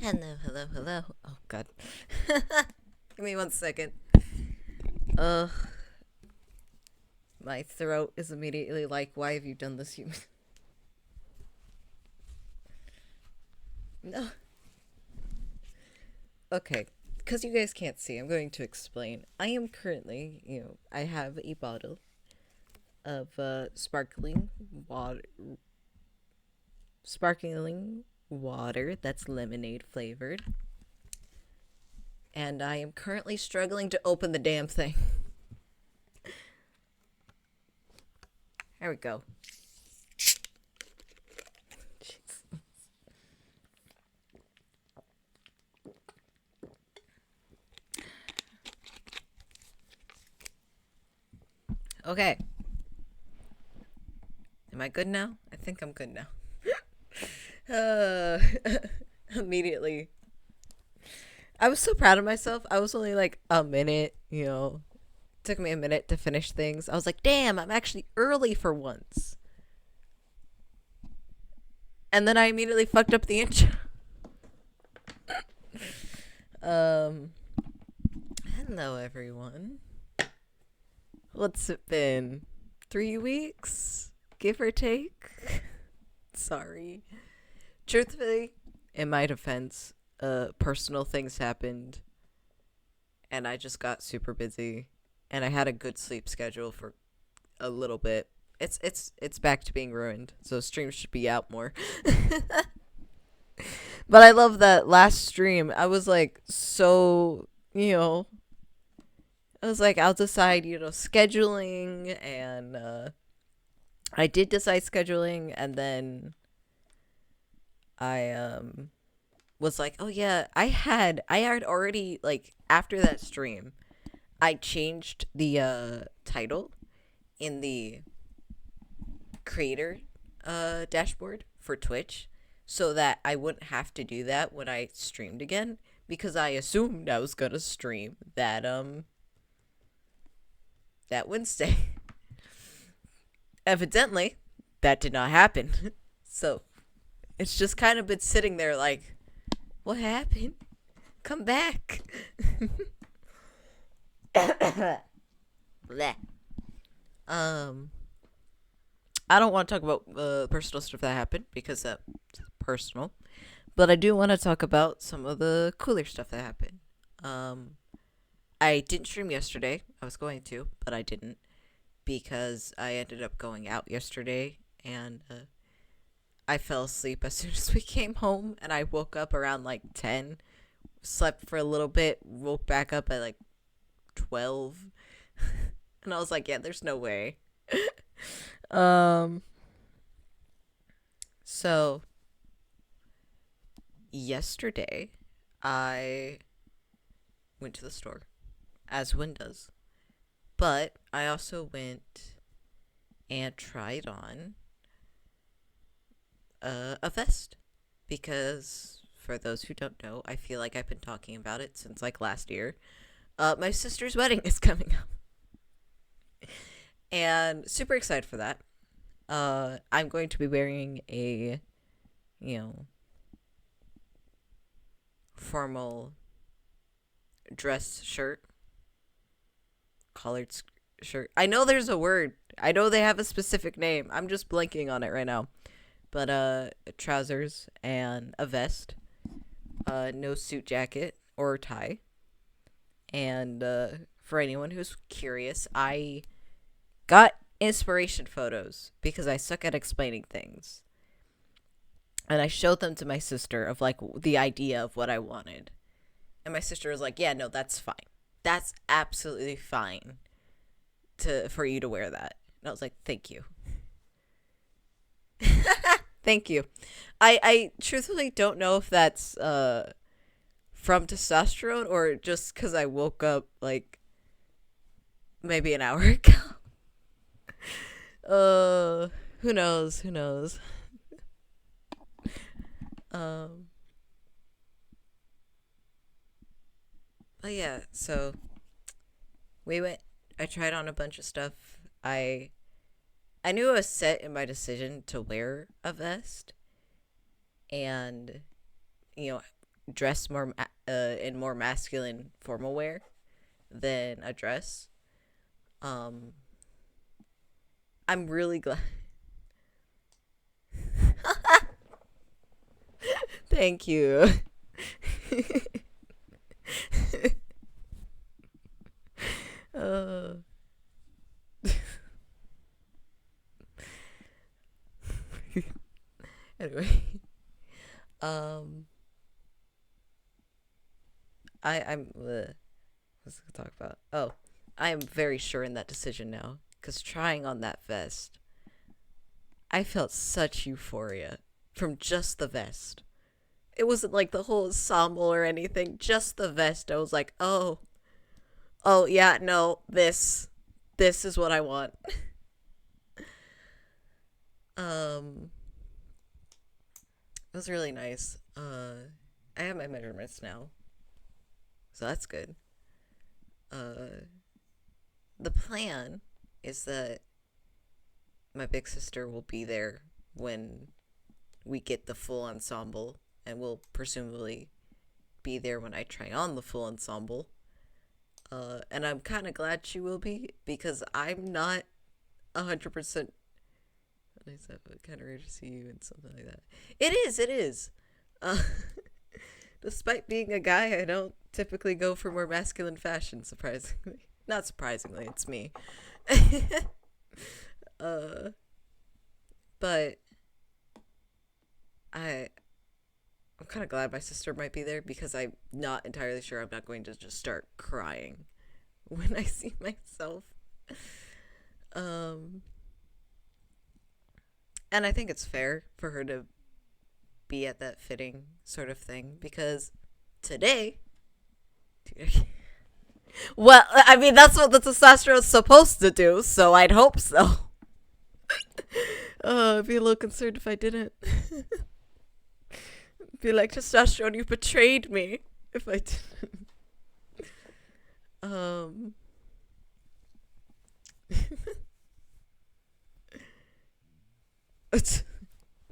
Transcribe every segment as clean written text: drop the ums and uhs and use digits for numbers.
Hello, hello, hello. Oh, God. Give me 1 second. Ugh. My throat is immediately like, why have you done this, human? No. Okay. Because you guys can't see, I'm going to explain. I am currently, I have a bottle of sparkling water that's lemonade flavored. And I am currently struggling to open the damn thing. There we go. Jeez. Okay. Am I good now? I think I'm good now. Immediately. I was so proud of myself. I was only like a minute, Took me a minute to finish things. I was like, damn, I'm actually early for once. And then I immediately fucked up the intro. Hello everyone. What's it been? 3 weeks? Give or take? Sorry. Truthfully, in my defense, personal things happened. And I just got super busy. And I had a good sleep schedule for a little bit. It's back to being ruined. So streams should be out more. But I love that last stream. I was like so, I was like, I'll decide, scheduling, and I did decide scheduling, and then I was like, oh yeah, I had already, like, after that stream, I changed the title in the creator dashboard for Twitch so that I wouldn't have to do that when I streamed again, because I assumed I was gonna stream that Wednesday. Evidently, that did not happen. So, it's just kind of been sitting there like, what happened? Come back. Bleh. I don't want to talk about personal stuff that happened because that's personal, but I do want to talk about some of the cooler stuff that happened. I didn't stream yesterday. I was going to, but I didn't because I ended up going out yesterday, and I fell asleep as soon as we came home, and I woke up around like 10, slept for a little bit, woke back up at like 12, and I was like, yeah, there's no way. So yesterday I went to the store, as one does, but I also went and tried on a vest, because for those who don't know, I feel like I've been talking about it since like last year. My sister's wedding is coming up, and super excited for that. I'm going to be wearing a, formal dress shirt, collared shirt. I know there's a word. I know they have a specific name. I'm just blanking on it right now. But trousers and a vest. No suit jacket or tie. And for anyone who's curious, I got inspiration photos because I suck at explaining things. And I showed them to my sister of like the idea of what I wanted. And my sister was like, yeah, no, that's fine. That's absolutely fine for you to wear that. And I was like, thank you. Thank you. I truthfully don't know if that's from testosterone or just because I woke up like maybe an hour ago. Who knows? But yeah, so I tried on a bunch of stuff. I knew I was set in my decision to wear a vest, and dress in more masculine formal wear than a dress. I'm really glad. Thank you. uh, anyway, what's to talk about? Oh, I am very sure in that decision now, because trying on that vest, I felt such euphoria from just the vest. It wasn't like the whole ensemble or anything, just the vest. I was like, oh yeah, no, this is what I want. It was really nice. I have my measurements now, so that's good. The plan is that my big sister will be there when we get the full ensemble, and will presumably be there when I try on the full ensemble. And I'm kind of glad she will be, because I'm not 100%. I said, kind of rare to see you and something like that. It is. Despite being a guy, I don't typically go for more masculine fashion, surprisingly. Not surprisingly, it's me. But I'm kind of glad my sister might be there, because I'm not entirely sure I'm not going to just start crying when I see myself. And I think it's fair for her to be at that fitting sort of thing, because today, well, I mean, that's what the testosterone's supposed to do, so I'd hope so. I'd be a little concerned if I didn't. Be like, testosterone, you betrayed me if I didn't.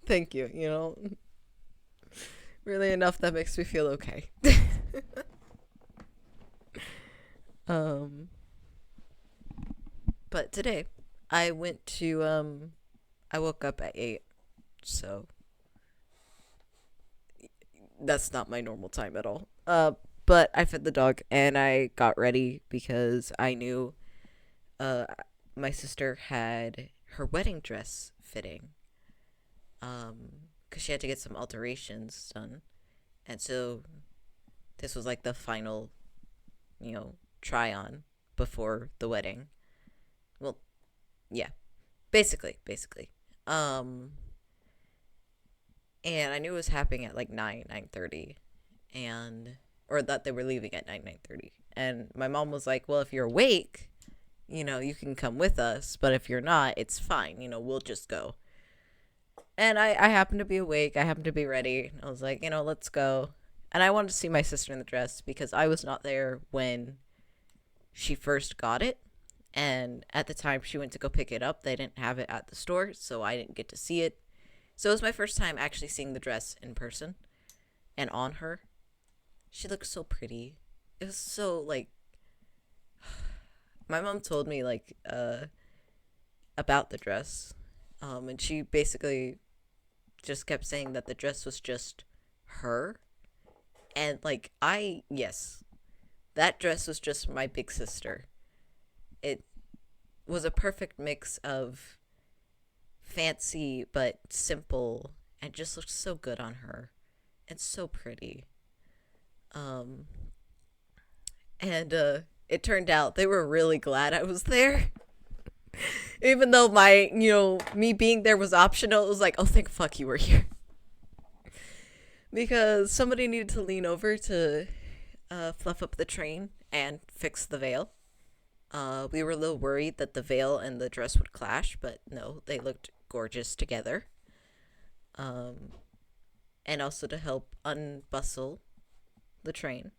Thank you, really enough that makes me feel okay. But today I went to I woke up at 8, so that's not my normal time at all. But I fed the dog and I got ready, because I knew my sister had her wedding dress fitting, because she had to get some alterations done, and so this was like the final, try on before the wedding. Well, yeah, basically. And I knew it was happening at like 9:30, or that they were leaving at 9:30. And my mom was like, well, if you're awake, you can come with us, but if you're not, it's fine, we'll just go. And I happened to be awake, I happened to be ready. I was like, let's go. And I wanted to see my sister in the dress, because I was not there when she first got it. And at the time she went to go pick it up, they didn't have it at the store, so I didn't get to see it. So it was my first time actually seeing the dress in person and on her. She looked so pretty. It was so, like, my mom told me, like, about the dress. And she basically just kept saying that the dress was just her. And, like, yes, that dress was just my big sister. It was a perfect mix of fancy but simple, and just looked so good on her and so pretty. And it turned out they were really glad I was there. Even though my, me being there was optional, it was like, oh, thank fuck you were here. Because somebody needed to lean over to fluff up the train and fix the veil. We were a little worried that the veil and the dress would clash, but no, they looked gorgeous together. And also to help unbustle the train.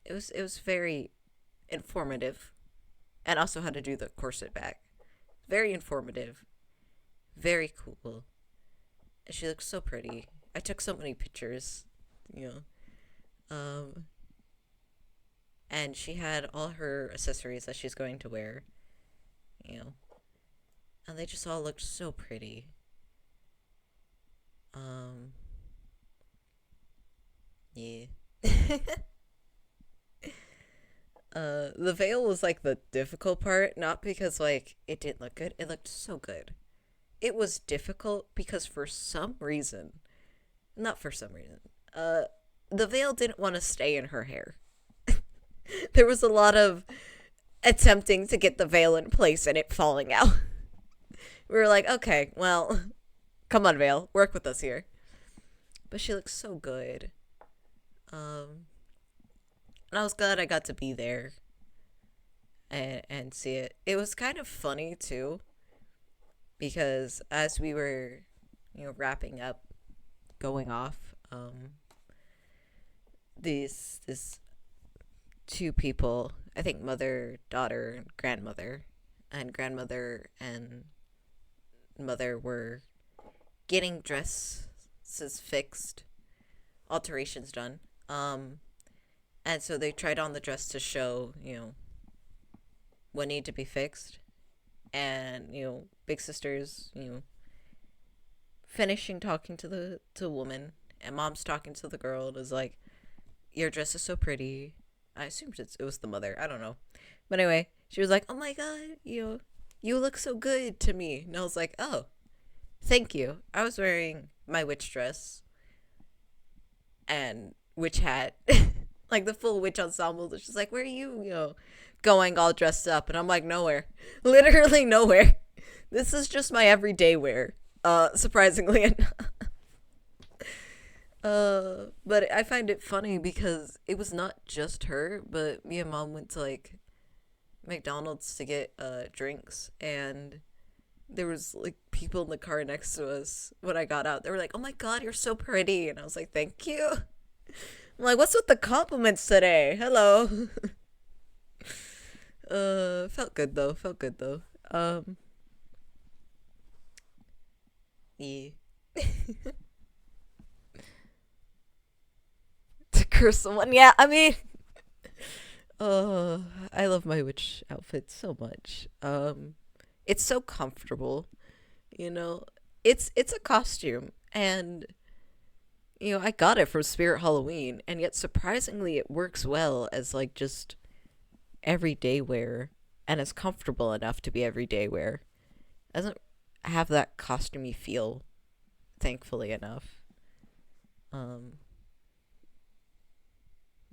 It was very informative, and also how to do the corset back. Very informative, very cool. And she looked so pretty. I took so many pictures you know. And she had all her accessories that she's going to wear, you know, and they just all looked so pretty. Yeah. The veil was like the difficult part, not because like it didn't look good. It looked so good. It was difficult because for some reason, not for some reason, the veil didn't want to stay in her hair. There was a lot of attempting to get the veil in place and it falling out. We were like, okay, well, come on, veil, work with us here. But she looks so good. And I was glad I got to be there and see it. It was kind of funny too, because as we were, wrapping up, going off, these two people, I think mother, daughter, grandmother and mother were getting dresses fixed, alterations done. And so they tried on the dress to show, what needed to be fixed. And, big sister's, finishing talking to the woman, and mom's talking to the girl, and is like, your dress is so pretty. I assumed it was the mother. I don't know. But anyway, she was like, oh my god, you look so good to me. And I was like, oh, thank you. I was wearing my witch dress and witch hat. Like the full witch ensemble. She's like, where are you, going all dressed up? And I'm like, nowhere. Literally nowhere. This is just my everyday wear. Surprisingly enough. But I find it funny because it was not just her, but me and mom went to like McDonald's to get drinks, and there was like people in the car next to us when I got out. They were like, oh my god, you're so pretty. And I was like, thank you. I'm like, what's with the compliments today? Hello. Felt good though. Yeah. To curse someone. Yeah, I mean, I love my witch outfit so much. It's so comfortable, It's a costume, and I got it from Spirit Halloween, and yet surprisingly it works well as like just everyday wear, and it's comfortable enough to be everyday wear. It doesn't have that costumey feel, thankfully enough.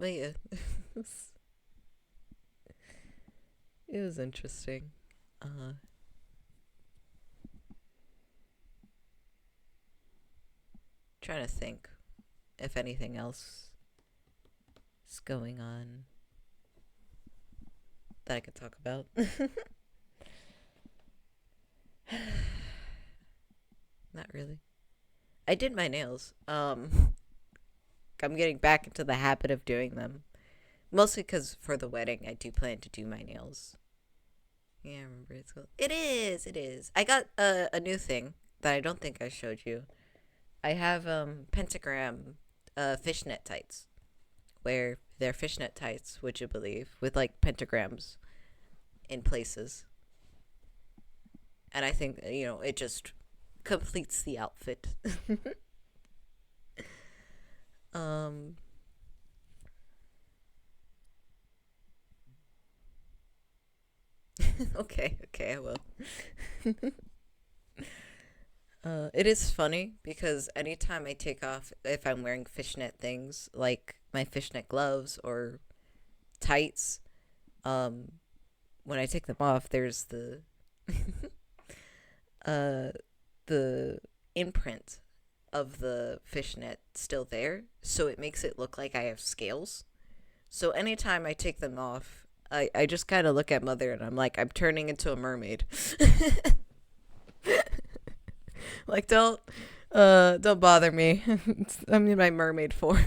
But yeah, it was interesting. Trying to think if anything else is going on that I could talk about. Not really. I did my nails. I'm getting back into the habit of doing them. Mostly because for the wedding, I do plan to do my nails. Yeah, I remember it's called. It is. I got a new thing that I don't think I showed you. I have pentagram fishnet tights, where they're fishnet tights, would you believe, with like pentagrams in places. And I think, it just completes the outfit. Okay, I will. It is funny because anytime I take off, if I'm wearing fishnet things, like my fishnet gloves or tights, when I take them off, there's the the imprint of the fishnet still there, so it makes it look like I have scales. So anytime I take them off, I just kind of look at mother and I'm like, I'm turning into a mermaid. Like, don't bother me. I'm in my mermaid form.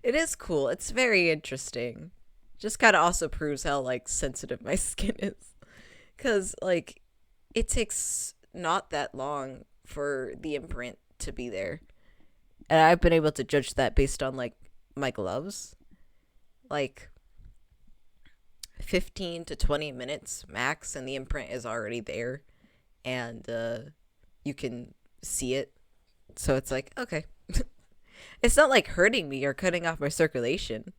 It is cool. It's very interesting. Just kind of also proves how like sensitive my skin is. 'Cause like it takes not that long for the imprint to be there. And I've been able to judge that based on, like, my gloves. Like, 15 to 20 minutes max, and the imprint is already there. And you can see it. So it's like, okay. It's not, like, hurting me or cutting off my circulation.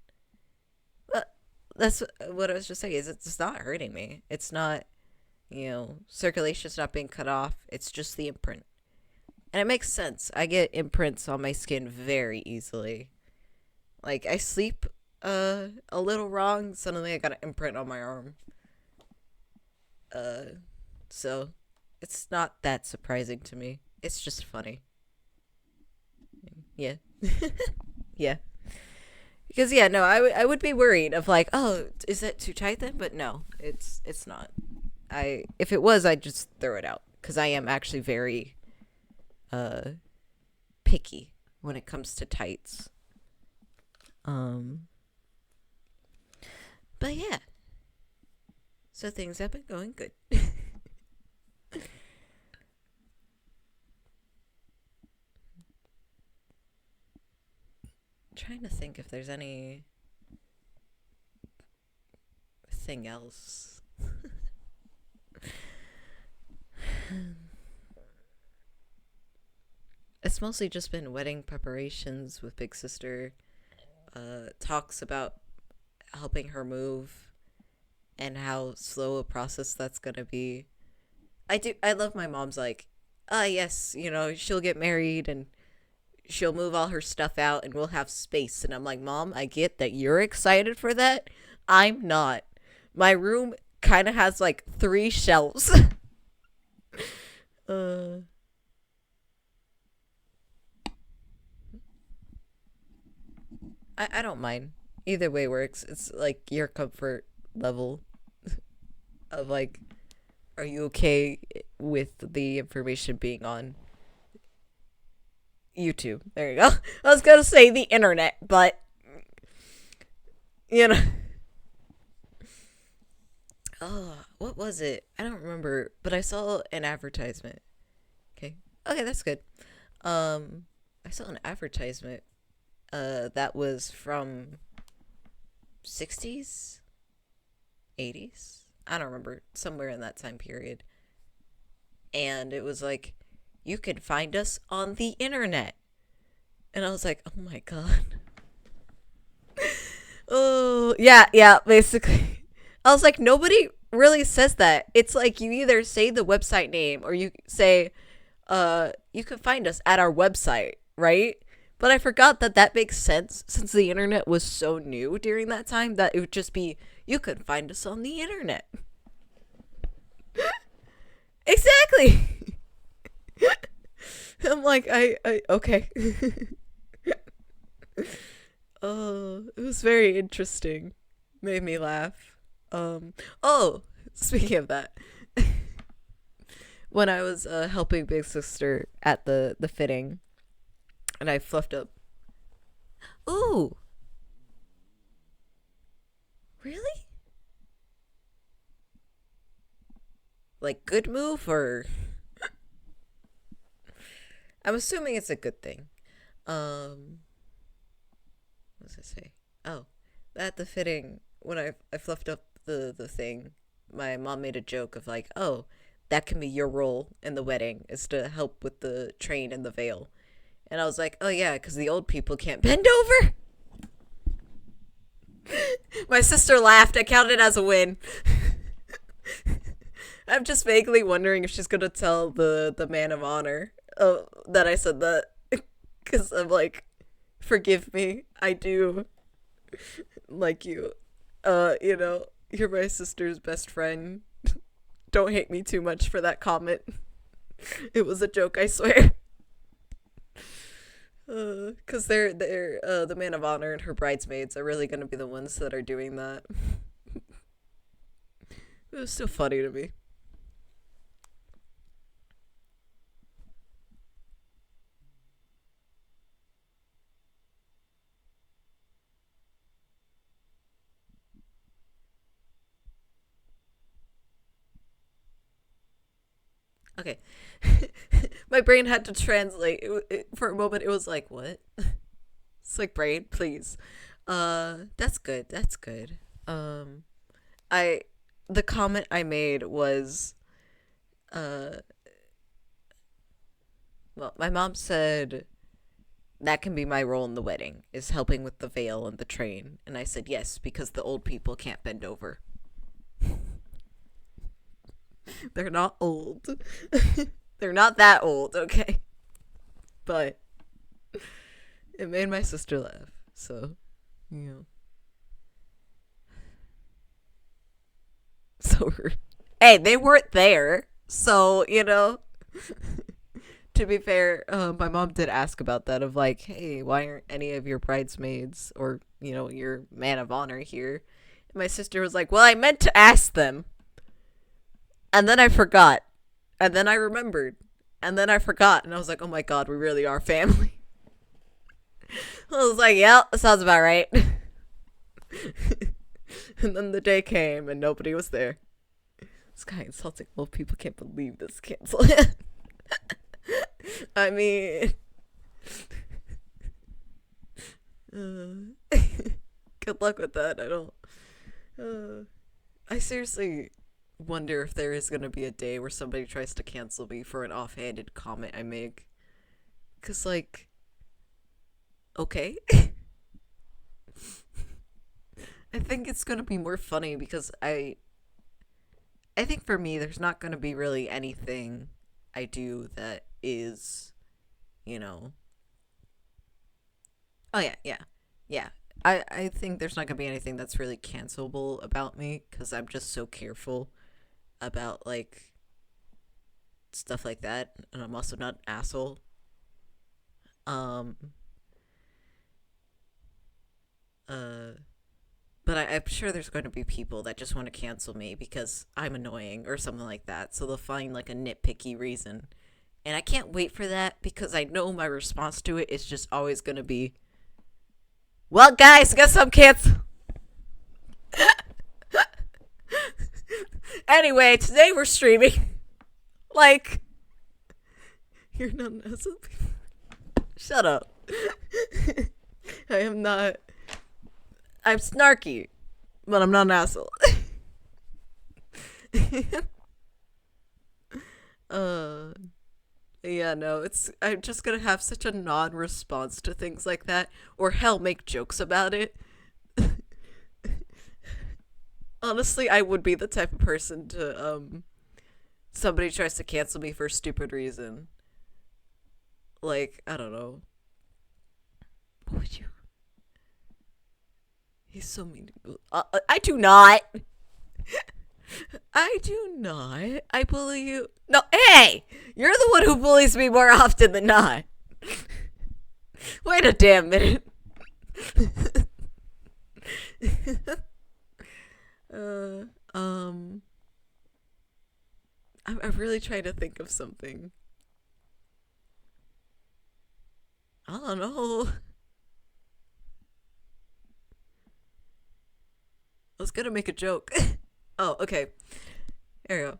But that's what I was just saying, is it's not hurting me. It's not, circulation's not being cut off. It's just the imprint. And it makes sense. I get imprints on my skin very easily. Like, I sleep a little wrong, suddenly I got an imprint on my arm. So it's not that surprising to me. It's just funny. Yeah. Yeah. Because, yeah, no, I would be worried of, like, oh, is that too tight then? But no, it's not. If it was, I'd just throw it out. Because I am actually very picky when it comes to tights. But yeah. So things have been going good. Trying to think if there's anything else. It's mostly just been wedding preparations with Big Sister. Talks about helping her move and how slow a process that's gonna be. I love my mom's like, yes, she'll get married and she'll move all her stuff out and we'll have space. And I'm like, Mom, I get that you're excited for that. I'm not. My room kind of has like 3 shelves. I don't mind. Either way works. It's like your comfort level of like, are you okay with the information being on YouTube? There you go. I was gonna say the internet, but oh, what was it? I don't remember, but I saw an advertisement. Okay, that's good. I saw an advertisement that was from 60s, 80s. I don't remember, somewhere in that time period. And it was like, you can find us on the internet. And I was like, oh my god. Oh, yeah, basically. I was like, nobody really says that. It's like you either say the website name or you say, you can find us at our website, right? But I forgot that makes sense since the internet was so new during that time that it would just be, you could find us on the internet. Exactly. I'm like, I okay. Oh, it was very interesting. Made me laugh. Oh, speaking of that, when I was helping Big Sister at the fitting, and I fluffed up. Ooh. Really? Like, good move or? I'm assuming it's a good thing. What does it say? Oh, at the fitting, when I fluffed up the thing, my mom made a joke of like, oh, that can be your role in the wedding, is to help with the train and the veil. And I was like, oh yeah, because the old people can't bend over. My sister laughed. I counted it as a win. I'm just vaguely wondering if she's gonna tell the man of honor that I said that, because I'm like, forgive me, I do like you. You're my sister's best friend. Don't hate me too much for that comment. It was a joke, I swear. Because they're the man of honor and her bridesmaids are really gonna be the ones that are doing that. It was still funny to me. Okay. My brain had to translate. For a moment, it was like, what? It's like, brain, please. That's good. That's good. Um, I, the comment I made was, uh, well, my mom said that can be my role in the wedding, is helping with the veil and the train. And I said yes, because the old people can't bend over. They're not old. They're not that old, okay? But it made my sister laugh, so, you know. So rude. Hey, they weren't there, so, you know. To be fair, my mom did ask about that of like, hey, why aren't any of your bridesmaids or, you know, your man of honor here? And my sister was like, well, I meant to ask them. And then I forgot. And then I remembered. And then I forgot. And I was like, oh my god, we really are family. I was like, yeah, that sounds about right. And then the day came and nobody was there. This guy insulting old people, can't believe this canceled. I mean, good luck with that. I seriously wonder if there is going to be a day where somebody tries to cancel me for an offhanded comment I make. Because, like, okay. I think it's going to be more funny because I think for me, there's not going to be really anything I do that is, you know. Oh, yeah. I think there's not going to be anything that's really cancelable about me because I'm just so careful about, like, stuff like that. And I'm also not an asshole. Um, but I'm sure there's going to be people that just want to cancel me because I'm annoying or something like that. So they'll find, like, a nitpicky reason. And I can't wait for that because I know my response to it is just always going to be, well, guys, guess I'm canceled. Anyway, today we're streaming. Like, you're not an asshole. Shut up. I am not. I'm snarky, but I'm not an asshole. Yeah, no, I'm just gonna have such a non-response to things like that, or hell, make jokes about it. Honestly, I would be the type of person to, somebody tries to cancel me for a stupid reason. Like, I don't know. What would you? He's so mean. I do not. I do not. I bully you. No, hey! You're the one who bullies me more often than not. Wait a damn minute. I'm really trying to think of something. I don't know. I was gonna make a joke. Oh, okay. There you go.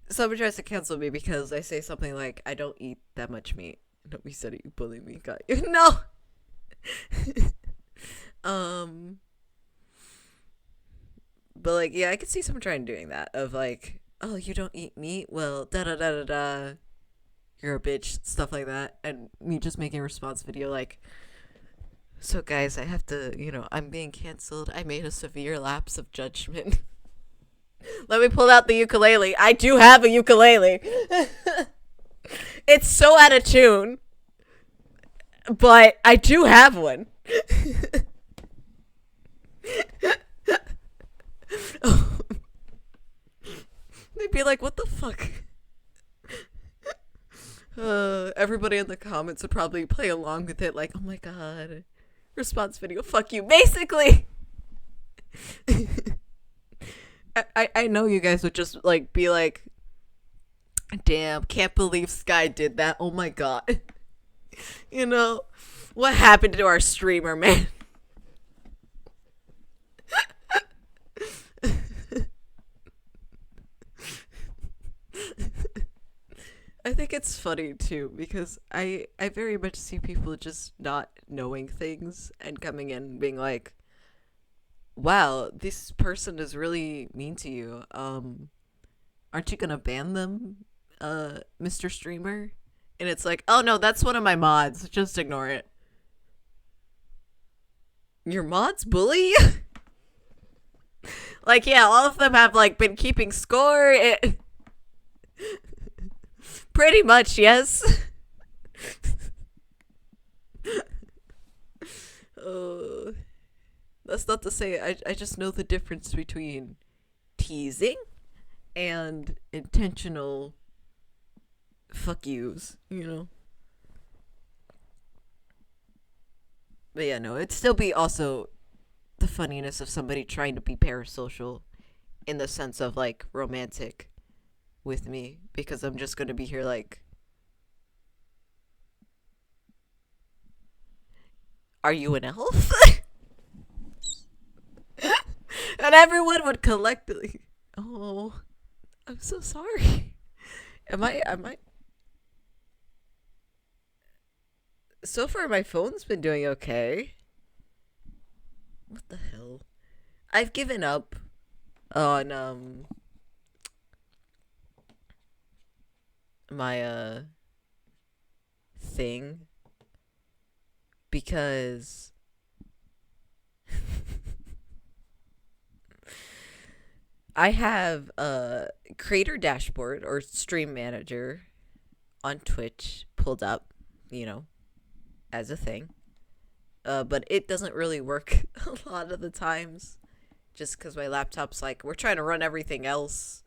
Somebody tries to cancel me because I say something like, I don't eat that much meat. Nobody said it, you bully me. Got you. No! But, like, yeah, I could see someone trying doing that. Of, like, oh, you don't eat meat? Well, da-da-da-da-da. You're a bitch. Stuff like that. And me just making a response video like, so, guys, I have to, I'm being canceled. I made a severe lapse of judgment. Let me pull out the ukulele. I do have a ukulele. It's so out of tune. But I do have one. They'd be like, what the fuck? Everybody in the comments would probably play along with it like, oh my god. Response video, fuck you. Basically. I know you guys would just like be like, damn, can't believe Sky did that. Oh my god. What happened to our streamer, man? funny too, because I very much see people just not knowing things and coming in and being like, wow, this person is really mean to you. Aren't you gonna ban them, Mr. Streamer? And it's like, oh no, that's one of my mods. Just ignore it. Your mods bully you? Like, yeah, all of them have, like, been keeping score. Pretty much, yes. Oh, that's not to say I just know the difference between teasing and intentional fuck yous, you know? But yeah, no, it'd still be also the funniness of somebody trying to be parasocial in the sense of, like, romantic with me, because I'm just gonna be here like, are you an elf? And everyone would collectively, oh, I'm so sorry. Am I so far my phone's been doing okay. What the hell? I've given up on my thing, because I have a creator dashboard or stream manager on Twitch pulled up, you know, as a thing. But it doesn't really work a lot of the times, just because my laptop's like, we're trying to run everything else.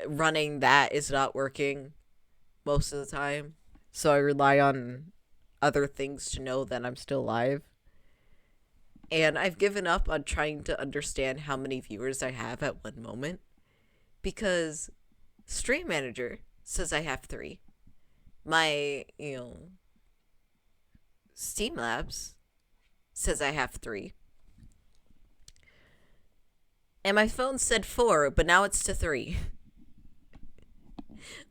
Running that is not working most of the time. So I rely on other things to know that I'm still live. And I've given up on trying to understand how many viewers I have at one moment, because Stream Manager says I have 3. My, Steam Labs says I have 3. And my phone said 4, but now it's to 3.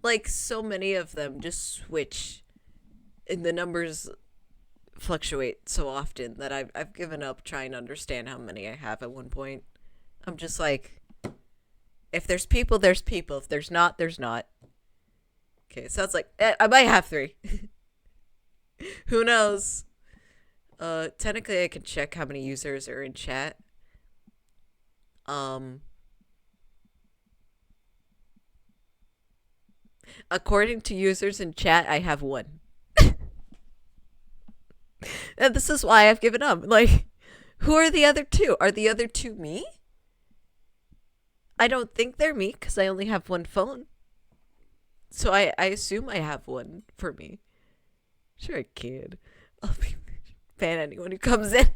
Like, so many of them just switch, and the numbers fluctuate so often that I've given up trying to understand how many I have at one point. I'm just like, if there's people, there's people. If there's not, there's not. Okay, so it's like, I might have 3. Who knows? Technically I can check how many users are in chat. According to users in chat, I have 1. And this is why I've given up. Like, who are the other 2? Are the other 2 me? I don't think they're me, because I only have 1 phone. So I assume I have 1 for me. Sure, I kid. I'll be ban anyone who comes in.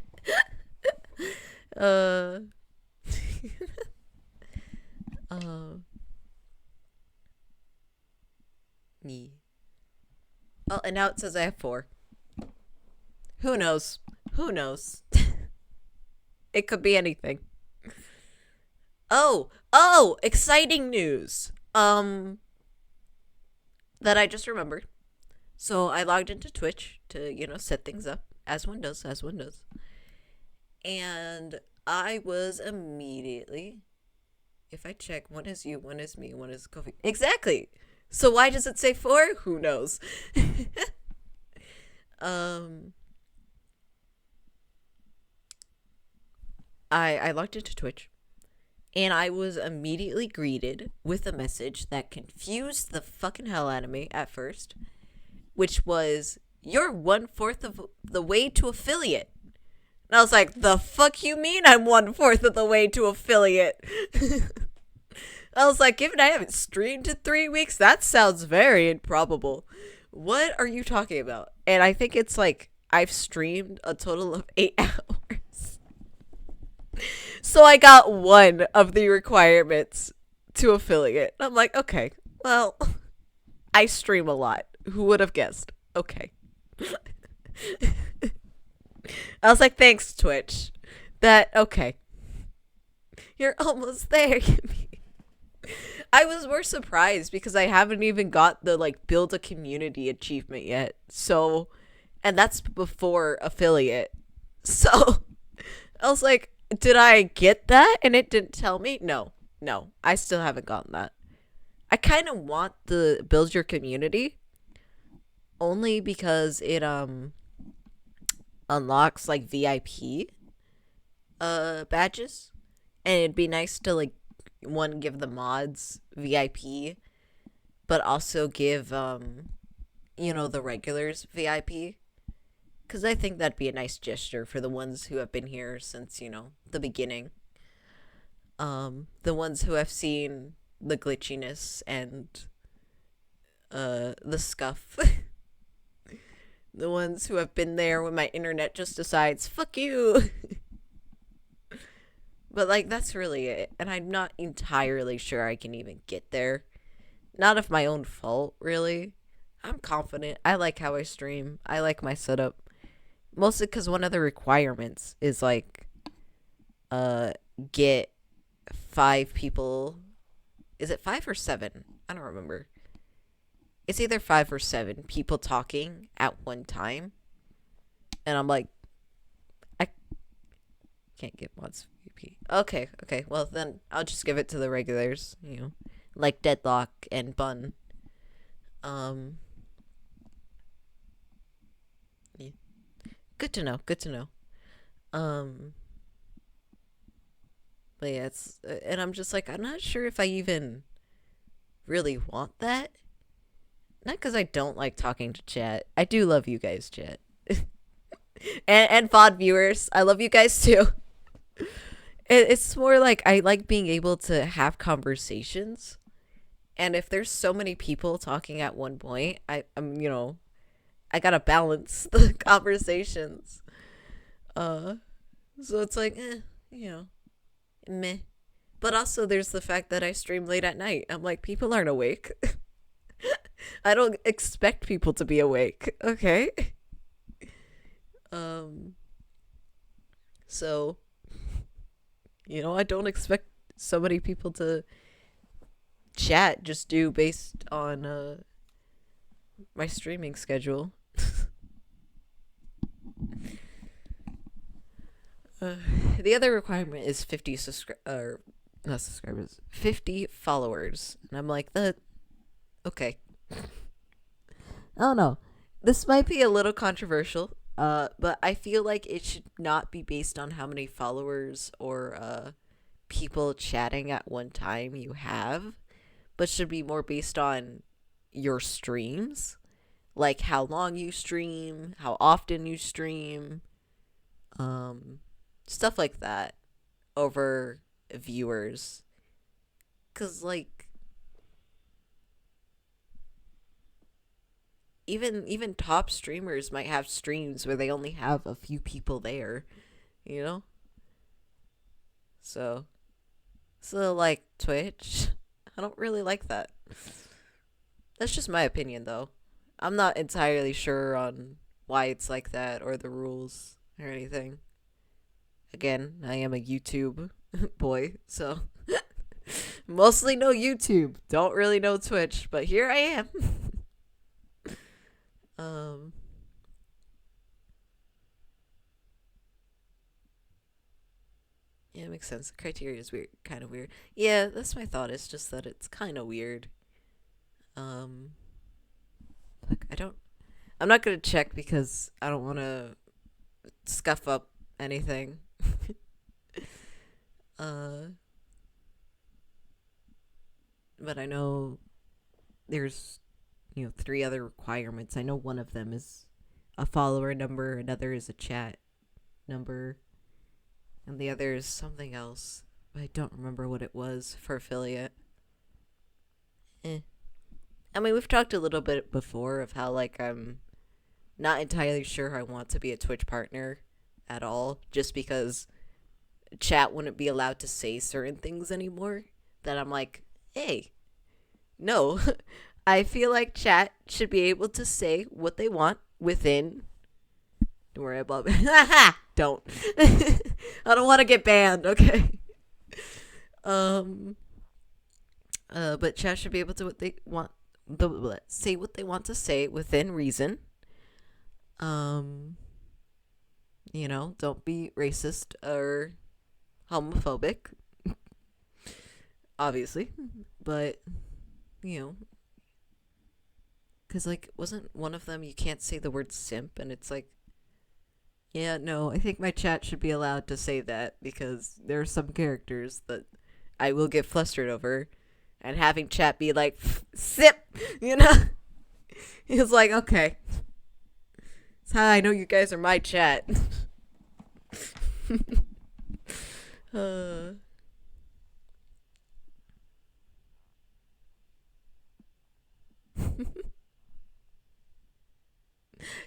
Me. Oh, and now it says I have 4. Who knows? Who knows? It could be anything. Oh, exciting news. That I just remembered. So I logged into Twitch to, set things up, as one does. And I was immediately, if I check, 1 is you, 1 is me, 1 is Kofi. Exactly. So why does it say 4? Who knows? I logged into Twitch, and I was immediately greeted with a message that confused the fucking hell out of me at first, which was, you're 1/4 of the way to affiliate. And I was like, the fuck you mean I'm 1/4 of the way to affiliate? I was like, given I haven't streamed in 3 weeks, that sounds very improbable. What are you talking about? And I think it's like, I've streamed a total of 8 hours. So I got 1 of the requirements to affiliate. I'm like, okay, well, I stream a lot. Who would have guessed? Okay. I was like, thanks, Twitch. Okay. You're almost there. I was more surprised because I haven't even got the like build a community achievement yet. So, and that's before affiliate. So, I was like, did I get that? And it didn't tell me. No, I still haven't gotten that. I kind of want the build your community only because it unlocks like VIP badges, and it'd be nice to like one give the mods VIP, but also give the regulars VIP, because I think that'd be a nice gesture for the ones who have been here since the beginning, the ones who have seen the glitchiness and the scuff. The ones who have been there when my internet just decides fuck you. But like that's really it, and I'm not entirely sure I can even get there. Not of my own fault, really. I'm confident. I like how I stream. I like my setup. Mostly because one of the requirements is like get 5 people. Is it 5 or 7? I don't remember. It's either 5 or 7 people talking at one time. And I'm like, I can't get mods VP. Okay. Well, then I'll just give it to the regulars, like Deadlock and Bun. Yeah. Good to know. But yeah, and I'm just like, I'm not sure if I even really want that. Not because I don't like talking to chat. I do love you guys, chat. and VOD viewers. I love you guys too. It's more like I like being able to have conversations. And if there's so many people talking at one point, I'm I gotta balance the conversations. So it's like, meh. But also there's the fact that I stream late at night. I'm like, people aren't awake. I don't expect people to be awake, okay? So, I don't expect so many people to chat just due based on my streaming schedule. The other requirement is 50 not subscribers, 50 followers. And I'm like, okay. I don't know. This might be a little controversial, but I feel like it should not be based on how many followers or people chatting at one time you have, but should be more based on your streams, like how long you stream, how often you stream, stuff like that over viewers. 'Cause like even top streamers might have streams where they only have a few people there, So like Twitch, I don't really like that. That's just my opinion though. I'm not entirely sure on why it's like that or the rules or anything. Again, I am a YouTube boy, so mostly know YouTube. Don't really know Twitch, but here I am. Yeah, it makes sense. The criteria is weird, kind of weird. Yeah, that's my thought. It's just that it's kind of weird. Look, I'm not gonna check because I don't want to scuff up anything. But I know there's 3 other requirements. I know one of them is a follower number, another is a chat number, and the other is something else. I don't remember what it was for affiliate. I mean, we've talked a little bit before of how like I'm not entirely sure I want to be a Twitch partner at all, just because chat wouldn't be allowed to say certain things anymore. That I'm like, hey, no. I feel like chat should be able to say what they want within. Don't worry about it. Don't. I don't want to get banned, okay? But chat should be able to what they want, say what they want to say within reason. Um, don't be racist or homophobic, obviously. But, because, like, wasn't one of them, you can't say the word simp, and it's like, yeah, no, I think my chat should be allowed to say that, because there are some characters that I will get flustered over, and having chat be like, simp, it's like, okay. That's how I know you guys are my chat.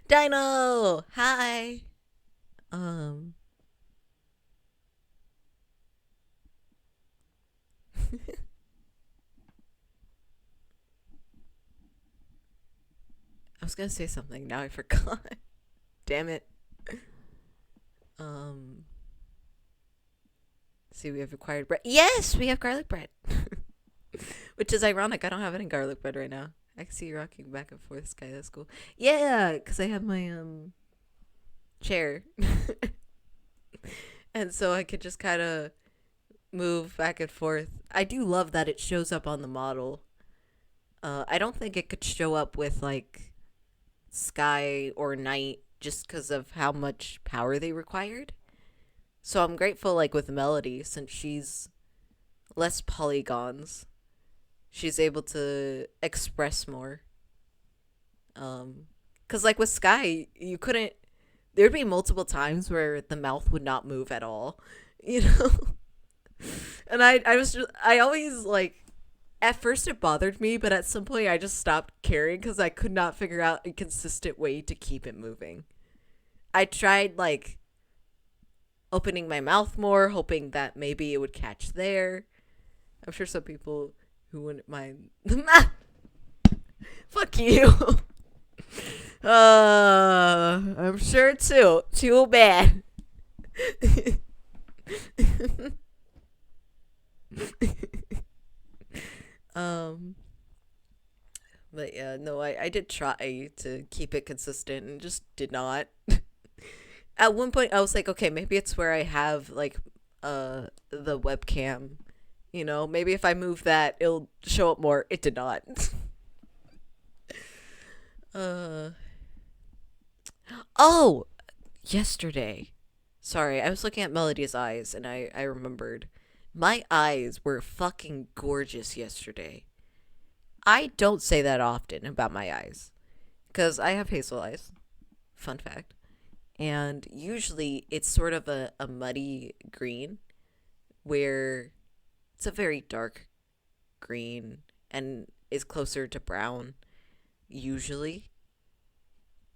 Dino! Hi! I was gonna say something, now I forgot. Damn it. See, we have acquired bread. Yes, we have garlic bread. Which is ironic, I don't have any garlic bread right now. I can see you rocking back and forth, Sky, that's cool. Yeah, because I have my, chair. And so I could just kind of move back and forth. I do love that it shows up on the model. I don't think it could show up with, like, Sky or Night just because of how much power they required. So I'm grateful, like, with Melody, since she's less polygons, she's able to express more. Because, like, with Sky, you couldn't, there'd be multiple times where the mouth would not move at all, And I always, like, at first it bothered me, but at some point I just stopped caring because I could not figure out a consistent way to keep it moving. I tried, like, opening my mouth more, hoping that maybe it would catch there. I'm sure some people who wouldn't mind. Fuck you. I'm sure too. Too bad. But yeah, no, I did try to keep it consistent and just did not. At one point I was like, okay, maybe it's where I have, like, the webcam, maybe if I move that it'll show up more. It did not. Oh, yesterday, sorry, I was looking at Melody's eyes and I remembered my eyes were fucking gorgeous yesterday. I don't say that often about my eyes because I have hazel eyes, fun fact. And usually it's sort of a muddy green where it's a very dark green and is closer to brown usually.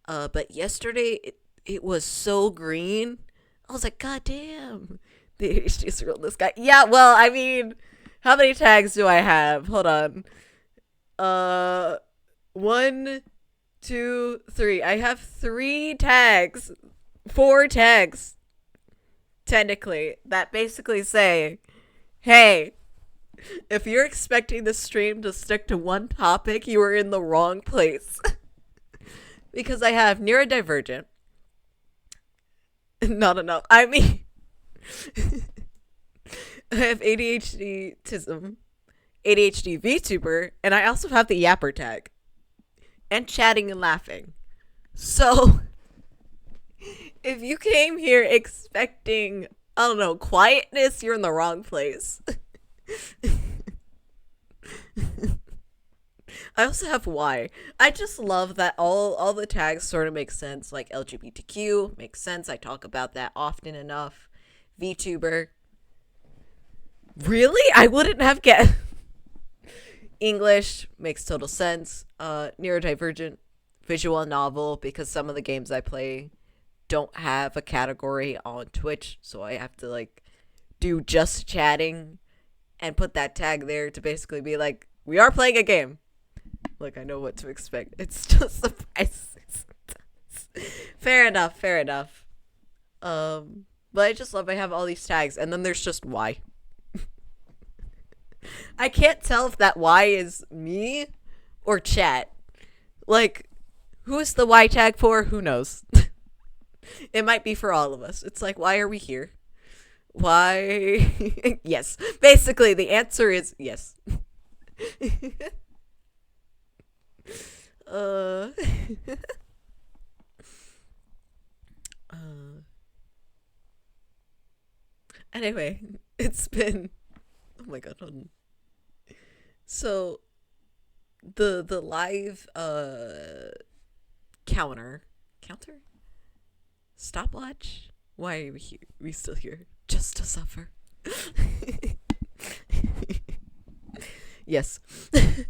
But yesterday it was so green. I was like, God damn. They just rolled this guy. Yeah, well, I mean, how many tags do I have? Hold on. 1, 2, 3. I have 3 tags. 4 tags. Technically. That basically say, hey, if you're expecting the stream to stick to one topic, you are in the wrong place. Because I have neurodivergent. Not enough. I mean, I have ADHD-tism, ADHD VTuber, and I also have the yapper tag. And chatting and laughing. So, if you came here expecting, I don't know, quietness, you're in the wrong place. I also have Y. I just love that all the tags sort of make sense. Like LGBTQ makes sense. I talk about that often enough. VTuber. Really? I wouldn't have guessed. English makes total sense. Neurodivergent. Visual novel, because some of the games I play don't have a category on Twitch, so I have to, like, do just chatting and put that tag there to basically be like, we are playing a game. Like, I know what to expect. It's just surprises. Fair enough. But I just love I have all these tags, and then there's just Y. I can't tell if that Y is me or chat. Like, who is the Y tag for? Who knows? It might be for all of us. It's like, why are we here? Why? Yes. Basically, the answer is yes. uh, anyway, it's been. Oh my god, hold on. So the live counter stopwatch. Why are we here? We still here just to suffer. Yes.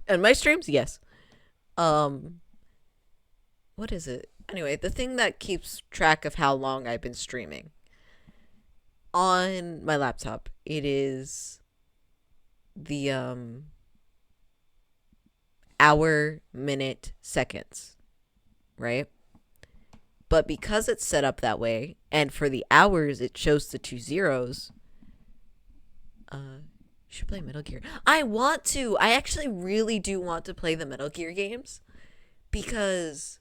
And my streams, yes. What is it? Anyway, the thing that keeps track of how long I've been streaming on my laptop, it is the hour, minute, seconds, right? But because it's set up that way, and for the hours it shows the 2 zeros, should play Metal Gear. I want to. I actually really do want to play the Metal Gear games because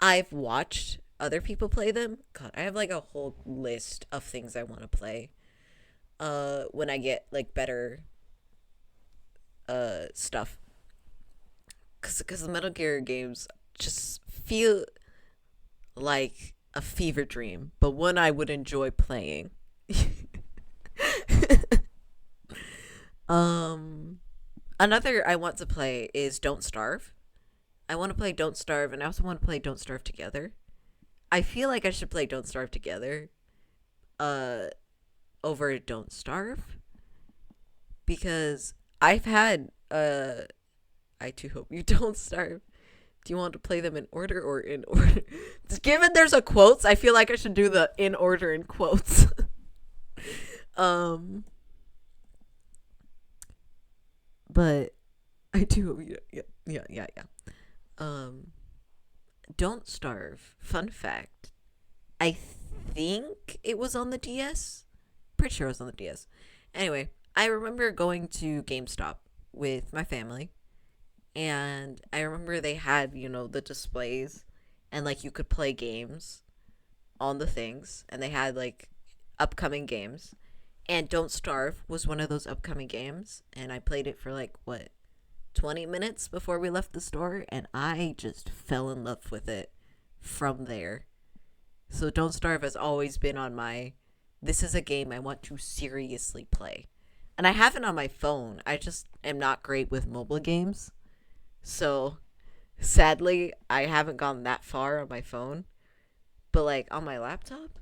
I've watched other people play them. God, I have like a whole list of things I want to play. When I get like better stuff. Cause the Metal Gear games just feel like a fever dream, but one I would enjoy playing. Another I want to play is Don't Starve. I want to play Don't Starve, and I also want to play Don't Starve Together. I feel like I should play Don't Starve Together over Don't Starve, because I've had I too hope you don't starve. Do you want to play them in order or in order? Given there's a quotes, I feel like I should do the in order in quotes. But I do hope you, yeah. Don't Starve. Fun fact. I think it was on the DS. Pretty sure it was on the DS. Anyway, I remember going to GameStop with my family. And I remember they had, the displays. And, like, you could play games on the things. And they had, like, upcoming games. And Don't Starve was one of those upcoming games. And I played it for, 20 minutes before we left the store. And I just fell in love with it from there. So Don't Starve has always been on my, this is a game I want to seriously play. And I have it on my phone. I just am not great with mobile games. So, sadly, I haven't gone that far on my phone. But, on my laptop,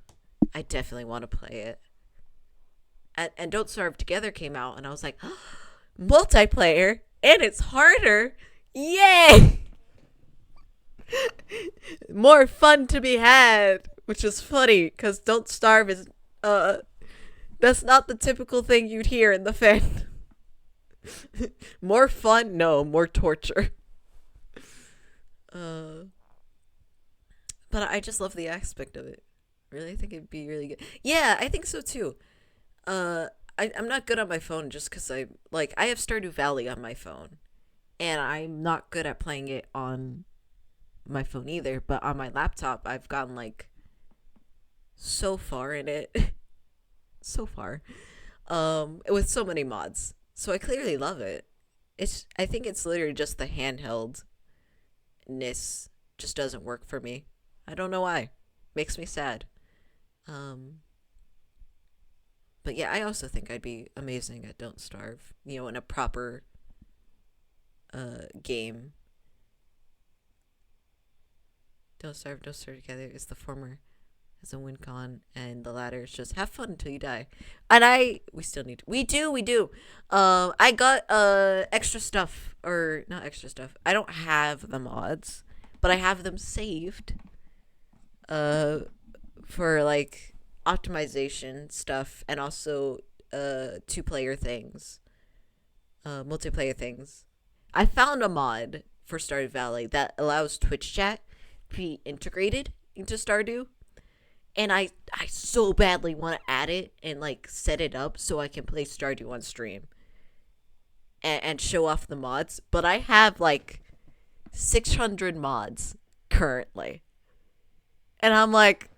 I definitely want to play it. And Don't Starve Together came out, and I was like, oh, multiplayer, and it's harder. Yay! More fun to be had, which is funny, because Don't Starve is, that's not the typical thing you'd hear in the fan. More fun? No, more torture. But I just love the aspect of it. Really think it'd be really good. Yeah, I think so too. I'm not good on my phone just because I have Stardew Valley on my phone. And I'm not good at playing it on my phone either. But on my laptop, I've gotten so far in it. So far. With so many mods. So I clearly love it. I think it's literally just the handheldness just doesn't work for me. I don't know why. Makes me sad. But yeah, I also think I'd be amazing at Don't Starve. In a proper game. Don't Starve Together is the former as a win con, and the latter is just have fun until you die. And we still need to, we do. I got extra stuff, or not extra stuff. I don't have the mods, but I have them saved. For optimization stuff, and also 2-player things, multiplayer things. I found a mod for Stardew Valley that allows Twitch chat to be integrated into Stardew. And I so badly want to add it and set it up so I can play Stardew on stream. and show off the mods, but I have like 600 mods currently. And I'm like,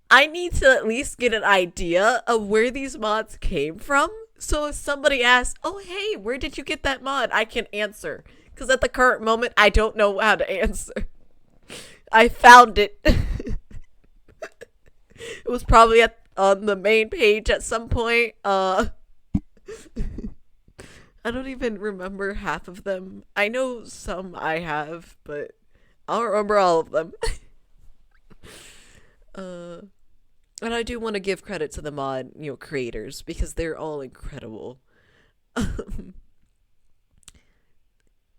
I need to at least get an idea of where these mods came from. So if somebody asks, oh, hey, where did you get that mod? I can answer. Because at the current moment, I don't know how to answer. I found it. It was probably on the main page at some point. I don't even remember half of them. I know some I have, but I don't remember all of them. And I do want to give credit to the mod, creators, because they're all incredible.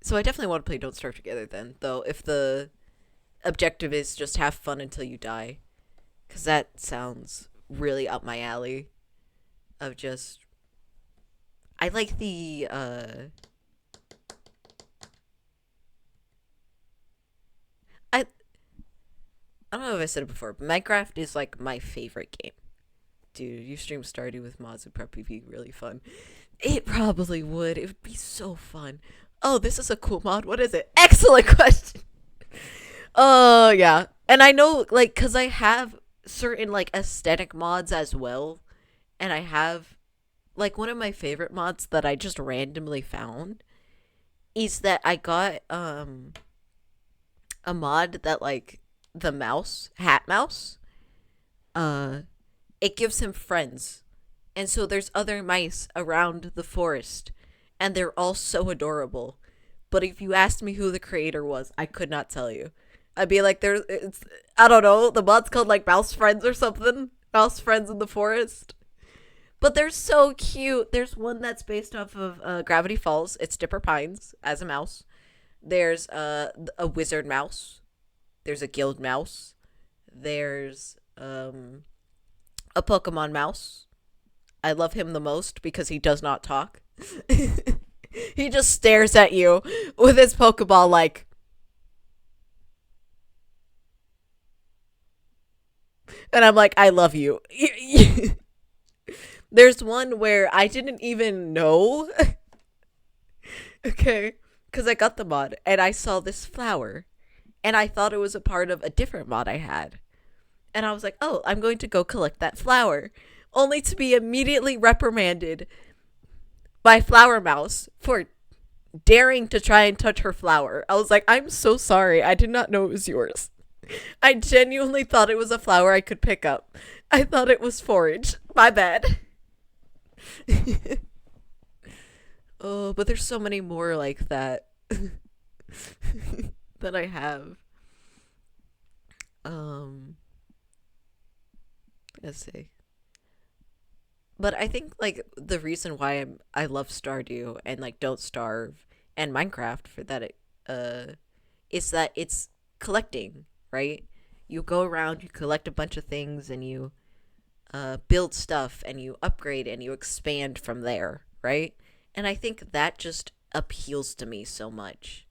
So I definitely want to play Don't Starve Together then, though, if the objective is just have fun until you die. Because that sounds really up my alley. Of just... I like the, I don't know if I said it before, but Minecraft is, like, my favorite game. Dude, you stream Stardew with mods would probably be really fun. It probably would. It would be so fun. Oh, this is a cool mod. What is it? Excellent question! Oh, yeah. And I know, like, because I have certain, like, aesthetic mods as well. And I have, like, one of my favorite mods that I just randomly found is that I got, a mod that, like, the mouse, Hat Mouse, it gives him friends. And so there's other mice around the forest. And they're all so adorable. But if you asked me who the creator was, I could not tell you. I'd be like, I don't know, the mod's called like Mouse Friends or something. Mouse Friends in the Forest. But they're so cute. There's one that's based off of Gravity Falls. It's Dipper Pines as a mouse. There's a wizard mouse. There's a guild mouse. There's a Pokemon mouse. I love him the most because he does not talk. He just stares at you with his Pokeball like... And I'm like, I love you. There's one where I didn't even know. Okay. Because I got the mod and I saw this flower. And I thought it was a part of a different mod I had. And I was like, oh, I'm going to go collect that flower. Only to be immediately reprimanded by Flower Mouse for daring to try and touch her flower. I was like, I'm so sorry. I did not know it was yours. I genuinely thought it was a flower I could pick up. I thought it was forage. My bad. Oh, but there's so many more like that that I have. Let's see. But I think, like, the reason why I love Stardew and, like, Don't Starve and Minecraft for that, is that it's collecting, right? You go around, you collect a bunch of things, and you build stuff, and you upgrade, and you expand from there, right? And I think that just appeals to me so much.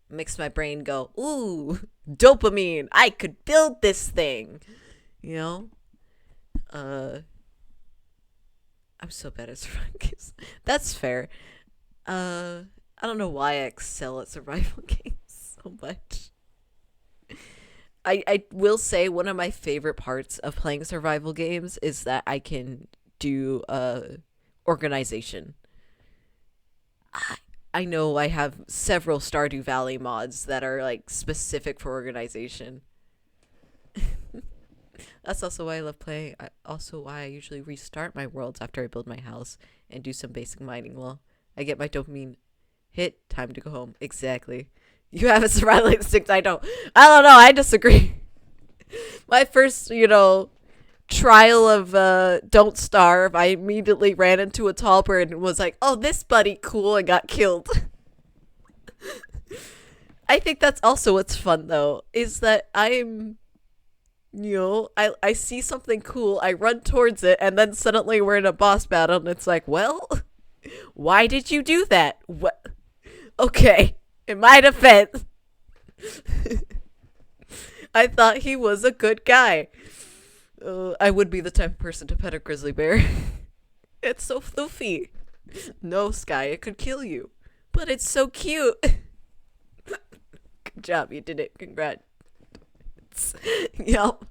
Makes my brain go, ooh, dopamine, I could build this thing, you know? I'm so bad at survival games. That's fair. I don't know why I excel at survival games so much. I will say one of my favorite parts of playing survival games is that I can do organization. I know I have several Stardew Valley mods that are like specific for organization. That's also why I love playing. Also why I usually restart my worlds after I build my house and do some basic mining. Well, I get my dopamine hit. Time to go home. Exactly. You have a survival instinct. I don't know. I disagree. My first, trial of Don't Starve, I immediately ran into a tall bird and was like, oh, this buddy cool, and got killed. I think that's also what's fun, though, is that I'm... I see something cool, I run towards it, and then suddenly we're in a boss battle, and it's like, well, why did you do that? What? Okay, in my defense, I thought he was a good guy. I would be the type of person to pet a grizzly bear. It's so floofy. No, Sky, it could kill you. But it's so cute. Good job, you did it. Congrats. Yup.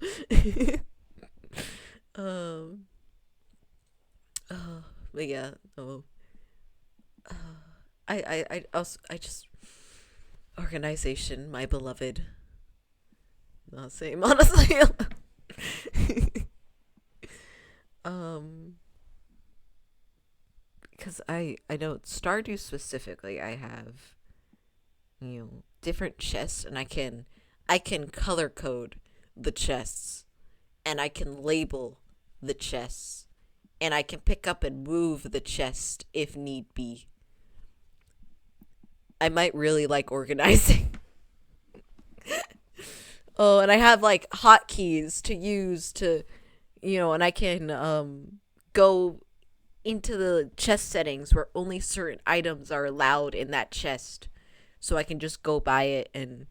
um. But yeah. Oh. Uh, I just organization, my beloved. Not same, honestly. um. Because I know Stardew specifically, I have different chests, and I can color code the chests, and I can label the chests, and I can pick up and move the chest if need be. I might really like organizing. Oh, and I have like hotkeys to use to, and I can go into the chest settings where only certain items are allowed in that chest. So I can just go by it and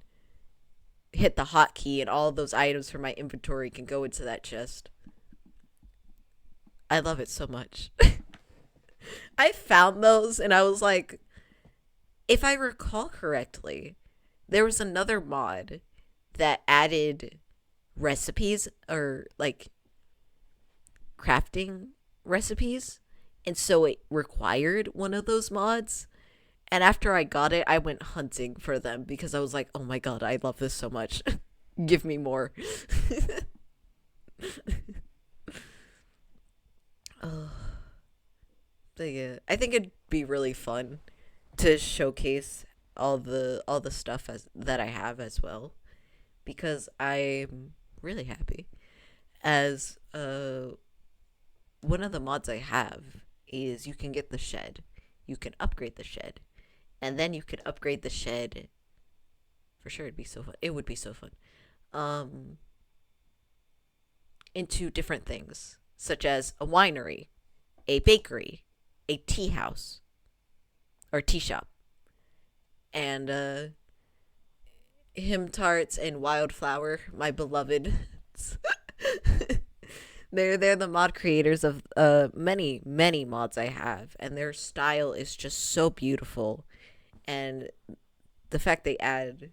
hit the hotkey, and all of those items from my inventory can go into that chest. I love it so much. I found those and I was like, if I recall correctly, there was another mod that added recipes or like crafting recipes, and so it required one of those mods. And after I got it, I went hunting for them because I was like, oh my god, I love this so much. Give me more. Oh, but yeah, I think it'd be really fun to showcase all the stuff that I have as well, because I'm really happy. As one of the mods I have is you can get the shed, you can upgrade the shed, and then you could upgrade the shed. For sure, it'd be so fun. It would be so fun. Into different things, such as a winery, a bakery, a tea house, or tea shop, and him tarts and wildflower, my beloved. They're the mod creators of many mods I have, and their style is just so beautiful, and the fact they add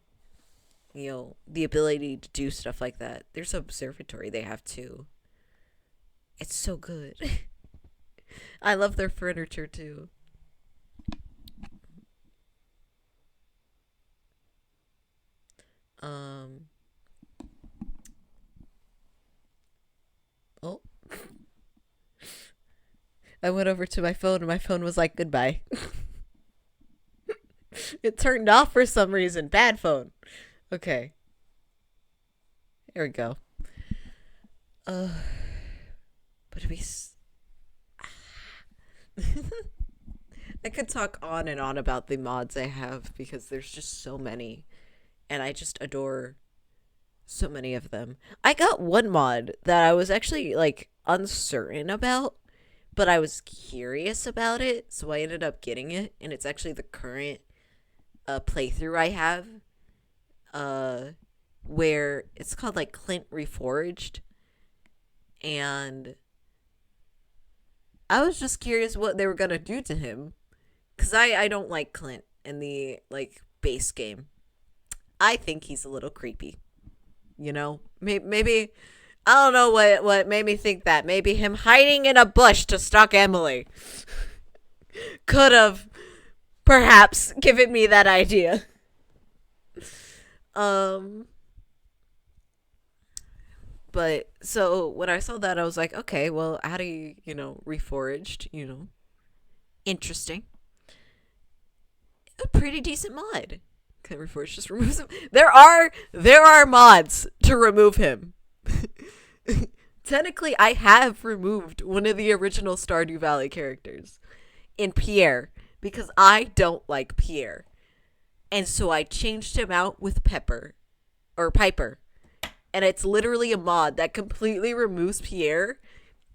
the ability to do stuff like that. There's an observatory they have too. It's so good. I love their furniture too. Oh. I went over to my phone and my phone was like, goodbye. It turned off for some reason. Bad phone. Okay. Here we go. But we. I could talk on and on about the mods I have because there's just so many, and I just adore so many of them. I got one mod that I was actually like uncertain about, but I was curious about it, so I ended up getting it, and it's actually the current playthrough I have, where it's called like Clint Reforged, and I was just curious what they were gonna do to him, because I don't like Clint in the like base game. I think he's a little creepy. Maybe I don't know what made me think that. Maybe him hiding in a bush to stalk Emily could have perhaps given me that idea. But so when I saw that, I was like, okay, well, how do you, reforged, interesting. A pretty decent mod. Can Reforged just remove him? There are mods to remove him. Technically, I have removed one of the original Stardew Valley characters in Pierre because I don't like Pierre. And so I changed him out with Piper. And it's literally a mod that completely removes Pierre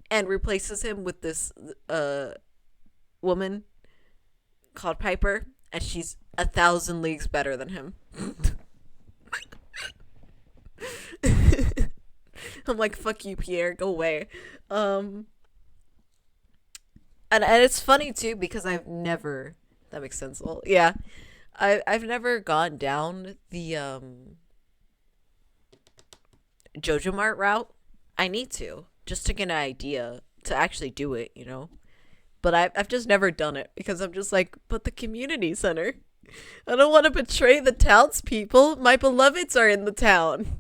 and replaces him with this woman called Piper, and she's 1,000 leagues better than him. I'm like, fuck you, Pierre, go away. And it's funny too because I've never, that makes sense. Well, yeah, I've never gone down the JoJo Mart route. I need to just to get an idea to actually do it, you know. But I've just never done it because I'm just like, but the community center. I don't want to betray the townspeople. My beloveds are in the town.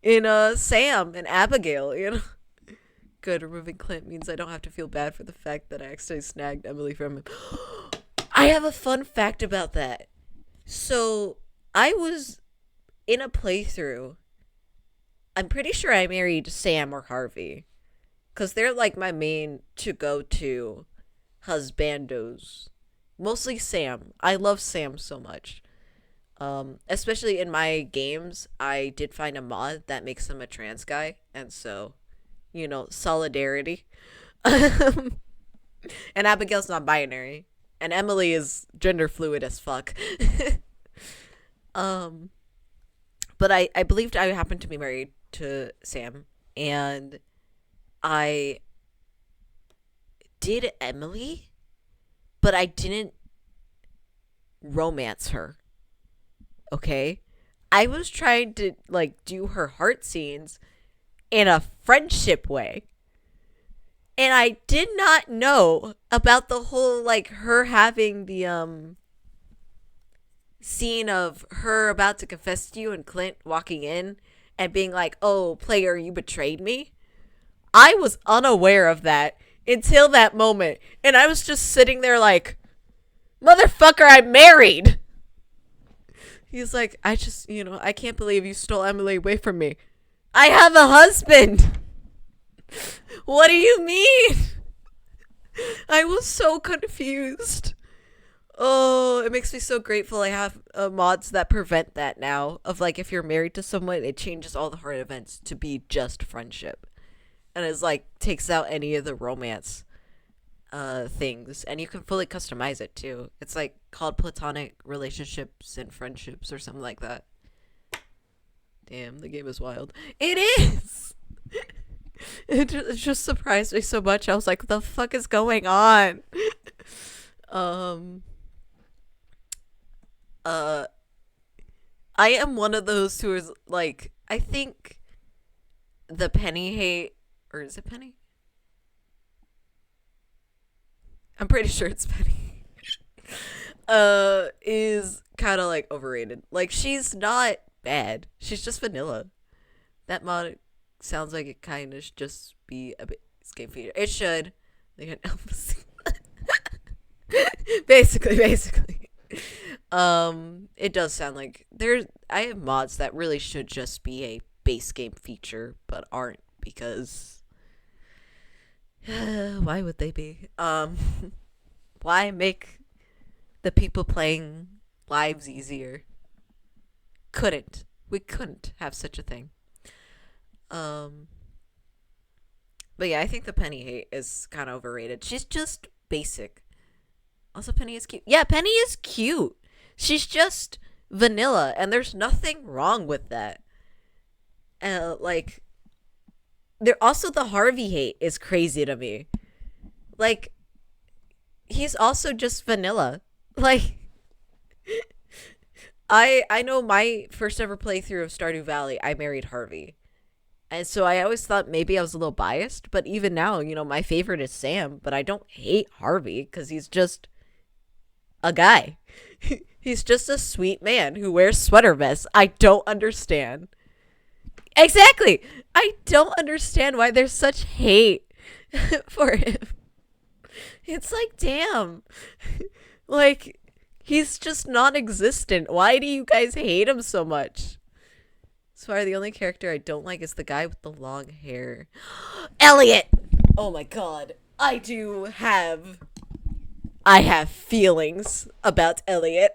In Sam and Abigail, you know. Good, removing Clint means I don't have to feel bad for the fact that I actually snagged Emily from him. I have a fun fact about that. So I was in a playthrough. I'm pretty sure I married Sam or Harvey. Because they're like my main to go to husbandos. Mostly Sam. I love Sam so much. Especially in my games, I did find a mod that makes him a trans guy. And so, you know, solidarity. And Abigail's not binary. And Emily is gender fluid as fuck. But I believed I happened to be married to Sam. And I did Emily, but I didn't romance her. Okay? I was trying to, like, do her heart scenes in a friendship way. And I did not know about the whole, like, her having the, scene of her about to confess to you and Clint walking in and being like, oh, player, you betrayed me. I was unaware of that until that moment. And I was just sitting there like, motherfucker, I'm married. He's like, I just, you know, I can't believe you stole Emily away from me. I have a husband. What do you mean? I was so confused. Oh, it makes me so grateful I have mods that prevent that now. Of like, if you're married to someone, it changes all the hard events to be just friendship. And it's like, takes out any of the romance things. And you can fully customize it too. It's like called platonic relationships and friendships or something like that. Damn, the game is wild. It is! It just surprised me so much. I was like, what the fuck is going on? I am one of those who is like, I think the Penny hate, or is it Penny? I'm pretty sure it's Penny. Is kind of like overrated. Like, she's not bad. She's just vanilla. That mod sounds like it kind of should just be a bit game feature. It should. Basically. It does sound like I have mods that really should just be a base game feature, but aren't because why would they be? Why make the people playing lives easier? We couldn't have such a thing. But yeah, I think the Penny hate is kind of overrated. She's just basic. Also, Penny is cute. Yeah, Penny is cute. She's just vanilla, and there's nothing wrong with that. Like, there also the Harvey hate is crazy to me. Like, he's also just vanilla. Like, I know my first ever playthrough of Stardew Valley, I married Harvey. And so I always thought maybe I was a little biased, but even now, you know, my favorite is Sam, but I don't hate Harvey because he's just a guy. He's just a sweet man who wears sweater vests. I don't understand. Exactly. I don't understand why there's such hate for him. It's like, damn. Like, he's just non-existent. Why do you guys hate him so much? So far, the only character I don't like is the guy with the long hair. Elliot! Oh my god. I have feelings about Elliot.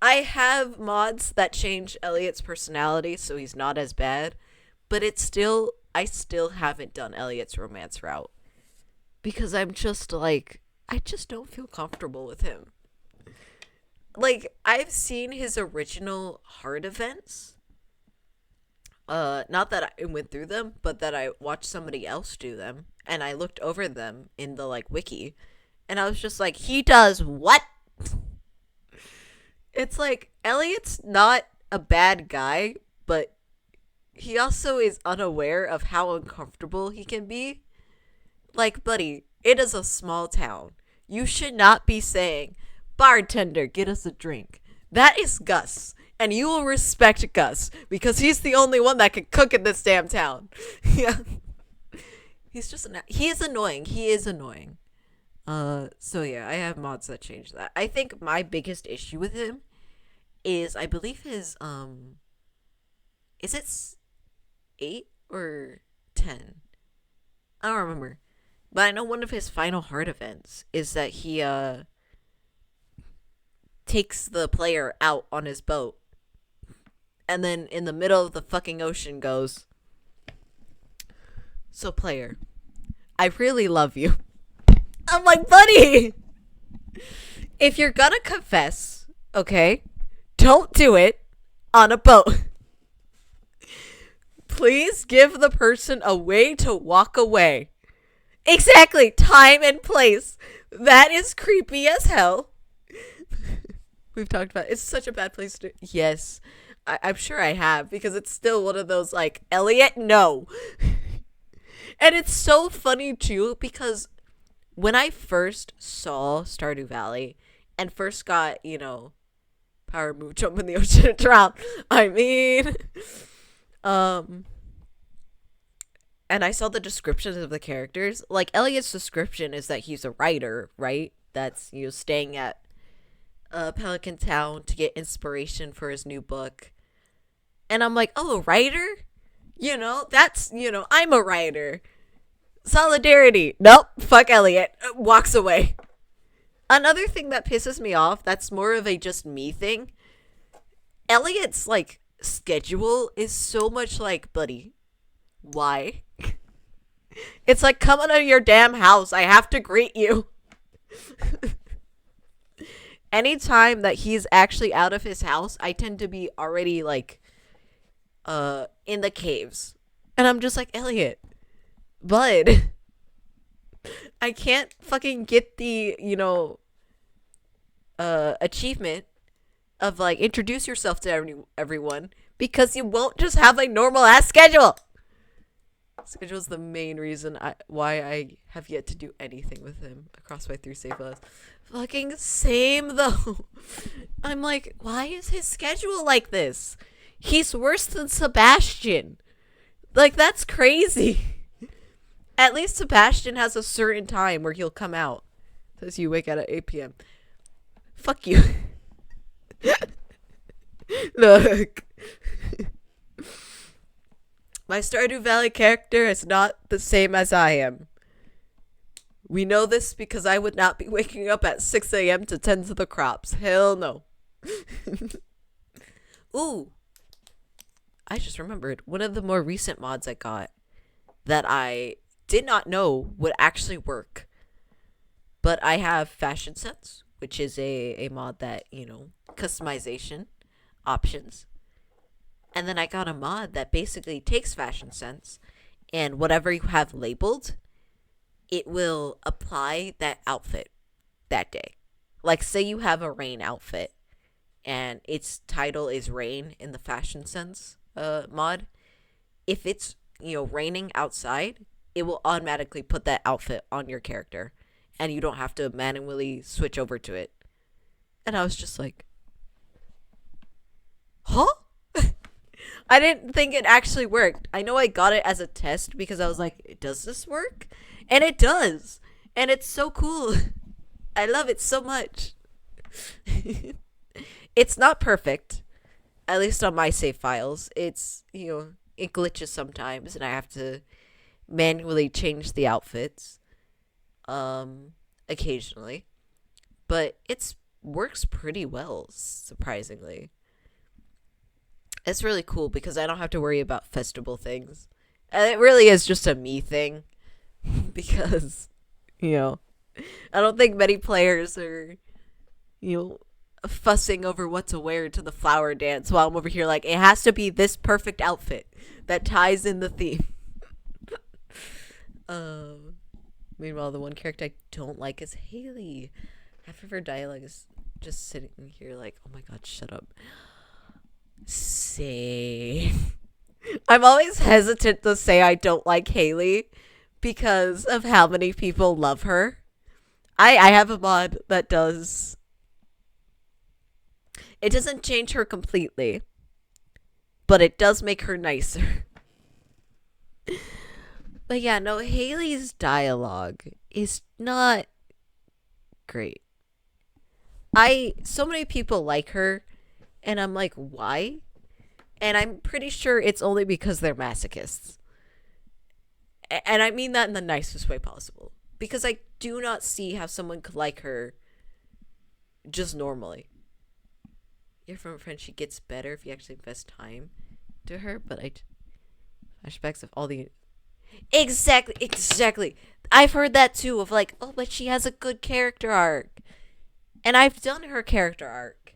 I have mods that change Elliot's personality so he's not as bad, but I still haven't done Elliot's romance route. Because I'm just like, I just don't feel comfortable with him. Like, I've seen his original heart events. Not that I went through them, but that I watched somebody else do them. and I looked over them in the like wiki, and I was just like, he does what? It's like Elliot's not a bad guy, but he also is unaware of how uncomfortable he can be. Like, buddy, it is a small town. You should not be saying, bartender, get us a drink. That is Gus. And you will respect Gus because he's the only one that can cook in this damn town. Yeah. He is annoying. He is annoying. So yeah, I have mods that change that. I think my biggest issue with him is, I believe his, is it 8 or 10? I don't remember. But I know one of his final hard events is that he, takes the player out on his boat. And then in the middle of the fucking ocean goes, so player, I really love you. I'm like, buddy, if you're gonna confess, okay, don't do it on a boat. Please give the person a way to walk away. Exactly, time and place. That is creepy as hell. We've talked about it. It's such a bad place to. Yes, I'm sure I have, because it's still one of those like, Elliot, no. And it's so funny too, because when I first saw Stardew Valley and first got, power move, jump in the ocean and drown. I mean, and I saw the descriptions of the characters. Like, Elliot's description is that he's a writer, right? That's, staying at Pelican Town to get inspiration for his new book. And I'm like, oh, a writer? That's, I'm a writer. Solidarity. Nope. Fuck Elliot. Walks away. Another thing that pisses me off, that's more of a just me thing. Elliot's, like, schedule is so much like, buddy, why? It's like, come out of your damn house. I have to greet you. Anytime that he's actually out of his house, I tend to be already, like, in the caves. And I'm just like, Elliot, bud, I can't fucking get the, achievement of, like, introduce yourself to everyone because you won't just have a normal ass schedule. Schedule's the main reason why I have yet to do anything with him across my 3 save files. Fucking same though. I'm like, why is his schedule like this? He's worse than Sebastian. Like, that's crazy. At least Sebastian has a certain time where he'll come out. Says you wake up at 8 p.m. Fuck you. Look. My Stardew Valley character is not the same as I am. We know this because I would not be waking up at 6 a.m. to tend to the crops. Hell no. Ooh. I just remembered one of the more recent mods I got that I did not know would actually work. But I have Fashion Sense, which is a mod that, customization options. And then I got a mod that basically takes Fashion Sense and whatever you have labeled, it will apply that outfit that day. Like, say you have a rain outfit and its title is rain in the Fashion Sense mod. If it's, raining outside, it will automatically put that outfit on your character and you don't have to manually switch over to it. And I was just like, huh? I didn't think it actually worked. I know I got it as a test because I was like, does this work? And it does. And it's so cool. I love it so much. It's not perfect. At least on my save files. It's, it glitches sometimes and I have to manually change the outfits. Occasionally. But it works pretty well, surprisingly. It's really cool because I don't have to worry about festival things. And it really is just a me thing. Because, I don't think many players are, fussing over what to wear to the flower dance while I'm over here like, it has to be this perfect outfit that ties in the theme. Meanwhile, the one character I don't like is Haley. Half of her dialogue is just sitting here like, oh my god, shut up. Say. I'm always hesitant to say I don't like Haley because of how many people love her. I have a mod that does. It doesn't change her completely, but it does make her nicer. But yeah, no, Haley's dialogue is not great. So many people like her, and I'm like, why? And I'm pretty sure it's only because they're masochists. And I mean that in the nicest way possible. Because I do not see how someone could like her just normally. You're from a friend, she gets better if you actually invest time to her, but flashbacks of all the... Exactly. I've heard that too, of like, oh, but she has a good character arc. And I've done her character arc.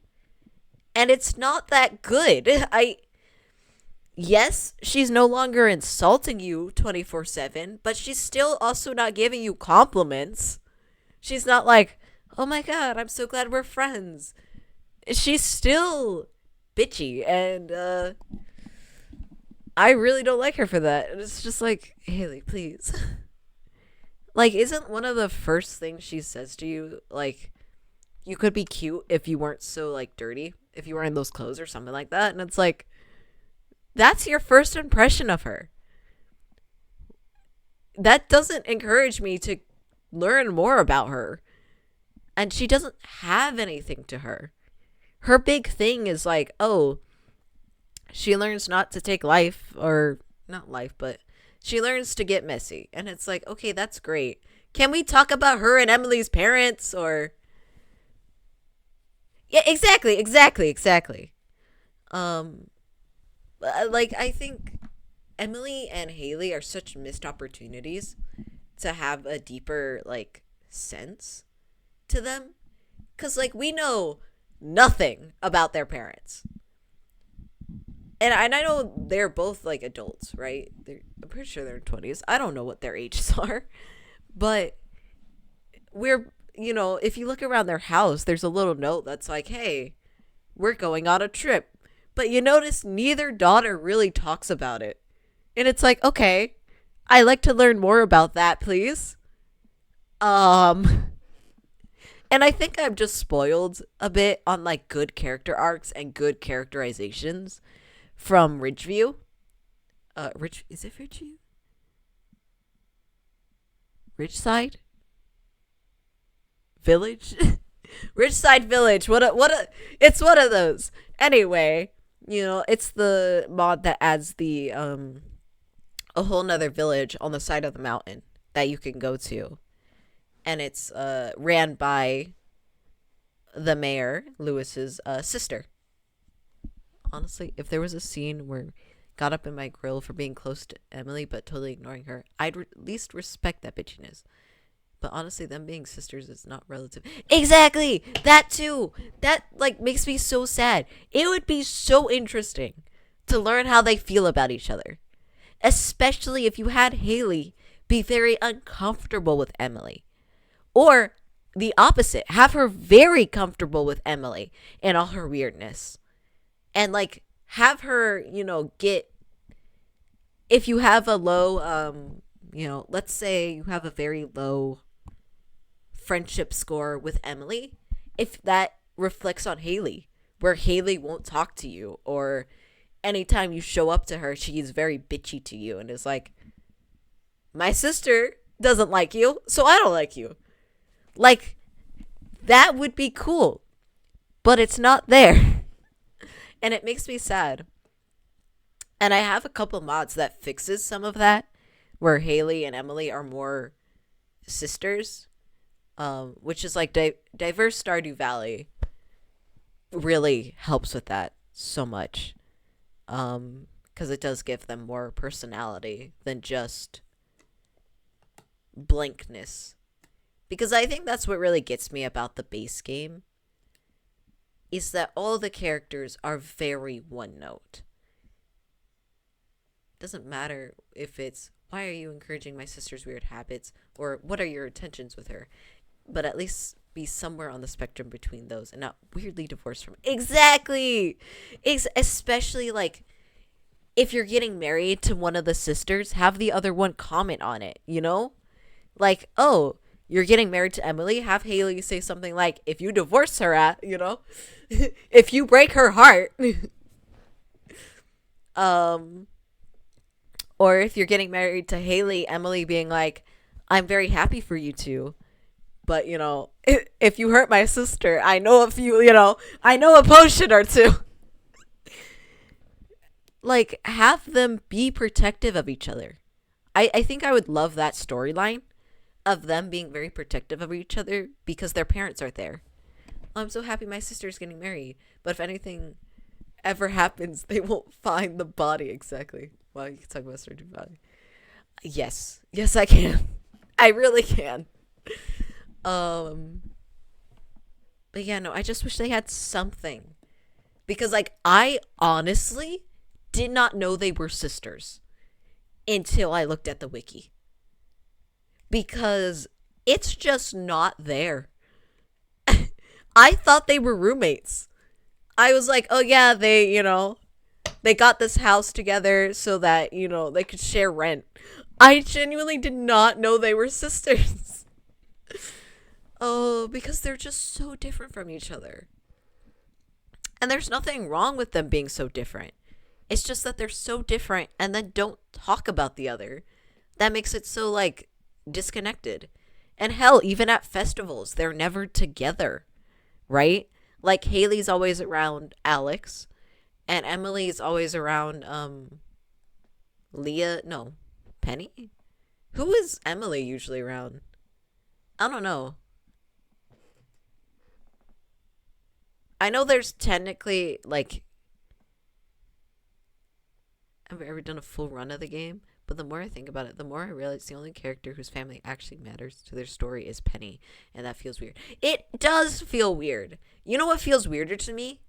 And it's not that good. Yes, she's no longer insulting you 24/7, but she's still also not giving you compliments. She's not like, oh my god, I'm so glad we're friends. She's still bitchy, and I really don't like her for that. And it's just like, Haley, please. Like, isn't one of the first things she says to you, like, you could be cute if you weren't so, like, dirty, if you were in those clothes or something like that? And it's like, that's your first impression of her. That doesn't encourage me to learn more about her. And she doesn't have anything to her. Her big thing is like, oh, she learns not to take life, or not life, but she learns to get messy. And it's like, okay, that's great. Can we talk about her and Emily's parents? Or yeah, exactly. Like, I think Emily and Haley are such missed opportunities to have a deeper, like, sense to them. Because, like, we know nothing about their parents. And I know they're both, like, adults, right? I'm pretty sure they're in 20s. I don't know what their ages are. But if you look around their house, there's a little note that's like, hey, we're going on a trip. But you notice neither daughter really talks about it. And it's like, okay, I'd like to learn more about that, please. And I think I'm just spoiled a bit on, like, good character arcs and good characterizations from Ridgeview. Is it Ridgeview? Ridgeside? Village? Ridgeside Village. It's one of those. Anyway, it's the mod that adds the a whole nother village on the side of the mountain that you can go to. And it's ran by the mayor, Lewis's sister. Honestly, if there was a scene where got up in my grill for being close to Emily but totally ignoring her, I'd at least respect that bitchiness. But honestly, them being sisters is not relative. Exactly! That too! That, like, makes me so sad. It would be so interesting to learn how they feel about each other. Especially if you had Haley be very uncomfortable with Emily. Or the opposite. Have her very comfortable with Emily and all her weirdness. And, like, have her, get... If you have a low, let's say you have a very low friendship score with Emily, if that reflects on Haley, where Haley won't talk to you, or anytime you show up to her, she is very bitchy to you and is like, my sister doesn't like you, so I don't like you. Like, that would be cool, but it's not there. And it makes me sad. And I have a couple mods that fixes some of that, where Haley and Emily are more sisters, which is like diverse Stardew Valley really helps with that so much, because it does give them more personality than just blankness. Because I think that's what really gets me about the base game, is that all the characters are very one note. Doesn't matter if it's why are you encouraging my sister's weird habits? Or what are your intentions with her? But at least be somewhere on the spectrum between those and not weirdly divorced from. Exactly! Especially, like, if you're getting married to one of the sisters, have the other one comment on it, you know? Like, oh, you're getting married to Emily, have Haley say something like, if you divorce her if you break her heart, or if you're getting married to Haley, Emily being like, I'm very happy for you two, but, if you hurt my sister, I know I know a potion or two. Like, have them be protective of each other. I think I would love that storyline of them being very protective of each other because their parents are there. I'm so happy my sister's getting married, but if anything ever happens, they won't find the body. Exactly. Wow, you can talk about surgery body. Yes, I can. I really can. But yeah, no, I just wish they had something, because like I honestly did not know they were sisters until I looked at the wiki, because it's just not there. I thought they were roommates. I was like, oh yeah, they got this house together so that, they could share rent. I genuinely did not know they were sisters. Oh, because they're just so different from each other. And there's nothing wrong with them being so different. It's just that they're so different and then don't talk about the other. That makes it so, like, disconnected. And hell, even at festivals, they're never together, right? Like, Haley's always around Alex, and Emily's always around, Penny? Who is Emily usually around? I don't know. I know there's technically, like, I've ever done a full run of the game, but the more I think about it, the more I realize the only character whose family actually matters to their story is Penny, and that feels weird. It does feel weird. You know what feels weirder to me?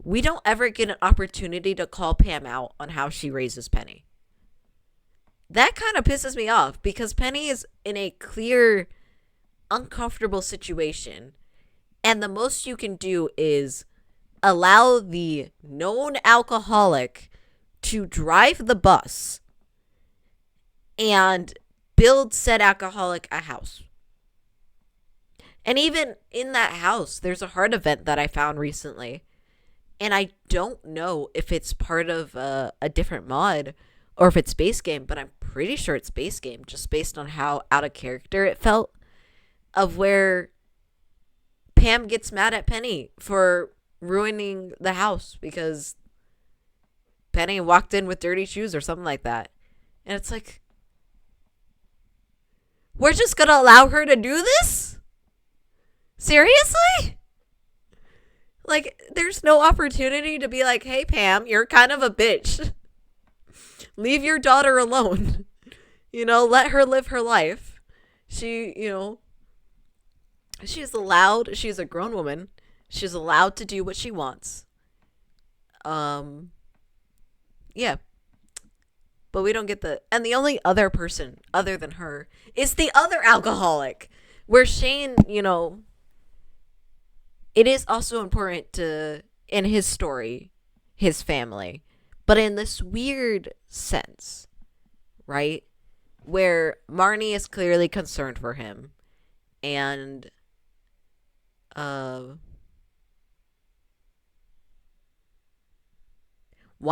We don't ever get an opportunity to call Pam out on how she raises Penny. That kind of pisses me off, because Penny is in a clear, uncomfortable situation, and the most you can do is allow the known alcoholic to drive the bus and build said alcoholic a house. And even in that house, there's a heart event that I found recently. And I don't know if it's part of a different mod or if it's base game, but I'm pretty sure it's base game, just based on how out of character it felt, of where Pam gets mad at Penny for ruining the house because Penny walked in with dirty shoes or something like that. And it's like, we're just going to allow her to do this? Seriously? Like, there's no opportunity to be like, hey, Pam, you're kind of a bitch. Leave your daughter alone. Let her live her life. She's allowed, she's a grown woman. She's allowed to do what she wants. Yeah. But we don't get and the only other person other than her is the other alcoholic, where Shane, it is also important to, in his story, his family, but in this weird sense, right? Where Marnie is clearly concerned for him, and why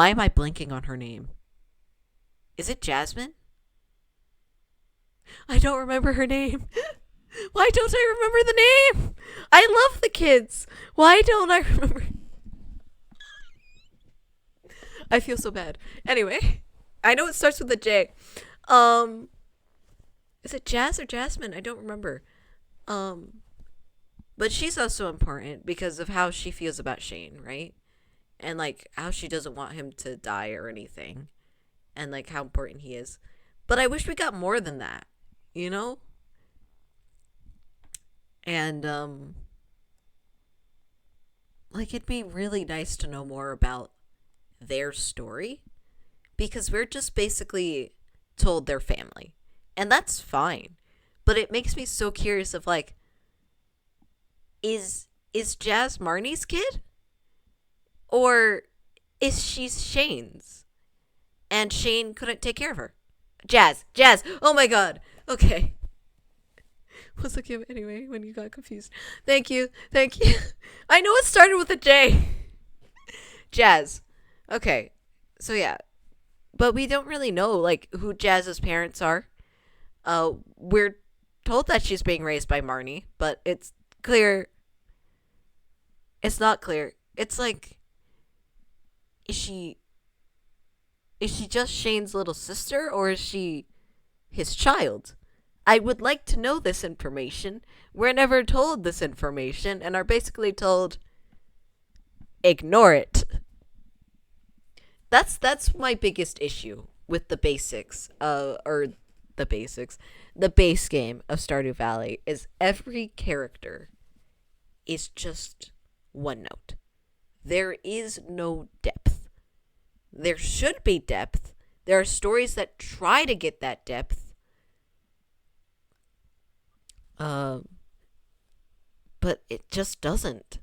am I blanking on her name? Is it Jasmine? I don't remember her name. Why don't I remember the name? I love the kids. Why don't I remember? I feel so bad. Anyway, I know it starts with a J. Is it Jazz or Jasmine? I don't remember. But she's also important because of how she feels about Shane, right? And like how she doesn't want him to die or anything. And like how important he is. But I wish we got more than that, And like, it'd be really nice to know more about their story, because we're just basically told their family. And that's fine. But it makes me so curious of like, is Jazz Marnie's kid? Or is she Shane's? And Shane couldn't take care of her. Jazz. Oh my god. Okay. What's the game anyway when you got confused? Thank you. I know it started with a J. Jazz. Okay. So yeah. But we don't really know like who Jazz's parents are. We're told that she's being raised by Marnie, but it's not clear. It's like, is she just Shane's little sister, or is she his child? I would like to know this information. We're never told this information and are basically told, ignore it. That's my biggest issue with the basics, the base game of Stardew Valley is every character is just one note. There is no depth. There should be depth. There are stories that try to get that depth. But it just doesn't.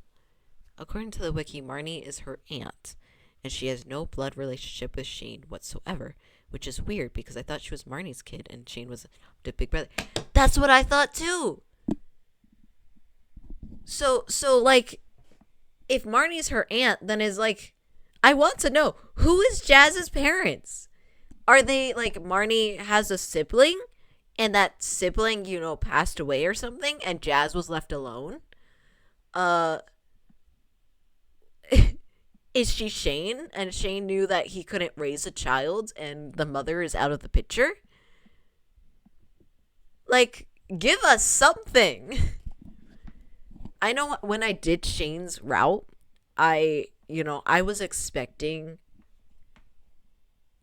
According to the wiki, Marnie is her aunt, and she has no blood relationship with Shane whatsoever, which is weird because I thought she was Marnie's kid and Shane was the big brother. That's what I thought too. So like, if Marnie's her aunt, then is like, I want to know, who is Jazz's parents? Are they like, Marnie has a sibling and that sibling, passed away or something and Jazz was left alone? Is she Shane and Shane knew that he couldn't raise a child and the mother is out of the picture? Like, give us something. I know when I did Shane's route, I was expecting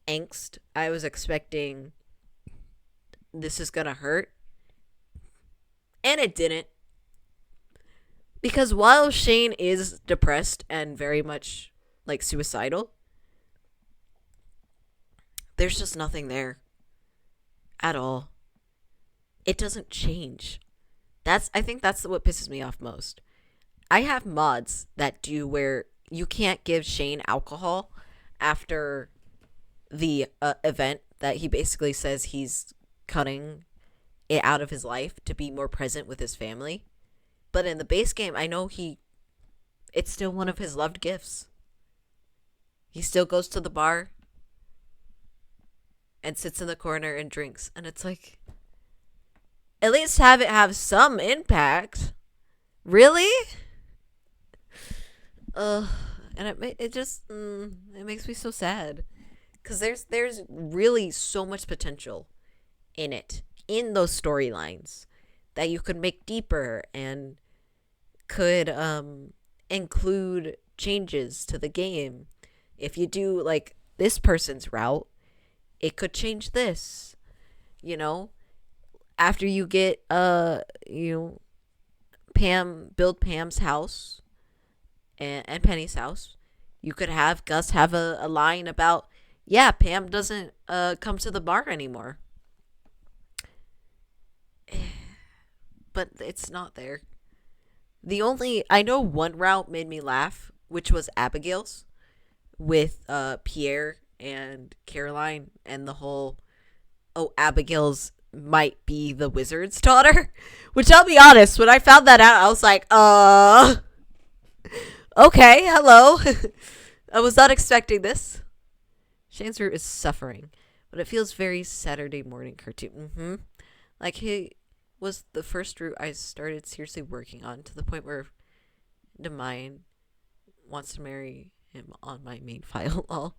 angst. I was expecting this is gonna hurt. And it didn't. Because while Shane is depressed and very much like suicidal, there's just nothing there at all. It doesn't change. I think that's what pisses me off most. I have mods that do where you can't give Shane alcohol after the event that he basically says he's cutting it out of his life to be more present with his family. But in the base game, I know it's still one of his loved gifts. He still goes to the bar and sits in the corner and drinks. And it's like, at least have it have some impact. Really? And it just it makes me so sad, because there's really so much potential in those storylines that you could make deeper and could include changes to the game. If you do like this person's route, it could change this. After you get build Pam's house and Penny's house, you could have Gus have a line about, yeah, Pam doesn't come to the bar anymore. But it's not there. I know one route made me laugh, which was Abigail's, with Pierre and Caroline, and the whole, Abigail's might be the wizard's daughter. Which, I'll be honest, when I found that out, I was like, okay, hello. I was not expecting this. Shane's route is suffering, but it feels very Saturday morning cartoon. Like, he was the first route I started seriously working on, to the point where Demine wants to marry him on my main file.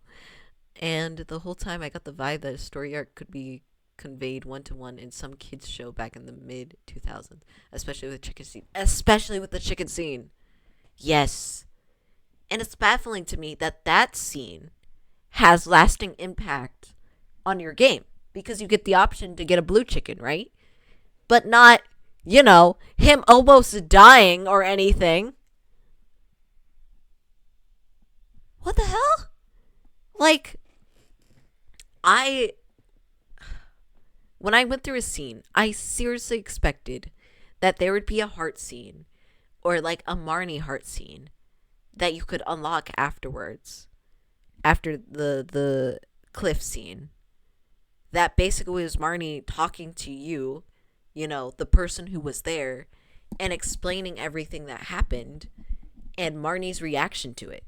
And the whole time I got the vibe that a story arc could be conveyed one-to-one in some kids show back in the mid 2000s, especially with the chicken scene. Yes. And it's baffling to me that scene has lasting impact on your game, because you get the option to get a blue chicken, right? But not, him almost dying or anything. What the hell? Like, when I went through a scene, I seriously expected that there would be a heart scene or like a Marnie heart scene that you could unlock afterwards, after the cliff scene. That basically was Marnie talking to you, you know, the person who was there, and explaining everything that happened and Marnie's reaction to it.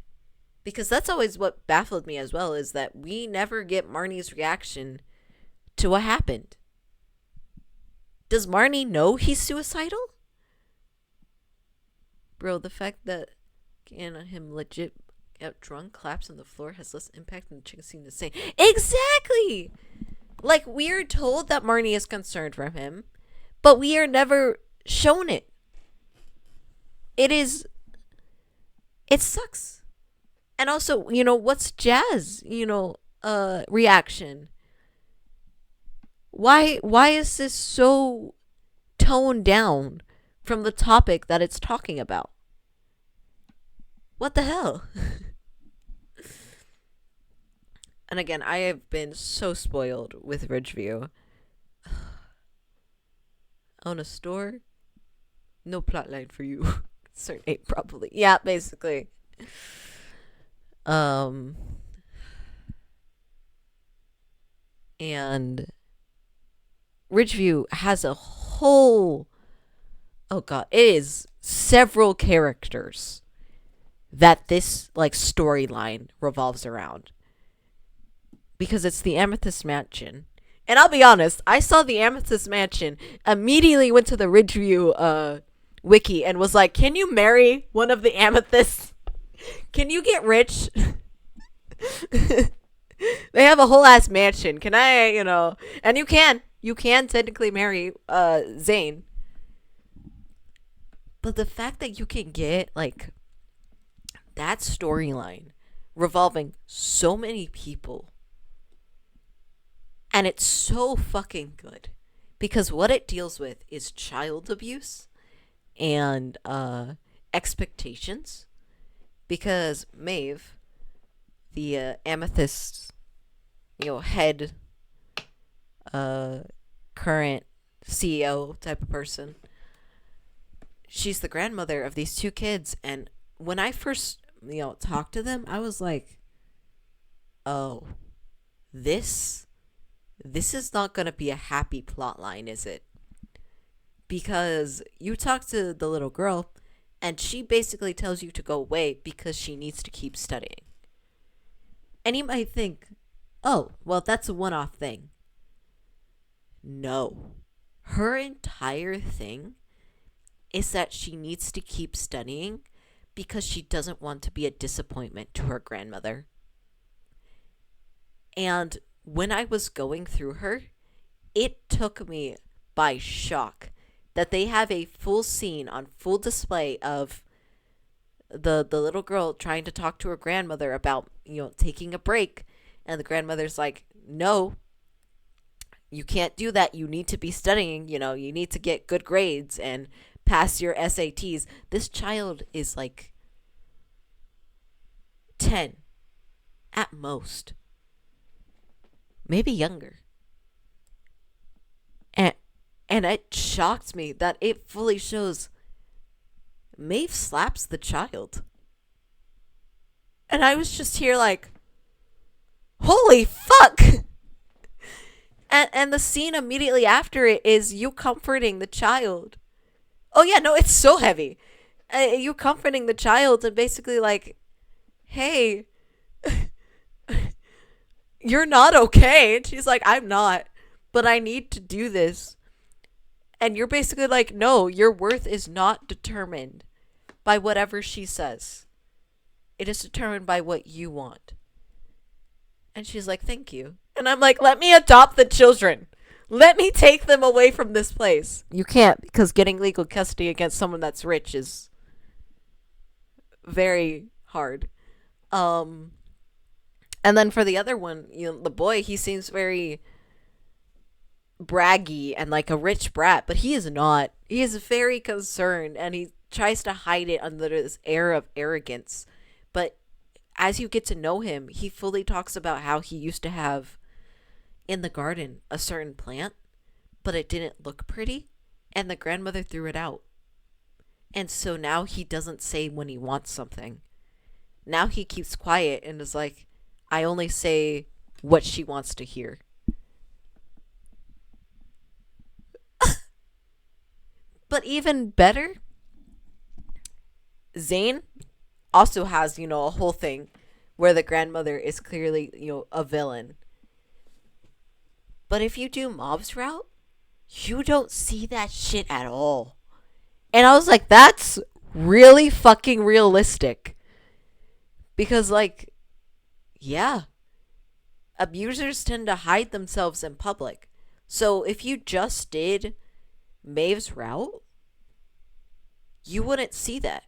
Because that's always what baffled me as well, is that we never get Marnie's reaction to what happened. Does Marnie know he's suicidal? Bro, the fact that him legit get drunk, collapse on the floor has less impact than the chicken seem to say. Exactly! Like, we are told that Marnie is concerned for him, but we are never shown it. It sucks. And also, you know, what's Jazz, reaction? Why is this so toned down from the topic that it's talking about? What the hell? And again, I have been so spoiled with Ridgeview. Own a store? No plotline for you. Certain 8 probably. Yeah, basically. And Ridgeview has a whole, oh god, it is several characters that this like storyline revolves around, because it's the Amethyst Mansion. And I'll be honest, I saw the Amethyst Mansion, immediately went to the Ridgeview wiki and was like, can you marry one of the amethysts? Can you get rich? They have a whole ass mansion. Can I, and you can technically marry Zane. But the fact that you can get like that storyline revolving so many people, and it's so fucking good, because what it deals with is child abuse and expectations. Because Maeve, the Amethyst, head, current CEO type of person, she's the grandmother of these 2 kids. And when I first, talked to them, I was like, oh, this is not going to be a happy plot line, is it? Because you talk to the little girl, and she basically tells you to go away because she needs to keep studying. And you might think, oh, well, that's a one-off thing. No. Her entire thing is that she needs to keep studying because she doesn't want to be a disappointment to her grandmother. And when I was going through her, it took me by shock that they have a full scene on full display of the little girl trying to talk to her grandmother about, taking a break. And the grandmother's like, no, you can't do that. You need to be studying. You need to get good grades and pass your SATs. This child is like 10 at most, maybe younger. And it shocked me that it fully shows Maeve slaps the child. And I was just here like, holy fuck! And the scene immediately after it is you comforting the child. Oh yeah, no, it's so heavy. You comforting the child and basically like, hey, you're not okay. And she's like, I'm not, but I need to do this. And you're basically like, no, your worth is not determined by whatever she says. It is determined by what you want. And she's like, thank you. And I'm like, let me adopt the children. Let me take them away from this place. You can't, because getting legal custody against someone that's rich is very hard. And then for the other one, the boy, he seems very braggy and like a rich brat, but he is not. He is very concerned, and he tries to hide it under this air of arrogance. But as you get to know him, he fully talks about how he used to have in the garden a certain plant but it didn't look pretty, and the grandmother threw it out. And so now he doesn't say when he wants something. Now he keeps quiet and is like, I only say what she wants to hear. But even better, Zane also has, a whole thing where the grandmother is clearly, a villain. But if you do Mob's route, you don't see that shit at all. And I was like, that's really fucking realistic. Because, yeah, abusers tend to hide themselves in public. So if you just did Maeve's route, you wouldn't see that.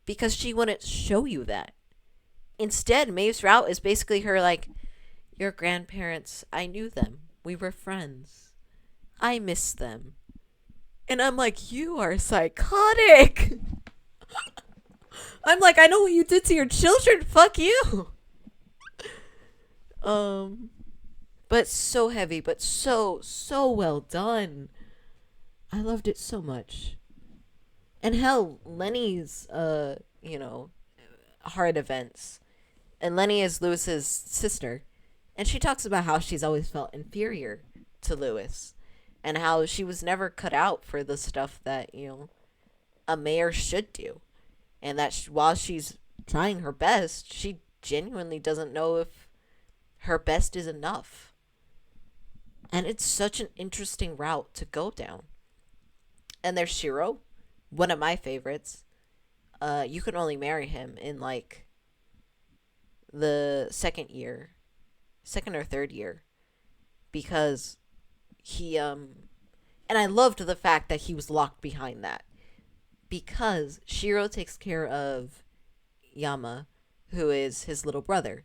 Because she wouldn't show you that. Instead, Maeve's route is basically her your grandparents, I knew them. We were friends. I miss them. And I'm like, you are psychotic. I'm like, I know what you did to your children. Fuck you. But so heavy, but so well done. I loved it so much. And hell, Lenny's, hard events. And Lenny is Lewis's sister. And she talks about how she's always felt inferior to Lewis. And how she was never cut out for the stuff that, a mayor should do. And that while she's trying her best, she genuinely doesn't know if her best is enough. And it's such an interesting route to go down. And there's Shiro, one of my favorites. You can only marry him in the second or third year, because he and I loved the fact that he was locked behind that, because Shiro takes care of Yama, who is his little brother.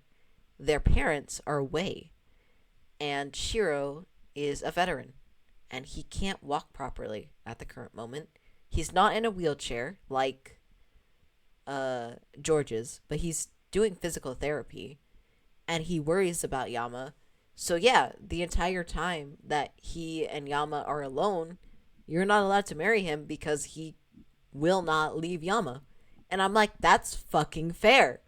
Their parents are away, and Shiro is a veteran, and he can't walk properly at the current moment. He's not in a wheelchair like George's, but he's doing physical therapy, and he worries about Yama. So yeah, the entire time that he and Yama are alone, you're not allowed to marry him because he will not leave Yama. And I'm like, that's fucking fair.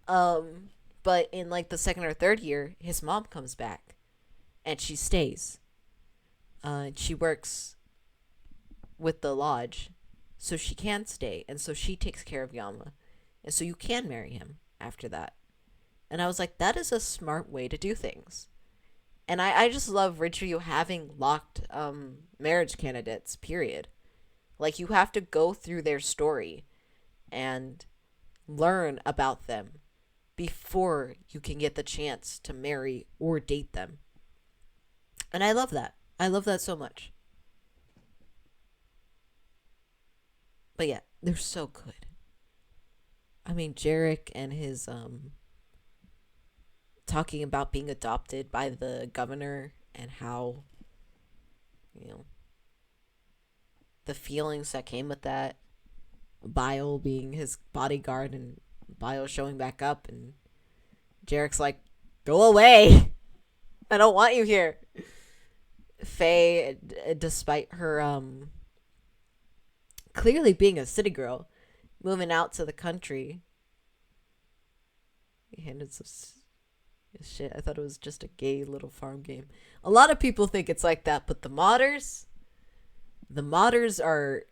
But in the second or third year, his mom comes back and she stays. She works with the lodge, so she can stay, and so she takes care of Yama, and so you can marry him after that. And I was like, that is a smart way to do things. And I just love Ridgeview having locked marriage candidates, period. You have to go through their story and learn about them before you can get the chance to marry or date them. And I love that. I love that so much. But yeah, they're so good. I mean, Jarek and his talking about being adopted by the governor and how, the feelings that came with that. Bile being his bodyguard and Bile showing back up, and Jarek's like, go away. I don't want you here. Faye, despite her clearly being a city girl, moving out to the country. He handed some shit. I thought it was just a gay little farm game. A lot of people think it's like that, but the modders are,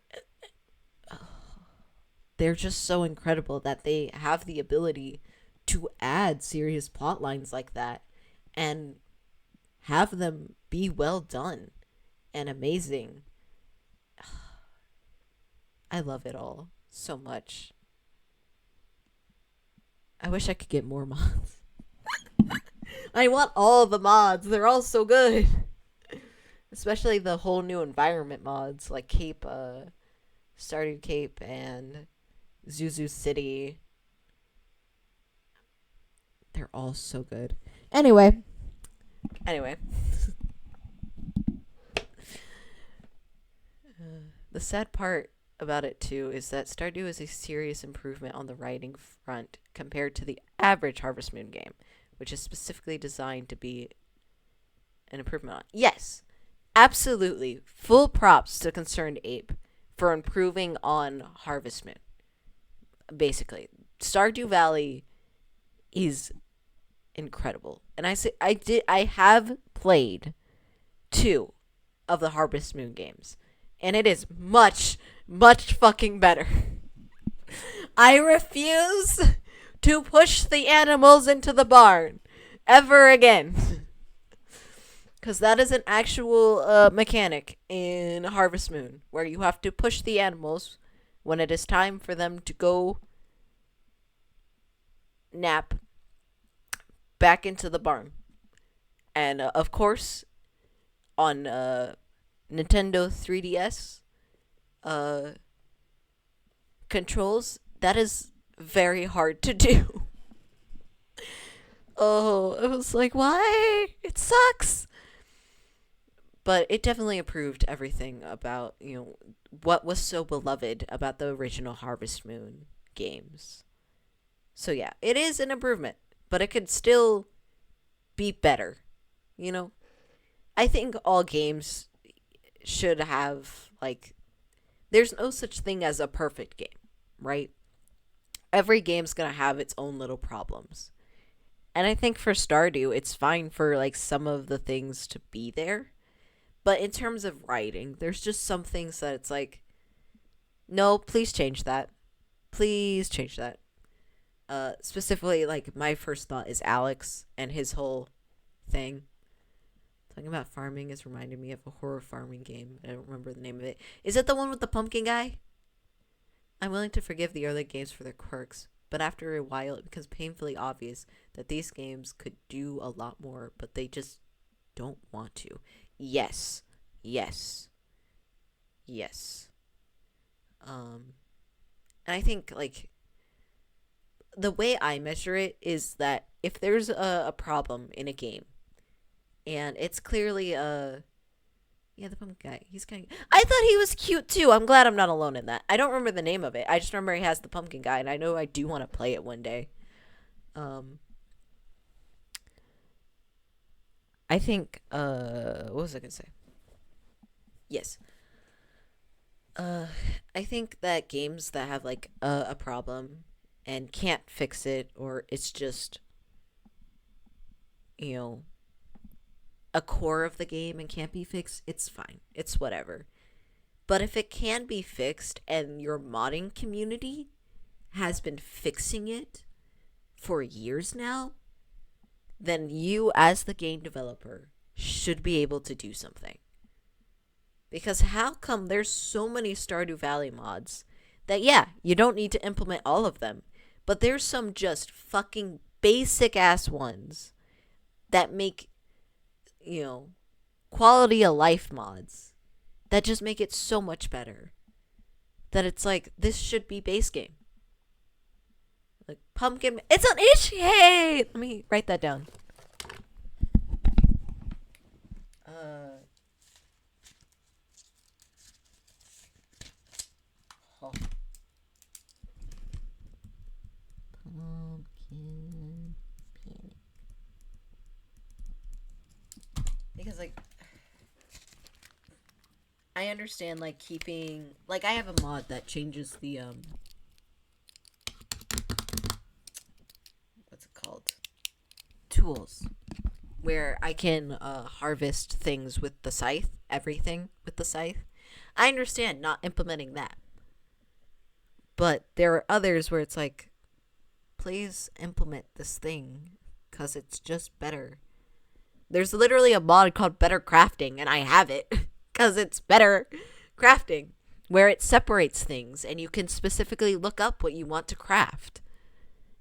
they're just so incredible that they have the ability to add serious plot lines like that and have them be well done and amazing. I love it all so much. I wish I could get more mods. I want all the mods. They're all so good. Especially the whole new environment mods like Cape, Stardew Cape and Zuzu City. They're all so good. Anyway. The sad part about it too is that Stardew is a serious improvement on the writing front compared to the average Harvest Moon game, which is specifically designed to be an improvement on. Yes, absolutely full props to Concerned Ape for improving on Harvest Moon. Basically, Stardew Valley is incredible, and I have played 2 of the Harvest Moon games, and it is much fucking better. I refuse to push the animals into the barn ever again. Because that is an actual mechanic in Harvest Moon, where you have to push the animals when it is time for them to go nap back into the barn. And of course, on Nintendo 3DS controls, that is very hard to do. Oh, it was like, why? It sucks. But it definitely improved everything about, what was so beloved about the original Harvest Moon games. So yeah, it is an improvement, but it could still be better. I think all games should have, there's no such thing as a perfect game, right? Every game's gonna have its own little problems. And I think for Stardew, it's fine for, some of the things to be there. But in terms of writing, there's just some things that it's like, no, please change that. Please change that. Specifically, my first thought is Alex and his whole thing. Talking about farming is reminding me of a horror farming game. I don't remember the name of it. Is it the one with the pumpkin guy? I'm willing to forgive the early games for their quirks, but after a while it becomes painfully obvious that these games could do a lot more, but they just don't want to. Yes. And I think, the way I measure it is that if there's a problem in a game, and it's clearly, the pumpkin guy, he's kind of, I thought he was cute too. I'm glad I'm not alone in that. I don't remember the name of it. I just remember he has the pumpkin guy, and I know I do want to play it one day. I think, what was I gonna say? Yes. I think that games that have, a problem and can't fix it, or it's just, a core of the game and can't be fixed, it's fine. It's whatever. But if it can be fixed and your modding community has been fixing it for years now, then you, as the game developer, should be able to do something. Because how come there's so many Stardew Valley mods that, yeah, you don't need to implement all of them, but there's some just fucking basic ass ones that make, quality of life mods that just make it so much better that it's like, this should be base game. Pumpkin, it's an issue. Hey, let me write that down. Pumpkin panic. Because I understand keeping, I have a mod that changes the what's it called? Tools. Where I can harvest things with the scythe, everything with the scythe. I understand not implementing that. But there are others where it's please implement this thing, because it's just better. There's literally a mod called Better Crafting, and I have it, because it's better crafting, where it separates things, and you can specifically look up what you want to craft.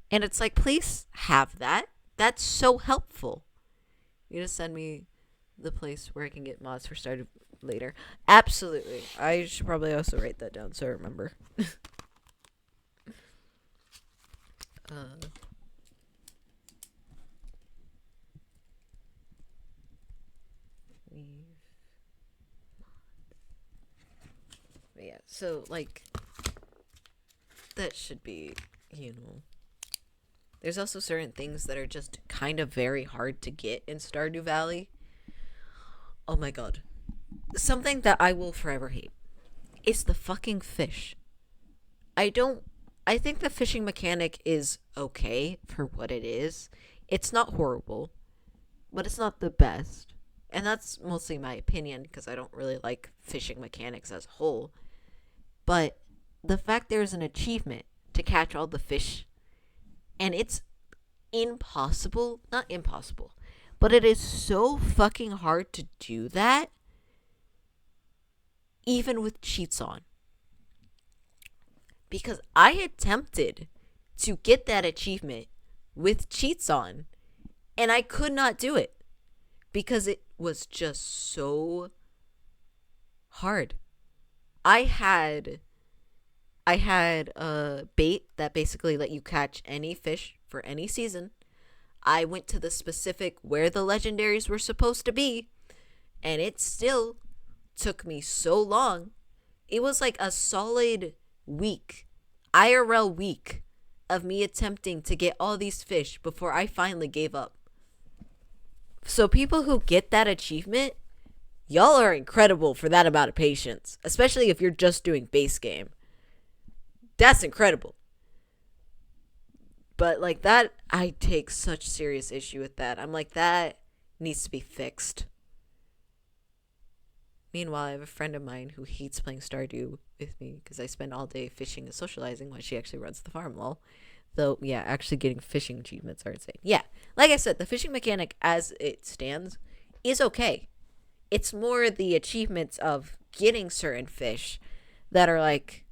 And it's please have that. That's so helpful. You just send me the place where I can get mods for Stardew later. Absolutely. I should probably also write that down so I remember. But yeah, so that should be, There's also certain things that are just kind of very hard to get in Stardew Valley. Oh my god. something that I will forever hate is the fucking fish. I think the fishing mechanic is okay for what it is. It's not horrible, but it's not the best. And that's mostly my opinion because I don't really like fishing mechanics as a whole. But the fact there's an achievement to catch all the fish, and it's impossible, not impossible, but it is so fucking hard to do that, even with cheats on. Because I attempted to get that achievement with cheats on, and I could not do it because it was just so hard. I had a bait that basically let you catch any fish for any season. I went to the specific where the legendaries were supposed to be, and it still took me so long. It was like a solid week, IRL week, of me attempting to get all these fish before I finally gave up. So people who get that achievement, y'all are incredible for that amount of patience, especially if you're just doing base game. That's incredible. But like that, I take such serious issue with that. I'm like, that needs to be fixed. Meanwhile, I have a friend of mine who hates playing Stardew with me because I spend all day fishing and socializing while she actually runs the farm, lol. Though, yeah, actually getting fishing achievements are insane. Yeah, like I said, the fishing mechanic as it stands is okay. It's more the achievements of getting certain fish that are like,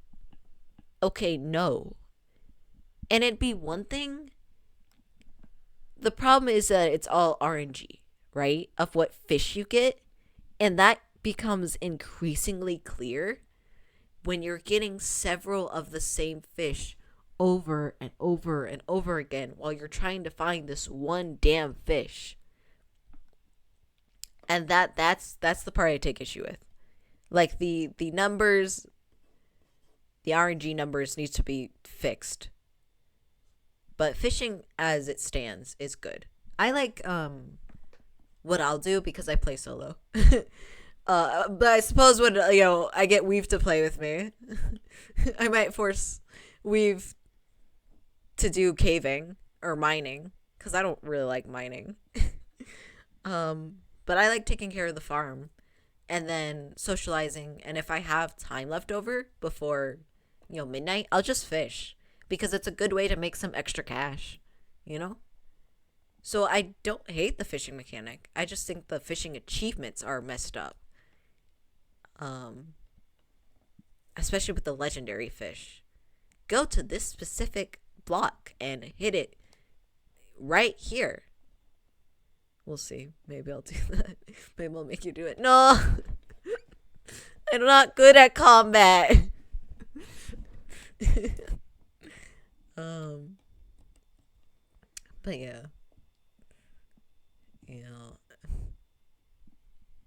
okay, no. And it'd be one thing. The problem is that it's all RNG, right? Of what fish you get. And that becomes increasingly clear when you're getting several of the same fish over and over and over again while you're trying to find this one damn fish. And that's the part I take issue with. Like the numbers, the RNG numbers need to be fixed. But fishing as it stands is good. I like what I'll do because I play solo. But I suppose when I get Weave to play with me, I might force Weave to do caving or mining because I don't really like mining. But I like taking care of the farm and then socializing. And if I have time left over before midnight, I'll just fish because it's a good way to make some extra cash, So I don't hate the fishing mechanic. I just think the fishing achievements are messed up. Especially with the legendary fish. Go to this specific block and hit it right here. We'll see. Maybe I'll do that. Maybe I'll make you do it. No! I'm not good at combat. But yeah.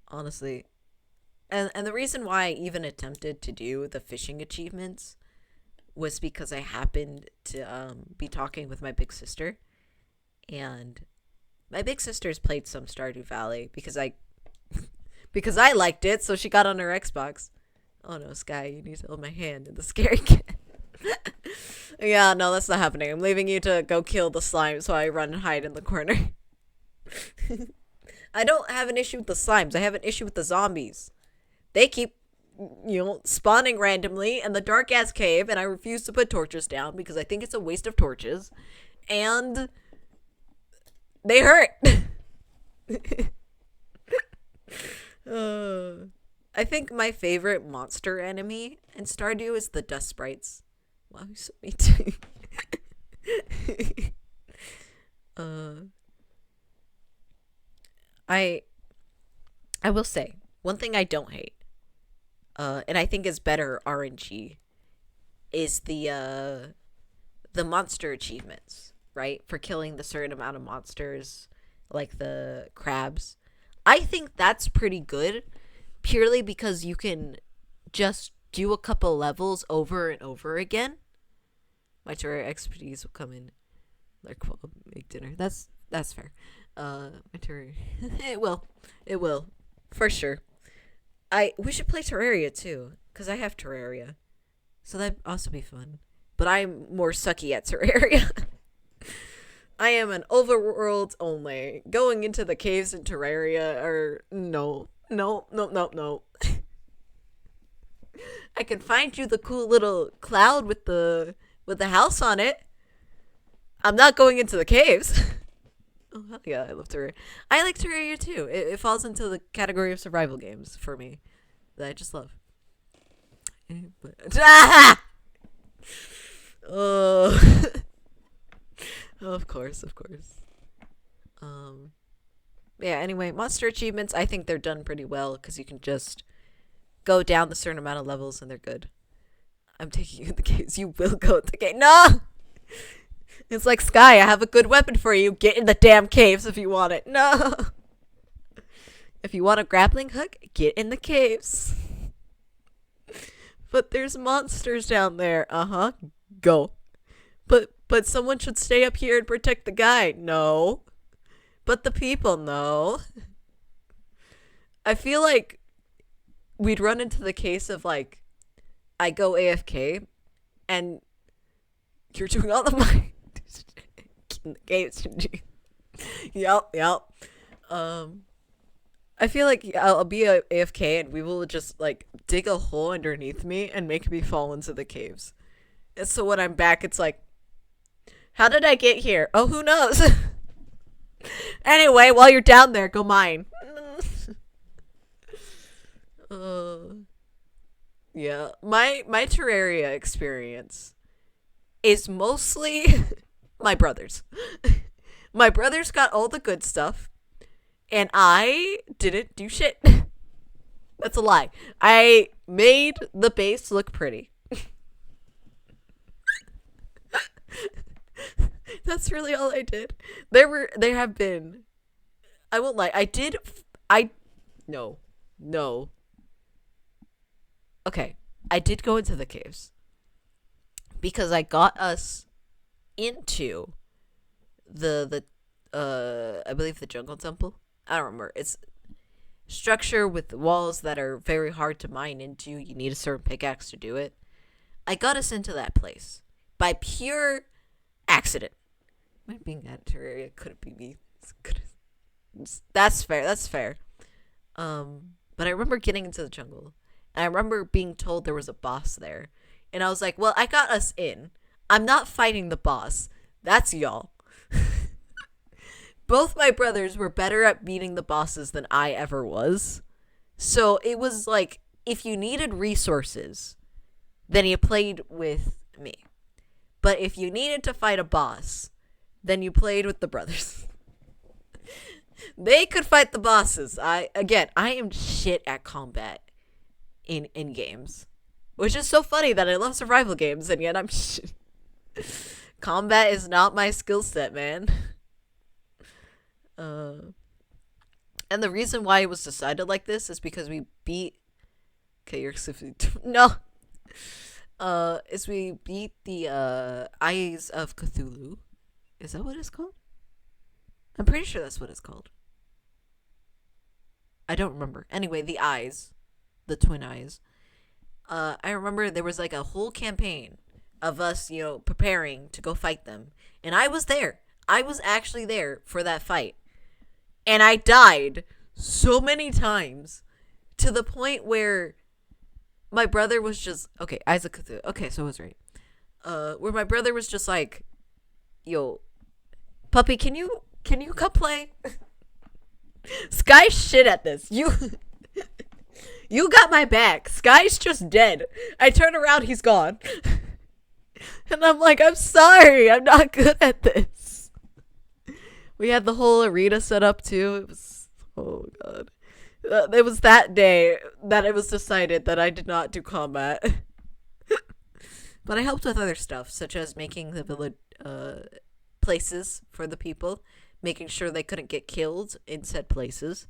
Honestly. And the reason why I even attempted to do the fishing achievements was because I happened to be talking with my big sister. And my big sister's played some Stardew Valley because I liked it, so she got on her Xbox. Oh no, Sky, you need to hold my hand in the scary cat. Yeah, no, that's not happening. I'm leaving you to go kill the slimes while I run and hide in the corner. I don't have an issue with the slimes. I have an issue with the zombies. They keep, spawning randomly in the dark-ass cave, and I refuse to put torches down because I think it's a waste of torches. And they hurt. I think my favorite monster enemy in Stardew is the dust sprites. Wow, you sent me too. I will say, one thing I don't hate, and I think is better RNG, is the monster achievements, right? For killing the certain amount of monsters, like the crabs. I think that's pretty good, purely because you can just do a couple levels over and over again. My terror expertise will come in. Like, well, make dinner. That's fair. My terror, it will, for sure. we should play Terraria too, because I have Terraria. So that'd also be fun. But I'm more sucky at Terraria. I am an overworld only. Going into the caves in Terraria are no. I can find you the cool little cloud with the house on it. I'm not going into the caves. Oh hell yeah, I love Terraria. I like Terraria too. It falls into the category of survival games for me that I just love. Oh, of course. Yeah. Anyway, monster achievements. I think they're done pretty well because you can just go down the certain amount of levels and they're good. I'm taking you in the caves. You will go to the cave. No. It's like, Sky, I have a good weapon for you. Get in the damn caves if you want it. No. If you want a grappling hook, get in the caves. But there's monsters down there. Go. But someone should stay up here and protect the guy. No. But the people, no. I feel like we'd run into the case of, like, I go AFK, and you're doing all the mine. In the caves. Yep. I feel like I'll be a AFK and we will just like dig a hole underneath me and make me fall into the caves. And so when I'm back, it's like, how did I get here? Oh, who knows? Anyway, while you're down there, go mine. Yeah, my Terraria experience is mostly my brothers. My brothers got all the good stuff, and I didn't do shit. That's a lie. I made the base look pretty. That's really all I did. There have been, I won't lie, no. Okay, I did go into the caves. Because I got us into I believe the jungle temple. I don't remember. It's structure with walls that are very hard to mine into. You need a certain pickaxe to do it. I got us into that place by pure accident. Am I being at Terraria? Couldn't be me. That's fair. But I remember getting into the jungle, and I remember being told there was a boss there, and I was like, well, I got us in. I'm not fighting the boss. That's y'all. Both my brothers were better at beating the bosses than I ever was. So it was like, if you needed resources, then you played with me. But if you needed to fight a boss, then you played with the brothers. They could fight the bosses. I am shit at combat in games. Which is so funny that I love survival games, and yet I'm shit. Combat is not my skill set, man. And the reason why it was decided like this is because we beat... Okay, you're... No! Is we beat the, Eyes of Cthulhu. Is that what it's called? I'm pretty sure that's what it's called. I don't remember. Anyway, the eyes. The twin eyes. I remember there was like a whole campaign of us, preparing to go fight them. And I was there. I was actually there for that fight. And I died so many times to the point where my brother was just... Okay, Eyes of Cthulhu. Okay, so I was right. Where my brother was just like, yo, puppy, can you come play? Sky's shit at this. You got my back. Sky's just dead. I turn around, he's gone. And I'm like, I'm sorry. I'm not good at this. We had the whole arena set up too. It was, oh god. It was that day that it was decided that I did not do combat. But I helped with other stuff, such as making the village places for the people, making sure they couldn't get killed in said places,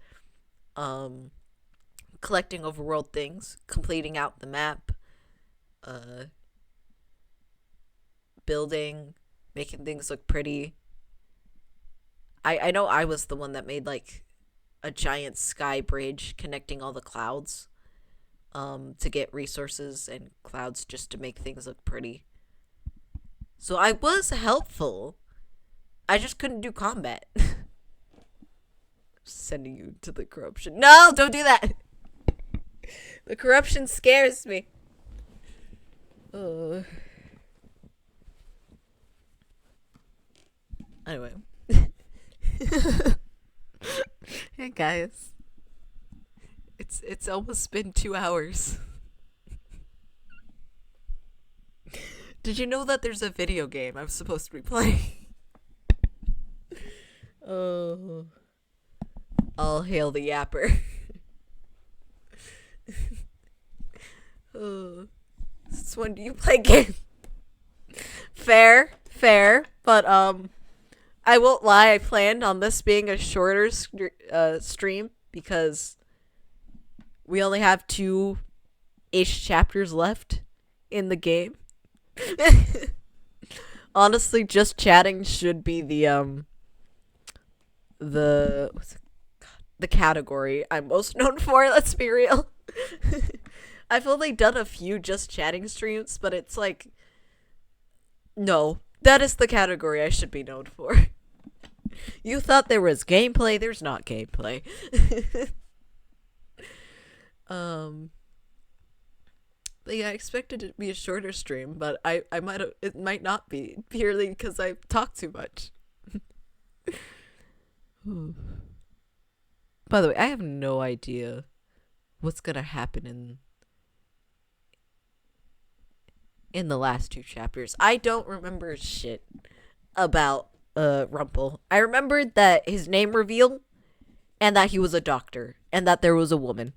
collecting overworld things, completing out the map, building, making things look pretty. I know I was the one that made like a giant sky bridge connecting all the clouds to get resources and clouds just to make things look pretty. So I was helpful. I just couldn't do combat. Sending you to the corruption. No, don't do that. The corruption scares me. Anyway. Hey guys. It's almost been 2 hours. Did you know that there's a video game I'm supposed to be playing? Oh. All hail the yapper. Oh. Since when do you play games? Fair. But, I won't lie, I planned on this being a shorter stream because we only have 2-ish chapters left in the game. Honestly, just chatting should be the category I'm most known for, let's be real. I've only done a few just chatting streams, but it's like, no, that is the category I should be known for. You thought there was gameplay, there's not gameplay. But yeah, I expected it to be a shorter stream, but it might not be, purely because I talk too much. By the way, I have no idea what's gonna happen in the last 2 chapters. I don't remember shit about Rumple. I remembered that his name reveal and that he was a doctor and that there was a woman.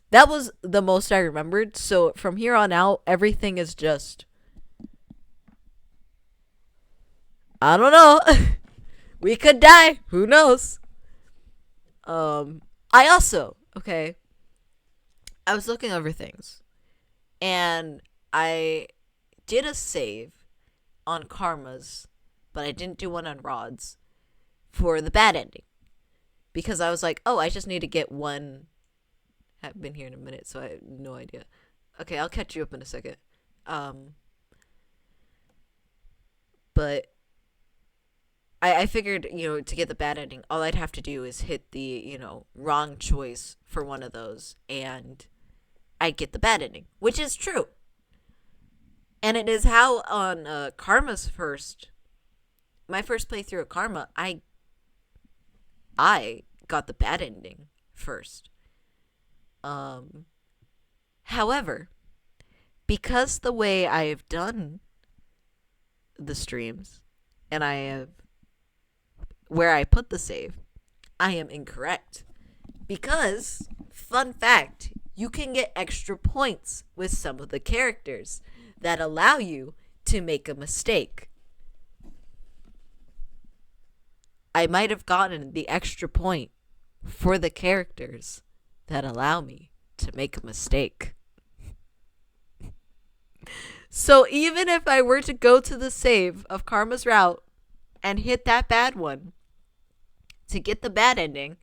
That was the most I remembered. So from here on out, everything is just, I don't know. We could die. Who knows? I was looking over things and I did a save on Karma's, but I didn't do one on Rod's for the bad ending because I was like, oh, I just need to get one. I haven't been here in a minute, so I have no idea. Okay, I'll catch you up in a second. But I figured, to get the bad ending, all I'd have to do is hit the, wrong choice for one of those, and I'd get the bad ending, which is true. And it is how on Karma's my first playthrough of Karma, I got the bad ending first. However, because the way I have done the streams, and where I put the save, I am incorrect. Because, fun fact, you can get extra points with some of the characters that allow you to make a mistake. I might have gotten the extra point for the characters that allow me to make a mistake. So even if I were to go to the save of Karma's route and hit that bad one to get the bad ending,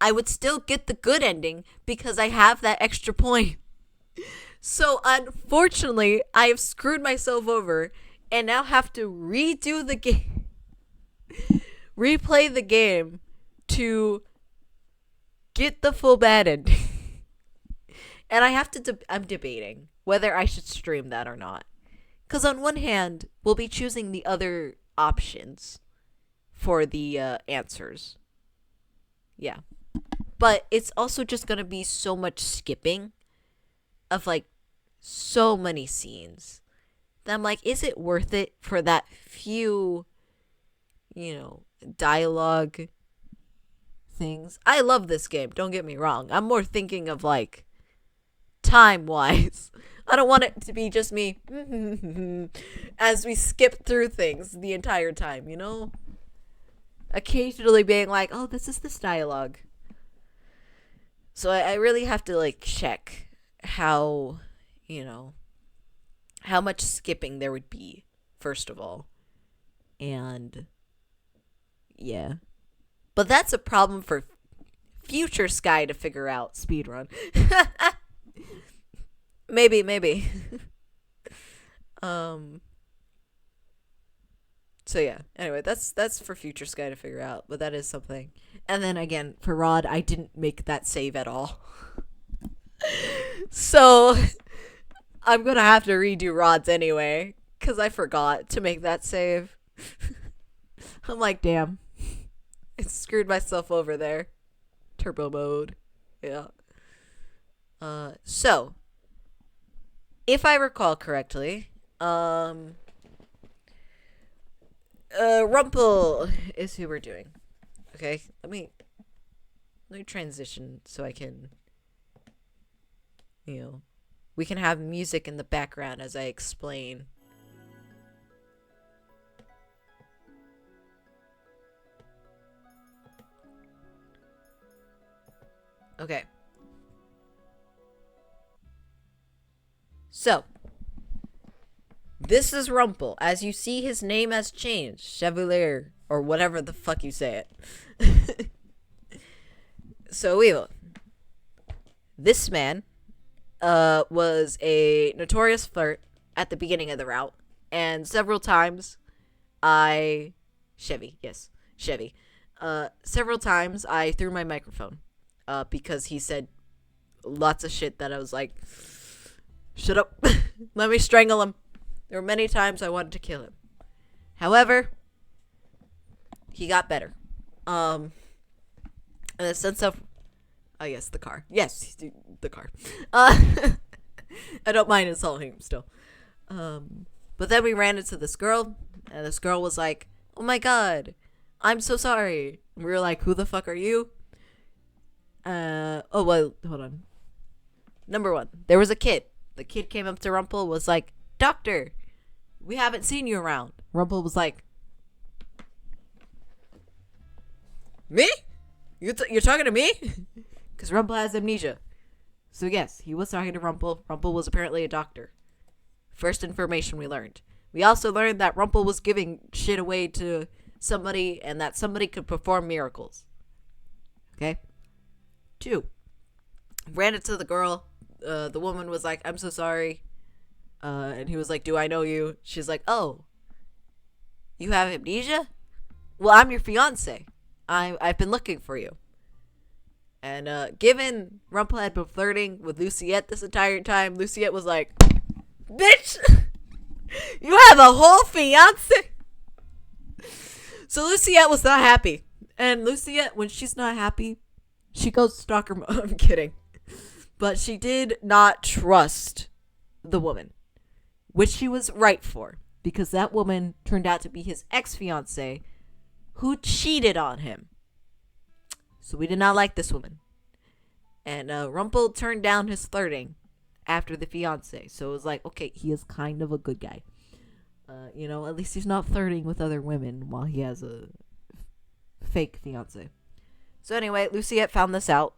I would still get the good ending because I have that extra point. So unfortunately, I have screwed myself over and now have to redo the game. Replay the game to get the full bad ending. And I have to I'm debating whether I should stream that or not. Because on one hand, we'll be choosing the other options for the answers. Yeah. But it's also just going to be so much skipping of so many scenes that I'm like, is it worth it for that few, dialogue things? I love this game, don't get me wrong. I'm more thinking of time-wise. I don't want it to be just me as we skip through things the entire time, occasionally being like, oh, this is this dialogue. So I really have to check how much skipping there would be, first of all. And yeah. But that's a problem for future Sky to figure out, speedrun. Maybe. um. So yeah. Anyway, that's for future Sky to figure out, but that is something. And then again, for Rod, I didn't make that save at all. So I'm gonna have to redo Rod's anyway, because I forgot to make that save. I'm like, damn. I screwed myself over there. Turbo mode. Yeah. So if I recall correctly, Rumple is who we're doing. Okay, let me transition so I can, we can have music in the background as I explain. Okay. So, this is Rumple. As you see, his name has changed. Chevalier, or whatever the fuck you say it. So, this man was a notorious flirt at the beginning of the route. And several times Chevy. Several times I threw my microphone because he said lots of shit that I was like, shut up. Let me strangle him. There were many times I wanted to kill him. However, he got better. In the sense of, yes, the car. Yes, the car. I don't mind insulting him still. But then we ran into this girl, and this girl was like, oh my god, I'm so sorry. And we were like, who the fuck are you? Oh, well, hold on. Number one, there was a kid. The kid came up to Rumple, was like, Doctor, we haven't seen you around. Rumple was like, me? You're talking to me? Because Rumple has amnesia. So yes, he was talking to Rumple. Rumple was apparently a doctor. First information we learned. We also learned that Rumple was giving shit away to somebody and that somebody could perform miracles. Okay? 2. Ran into the girl. The woman was like, I'm so sorry. And he was like, do I know you? She's like, oh, you have amnesia? Well, I'm your fiance. I've been looking for you. And given Rumple had been flirting with Luciette this entire time, Luciette was like, bitch, you have a whole fiance? So Luciette was not happy. And Luciette, when she's not happy, she goes stalker mode. I'm kidding. But she did not trust the woman, which she was right for, because that woman turned out to be his ex-fiance who cheated on him. So we did not like this woman. And Rumple turned down his flirting after the fiance. So it was like, okay, he is kind of a good guy. At least he's not flirting with other women while he has a fake fiance. So anyway, Luciette found this out.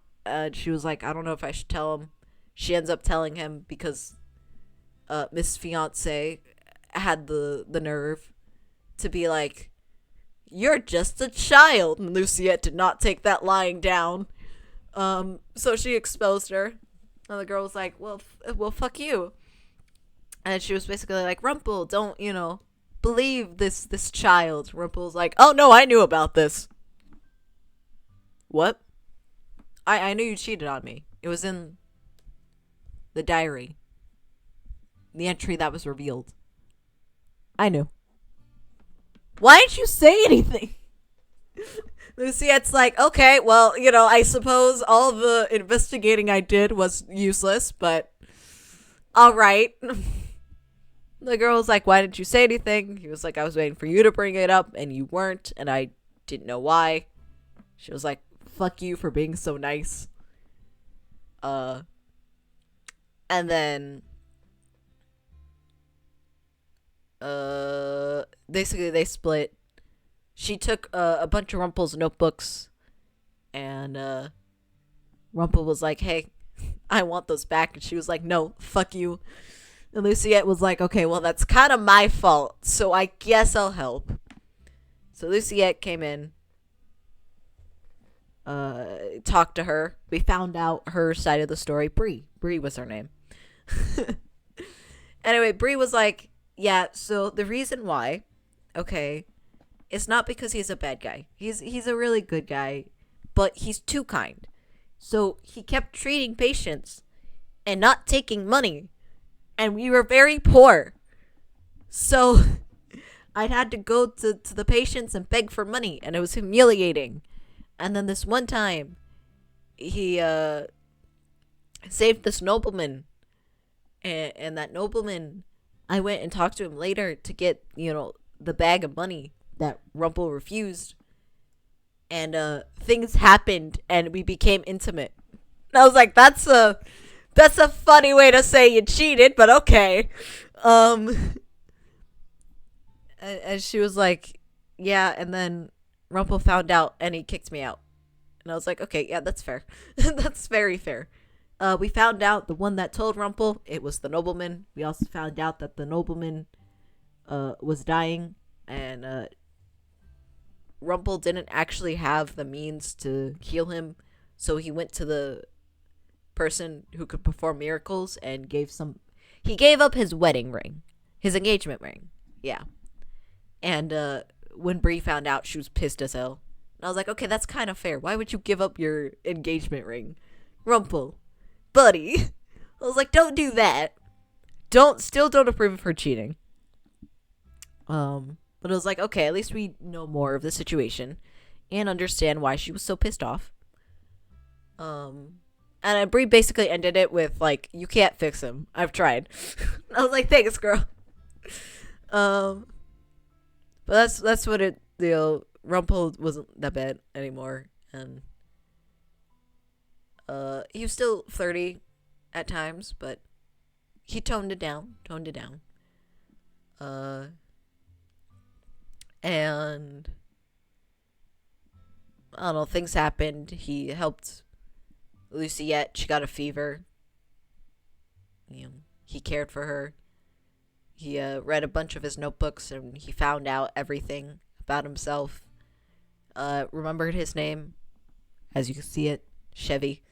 She was like, I don't know if I should tell him. She ends up telling him because Miss Fiance had the nerve to be like, you're just a child. And Luciette did not take that lying down. So she exposed her. And the girl was like, well, fuck you. And she was basically like, Rumple, don't, believe this child. Rumple's like, oh no, I knew about this. What? I knew you cheated on me. It was in the diary. The entry that was revealed. I knew. Why didn't you say anything? Luciette's like, okay, well, I suppose all the investigating I did was useless, but alright. The girl was like, why didn't you say anything? He was like, I was waiting for you to bring it up, and you weren't, and I didn't know why. She was like, fuck you for being so nice. And then basically they split. She took a bunch of Rumple's notebooks, and Rumple was like, hey, I want those back. And she was like, no, fuck you. And Luciette was like, okay, well, that's kind of my fault, so I guess I'll help. So Luciette came in, talked to her. We found out her side of the story. Bree was her name. Anyway, Bree was like, yeah, so the reason why, okay, it's not because he's a bad guy. He's a really good guy, but he's too kind. So he kept treating patients and not taking money. And we were very poor. So I'd had to go to the patients and beg for money, and it was humiliating. And then this one time, he saved this nobleman. And that nobleman, I went and talked to him later to get, the bag of money that Rumple refused. And things happened, and we became intimate. And I was like, that's a funny way to say you cheated, but okay. And she was like, yeah, and then Rumple found out, and he kicked me out. And I was like, okay, yeah, that's fair. That's very fair. We found out the one that told Rumple, it was the nobleman. We also found out that the nobleman was dying, and Rumple didn't actually have the means to heal him, so he went to the person who could perform miracles and he gave up his wedding ring, his engagement ring. Yeah. And when Bree found out, she was pissed as hell. And I was like, okay, that's kind of fair. Why would you give up your engagement ring? Rumple, buddy. I was like, don't do that. Still don't approve of her cheating. But I was like, okay, at least we know more of the situation and understand why she was so pissed off. And Bree basically ended it with, like, you can't fix him. I've tried. I was like, thanks, girl. But that's what it, Rumple wasn't that bad anymore. And, he was still flirty at times, but he toned it down. And I don't know, things happened. He helped Luciette. She got a fever. He cared for her. He read a bunch of his notebooks, and he found out everything about himself. Remembered his name, as you can see it, Chevy.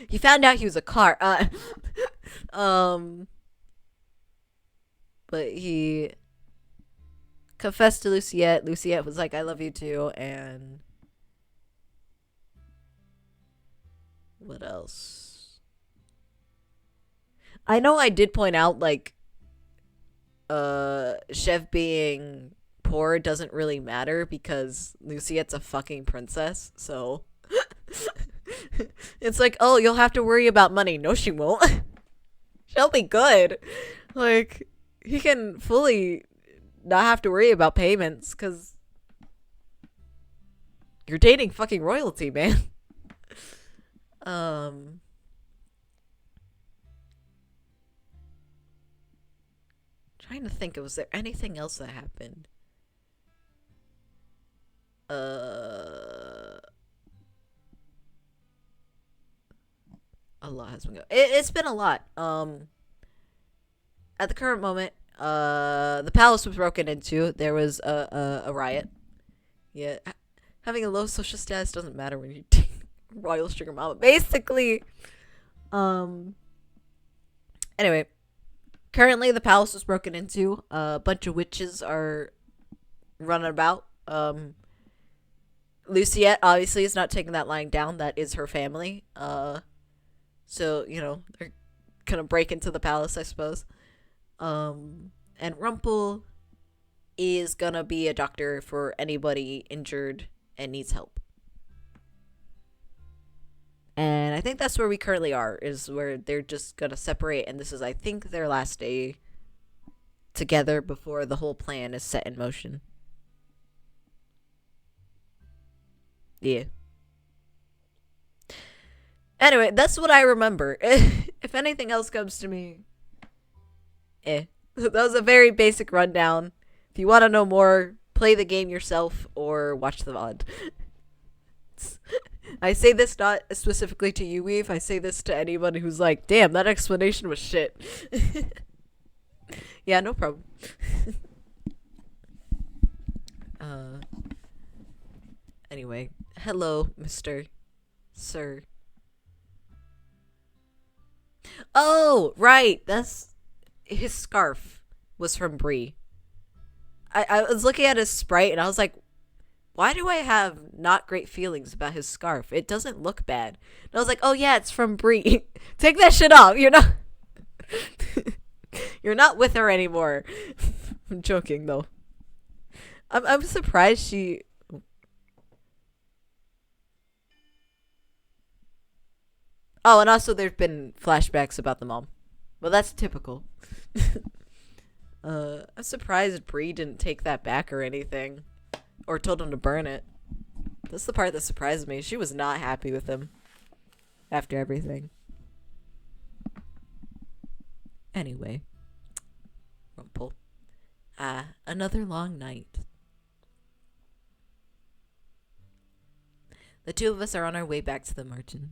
He found out he was a car. But he confessed to Luciette. Luciette was like, I love you too. And what else? I know I did point out, like, Chev being poor doesn't really matter because Luciette's a fucking princess, so it's like, oh, you'll have to worry about money. No, she won't. She'll be good. Like, he can fully not have to worry about payments because you're dating fucking royalty, man. Trying to think, was there anything else that happened? A lot has been going. It's been a lot. At the current moment, the palace was broken into. There was a riot. Yeah, having a low social status doesn't matter when you date royal sugar mama. Basically, anyway, currently the palace was broken into. A bunch of witches are running about. Luciette obviously is not taking that lying down. That is her family. So, they're gonna break into the palace, I suppose. And Rumple is gonna be a doctor for anybody injured and needs help. And I think that's where we currently are, is where they're just gonna separate, and this is, I think, their last day together before the whole plan is set in motion. Yeah. Anyway, that's what I remember. If anything else comes to me, That was a very basic rundown. If you want to know more, play the game yourself or watch the VOD. I say this not specifically to you, Weave. I say this to anyone who's like, damn, that explanation was shit. Yeah, no problem. Anyway, hello, Mr. Sir. Oh, right. That's his scarf was from Bree. I was looking at his sprite and I was like, why do I have not great feelings about his scarf? It doesn't look bad. And I was like, oh yeah, it's from Bree. Take that shit off. You're not you're not with her anymore. I'm joking though. I'm surprised she. Oh, and also there's been flashbacks about the mom. Well, that's typical. I'm surprised Bree didn't take that back or anything, or told him to burn it. That's the part that surprised me. She was not happy with him after everything. Anyway, Rumple. Another long night. The two of us are on our way back to the merchant.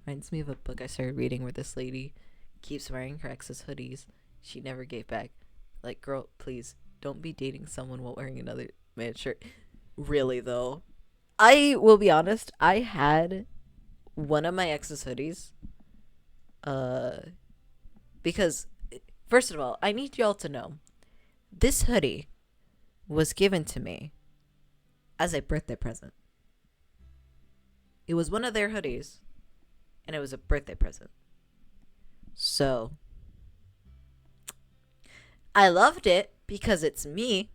Reminds me of a book I started reading where this lady keeps wearing her ex's hoodies she never gave back. Like, girl, please, don't be dating someone while wearing another man's shirt. Really, though. I will be honest, I had one of my ex's hoodies. Because, first of all, I need y'all to know, this hoodie was given to me as a birthday present. It was one of their hoodies, and it was a birthday present. So, I loved it because it's me,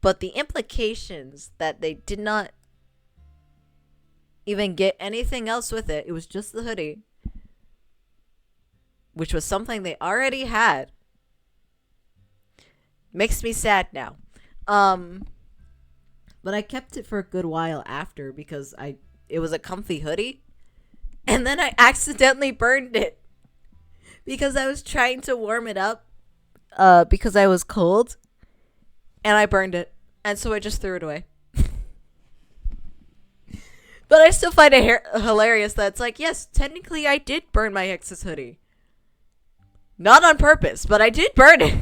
but the implications that they did not even get anything else with it, it was just the hoodie, which was something they already had, makes me sad now. But I kept it for a good while after because it was a comfy hoodie, and then I accidentally burned it because I was trying to warm it up because I was cold, and I burned it, and so I just threw it away. But I still find it hilarious that it's like, yes, technically I did burn my ex's hoodie. Not on purpose, but I did burn it.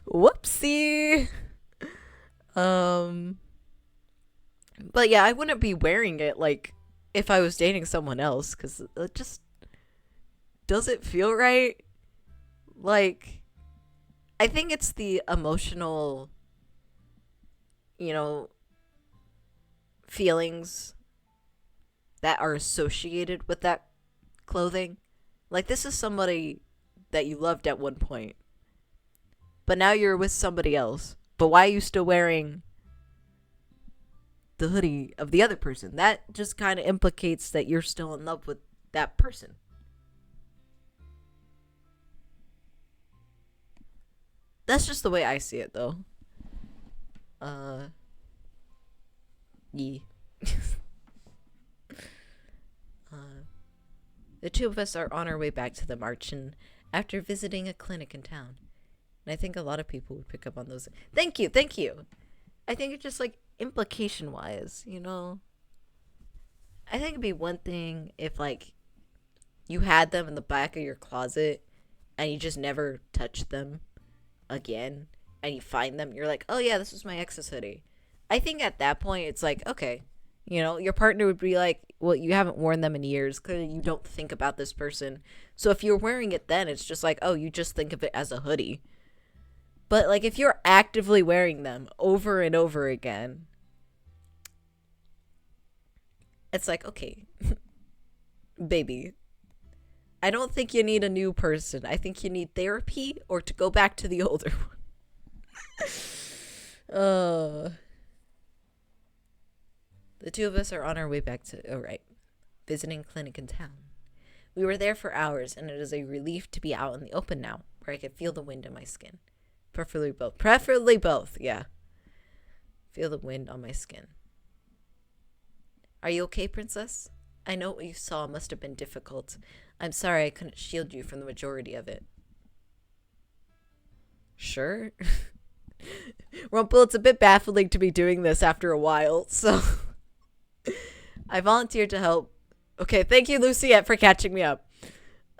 Whoopsie. But yeah, I wouldn't be wearing it like if I was dating someone else, because it just doesn't feel right. Like, I think it's the emotional, feelings that are associated with that clothing. Like, this is somebody that you loved at one point, but now you're with somebody else. But why are you still wearing the hoodie of the other person? That just kind of implicates that you're still in love with that person. That's just the way I see it, though. Yeah. The two of us are on our way back to the march, and after visiting a clinic in town. And I think a lot of people would pick up on those. Thank you. I think it's just like implication wise, I think it'd be one thing if like you had them in the back of your closet and you just never touched them again, and you find them, you're like, oh yeah, this was my ex's hoodie. I think at that point it's like, okay, your partner would be like, well, you haven't worn them in years, clearly you don't think about this person. So if you're wearing it then, it's just like, oh, you just think of it as a hoodie. But like if you're actively wearing them over and over again, it's like, okay, baby, I don't think you need a new person. I think you need therapy or to go back to the older one. The two of us are on our way back to, visiting clinic in town. We were there for hours, and it is a relief to be out in the open now, where I could feel the wind in my skin. Preferably both, yeah. Feel the wind on my skin. Are you okay, princess? I know what you saw must have been difficult. I'm sorry I couldn't shield you from the majority of it. Sure. Rumple, it's a bit baffling to be doing this after a while, so I volunteered to help. Okay, thank you, Luciette, for catching me up.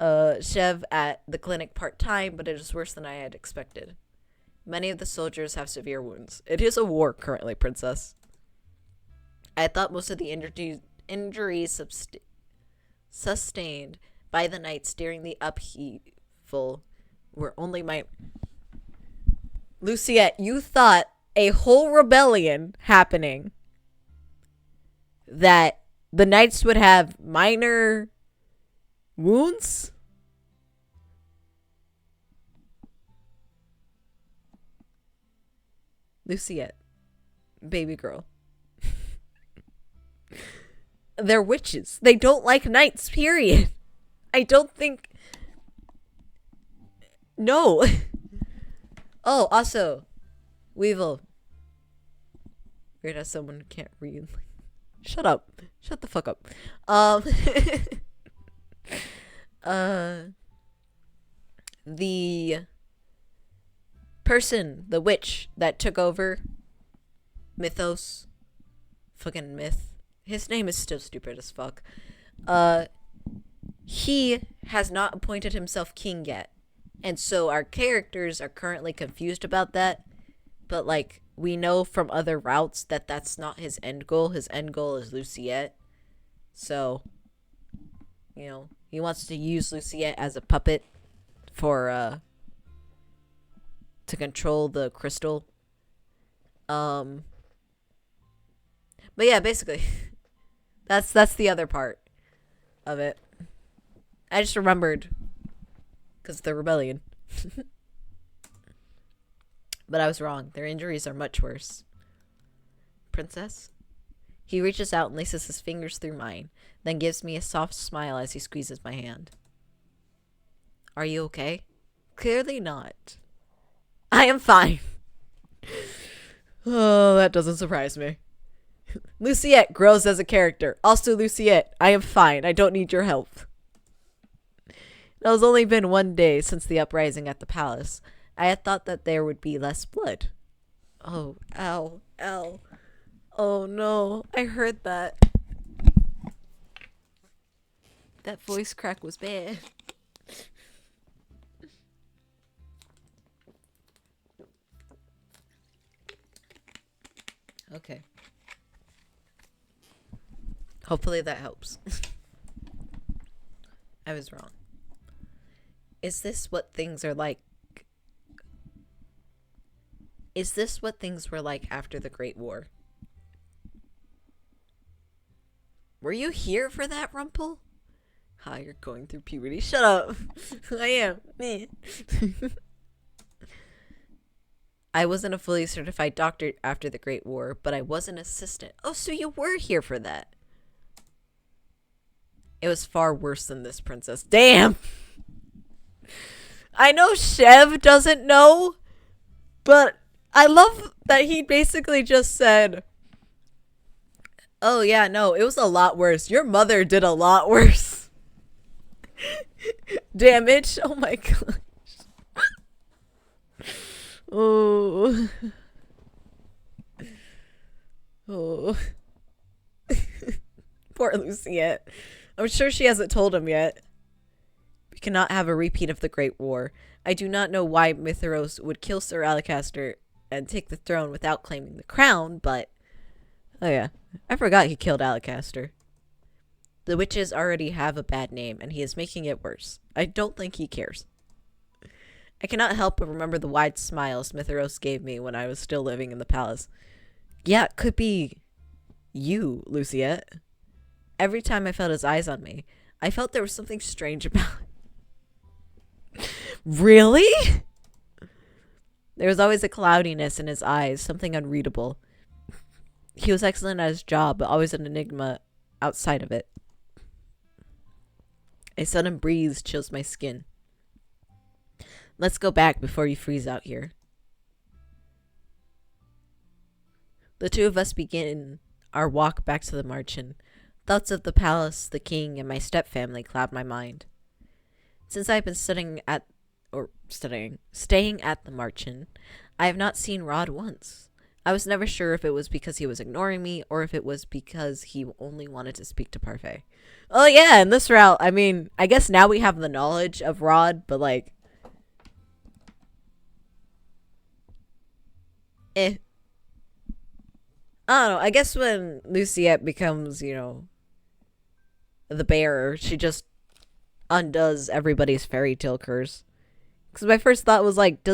Chev at the clinic part-time, but it is worse than I had expected. Many of the soldiers have severe wounds. It is a war currently, princess. I thought most of the injuries sustained by the knights during the upheaval were only my... Luciette, you thought a whole rebellion happening that the knights would have minor wounds? Luciette, baby girl. They're witches. They don't like knights, period. I don't think... No. Oh, also, Weevil. Weird as someone can't read. Shut up. Shut the fuck up. The person, the witch that took over Mythos, fucking Myth. His name is still stupid as fuck. He has not appointed himself king yet. And so our characters are currently confused about that. But, like, we know from other routes that that's not his end goal. His end goal is Luciette. So, you know, he wants to use Luciette as a puppet for, to control the crystal. But yeah, basically, that's the other part of it. I just remembered because of the rebellion. But I was wrong. Their injuries are much worse. Princess? He reaches out and laces his fingers through mine, then gives me a soft smile as he squeezes my hand. Are you okay? Clearly not. I am fine. Oh, that doesn't surprise me. Luciette grows as a character. Also, Luciette, I am fine. I don't need your help. It has only been 1 day since the uprising at the palace. I had thought that there would be less blood. Oh, ow, ow. Oh no, I heard that. That voice crack was bad. Okay. Hopefully that helps. I was wrong. Is this what things are like? Is this what things were like after the Great War? Were you here for that, Rumple? Ha, you're going through puberty. Shut up. I am. Me. I wasn't a fully certified doctor after the Great War, but I was an assistant. Oh, so you were here for that. It was far worse than this, princess. Damn! I know Chev doesn't know, but I love that he basically just said, oh yeah, no, it was a lot worse. Your mother did a lot worse. Damage. Oh my gosh. Oh. Oh. Poor Luciette. I'm sure she hasn't told him yet. We cannot have a repeat of the Great War. I do not know why Mithros would kill Sir Alacaster and take the throne without claiming the crown, but... Oh yeah, I forgot he killed Alacaster. The witches already have a bad name, and he is making it worse. I don't think he cares. I cannot help but remember the wide smile Mithros gave me when I was still living in the palace. Yeah, it could be you, Luciette. Every time I felt his eyes on me, I felt there was something strange about it. Really? There was always a cloudiness in his eyes, something unreadable. He was excellent at his job, but always an enigma outside of it. A sudden breeze chills my skin. Let's go back before you freeze out here. The two of us begin our walk back to the Marchen. Thoughts of the palace, the king, and my stepfamily cloud my mind. Since I've been staying at the Marchen, I have not seen Rod once. I was never sure if it was because he was ignoring me or if it was because he only wanted to speak to Parfait. Oh yeah, in this route, I mean, I guess now we have the knowledge of Rod, but like... I don't know, I guess when Luciette becomes, you know, the bearer. She just undoes everybody's fairy tale curse. Because my first thought was like,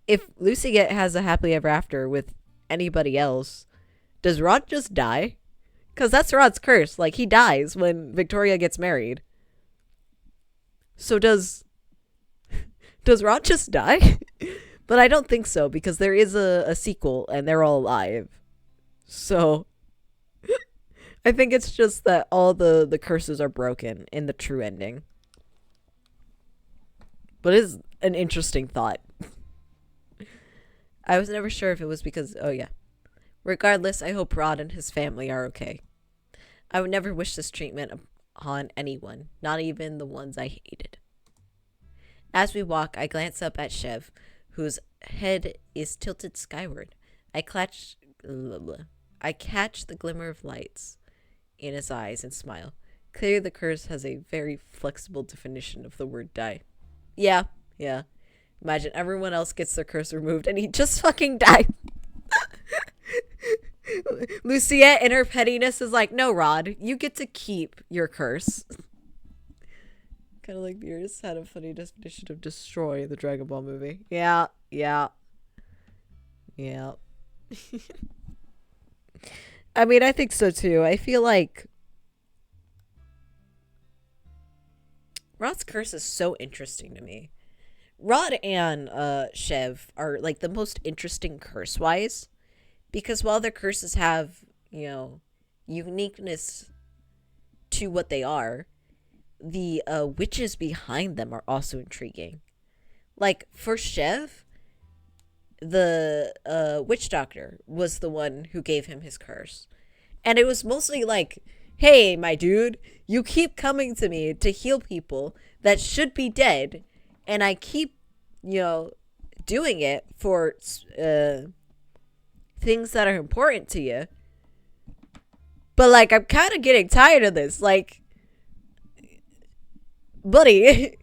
if Lucy has a happily ever after with anybody else, does Rod just die? Because that's Rod's curse. Like, he dies when Victoria gets married. So does Rod just die? But I don't think so, because there is a sequel and they're all alive. So I think it's just that all the curses are broken in the true ending. But it is an interesting thought. I was never sure if it was because, oh yeah. Regardless, I hope Rod and his family are okay. I would never wish this treatment upon anyone, not even the ones I hated. As we walk, I glance up at Chev, whose head is tilted skyward. I catch the glimmer of lights in his eyes and smile. Clearly the curse has a very flexible definition of the word die. Yeah. Imagine everyone else gets their curse removed and he just fucking died. Luciette in her pettiness is like, no, Rod, you get to keep your curse. Kind of like Beerus had a funny definition of destroy the Dragon Ball movie. Yeah. I mean, I think so too. I feel like Rod's curse is so interesting to me. Rod and Chev are like the most interesting curse-wise, because while their curses have, uniqueness to what they are, the witches behind them are also intriguing. Like, for Chev, the witch doctor was the one who gave him his curse. And it was mostly like, hey, my dude, you keep coming to me to heal people that should be dead, and I keep, doing it for things that are important to you. But, like, I'm kind of getting tired of this. Like, buddy,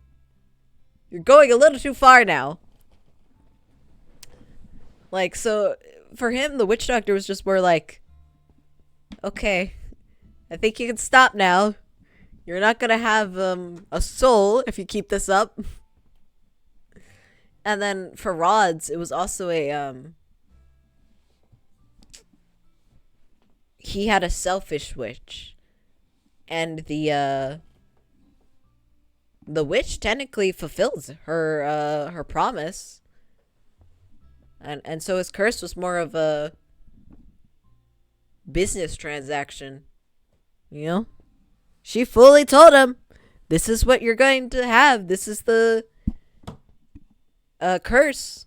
you're going a little too far now. Like, so, for him, the witch doctor was just more like, okay, I think you can stop now. You're not gonna have a soul if you keep this up. And then for Rod's, it was also he had a selfish witch. And the witch technically fulfills her promise. And so his curse was more of a business transaction. She fully told him, this is what you're going to have. This is the curse.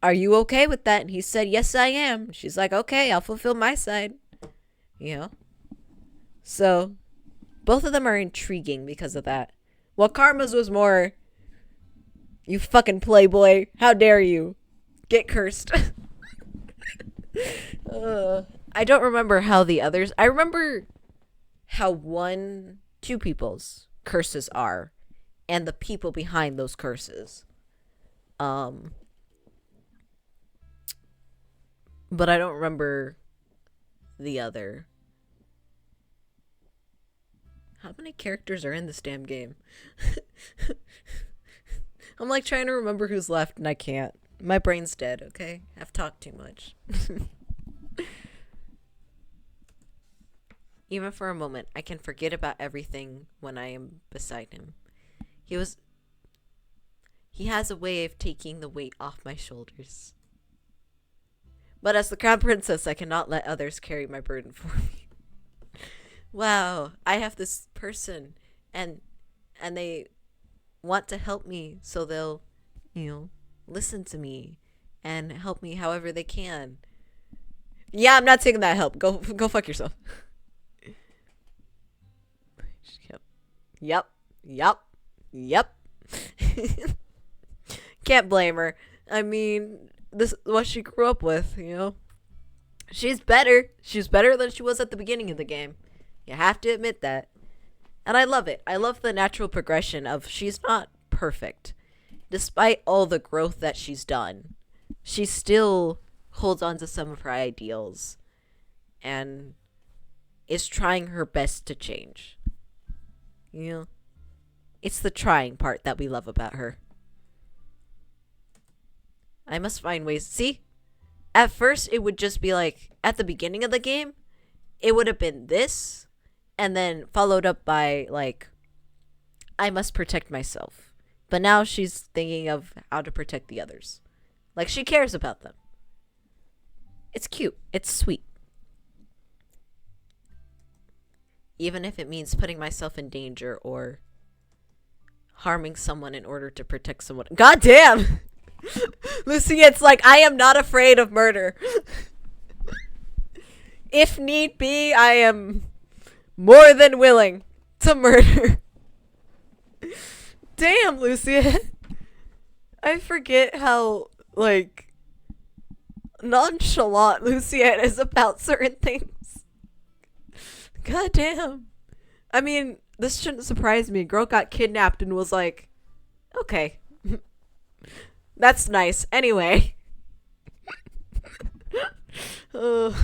Are you okay with that? And he said, yes, I am. She's like, okay, I'll fulfill my side. So both of them are intriguing because of that. Well, Karma's was more, you fucking playboy. How dare you? Get cursed. I don't remember how the others. I remember how two people's curses are, and the people behind those curses. But I don't remember the other. How many characters are in this damn game? I'm like trying to remember who's left, and I can't. My brain's dead, okay? I've talked too much. Even for a moment, I can forget about everything when I am beside him. He has a way of taking the weight off my shoulders. But as the crown princess, I cannot let others carry my burden for me. Wow, I have this person, and they want to help me, so they'll, listen to me and help me however they can. Yeah, I'm not taking that help. Go fuck yourself. Yep. Can't blame her. I mean, this is what she grew up with, She's better. She's better than she was at the beginning of the game. You have to admit that. And I love it. I love the natural progression of she's not perfect. Despite all the growth that she's done, she still holds on to some of her ideals. And is trying her best to change. You know? It's the trying part that we love about her. I must find ways. See? At first, it would just be like, at the beginning of the game, it would have been this, and then followed up by, like, I must protect myself. But now she's thinking of how to protect the others. Like, she cares about them. It's cute. It's sweet. Even if it means putting myself in danger or harming someone in order to protect someone. God damn! Lucy, it's like, I am not afraid of murder. If need be, I am more than willing to murder. Damn, Lucy. I forget how, like, nonchalant Luciette is about certain things. God damn. I mean, this shouldn't surprise me. Girl got kidnapped and was like, okay. That's nice. Anyway. What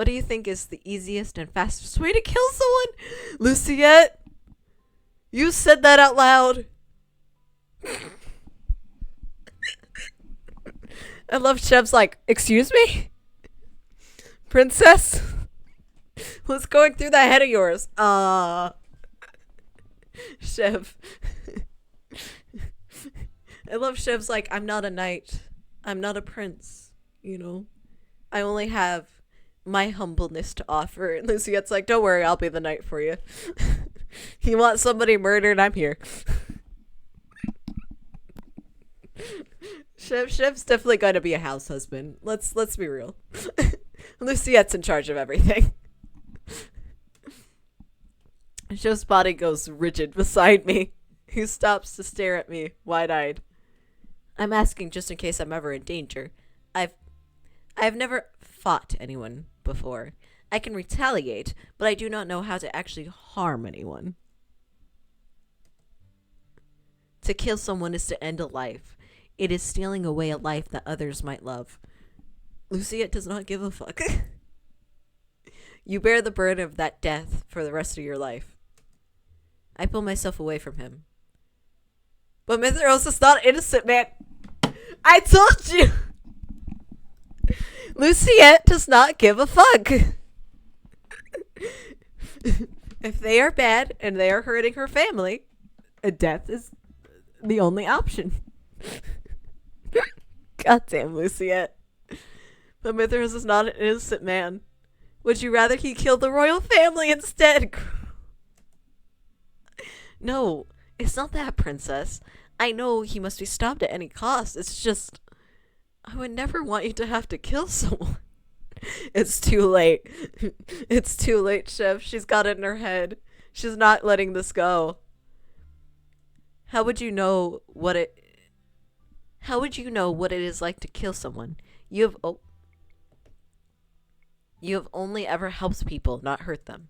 do you think is the easiest and fastest way to kill someone? Luciette? You said that out loud. I love Chev's like, excuse me? Princess? What's going through that head of yours? Chev. I love Chev's like, I'm not a knight. I'm not a prince. You know? I only have my humbleness to offer. And Luciette's like, don't worry, I'll be the knight for you. You want somebody murdered? I'm here. Chev's definitely going to be a house husband. Let's be real. Luciette's in charge of everything. Chev's body goes rigid beside me. He stops to stare at me, wide-eyed. I'm asking just in case I'm ever in danger. I've never fought anyone before. I can retaliate, but I do not know how to actually harm anyone. To kill someone is to end a life. It is stealing away a life that others might love. Luciette does not give a fuck. You bear the burden of that death for the rest of your life. I pull myself away from him. But Mithros is not innocent, man. I told you. Luciette does not give a fuck. If they are bad and they are hurting her family, a death is the only option. Goddamn, Luciette. But Mithras is not an innocent man. Would you rather he killed the royal family instead? No, it's not that, princess. I know he must be stopped at any cost. It's just, I would never want you to have to kill someone. It's too late. It's too late, Chef. She's got it in her head. She's not letting this go. How would you know what it is like to kill someone? You have only ever helped people, not hurt them.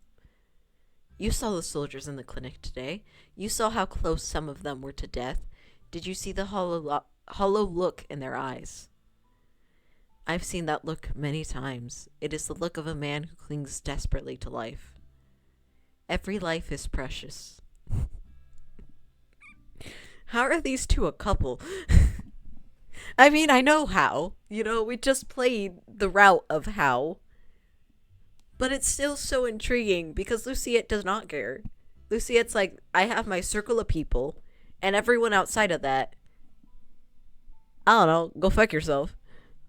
You saw the soldiers in the clinic today. You saw how close some of them were to death. Did you see the hollow look in their eyes? I've seen that look many times. It is the look of a man who clings desperately to life. Every life is precious. How are these two a couple? I mean, I know how. You know, we just played the route of how. But it's still so intriguing because Luciette does not care. Luciette's like, I have my circle of people, and everyone outside of that, I don't know, go fuck yourself.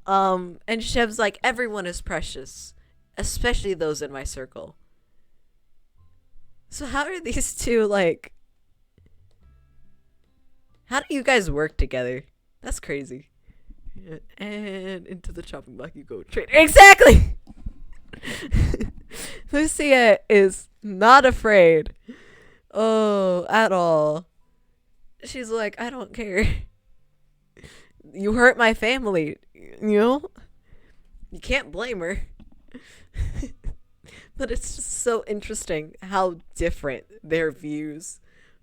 And Chev's like, everyone is precious, especially those in my circle. So how are these two, like, how do you guys work together? That's crazy. And into the chopping block you go. Exactly! Lucia is not afraid. Oh, at all. She's like, I don't care. You hurt my family, you know? You can't blame her. But it's just so interesting how different their views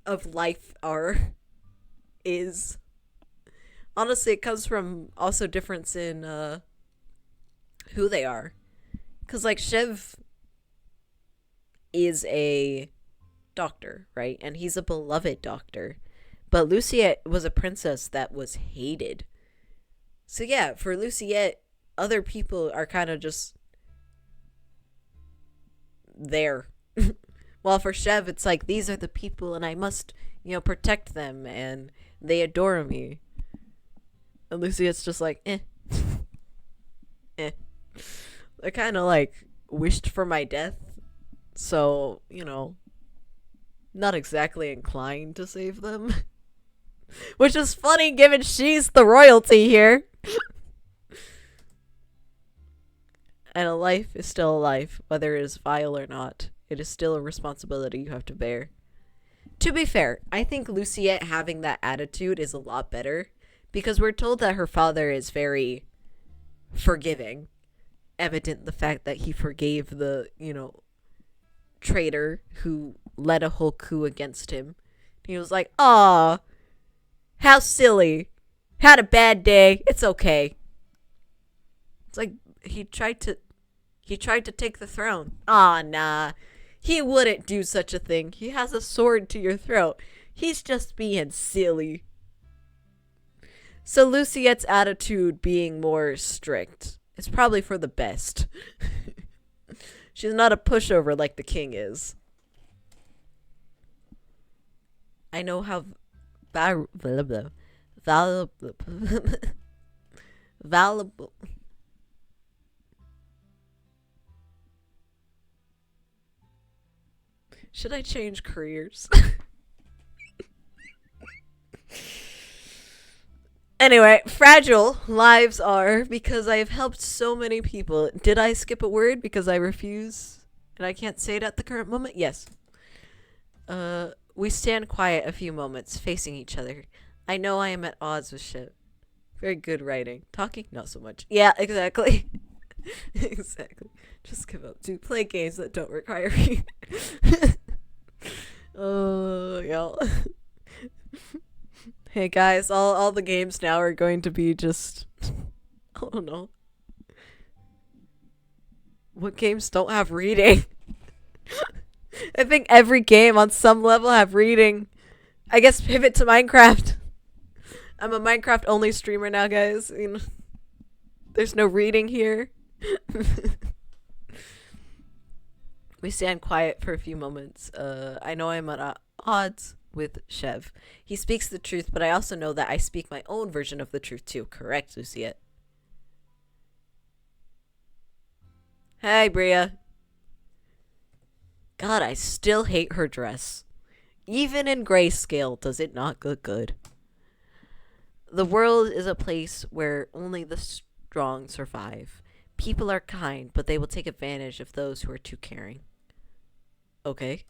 of life is. Honestly, it comes from also difference in who they are. Because, like, Shiv is a doctor, right? And he's a beloved doctor. But Luciette was a princess that was hated. So, yeah, for Luciette, other people are kind of just there. While for Shiv, it's like, these are the people and I must, protect them and they adore me. And Luciette's just like, eh. Eh. I kind of, like, wished for my death. So, not exactly inclined to save them. Which is funny given she's the royalty here. And a life is still a life, whether it is vile or not. It is still a responsibility you have to bear. To be fair, I think Luciette having that attitude is a lot better. Because we're told that her father is very forgiving. Evident the fact that he forgave the, traitor who led a whole coup against him. He was like, "Aw, how silly. Had a bad day. It's okay." It's like he tried to take the throne. Aw, nah. He wouldn't do such a thing. He has a sword to your throat. He's just being silly. So Luciette's attitude being more strict is probably for the best. She's not a pushover like the king is. I know how valuable. Should I change careers? Anyway, fragile lives are because I have helped so many people. Did I skip a word because I refuse and I can't say it at the current moment? Yes. We stand quiet a few moments, facing each other. I know I am at odds with shit. Very good writing. Talking, not so much. Yeah, exactly. Exactly. Just give up to play games that don't require you. Oh, y'all. Hey guys, all the games now are going to be just, I don't know. What games don't have reading? I think every game on some level have reading. I guess pivot to Minecraft. I'm a Minecraft only streamer now, guys. There's no reading here. We stand quiet for a few moments. I know I'm at odds with Chev. He speaks the truth, but I also know that I speak my own version of the truth too. Correct, Luciette? Hey, Bria. God, I still hate her dress. Even in grayscale, does it not look good? The world is a place where only the strong survive. People are kind, but they will take advantage of those who are too caring. Okay.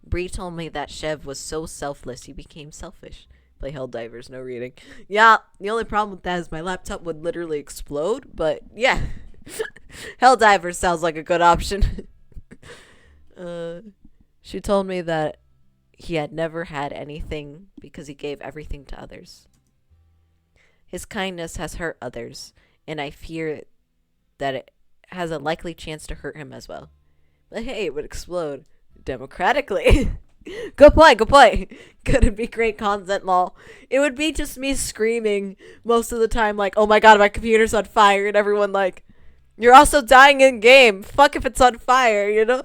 Bree told me that Chev was so selfless he became selfish. Play Helldivers, no reading. Yeah, the only problem with that is my laptop would literally explode, but yeah. Helldivers sounds like a good option. She told me that he had never had anything because he gave everything to others. His kindness has hurt others, and I fear that it has a likely chance to hurt him as well. But hey, it would explode democratically. Good play, good play. Couldn't be great content, lol. It would be just me screaming most of the time, like, oh my god, my computer's on fire, and everyone like, you're also dying in game. Fuck if it's on fire, you know?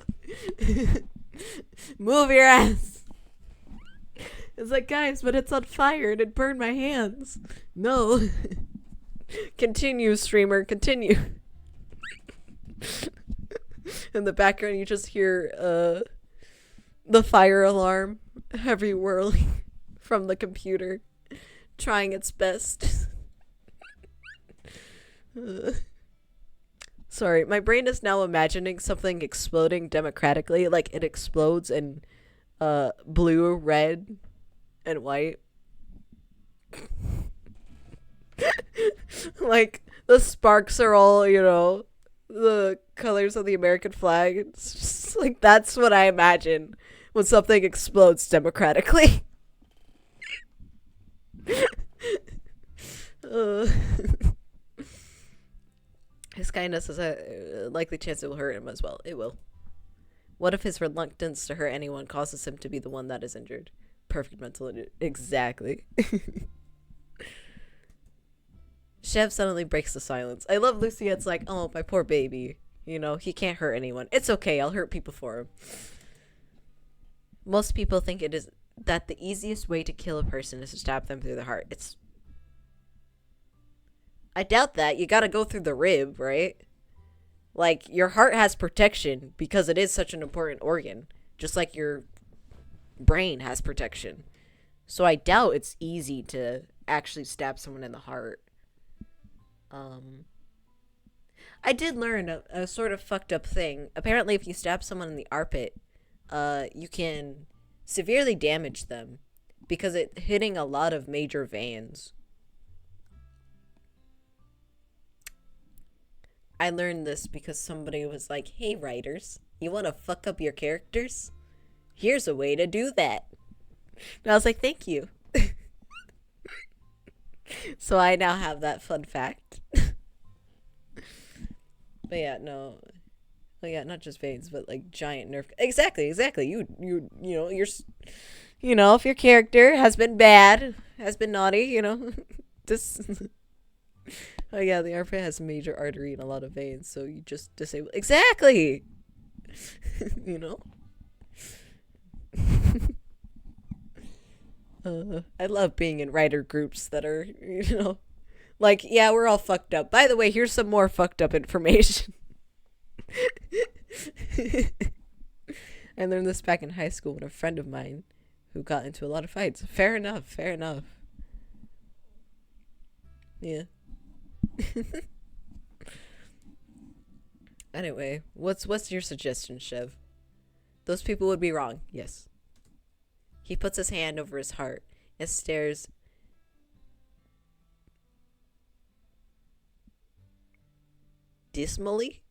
Move your ass. It's like, guys, but it's on fire and it burned my hands. No. Continue, streamer, continue. In the background, you just hear the fire alarm, heavy whirling from the computer, trying its best. Sorry, my brain is now imagining something exploding democratically, like it explodes in blue, red, and white. Like, the sparks are all, you know, the colors of the American flag. It's just like, that's what I imagine when something explodes democratically. His kindness has a likely chance it will hurt him as well. It will. What if his reluctance to hurt anyone causes him to be the one that is injured? Perfect mental. Exactly. Chev suddenly breaks the silence. I love Luciette's like, oh, my poor baby. You know, he can't hurt anyone. It's okay. I'll hurt people for him. Most people think it is that the easiest way to kill a person is to stab them through the heart. I doubt that. You gotta go through the rib, right? Like, your heart has protection because it is such an important organ. Just like your brain has protection. So I doubt it's easy to actually stab someone in the heart. I did learn a sort of fucked up thing. Apparently, if you stab someone in the armpit, you can severely damage them because it's hitting a lot of major veins. I learned this because somebody was like, hey, writers, you want to fuck up your characters? Here's a way to do that. And I was like, thank you. So I now have that fun fact. But yeah, no. Well, yeah, not just veins, but like giant nerve. Exactly. You know, if your character has been bad, has been naughty, just. Oh yeah, the armpit has major artery and a lot of veins, so you just disable. Exactly. I love being in writer groups that are, like, yeah, we're all fucked up. By the way, here's some more fucked up information. I learned this back in high school with a friend of mine who got into a lot of fights. Fair enough. Yeah. Anyway, what's your suggestion, Chev? Those people would be wrong. Yes. He puts his hand over his heart and stares dismally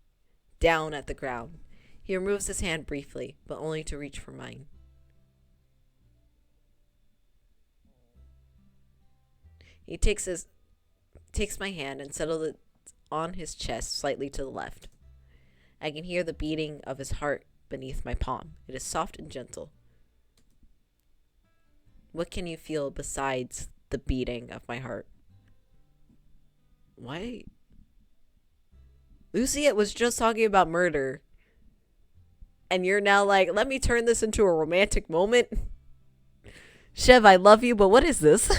down at the ground. He removes his hand briefly, but only to reach for mine. He takes my hand and settles it on his chest slightly to the left. I can hear the beating of his heart beneath my palm. It is soft and gentle. What can you feel besides the beating of my heart? Why? Luciette was just talking about murder. And you're now like, let me turn this into a romantic moment? Chev, I love you, but what is this?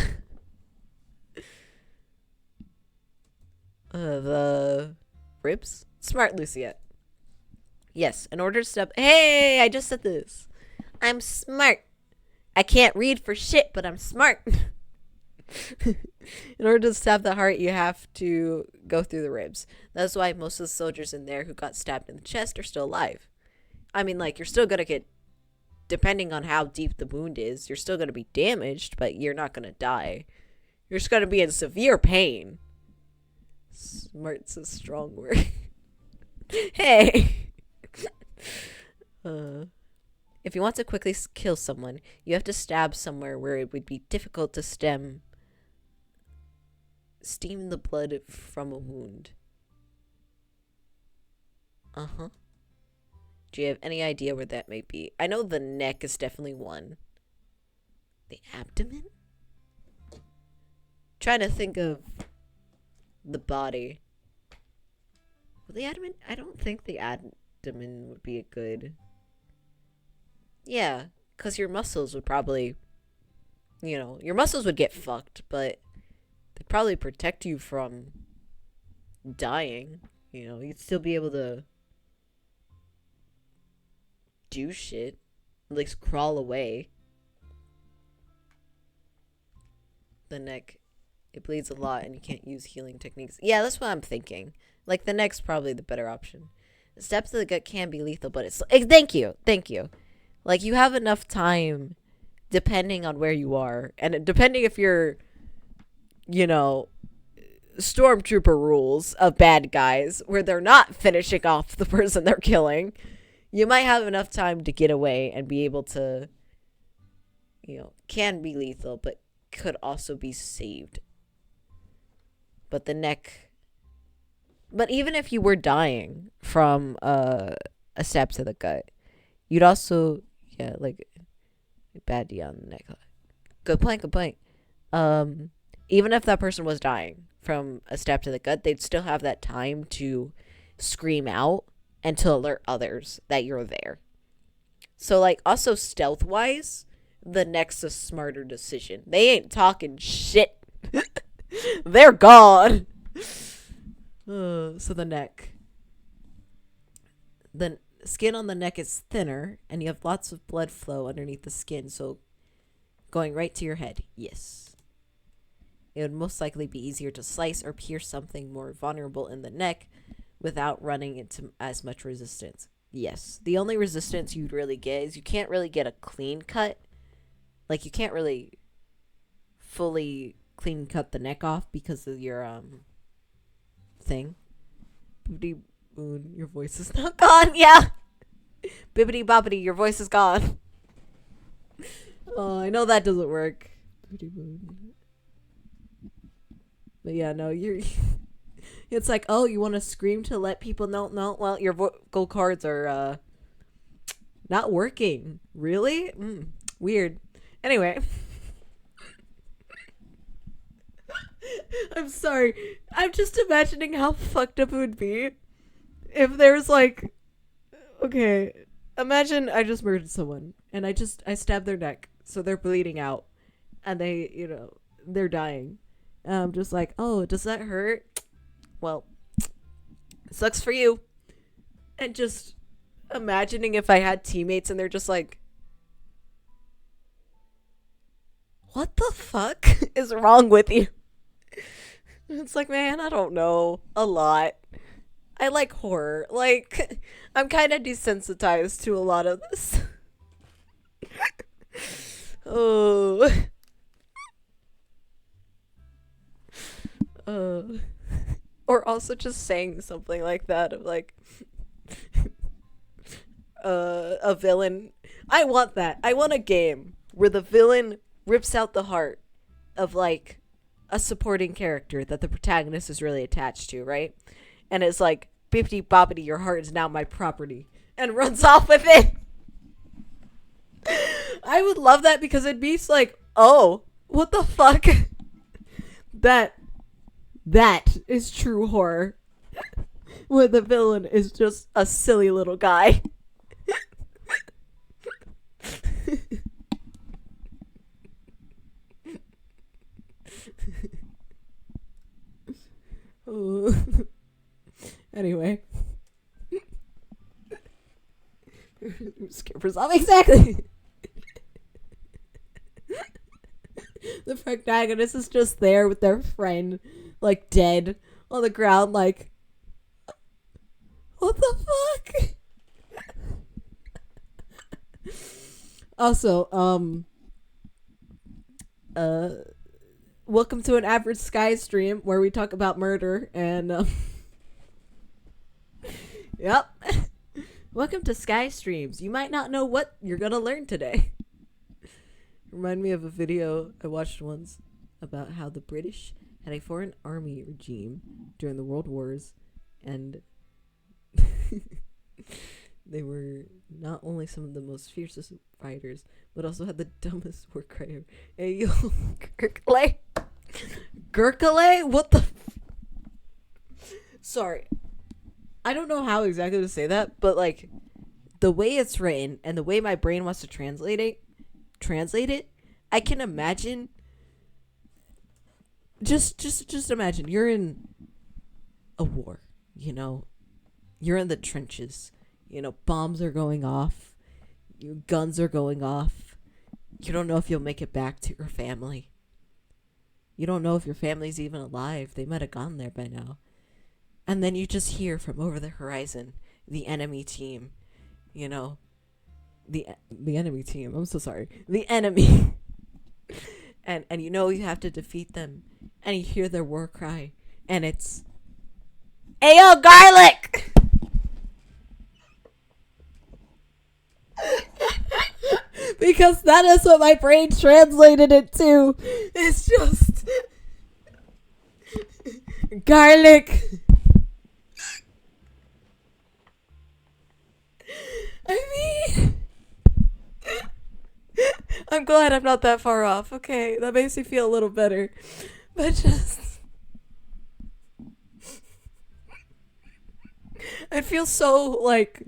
The ribs? Smart, Luciette. Yes, in order to step... Hey, I just said this. I'm smart. I can't read for shit, but I'm smart. In order to stab the heart, you have to go through the ribs. That's why most of the soldiers in there who got stabbed in the chest are still alive. I mean, like, you're still gonna get... Depending on how deep the wound is, you're still gonna be damaged, but you're not gonna die. You're just gonna be in severe pain. Smart's a strong word. Hey! If you want to quickly kill someone, you have to stab somewhere where it would be difficult to steam the blood from a wound. Uh-huh. Do you have any idea where that may be? I know the neck is definitely one. The abdomen? Trying to think of the body. Well, the abdomen? I don't think the abdomen would be a good... Yeah, because your muscles would probably... your muscles would get fucked, but they'd probably protect you from dying. You'd still be able to do shit. At least crawl away. The neck, it bleeds a lot and you can't use healing techniques. Yeah, that's what I'm thinking. Like, the neck's probably the better option. The steps to the gut can be lethal, but it's... Thank you. Like, you have enough time, depending on where you are, and depending if you're, stormtrooper rules of bad guys, where they're not finishing off the person they're killing, you might have enough time to get away and be able to, can be lethal, but could also be saved. But the neck But even if you were dying from a stab to the gut, you'd also, yeah, like, bad D on the neck. Good point, good point. Even if that person was dying from a stab to the gut, they'd still have that time to scream out and to alert others that you're there. So, like, also stealth-wise, the neck's a smarter decision. They ain't talking shit. They're gone. So the neck. The skin on the neck is thinner, and you have lots of blood flow underneath the skin, so going right to your head. Yes. It would most likely be easier to slice or pierce something more vulnerable in the neck without running into as much resistance. Yes. The only resistance you'd really get is you can't really get a clean cut. Like, you can't really fully clean cut the neck off because of your thing. Bibbidi boon, your voice is not gone. Yeah. Bibbidi bobbidi, your voice is gone. Oh, I know that doesn't work. Bibbidi boon. But yeah, no, you're. It's like, oh, you want to scream to let people know? No, well, your vocal cords are not working. Really? Weird. Anyway. I'm sorry. I'm just imagining how fucked up it would be if there's like, okay, imagine I just murdered someone and I stabbed their neck so they're bleeding out and they're dying. I'm just like, oh, does that hurt? Well, sucks for you. And just imagining if I had teammates and they're just like, what the fuck is wrong with you? It's like, man, I don't know a lot. I like horror. Like, I'm kind of desensitized to a lot of this. Oh. Or also just saying something like that of like, a villain. I want that. I want a game where the villain rips out the heart of like a supporting character that the protagonist is really attached to, right? And it's like, bippity boppity, your heart is now my property, and runs off with it. I would love that because it'd be like, oh, what the fuck? That is true horror. Where the villain is just a silly little guy. Anyway. Skipper's off. Exactly. The protagonist is just there with their friend, like, dead on the ground, like, what the fuck? Also, welcome to an average Sky stream where we talk about murder and, yep. Welcome to Sky Streams. You might not know what you're gonna learn today. Remind me of a video I watched once about how the British had a foreign army regime during the World Wars, and they were not only some of the most fiercest fighters, but also had the dumbest war cry. Hey, yo, Gurkale? Gurkale? What the? Sorry. I don't know how exactly to say that, but like the way it's written and the way my brain wants to translate it, I can imagine. Just imagine you're in a war, you know, you're in the trenches, you know, bombs are going off, guns are going off. You don't know if you'll make it back to your family. You don't know if your family's even alive. They might have gone there by now. And then you just hear from over the horizon, the enemy team, you know, the enemy team. I'm so sorry. The enemy. and you know you have to defeat them. And you hear their war cry. And it's, Ayo, garlic! Because that is what my brain translated it to. It's just garlic. I'm glad I'm not that far off. Okay, that makes me feel a little better. But just... I feel so, like,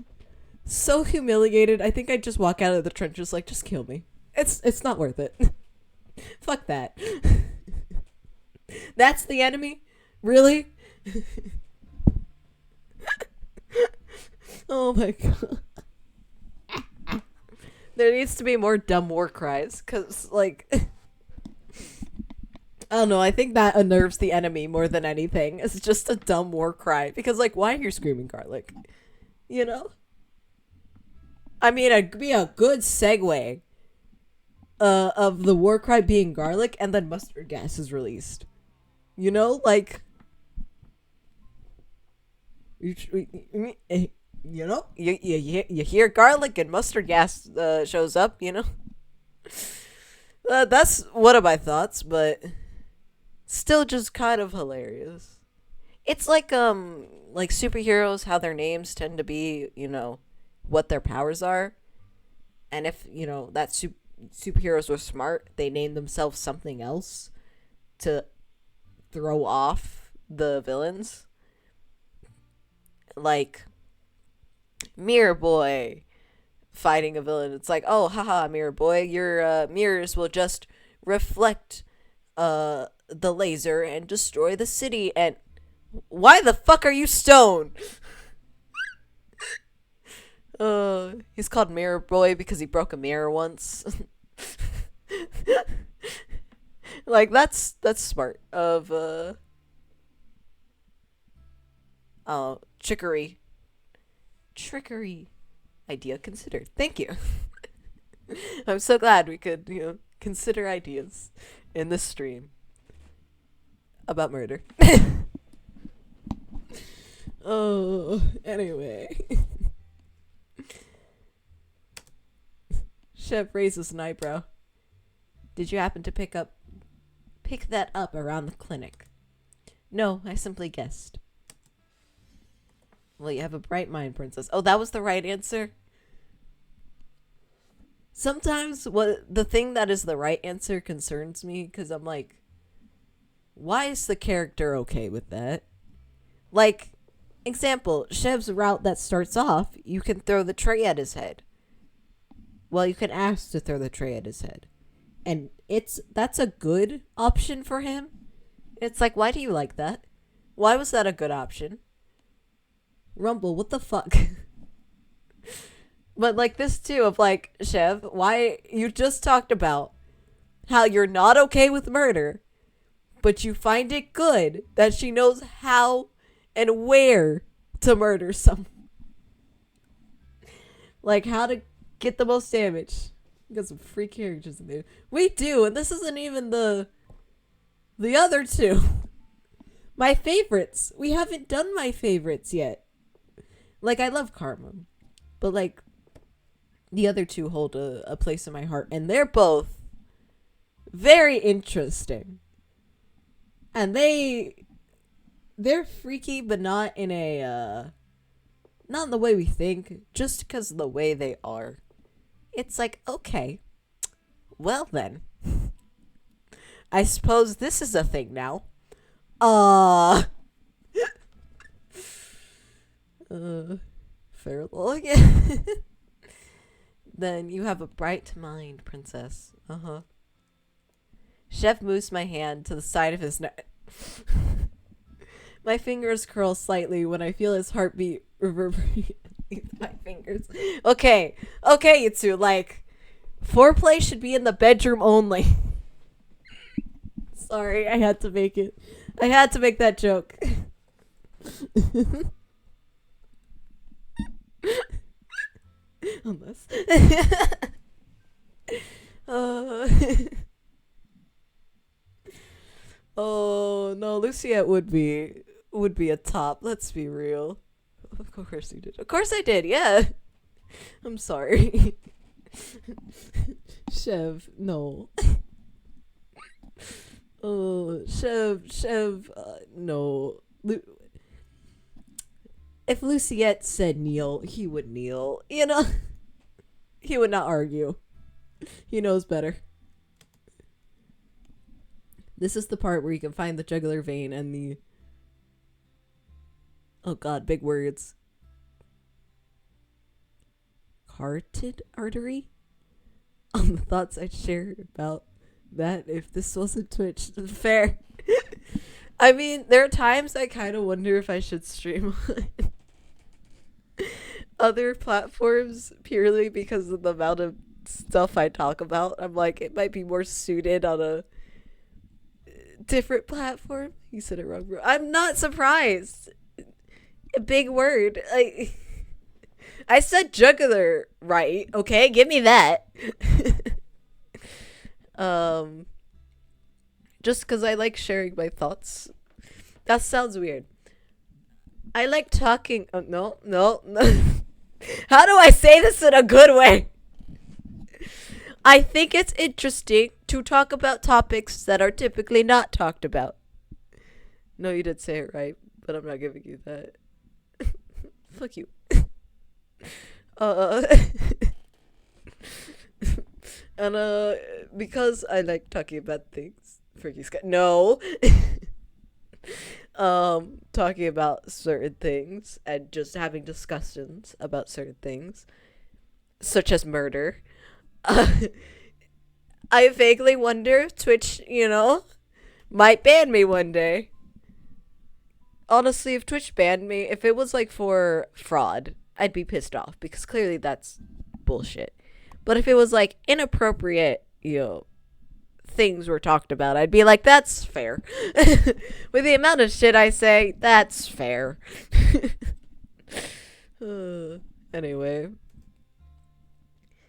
so humiliated. I think I'd just walk out of the trenches like, just kill me. It's not worth it. Fuck that. That's the enemy? Really? Oh my god. There needs to be more dumb war cries, because, like... I don't know, I think that unnerves the enemy more than anything. It's just a dumb war cry. Because, like, why are you screaming garlic? You know? I mean, it'd be a good segue of the war cry being garlic, and then mustard gas is released. You know? Like... You know, you hear garlic and mustard gas shows up, you know? That's one of my thoughts, but still just kind of hilarious. It's like superheroes, how their names tend to be, you know, what their powers are. And if, you know, that superheroes were smart, they named themselves something else to throw off the villains. Like... Mirror Boy fighting a villain. It's like, oh, haha, Mirror Boy, your mirrors will just reflect the laser and destroy the city. And why the fuck are you stone? He's called Mirror Boy because he broke a mirror once. Like, that's smart. Of trickery. Idea considered. Thank you. I'm so glad we could, you know, consider ideas in this stream about murder. Oh, anyway. Chef raises an eyebrow. Did you happen to pick that up around the clinic? No, I simply guessed. Well, you have a bright mind, princess. Oh, that was the right answer? Sometimes the thing that is the right answer concerns me, because I'm like, why is the character okay with that? Like, example, Chev's route that starts off, you can throw the tray at his head. Well, you can ask to throw the tray at his head. And that's a good option for him. It's like, why do you like that? Why was that a good option? Rumple, what the fuck? But like this too of like, Chev, why you just talked about how you're not okay with murder, but you find it good that she knows how and where to murder someone. Like how to get the most damage. We got some free characters in there. We do, and this isn't even the other two. My favorites. We haven't done my favorites yet. Like, I love Karma, but, like, the other two hold a place in my heart, and they're both very interesting. And they're freaky, but not in a, not in the way we think, just because of the way they are. It's like, okay, well then, I suppose this is a thing now. Farewell again. Then you have a bright mind, princess. Chef moves my hand to the side of his neck. My fingers curl slightly when I feel his heartbeat reverberate my fingers. Okay, you two, like, foreplay should be in the bedroom only. Sorry, I had to make it. I had to make that joke. Unless. Oh no, Luciette would be a top. Let's be real. Of course you did. Of course I did. Yeah. I'm sorry. Chev, no. Oh, Chev, no. If Luciette said kneel, he would kneel. You know? He would not argue. He knows better. This is the part where you can find the jugular vein and the... Oh god, big words. Carotid artery? The thoughts I'd share about that if this wasn't Twitch. Fair. I mean, there are times I kind of wonder if I should stream on other platforms purely because of the amount of stuff I talk about. I'm like, it might be more suited on a different platform. You said it wrong, bro. I'm not surprised. A big word. I said jugular right. Okay, give me that. Just because I like sharing my thoughts. That sounds weird. I like talking. Oh, no. How do I say this in a good way? I think it's interesting to talk about topics that are typically not talked about. No, you did say it right, but I'm not giving you that. Fuck you. And because I like talking about things, Freaky Sky. No. Talking about certain things and just having discussions about certain things, such as murder. I vaguely wonder if Twitch, might ban me one day. Honestly, if Twitch banned me, if it was like for fraud, I'd be pissed off because clearly that's bullshit. But if it was like inappropriate, things were talked about, I'd be like, that's fair. With the amount of shit I say, that's fair. Anyway.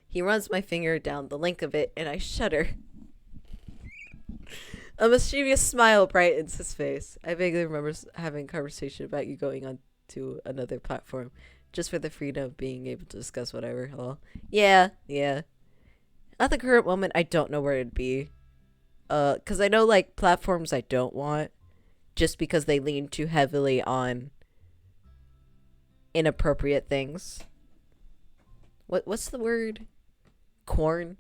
He runs my finger down the length of it, and I shudder. A mischievous smile brightens his face. I vaguely remember having a conversation about you going on to another platform, just for the freedom of being able to discuss whatever. Hello? Yeah. At the current moment, I don't know where it'd be. Because I know, like, platforms I don't want, just because they lean too heavily on inappropriate things. What's the word? Corn.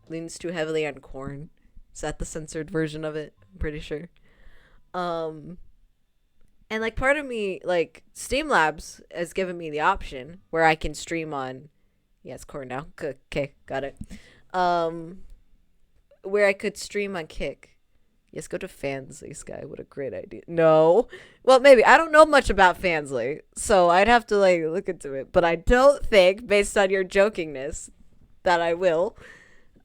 Leans too heavily on corn. Is that the censored version of it? I'm pretty sure. And like part of me, like Streamlabs has given me the option where I can stream on, it's corn now. Okay, got it. Where I could stream on Kick. Yes, go to Fansly, Sky. What a great idea. No. Well, maybe. I don't know much about Fansly, so I'd have to like look into it. But I don't think, based on your jokingness, that I will.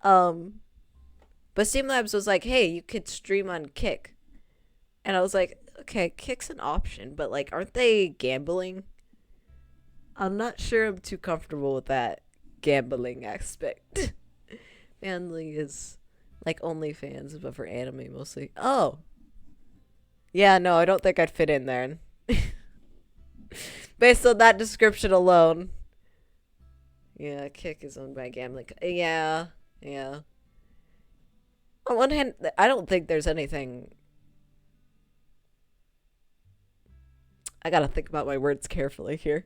But Streamlabs was like, hey, you could stream on Kick. And I was like, okay, Kick's an option, but like, aren't they gambling? I'm not sure I'm too comfortable with that gambling aspect. Fansly is like OnlyFans, but for anime mostly. Oh. Yeah, no, I don't think I'd fit in there. Based on that description alone. Yeah, Kick is owned by gambling. Yeah. On one hand, I don't think there's anything... I gotta think about my words carefully here.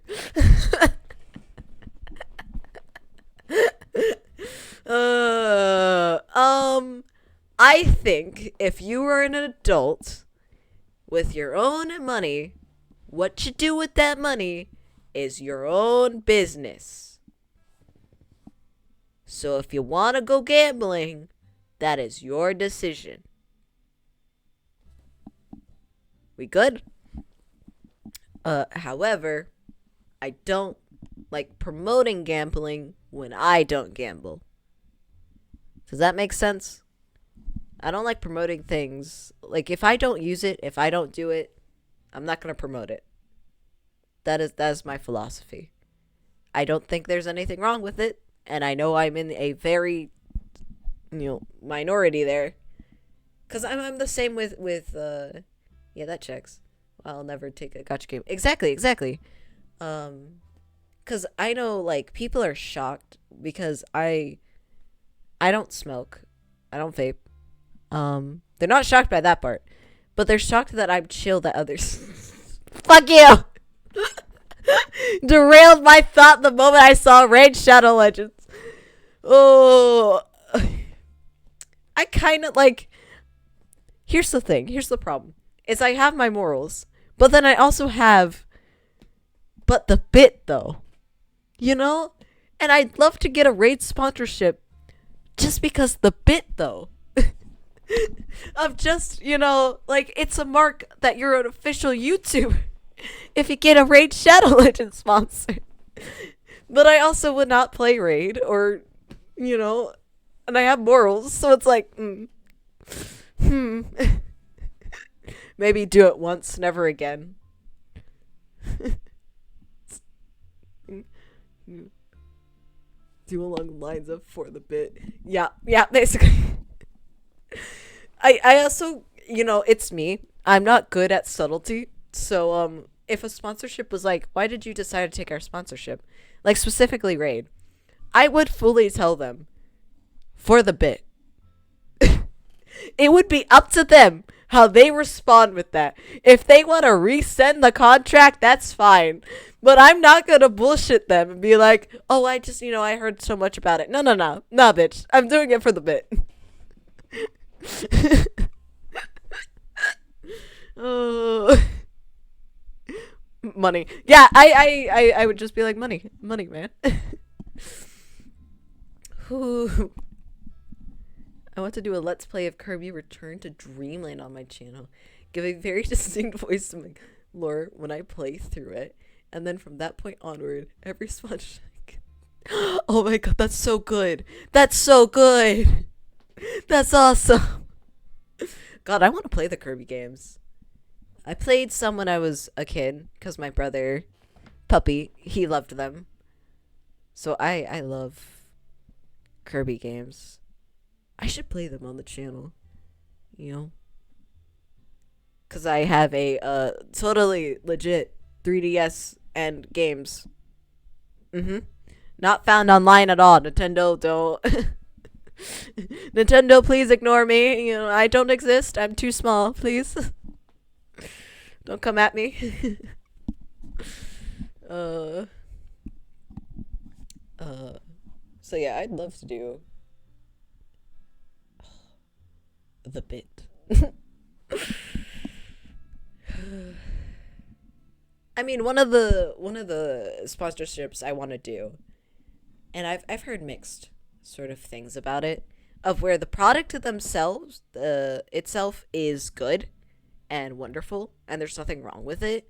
I think if you were an adult with your own money, what you do with that money is your own business. So if you want to go gambling, that is your decision. We good? However, I don't like promoting gambling when I don't gamble. Does that make sense? I don't like promoting things. Like, if I don't use it, if I don't do it, I'm not going to promote it. That is my philosophy. I don't think there's anything wrong with it. And I know I'm in a very, minority there. Because I'm the same with yeah, that checks. I'll never take a gacha game. Exactly. Because I know, like, people are shocked because I don't smoke. I don't vape. They're not shocked by that part. But they're shocked that I'm chill that others... Fuck you! Derailed my thought the moment I saw Raid Shadow Legends. Oh, I kind of like. Here's the thing. Here's the problem. Is I have my morals, but then I also have. But the bit though, you know, and I'd love to get a raid sponsorship, just because the bit though. Of just, you know, like it's a mark that you're an official YouTuber if you get a Raid Shadow Legend sponsor. But I also would not play Raid or, you know, and I have morals, so it's like, maybe do it once, never again. Do along the lines of for the bit. Yeah, basically. I also, you know, it's me. I'm not good at subtlety. So, if a sponsorship was like, why did you decide to take our sponsorship? Like, specifically Raid. I would fully tell them, for the bit. It would be up to them how they respond with that. If they want to resend the contract, that's fine. But I'm not going to bullshit them and be like, oh, I just, you know, I heard so much about it. No. Nah, bitch. I'm doing it for the bit. Oh. Money. Yeah, I would just be like, money, man. Ooh. I want to do a let's play of Kirby Return to Dreamland on my channel. Give a very distinct voice to my lore when I play through it. And then from that point onward, every sponge. Oh my god, that's so good. That's so good. That's awesome. God, I want to play the Kirby games. I played some when I was a kid because my brother, Puppy, he loved them. So I love Kirby games. I should play them on the channel, you know? Because I have a totally legit 3DS and games. Not found online at all. Nintendo, don't. Nintendo, please ignore me. You know, I don't exist. I'm too small, please. Don't come at me. So yeah, I'd love to do the bit. I mean, one of the sponsorships I want to do, and I've heard mixed sort of things about it, of where the product themselves itself is good and wonderful and there's nothing wrong with it,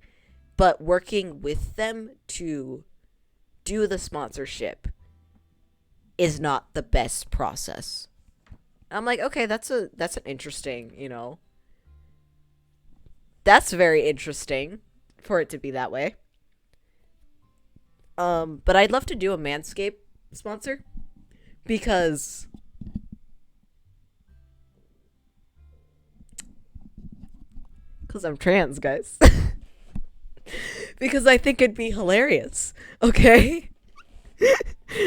but working with them to do the sponsorship is not the best process. I'm like, okay, that's an interesting, you know, that's very interesting for it to be that way. But I'd love to do a Manscaped sponsor because I'm trans, guys. Because I think it'd be hilarious. Okay?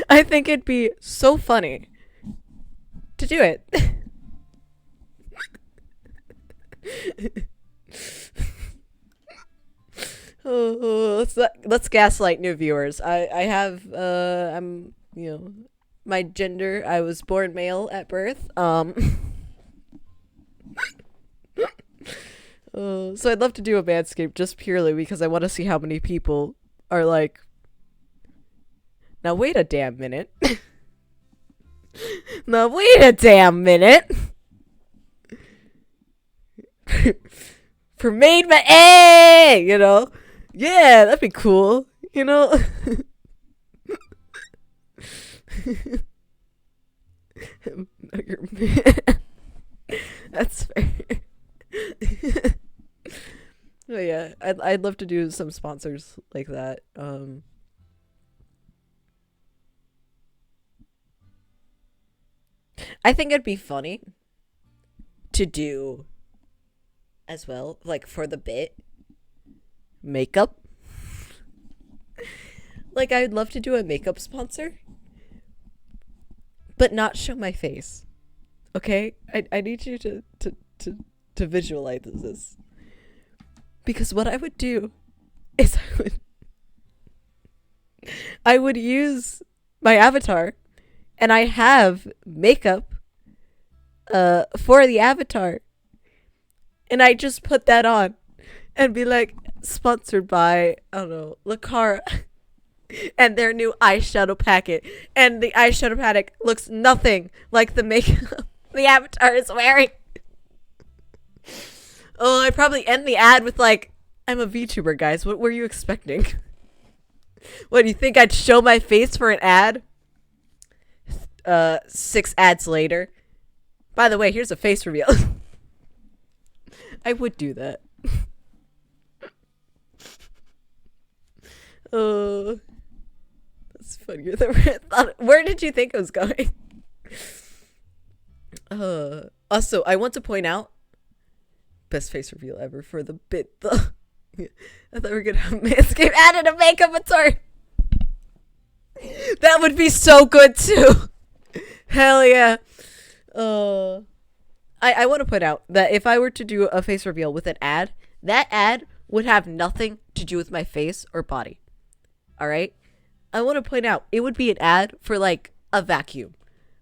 I think it'd be so funny to do it. Oh, let's gaslight new viewers. I have I'm, you know, my gender, I was born male at birth. So I'd love to do a Manscaped just purely because I want to see how many people are like, now wait a damn minute. Now wait a damn minute. For made my you know. Yeah, that'd be cool, you know. That's fair. Oh yeah, I'd love to do some sponsors like that. I think it'd be funny to do as well, like for the bit, makeup. Like I'd love to do a makeup sponsor, but not show my face. Okay? I need you to visualize this. Because what I would do is I would use my avatar and I have makeup for the avatar, and I just put that on and be like, sponsored by, I don't know, Lacara and their new eyeshadow packet, and the eyeshadow packet looks nothing like the makeup the avatar is wearing. Oh, I'd probably end the ad with like, I'm a VTuber, guys. What were you expecting? What, do you think I'd show my face for an ad? 6 ads later. By the way, here's a face reveal. I would do that. Oh, that's funnier than I thought. Where did you think I was going? Also, I want to point out, best face reveal ever for the bit though. I thought we were gonna have Manscaped added a makeup tutorial. That would be so good too. Hell yeah. I want to point out that if I were to do a face reveal with an ad, that ad would have nothing to do with my face or body. All right? I want to point out, it would be an ad for like a vacuum.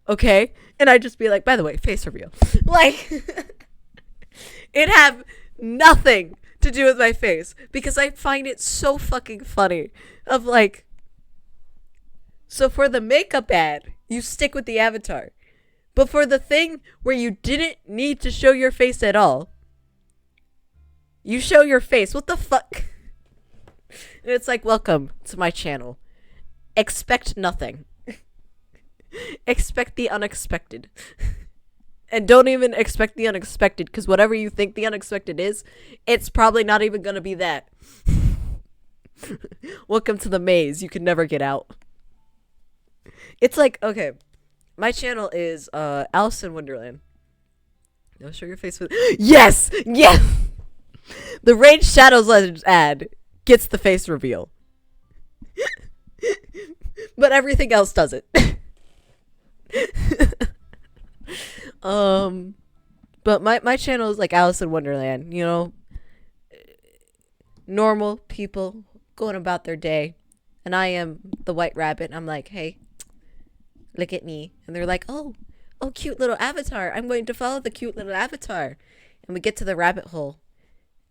Okay? And I'd just be like, by the way, face reveal. Like, it'd have nothing to do with my face because I find it so fucking funny of like, so for the makeup ad, you stick with the avatar. But for the thing where you didn't need to show your face at all, you show your face. What the fuck? And it's like, welcome to my channel. Expect nothing. Expect the unexpected. And don't even expect the unexpected, because whatever you think the unexpected is, it's probably not even gonna be that. Welcome to the maze you can never get out. It's like, okay, my channel is Alice in Wonderland. No, show your face with yes! Yes! The Raid Shadows Legends ad gets the face reveal. But everything else doesn't. But my channel is like Alice in Wonderland, you know, normal people going about their day, and I am the white rabbit. I'm like, hey, look at me. And they're like, oh, cute little avatar. I'm going to follow the cute little avatar. And we get to the rabbit hole,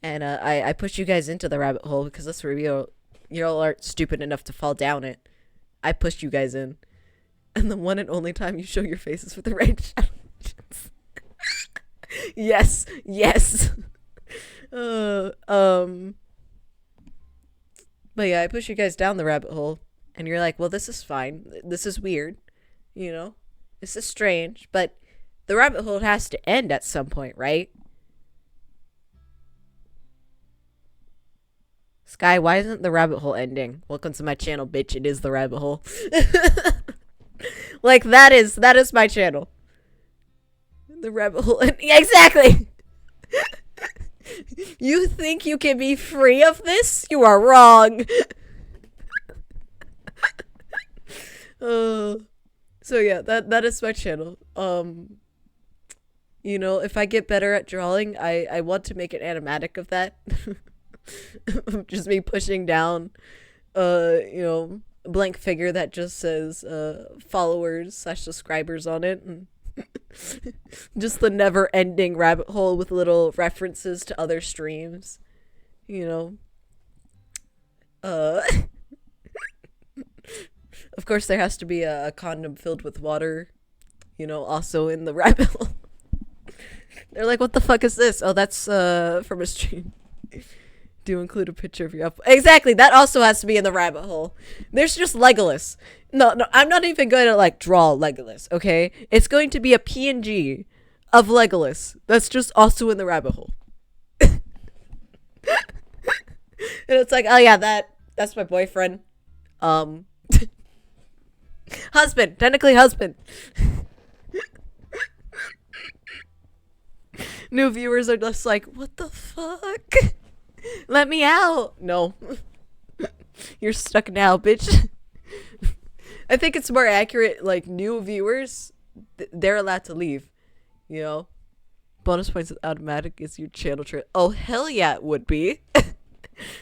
and I push you guys into the rabbit hole because let's reveal, you all aren't stupid enough to fall down it. I pushed you guys in, and the one and only time you show your faces for the Raid Shadows. Yes, yes. But yeah, I push you guys down the rabbit hole, and you're like, well, this is fine. This is weird. You know, this is strange, but the rabbit hole has to end at some point, right? Sky, why isn't the rabbit hole ending? Welcome to my channel, bitch. It is the rabbit hole. Like, that is my channel. The rabbit hole. Yeah, exactly. You think you can be free of this? You are wrong. So yeah, that is my channel. You know, if I get better at drawing, I want to make an animatic of that. Just me pushing down, you know, a blank figure that just says followers/subscribers on it, and just the never-ending rabbit hole with little references to other streams, you know. Of course, there has to be a condom filled with water, you know, also in the rabbit hole. They're like, what the fuck is this? Oh, that's from a stream. Do include a picture of your up. Exactly, that also has to be in the rabbit hole. There's just Legolas. No, I'm not even going to like draw Legolas, okay? It's going to be a PNG of Legolas. That's just also in the rabbit hole. And it's like, oh yeah, that's my boyfriend. Husband, technically husband. New viewers are just like, what the fuck? Let me out. No. You're stuck now, bitch. I think it's more accurate, like, new viewers, they're allowed to leave, you know? Bonus points with automatic is your channel trip. Oh, hell yeah, it would be.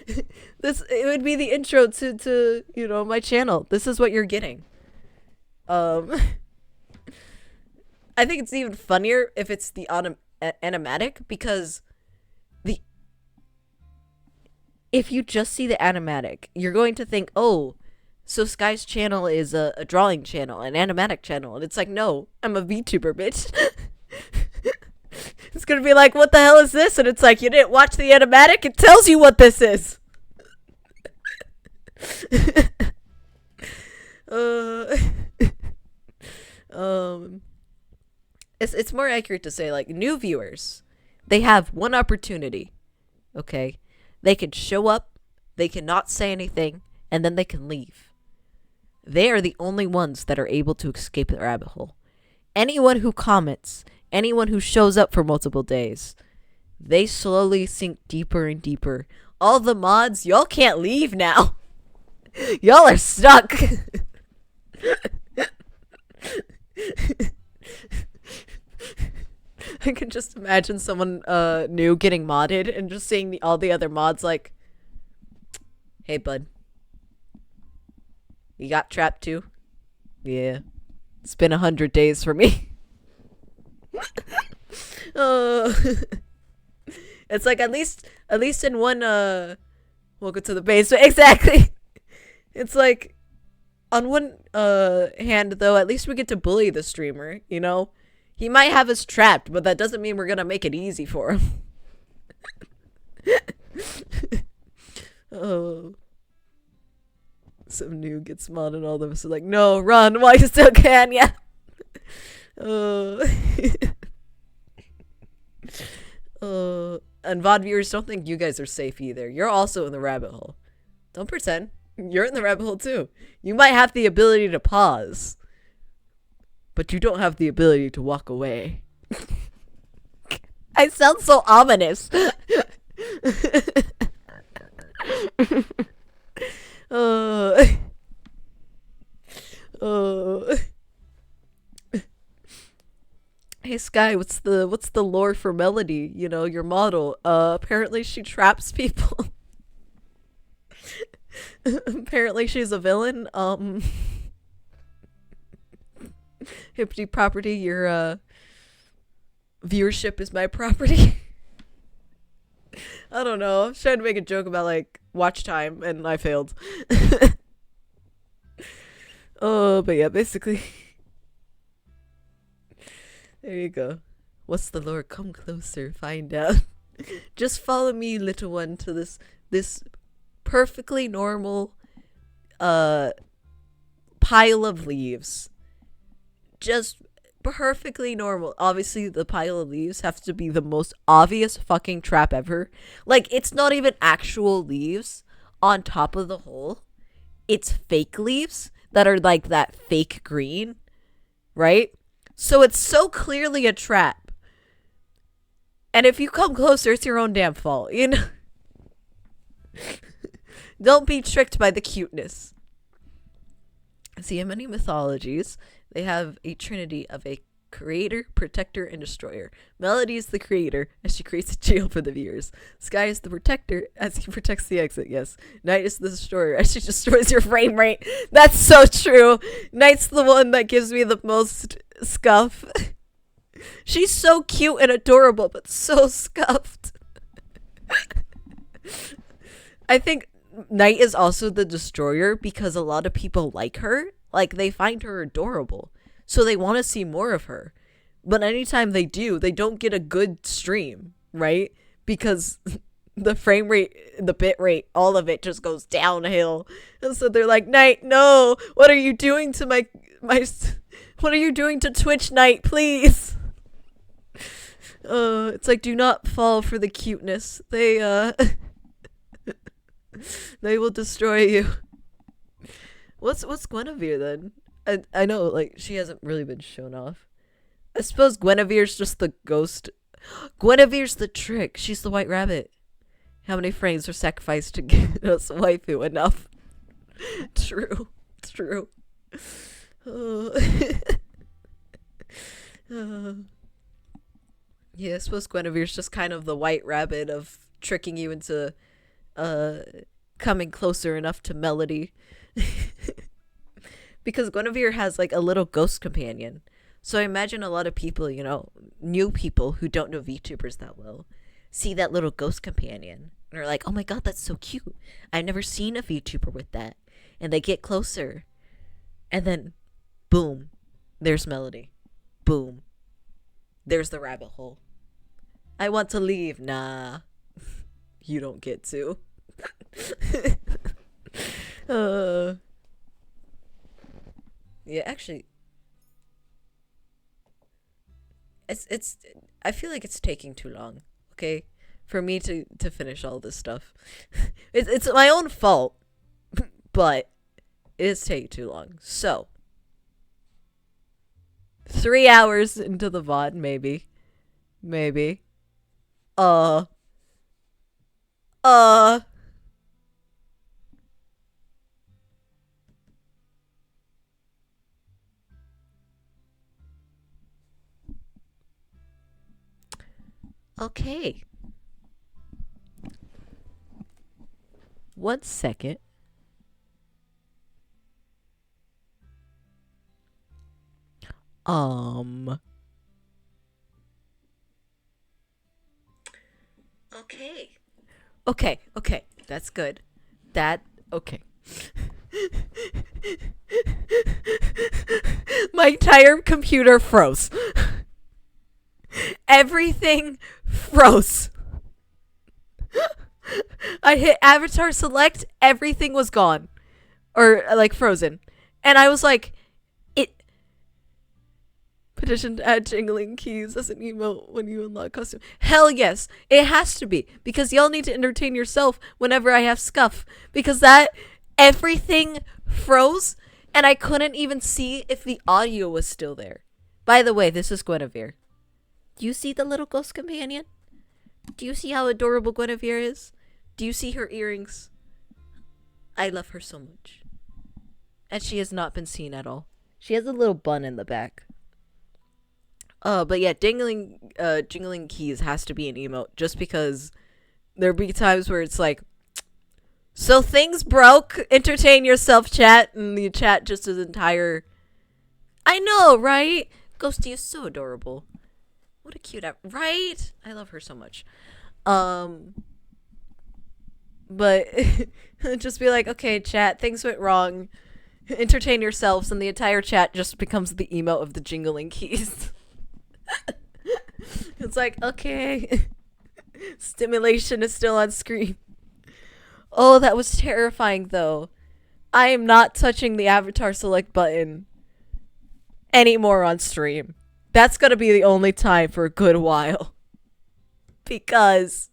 It would be the intro to, you know, my channel. This is what you're getting. I think it's even funnier if it's the animatic, because if you just see the animatic, you're going to think, oh, so Sky's channel is a drawing channel, an animatic channel. And it's like, no, I'm a VTuber, bitch. It's going to be like, what the hell is this? And it's like, you didn't watch the animatic? It tells you what this is. It's more accurate to say, like, new viewers, they have one opportunity, okay? They can show up, they cannot say anything, and then they can leave. They are the only ones that are able to escape the rabbit hole. Anyone who comments, anyone who shows up for multiple days, they slowly sink deeper and deeper. All the mods, y'all can't leave now. Y'all are stuck. I can just imagine someone new getting modded and just seeing all the other mods like, hey bud, you got trapped too? Yeah, it's been 100 days for me. It's like at least in one welcome to the basement. Exactly. It's like on one hand though, at least we get to bully the streamer, you know? He might have us trapped, but that doesn't mean we're gonna make it easy for him. Oh. Some new gets modded and all of us are like, no, run while you still can, yeah. Oh. And VOD viewers, don't think you guys are safe either. You're also in the rabbit hole. Don't pretend. You're in the rabbit hole too. You might have the ability to pause, but you don't have the ability to walk away. I sound so ominous. Hey Sky, what's the lore for Melody? You know, your model. Apparently she traps people. Apparently she's a villain. Hippity property, your viewership is my property. I don't know. I was trying to make a joke about like watch time and I failed. Oh, but yeah, basically. There you go. What's the lore? Come closer, find out. Just follow me, little one, to this perfectly normal pile of leaves. Just perfectly normal. Obviously, the pile of leaves have to be the most obvious fucking trap ever. Like, it's not even actual leaves on top of the hole. It's fake leaves that are like that fake green, right? So it's so clearly a trap. And if you come closer, it's your own damn fault, you know? Don't be tricked by the cuteness. See, in many mythologies, they have a trinity of a creator, protector, and destroyer. Melody is the creator, as she creates a jail for the viewers. Sky is the protector, as he protects the exit, yes. Night is the destroyer, as she destroys your frame rate. That's so true. Night's the one that gives me the most scuff. She's so cute and adorable, but so scuffed. I think Night is also the destroyer because a lot of people like her. Like, they find her adorable. So they want to see more of her. But anytime they do, they don't get a good stream, right? Because the frame rate, the bit rate, all of it just goes downhill. And so they're like, Night, no! What are you doing to my what are you doing to Twitch, Night, please? It's like, do not fall for the cuteness. They will destroy you. What's Guinevere then? I know, like, she hasn't really been shown off. I suppose Guinevere's just the ghost. Guinevere's the trick. She's the white rabbit. How many frames are sacrificed to get us waifu enough? True. Yeah, I suppose Guinevere's just kind of the white rabbit of tricking you into coming closer enough to Melody. Because Guinevere has like a little ghost companion. So I imagine a lot of people, new people who don't know VTubers that well, see that little ghost companion and are like, oh my god, that's so cute. I've never seen a VTuber with that. And they get closer. And then, boom, there's Melody. Boom. There's the rabbit hole. I want to leave. Nah. You don't get to. Yeah, actually, it's I feel like it's taking too long, okay? For me to finish all this stuff. It's my own fault, but it is taking too long. So, 3 hours into the VOD, maybe. Okay. 1 second. Okay. That's good. Okay. My entire computer froze. Everything froze. I hit avatar select, everything was gone. Or, like, frozen. And I was like, petition to add jingling keys as an emote when you unlock custom. Hell yes, it has to be. Because y'all need to entertain yourself whenever I have scuff. Because everything froze, and I couldn't even see if the audio was still there. By the way, this is Guinevere. Do you see the little ghost companion? Do you see how adorable Guinevere is? Do you see her earrings? I love her so much. And she has not been seen at all. She has a little bun in the back. But yeah, jingling keys has to be an emote just because there'll be times where it's like, so things broke, entertain yourself, chat, and the chat just is entire. I know, right? Ghosty is so adorable. What a cute app, right? I love her so much. But just be like, okay, chat, things went wrong. Entertain yourselves, and the entire chat just becomes the emote of the jingling keys. It's like, okay. Stimulation is still on screen. Oh, that was terrifying, though. I am not touching the avatar select button anymore on stream. That's gonna be the only time for a good while. Because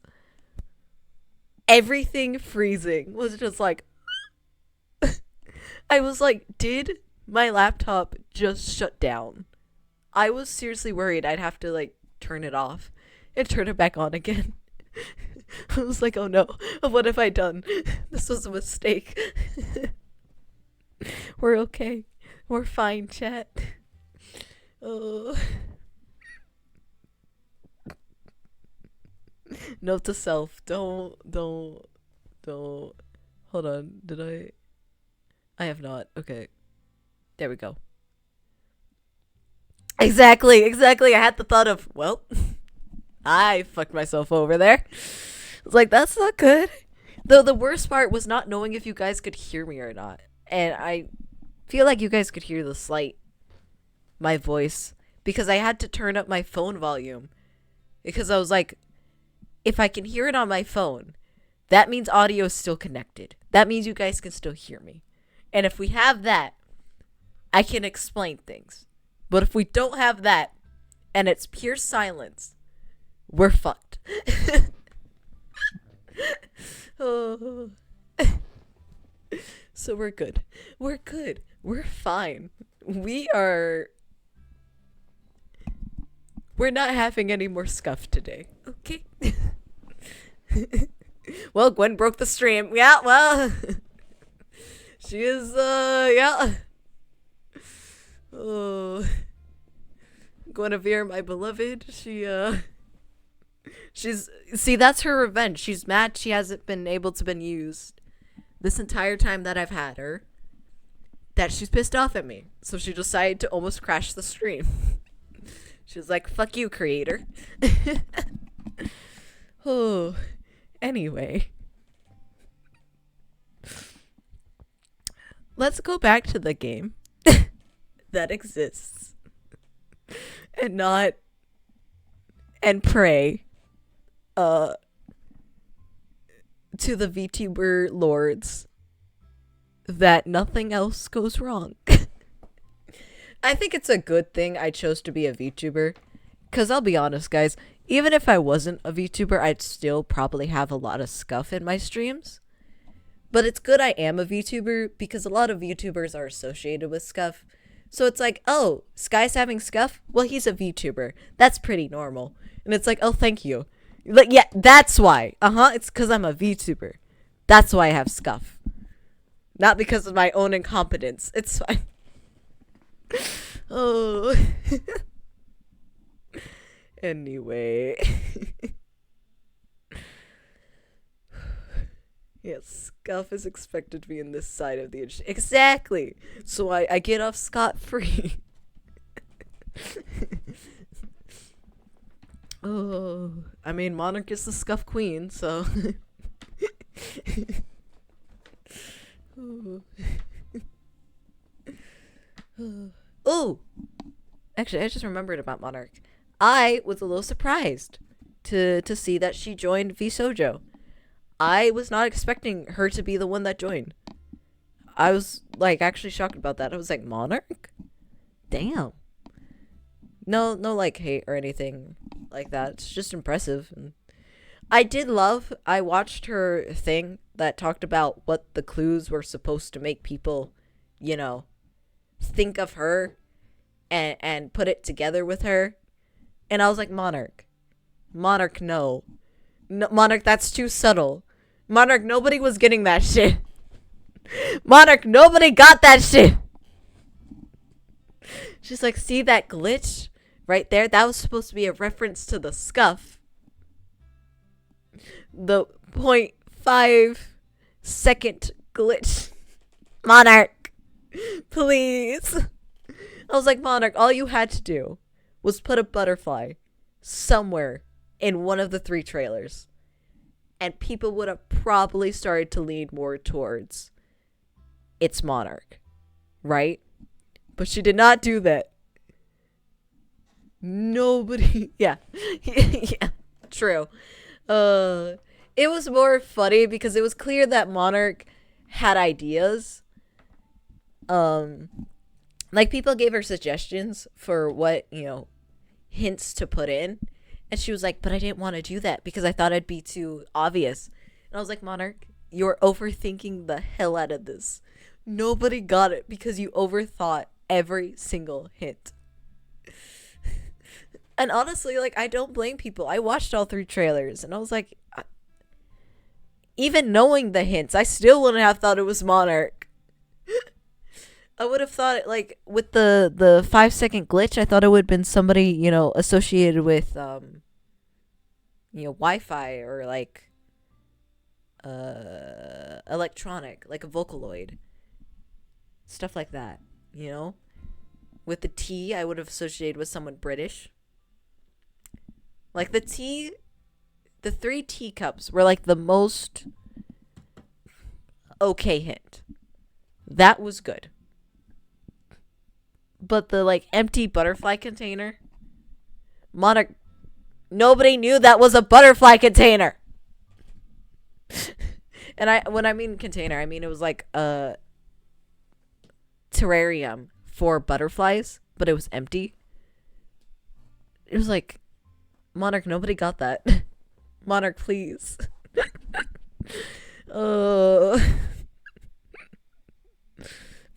everything freezing was just like... I was like, did my laptop just shut down? I was seriously worried I'd have to, like, turn it off and turn it back on again. I was like, oh no, what have I done? This was a mistake. We're okay. We're fine, chat. Oh. Note to self, don't. Hold on, did I have not. Okay. There we go. Exactly. I had the thought of, well, I fucked myself over there. I was like, that's not good. Though the worst part was not knowing if you guys could hear me or not. And I feel like you guys could hear my voice, because I had to turn up my phone volume. Because I was like, if I can hear it on my phone, that means audio is still connected. That means you guys can still hear me. And if we have that, I can explain things. But if we don't have that, and it's pure silence, we're fucked. Oh. So we're good. We're fine. We're not having any more scuff today. Okay? Well, Gwen broke the stream. Yeah, well. She is, yeah. Oh. Guinevere, my beloved, see, that's her revenge. She's mad she hasn't been able to been used this entire time that I've had her. That she's pissed off at me. So she decided to almost crash the stream. She was like, fuck you, creator. Oh, anyway. Let's go back to the game that exists. And pray to the VTuber lords that nothing else goes wrong. I think it's a good thing I chose to be a VTuber. Because I'll be honest, guys, even if I wasn't a VTuber, I'd still probably have a lot of scuff in my streams. But it's good I am a VTuber because a lot of VTubers are associated with scuff. So it's like, oh, Sky's having scuff? Well, he's a VTuber. That's pretty normal. And it's like, oh, thank you. Like, yeah, that's why. It's because I'm a VTuber. That's why I have scuff. Not because of my own incompetence. It's fine. Oh. Anyway. Yes, scuff is expected to be in this side of the industry. Exactly. So I get off scot-free. Oh, I mean, Monarch is the scuff queen, so. Oh, actually, I just remembered about Monarch. I was a little surprised to see that she joined VSojo. I was not expecting her to be the one that joined. I was, like, actually shocked about that. I was like, Monarch? Damn. No, like, hate or anything like that. It's just impressive. And I watched her thing that talked about what the clues were supposed to make people, think of her and put it together with her. And I was like, Monarch, no. Monarch, that's too subtle. Monarch, nobody was getting that shit. Monarch, nobody got that shit. She's like, see that glitch right there? That was supposed to be a reference to the scuff. The 0.5 second glitch. Monarch, please. I was like, Monarch, all you had to do was put a butterfly somewhere in one of the 3 trailers. And people would have probably started to lean more towards it's Monarch. Right? But she did not do that. Nobody. Yeah. Yeah. True. It was more funny because it was clear that Monarch had ideas. Like, people gave her suggestions for what, hints to put in. And she was like, but I didn't want to do that because I thought it'd be too obvious. And I was like, Monarch, you're overthinking the hell out of this. Nobody got it because you overthought every single hint. And honestly, like, I don't blame people. I watched all 3 trailers and I was like, even knowing the hints, I still wouldn't have thought it was Monarch. I would have thought it, like, with the 5-second glitch, I thought it would have been somebody, associated with, Wi-Fi or, like, electronic, like a Vocaloid. Stuff like that, With the T, I would have associated with someone British. Like, the 3 teacups were, like, the most okay hint. That was good. But the, like, empty butterfly container, Monarch, nobody knew that was a butterfly container. And when I mean container, I mean it was like a terrarium for butterflies, but it was empty. It was like, Monarch, nobody got that. Monarch, please.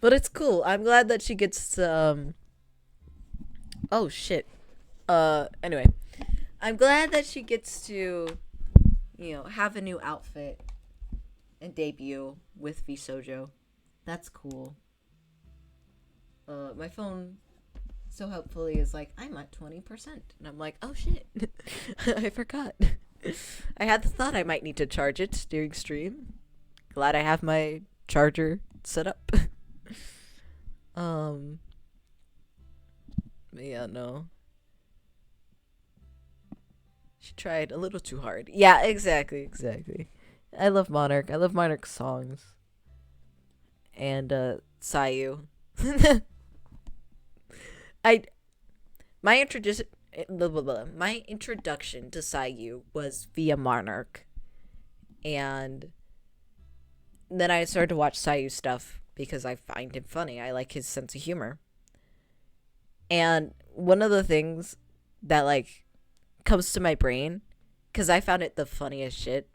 But it's cool. I'm glad that she gets to, oh shit. Anyway. I'm glad that she gets to, have a new outfit and debut with VSojo. That's cool. My phone so helpfully is like, I'm at 20%. And I'm like, oh shit. I forgot. I had the thought I might need to charge it during stream. Glad I have my charger set up. But yeah, no. She tried a little too hard. Yeah, exactly. I love Monarch. I love Monarch songs. And Sayu. I my introduction my introduction to Sayu was via Monarch. And then I started to watch Sayu stuff because I find him funny. I like his sense of humor. And one of the things that like comes to my brain, because I found it the funniest shit,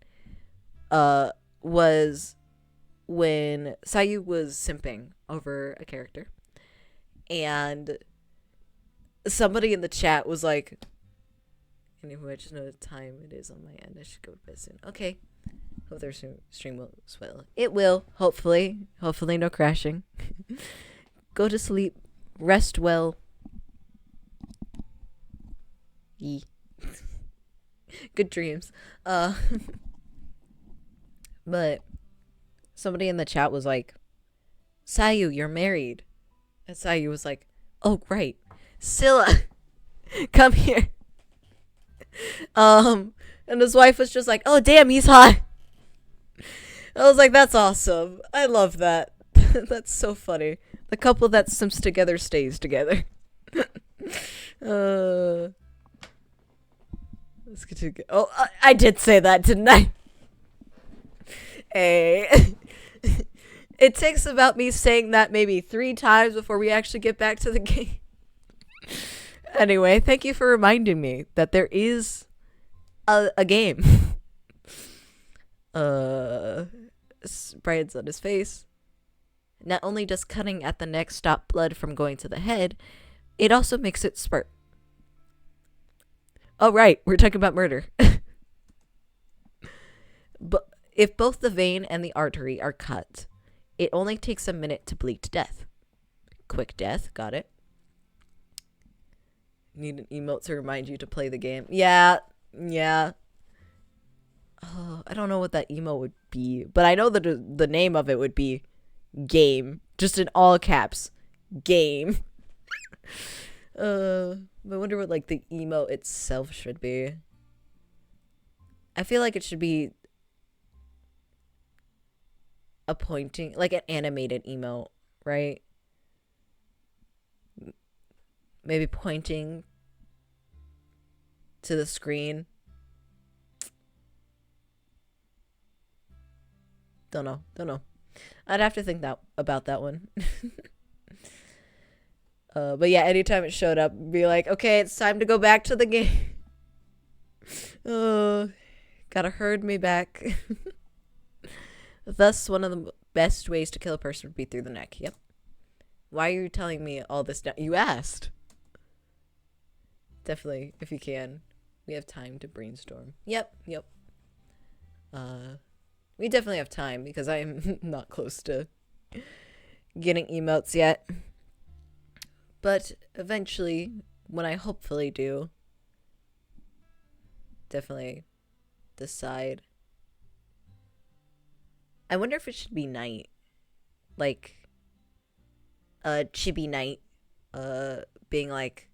was when Sayu was simping over a character, and somebody in the chat was like, anyway, I just know the time it is on my end. I should go to bed soon. Okay. Hope their stream will swell. It will, hopefully. Hopefully no crashing. Go to sleep. Rest well. Good dreams. But somebody in the chat was like, Sayu, you're married. And Sayu was like, oh, right. Scylla, come here. And his wife was just like, oh, damn, he's hot. I was like, that's awesome. I love that. That's so funny. The couple that sims together stays together. Let's get to go. Oh, I did say that, didn't I? Hey. It takes about me saying that maybe 3 times before we actually get back to the game. Anyway, thank you for reminding me that there is a game. Brian's on his face. Not only does cutting at the neck stop blood from going to the head, it also makes it spurt. Oh, right. We're talking about murder. But if both the vein and the artery are cut, it only takes a minute to bleed to death. Quick death. Got it. Need an emote to remind you to play the game. Yeah. Oh, I don't know what that emote would be, but I know that the name of it would be game, just in all caps, game. I wonder what like the emote itself should be. I feel like it should be a pointing, like an animated emote, right? Maybe pointing to the screen. Don't know. I'd have to think about that one. But yeah, anytime it showed up, be like, okay, it's time to go back to the game. Gotta herd me back. Thus, one of the best ways to kill a person would be through the neck. Yep. Why are you telling me all this now? You asked. Definitely, if you can. We have time to brainstorm. Yep. We definitely have time because I'm not close to getting emotes yet. But eventually, when I hopefully do, definitely decide. I wonder if it should be night. Like, chibi night, being like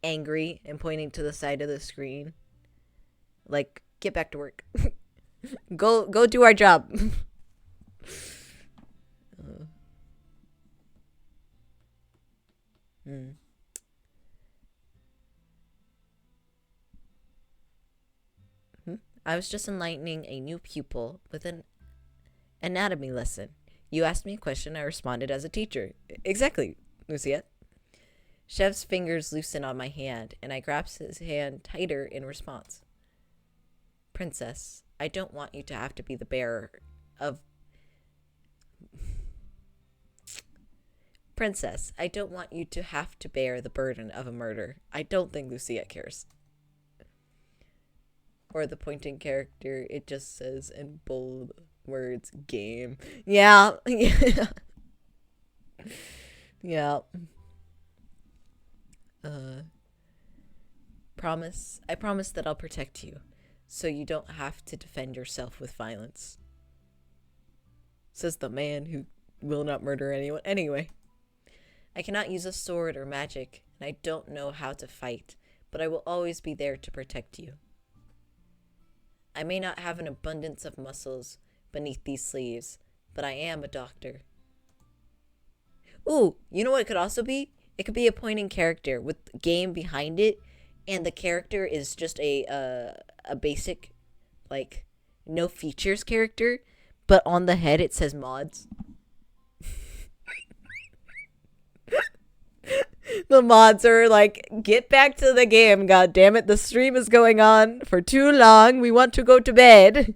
angry and pointing to the side of the screen. Like, get back to work. Go do our job. I was just enlightening a new pupil with an anatomy lesson. You asked me a question, I responded as a teacher. Exactly, Lucia. Chev's fingers loosen on my hand, and I grasp his hand tighter in response. Princess, I don't want you to have to be the bearer of... Princess, I don't want you to have to bear the burden of a murder. I don't think Lucia cares. Or the pointing character, it just says in bold words, game. Yeah. Yeah. I promise that I'll protect you, so you don't have to defend yourself with violence. Says the man who will not murder anyone. Anyway. I cannot use a sword or magic, and I don't know how to fight, but I will always be there to protect you. I may not have an abundance of muscles beneath these sleeves, but I am a doctor. Ooh, you know what it could also be? It could be a pointing character with game behind it, and the character is just a basic, like, no features character, but on the head it says mods. The mods are like, get back to the game, god damn it, the stream is going on for too long, we want to go to bed.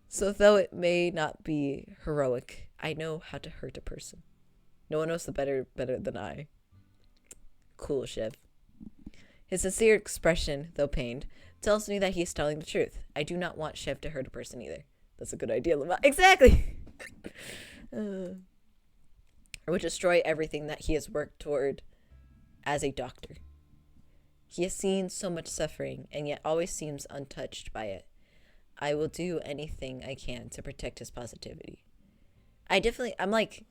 So though it may not be heroic, I know how to hurt a person. No one knows the better than I. Cool, Shiv. His sincere expression, though pained, tells me that he's telling the truth. I do not want Shiv to hurt a person either. That's a good idea, Lamont. Exactly! I would destroy everything that he has worked toward as a doctor. He has seen so much suffering, and yet always seems untouched by it. I will do anything I can to protect his positivity. I'm like,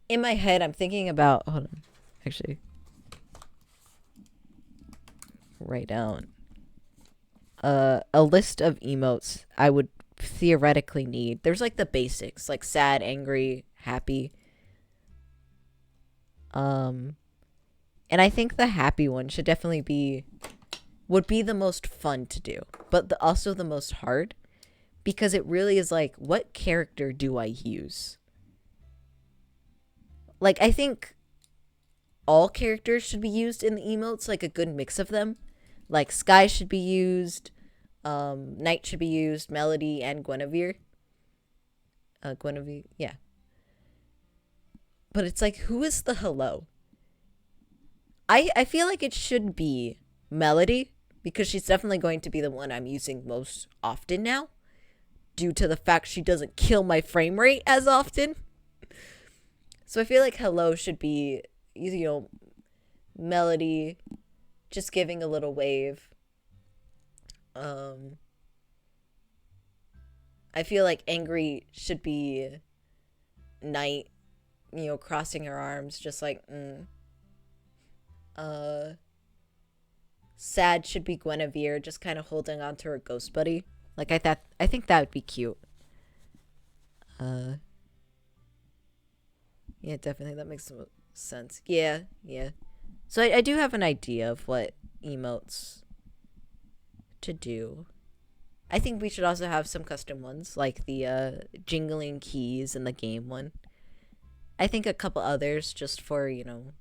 in my head, I'm thinking about, hold on, actually. Write down. A list of emotes I would theoretically need. There's like the basics, like sad, angry, happy. And I think the happy one should definitely would be the most fun to do, but also the most hard, because it really is like, what character do I use? Like, I think all characters should be used in the emotes, like a good mix of them. Like, Sky should be used, Night should be used, Melody, and Guinevere. Guinevere, yeah. But it's like, who is the hello? I feel like it should be Melody, because she's definitely going to be the one I'm using most often now, due to the fact she doesn't kill my frame rate as often. So I feel like hello should be, you know, Melody, just giving a little wave. I feel like angry should be Night, you know, crossing her arms, just like, sad should be Guinevere, just kind of holding on to her ghost buddy. Like, I think that would be cute. Yeah, definitely, that makes some sense. Yeah. So I do have an idea of what emotes to do. I think we should also have some custom ones, like the jingling keys and the game one. I think a couple others just for, you know,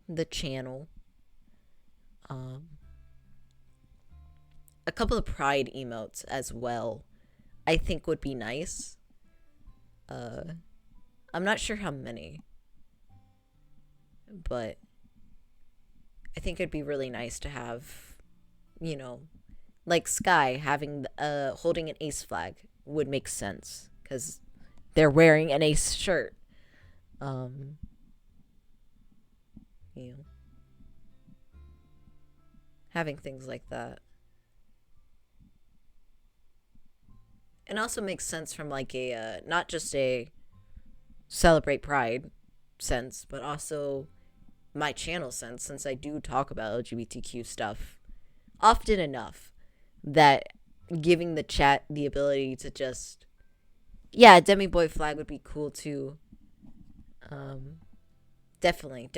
the channel. A couple of pride emotes as well, I think would be nice. I'm not sure how many, but I think it'd be really nice to have, you know, like Sky having holding an ace flag would make sense because they're wearing an ace shirt. You know, having things like that. It also makes sense from like a not just a celebrate pride sense, but also my channel sense, since I do talk about LGBTQ stuff often enough that giving the chat the ability to just, yeah, a demi boy flag would be cool too. Definitely.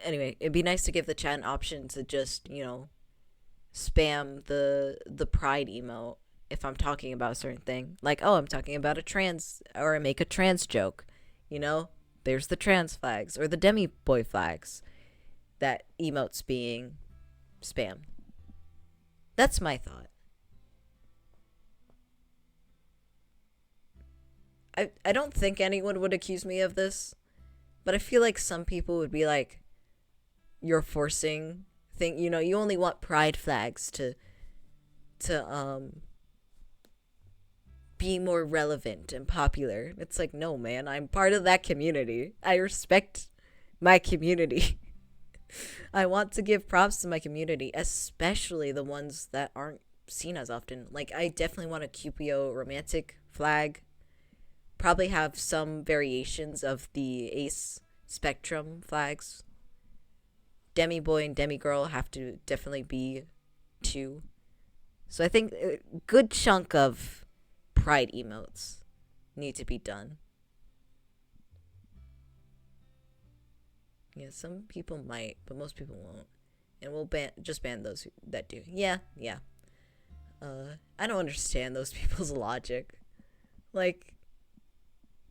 Anyway, it'd be nice to give the chat an option to just, you know, spam the pride emote if I'm talking about a certain thing. Like, oh, I'm talking about a trans, or I make a trans joke, you know? There's the trans flags, or the demi boy flags. That emotes being spam. That's my thought. I don't think anyone would accuse me of this, but I feel like some people would be like, you're forcing thing, you know, you only want pride flags to be more relevant and popular. It's like, no, man, I'm part of that community. I respect my community. I want to give props to my community, especially the ones that aren't seen as often. Like, I definitely want a Cupio romantic flag, probably have some variations of the ace spectrum flags. Demi boy and demi girl have to definitely be 2. So I think a good chunk of pride emotes need to be done. Yeah, some people might, but most people won't. And we'll just ban those that do. Yeah. I don't understand those people's logic. Like,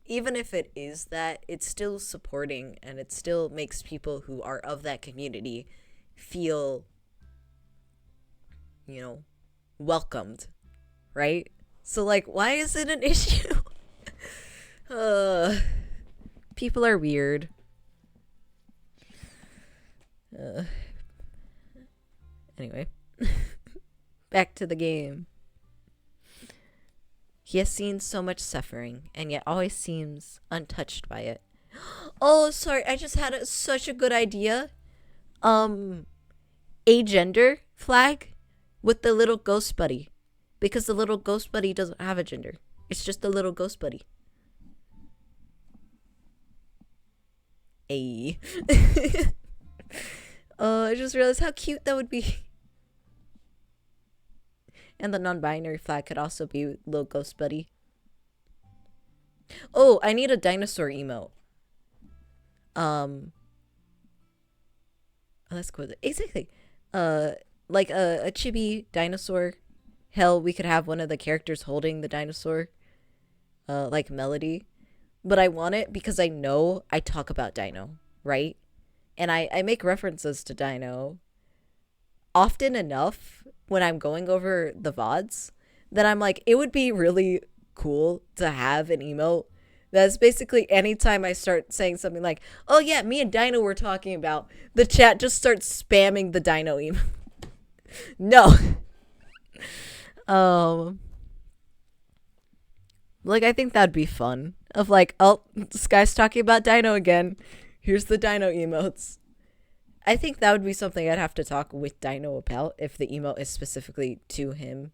even if it is that, it's still supporting, and it still makes people who are of that community feel, welcomed, right? So, like, why is it an issue? People are weird. Anyway. Back to the game. He has seen so much suffering, and yet always seems untouched by it. Oh, sorry, I just had such a good idea. A gender flag with the little ghost buddy. Because the little ghost buddy doesn't have a gender. It's just the little ghost buddy. I just realized how cute that would be. And the non-binary flag could also be little ghost buddy. Oh, I need a dinosaur emote. Oh, that's cool. Exactly. Like a chibi dinosaur. Hell, we could have one of the characters holding the dinosaur. Like Melody. But I want it because I know I talk about Dino, right? And I make references to Dino often enough when I'm going over the VODs that I'm like, it would be really cool to have an emote that's basically anytime I start saying something like, oh yeah, me and Dino were talking about, the chat just starts spamming the Dino emote. No. Like, I think that'd be fun. Of like, oh, this guy's talking about Dino again. Here's the Dino emotes. I think that would be something I'd have to talk with Dino about if the emote is specifically to him.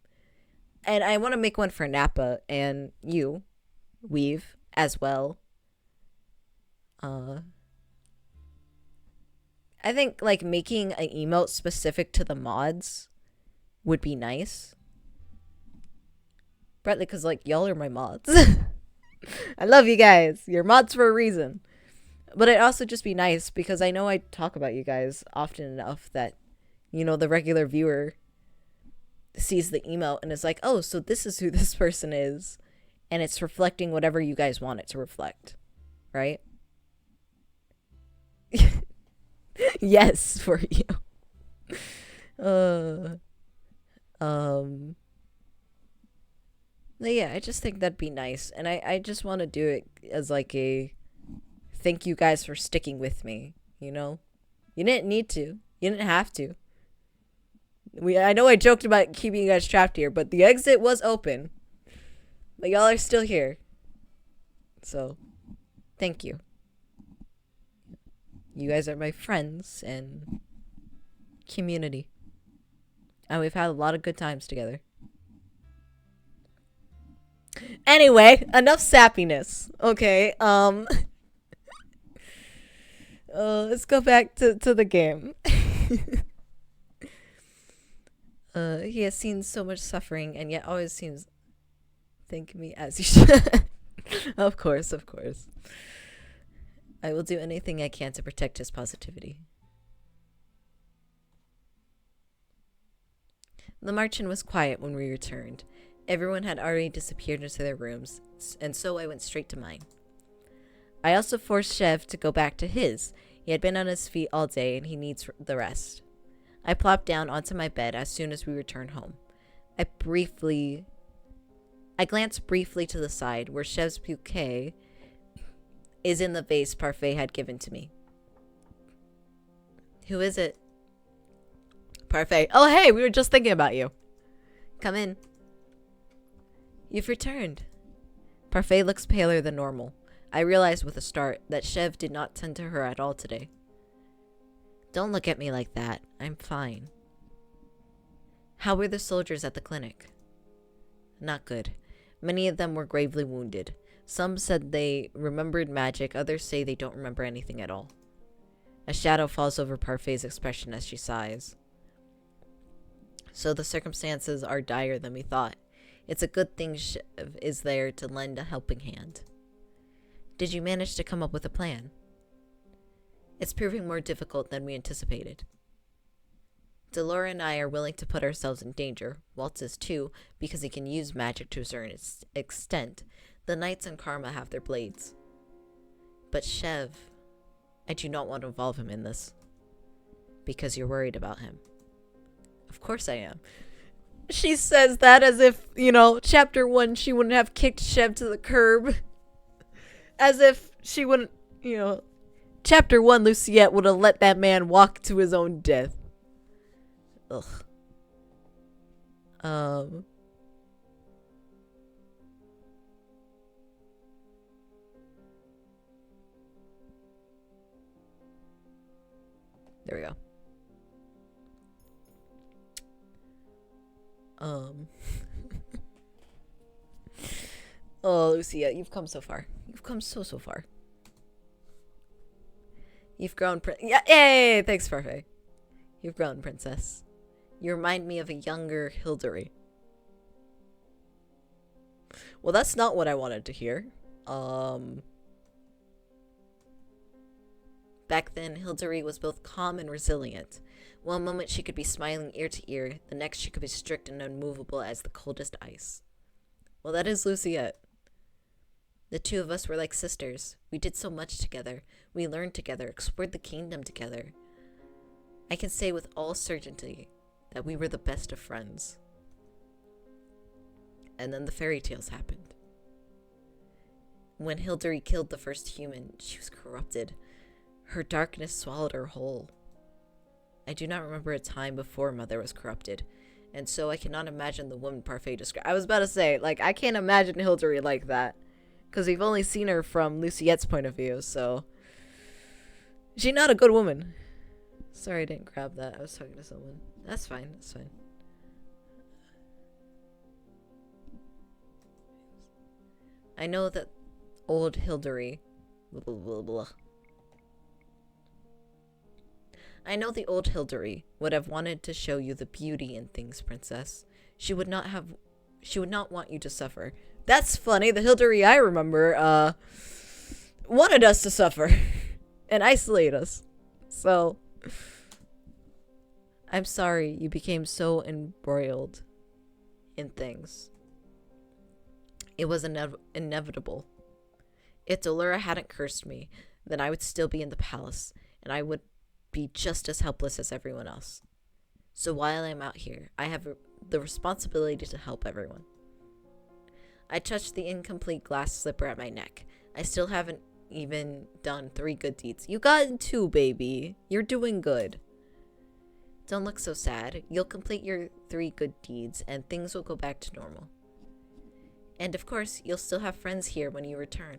And I want to make one for Nappa and you, Weave, as well. I think, like, making an emote specific to the mods would be nice. Partly because, like, y'all are my mods. I love you guys. You're mods for a reason. But it'd also just be nice because I know I talk about you guys often enough that, the regular viewer sees the emote and is like, oh, so this is who this person is. And it's reflecting whatever you guys want it to reflect. Right? Yes, for you. But yeah, I just think that'd be nice. And I just want to do it as like a thank you guys for sticking with me, You didn't need to. You didn't have to. I know I joked about keeping you guys trapped here, but the exit was open. But y'all are still here. So, thank you. You guys are my friends and community. And we've had a lot of good times together. Anyway, enough sappiness. Okay, let's go back to the game. He has seen so much suffering and yet always seems thank me as you should. Of course. I will do anything I can to protect his positivity. The Marchen was quiet when we returned. Everyone had already disappeared into their rooms, and so I went straight to mine. I also forced Chev to go back to his. He had been on his feet all day, and he needs the rest. I plopped down onto my bed as soon as we returned home. I glanced briefly to the side, where Chev's bouquet is in the vase Parfait had given to me. Who is it? Parfait. Oh, hey, we were just thinking about you. Come in. You've returned. Parfait looks paler than normal. I realized with a start that Chev did not tend to her at all today. Don't look at me like that. I'm fine. How were the soldiers at the clinic? Not good. Many of them were gravely wounded. Some said they remembered magic, others say they don't remember anything at all. A shadow falls over Parfait's expression as she sighs. So the circumstances are dire than we thought. It's a good thing Shiv is there to lend a helping hand. Did you manage to come up with a plan? It's proving more difficult than we anticipated. Delora and I are willing to put ourselves in danger. Waltz is too, because he can use magic to a certain extent. The knights and Karma have their blades. But Shiv, I do not want to involve him in this. Because you're worried about him. Of course I am. She says that as if, you know, chapter 1, she wouldn't have kicked Shiv to the curb. As if she wouldn't, you know, chapter 1, Lucette would have let that man walk to his own death. Ugh. There we go. Oh, Lucia, you've come so far. You've come so far. You've grown, yeah, yay! Thanks, Parfait. You've grown, princess. You remind me of a younger Hildery. Well, that's not what I wanted to hear. Back then, Hildery was both calm and resilient. One moment she could be smiling ear to ear, the next she could be strict and unmovable as the coldest ice. Well, that is Lucette. The two of us were like sisters. We did so much together. We learned together, explored the kingdom together. I can say with all certainty that we were the best of friends. And then the fairy tales happened. When Hildery killed the first human, she was corrupted. Her darkness swallowed her whole. I do not remember a time before Mother was corrupted, and so I cannot imagine the woman Parfait described. I was about to say, like, I can't imagine Hildery like that, because we've only seen her from Lucette's point of view, so... She's not a good woman. Sorry I didn't grab that. I was talking to someone. That's fine. That's fine. I know that old Hildery... Blah, blah, blah. I know the old Hildery would have wanted to show you the beauty in things, princess. She would not want you to suffer. That's funny. The Hildery I remember, wanted us to suffer and isolate us. So, I'm sorry you became so embroiled in things. It was inevitable. If Delora hadn't cursed me, then I would still be in the palace, and I would be just as helpless as everyone else. So while I'm out here, I have the responsibility to help everyone. I touched the incomplete glass slipper at my neck. I still haven't even done 3 good deeds. You got 2, baby. You're doing good. Don't look so sad. You'll complete your 3 good deeds and things will go back to normal. And of course, you'll still have friends here when you return.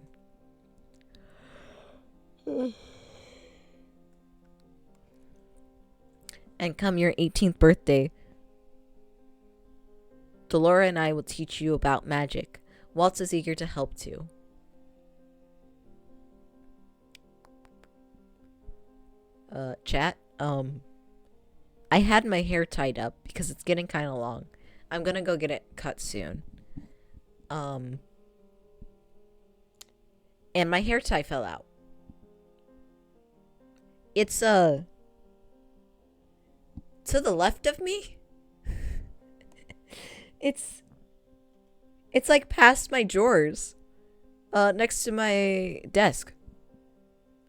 And come your 18th birthday, Delora and I will teach you about magic. Waltz is eager to help too. Chat, I had my hair tied up because it's getting kind of long. I'm gonna go get it cut soon. And my hair tie fell out. It's, to the left of me? It's like past my drawers. Next to my desk.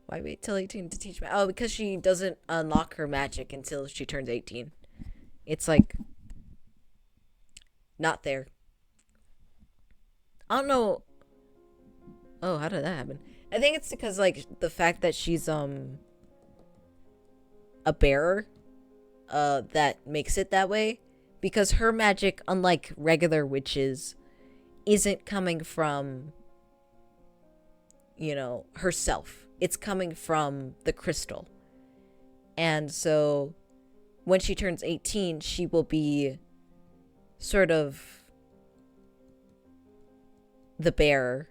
Why wait till 18 to teach me? Oh, because she doesn't unlock her magic until she turns 18. It's like not there. I don't know. Oh, how did that happen? I think it's because like the fact that she's a bearer that makes it that way, because her magic, unlike regular witches, isn't coming from, you know, herself. It's coming from the crystal. And so when she turns 18, she will be sort of the bearer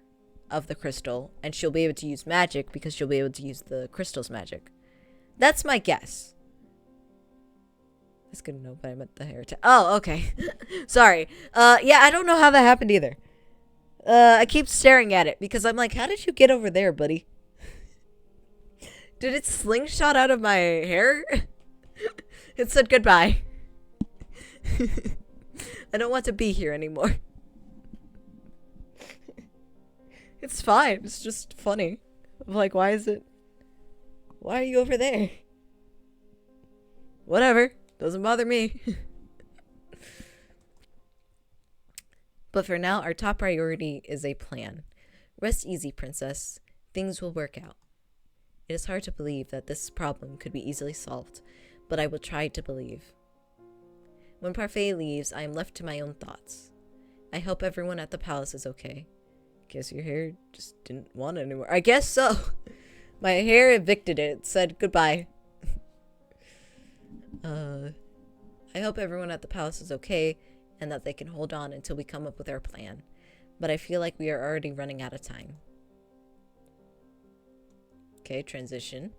of the crystal, and she'll be able to use magic because she'll be able to use the crystal's magic. That's my guess. That's good to know, but I meant the hair. Oh, okay. Sorry. Yeah, I don't know how that happened either. I keep staring at it because I'm like, how did you get over there, buddy? Did it slingshot out of my hair? It said goodbye. I don't want to be here anymore. It's fine. It's just funny. I'm like, why are you over there? Whatever. Doesn't bother me. But for now, our top priority is a plan. Rest easy, princess. Things will work out. It is hard to believe that this problem could be easily solved, but I will try to believe. When Parfait leaves, I am left to my own thoughts. I hope everyone at the palace is okay. Guess your hair just didn't want it anymore. I guess so. My hair evicted it. It said goodbye. I hope everyone at the palace is okay and that they can hold on until we come up with our plan. But I feel like we are already running out of time. Okay, transition.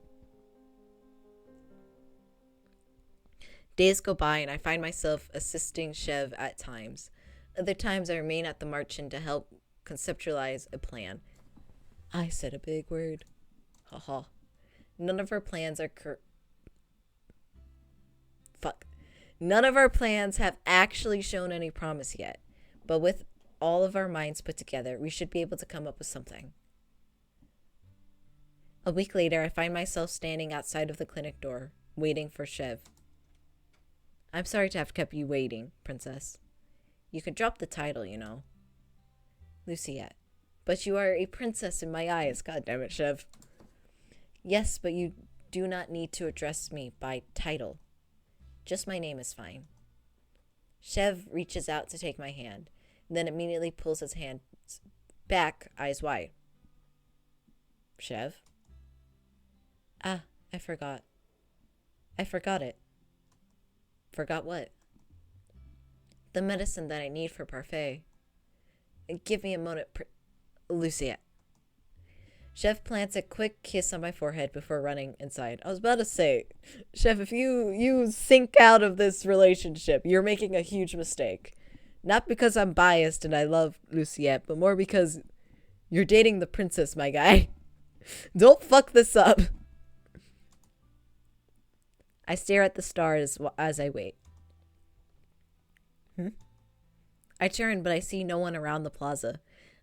Days go by and I find myself assisting Chev at times. Other times I remain at the Marchand to help conceptualize a plan. I said a big word. Haha. None of our plans are None of our plans have actually shown any promise yet. But with all of our minds put together, we should be able to come up with something. A week later, I find myself standing outside of the clinic door, waiting for Chev. I'm sorry to have kept you waiting, princess. You could drop the title, you know. Luciette. But you are a princess in my eyes, goddammit, Chev. Yes, but you do not need to address me by title. Just my name is fine. Chev reaches out to take my hand, then immediately pulls his hand back, eyes wide. Chev? Ah, I forgot. I forgot it. Forgot what? The medicine that I need for Parfait. Give me a moment, Luciette. Chef plants a quick kiss on my forehead before running inside. I was about to say, Chef, if you sink out of this relationship, you're making a huge mistake. Not because I'm biased and I love Luciette, but more because you're dating the princess, my guy. Don't fuck this up. I stare at the stars as I wait. I turn, but I see no one around the plaza.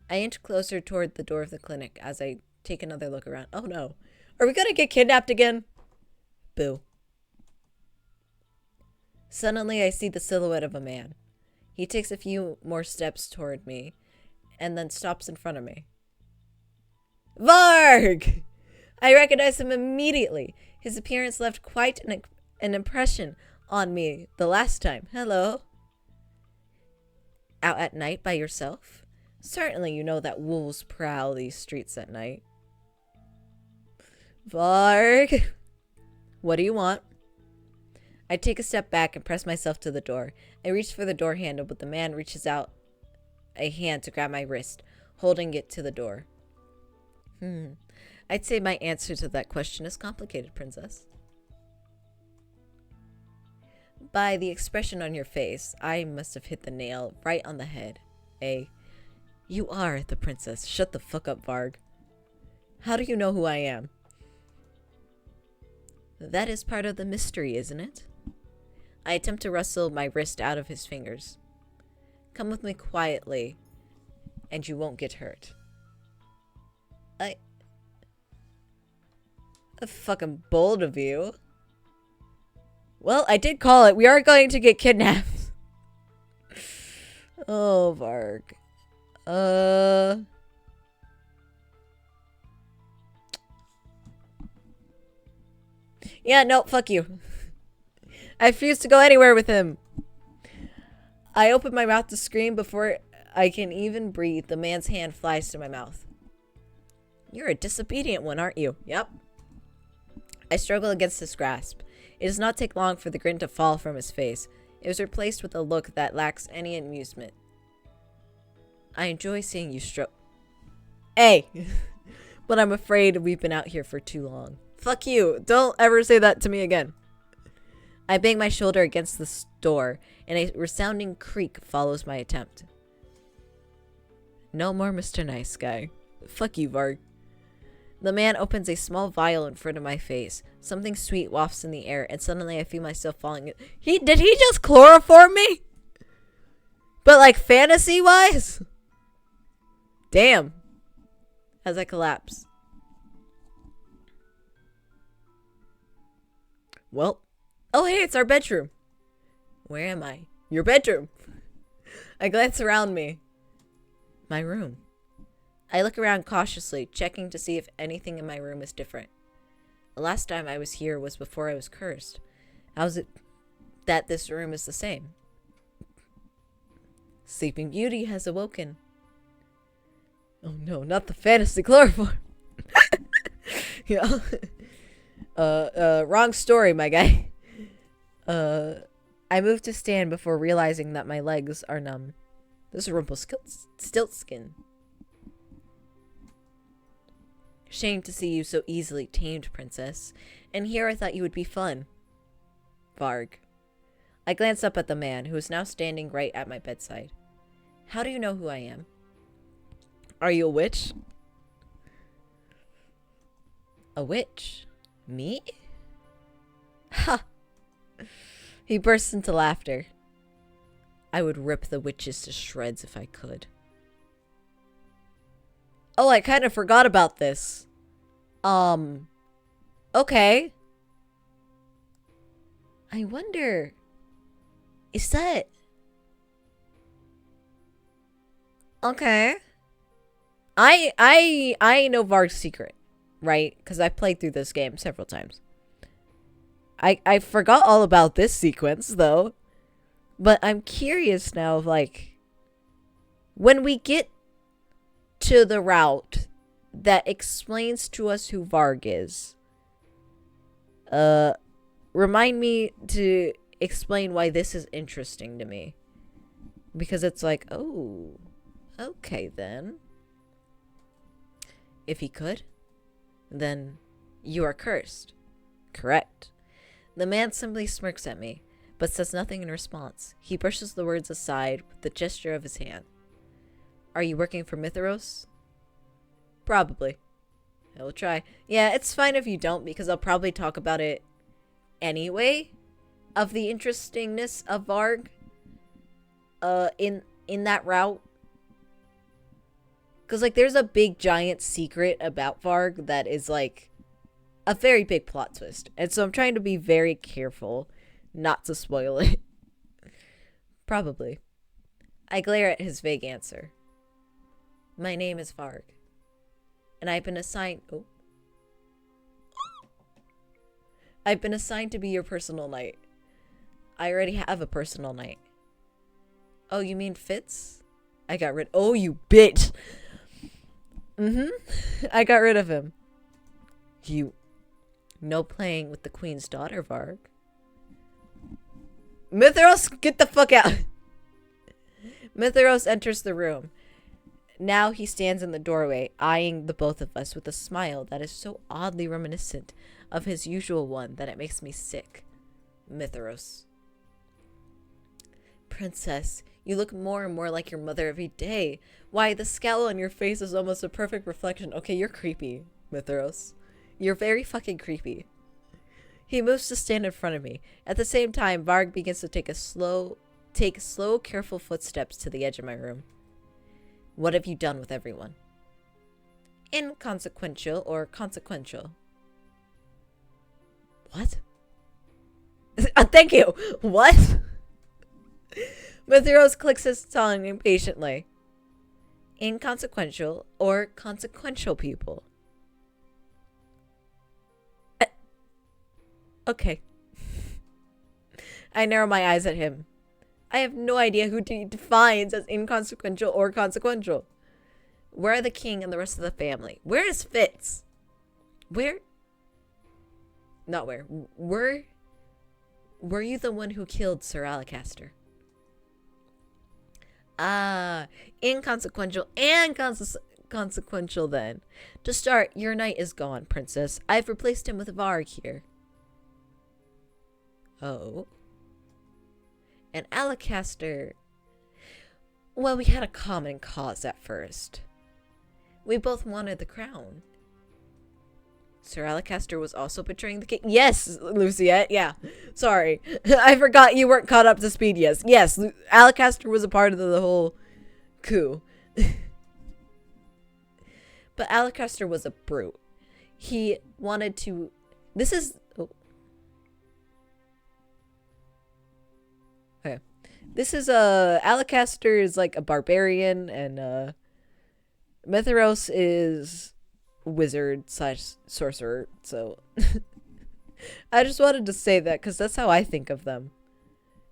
I inch closer toward the door of the clinic as I take another look around. Oh no. Are we gonna get kidnapped again? Boo. Suddenly, I see the silhouette of a man. He takes a few more steps toward me and then stops in front of me. Varg! I recognize him immediately. His appearance left quite an impression on me the last time. Hello. Out at night by yourself? Certainly you know that wolves prowl these streets at night. Varg! What do you want? I take a step back and press myself to the door. I reach for the door handle, but the man reaches out a hand to grab my wrist, holding it to the door. I'd say my answer to that question is complicated, princess. By the expression on your face, I must have hit the nail right on the head. You are the princess. Shut the fuck up, Varg. How do you know who I am? That is part of the mystery, isn't it? I attempt to wrestle my wrist out of his fingers. Come with me quietly, and you won't get hurt. Fucking bold of you. Well, I did call it. We are going to get kidnapped. Oh, Varg. Yeah, no, fuck you. I refuse to go anywhere with him. I open my mouth to scream before I can even breathe. The man's hand flies to my mouth. You're a disobedient one, aren't you? Yep. I struggle against his grasp. It does not take long for the grin to fall from his face. It was replaced with a look that lacks any amusement. I enjoy seeing you Hey. But I'm afraid we've been out here for too long. Fuck you. Don't ever say that to me again. I bang my shoulder against the door, and a resounding creak follows my attempt. No more Mr. Nice Guy. Fuck you, Varg. The man opens a small vial in front of my face. Something sweet wafts in the air, and suddenly I feel myself falling. Did he just chloroform me? But like fantasy-wise? Damn. As I collapse. Well. Oh, hey, it's our bedroom. Where am I? Your bedroom. I glance around me. My room. I look around cautiously, checking to see if anything in my room is different. The last time I was here was before I was cursed. How is it that this room is the same? Sleeping Beauty has awoken. Oh no, not the fantasy chloroform. Yeah. Wrong story, my guy. I move to stand before realizing that my legs are numb. This is Rumpelstiltskin. Shame to see you so easily tamed, princess. And here I thought you would be fun. Varg. I glance up at the man, who is now standing right at my bedside. How do you know who I am? Are you a witch? A witch? Me? Ha! He bursts into laughter. I would rip the witches to shreds if I could. Oh, I kind of forgot about this. Okay. I wonder, is that... Okay. I know Varg's secret, right? Because I played through this game several times. I forgot all about this sequence, though. But I'm curious now, like, when we get to the route that explains to us who Varg is, remind me to explain why this is interesting to me. Because it's like, oh, okay then. If he could, then you are cursed. Correct. The man simply smirks at me, but says nothing in response. He brushes the words aside with the gesture of his hand. Are you working for Mithros? Probably. I will try. Yeah, it's fine if you don't, because I'll probably talk about it anyway, of the interestingness of Varg, in that route. Because, like, there's a big, giant secret about Varg that is, like, a very big plot twist. And so I'm trying to be very careful not to spoil it. Probably. I glare at his vague answer. My name is Varg. And I've been assigned... Oh. I've been assigned to be your personal knight. I already have a personal knight. Oh, you mean Fitz? I got rid... Oh, you bitch! I got rid of him. You... No playing with the queen's daughter, Varg. Mithros, get the fuck out! Mithros enters the room. Now he stands in the doorway, eyeing the both of us with a smile that is so oddly reminiscent of his usual one that it makes me sick. Mithros. Princess, you look more and more like your mother every day. Why, the scowl on your face is almost a perfect reflection. Okay, you're creepy, Mithros. You're very fucking creepy. He moves to stand in front of me. At the same time, Varg begins to take slow, careful footsteps to the edge of my room. What have you done with everyone? Inconsequential or consequential? What? Thank you! What? Mithros clicks his tongue impatiently. Inconsequential or consequential people? Okay. I narrow my eyes at him. I have no idea who he defines as inconsequential or consequential. Where are the king and the rest of the family? Where is Fitz? Where? Not where. Were you the one who killed Sir Alacaster? Ah, inconsequential and consequential then. To start, your knight is gone, princess. I've replaced him with Varg here. Oh. And Alacaster. Well, we had a common cause at first. We both wanted the crown. Sir Alacaster was also betraying the king. Yes, Luciette. Yeah. Sorry. I forgot you weren't caught up to speed. Yes. Yes. Alacaster was a part of the whole coup. But Alacaster was a brute. He wanted to... This is... Oh. Okay. This is Alacaster is like a barbarian, and Mithros is wizard / sorcerer. So I just wanted to say that because that's how I think of them.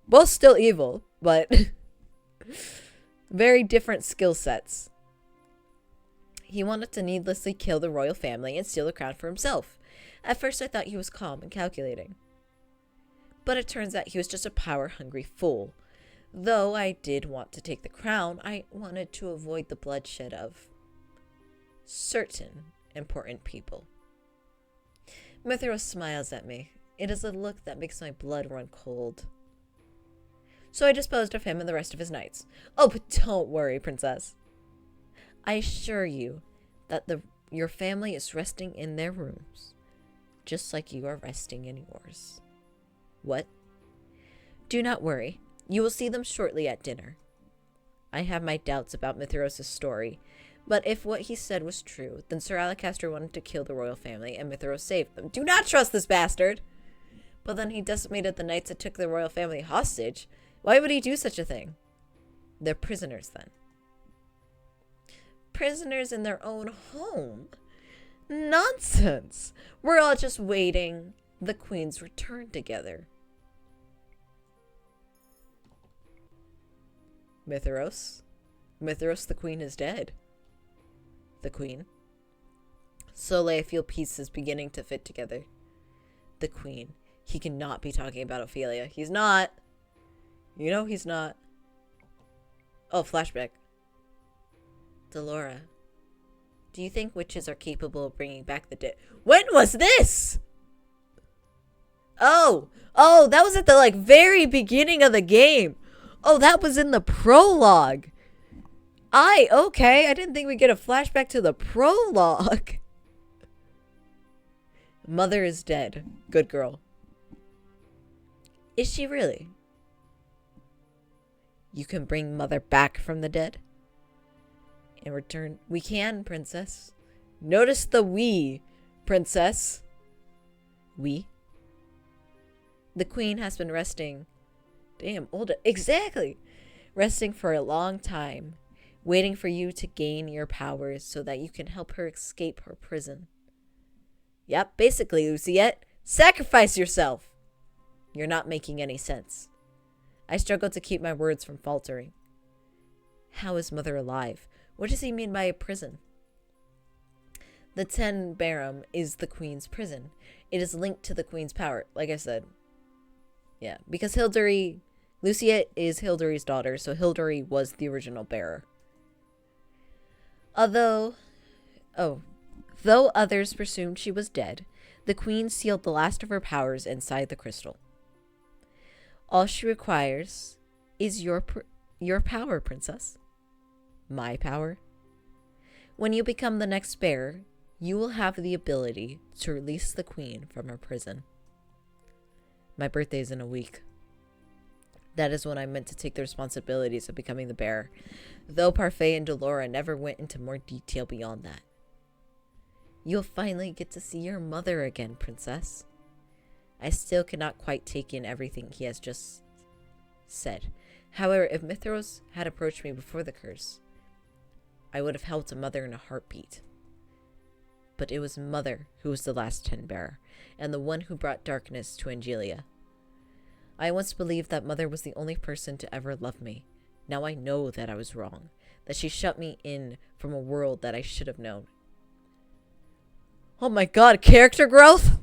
Both still evil, but very different skill sets. He wanted to needlessly kill the royal family and steal the crown for himself. At first I thought he was calm and calculating. But it turns out he was just a power-hungry fool. Though I did want to take the crown, I wanted to avoid the bloodshed of certain important people. Mithros smiles at me. It is a look that makes my blood run cold. So I disposed of him and the rest of his knights. Oh, but don't worry, princess. I assure you that your family is resting in their rooms, just like you are resting in yours. What? Do not worry. You will see them shortly at dinner. I have my doubts about Mithros' story, but if what he said was true, then Sir Alacaster wanted to kill the royal family and Mithros saved them. Do not trust this bastard! But then he decimated the knights that took the royal family hostage. Why would he do such a thing? They're prisoners then. Prisoners in their own home? Nonsense! We're all just waiting the queen's return together. Mithros? Mithros, the queen is dead. The queen? Soleil, I feel pieces beginning to fit together. The queen. He cannot be talking about Ophelia. He's not. You know he's not. Oh, flashback. Delora. Do you think witches are capable of bringing back the dead? When was this? Oh, that was at the very beginning of the game. Oh, that was in the prologue. Okay. I didn't think we'd get a flashback to the prologue. Mother is dead. Good girl. Is she really? You can bring Mother back from the dead? In return, we can, princess. Notice the we, princess. We? The queen has been resting. Damn, exactly. Resting for a long time. Waiting for you to gain your powers so that you can help her escape her prison. Yep, basically, Luciette. Sacrifice yourself. You're not making any sense. I struggle to keep my words from faltering. How is Mother alive? What does he mean by a prison? The 10 Barum is the queen's prison. It is linked to the queen's power, like I said. Yeah, because Luciette is Hildury's daughter, so Hildury was the original bearer. Though others presumed she was dead, the queen sealed the last of her powers inside the crystal. All she requires is your power, princess. My power? When you become the next bearer, you will have the ability to release the queen from her prison. My birthday is in a week. That is when I meant to take the responsibilities of becoming the bearer, though Parfait and Delora never went into more detail beyond that. You'll finally get to see your mother again, princess. I still cannot quite take in everything he has just said. However, if Mithros had approached me before the curse, I would have helped a mother in a heartbeat. But it was Mother who was the last 10 bearer, and the one who brought darkness to Angelia. I once believed that Mother was the only person to ever love me. Now I know that I was wrong, that she shut me in from a world that I should have known. Oh my god, character growth?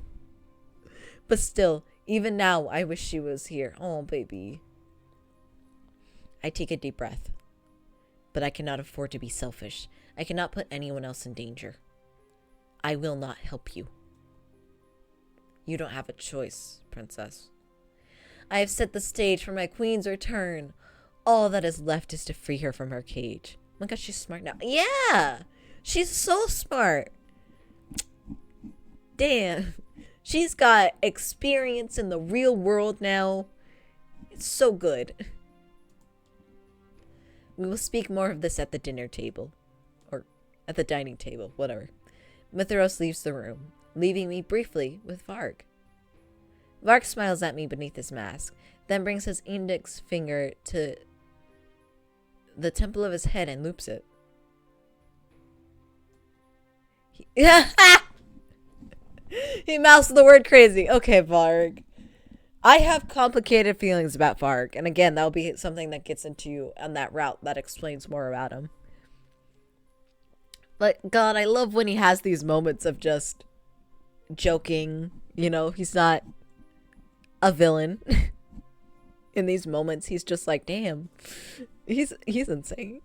But still, even now, I wish she was here. Oh, baby. I take a deep breath. But I cannot afford to be selfish. I cannot put anyone else in danger. I will not help you. You don't have a choice, princess. I have set the stage for my queen's return. All that is left is to free her from her cage. Oh my god, she's smart now. Yeah! She's so smart. Damn. She's got experience in the real world now. It's so good. We will speak more of this at the dinner table. Or at the dining table, whatever. Mithras leaves the room, leaving me briefly with Varg. Varg smiles at me beneath his mask, then brings his index finger to the temple of his head and loops it. He mouths the word crazy. Okay, Varg. I have complicated feelings about Varg, and again, that'll be something that gets into you on that route that explains more about him. But God, I love when he has these moments of just joking. You know, he's not a villain. In these moments, he's just like, damn, he's insane.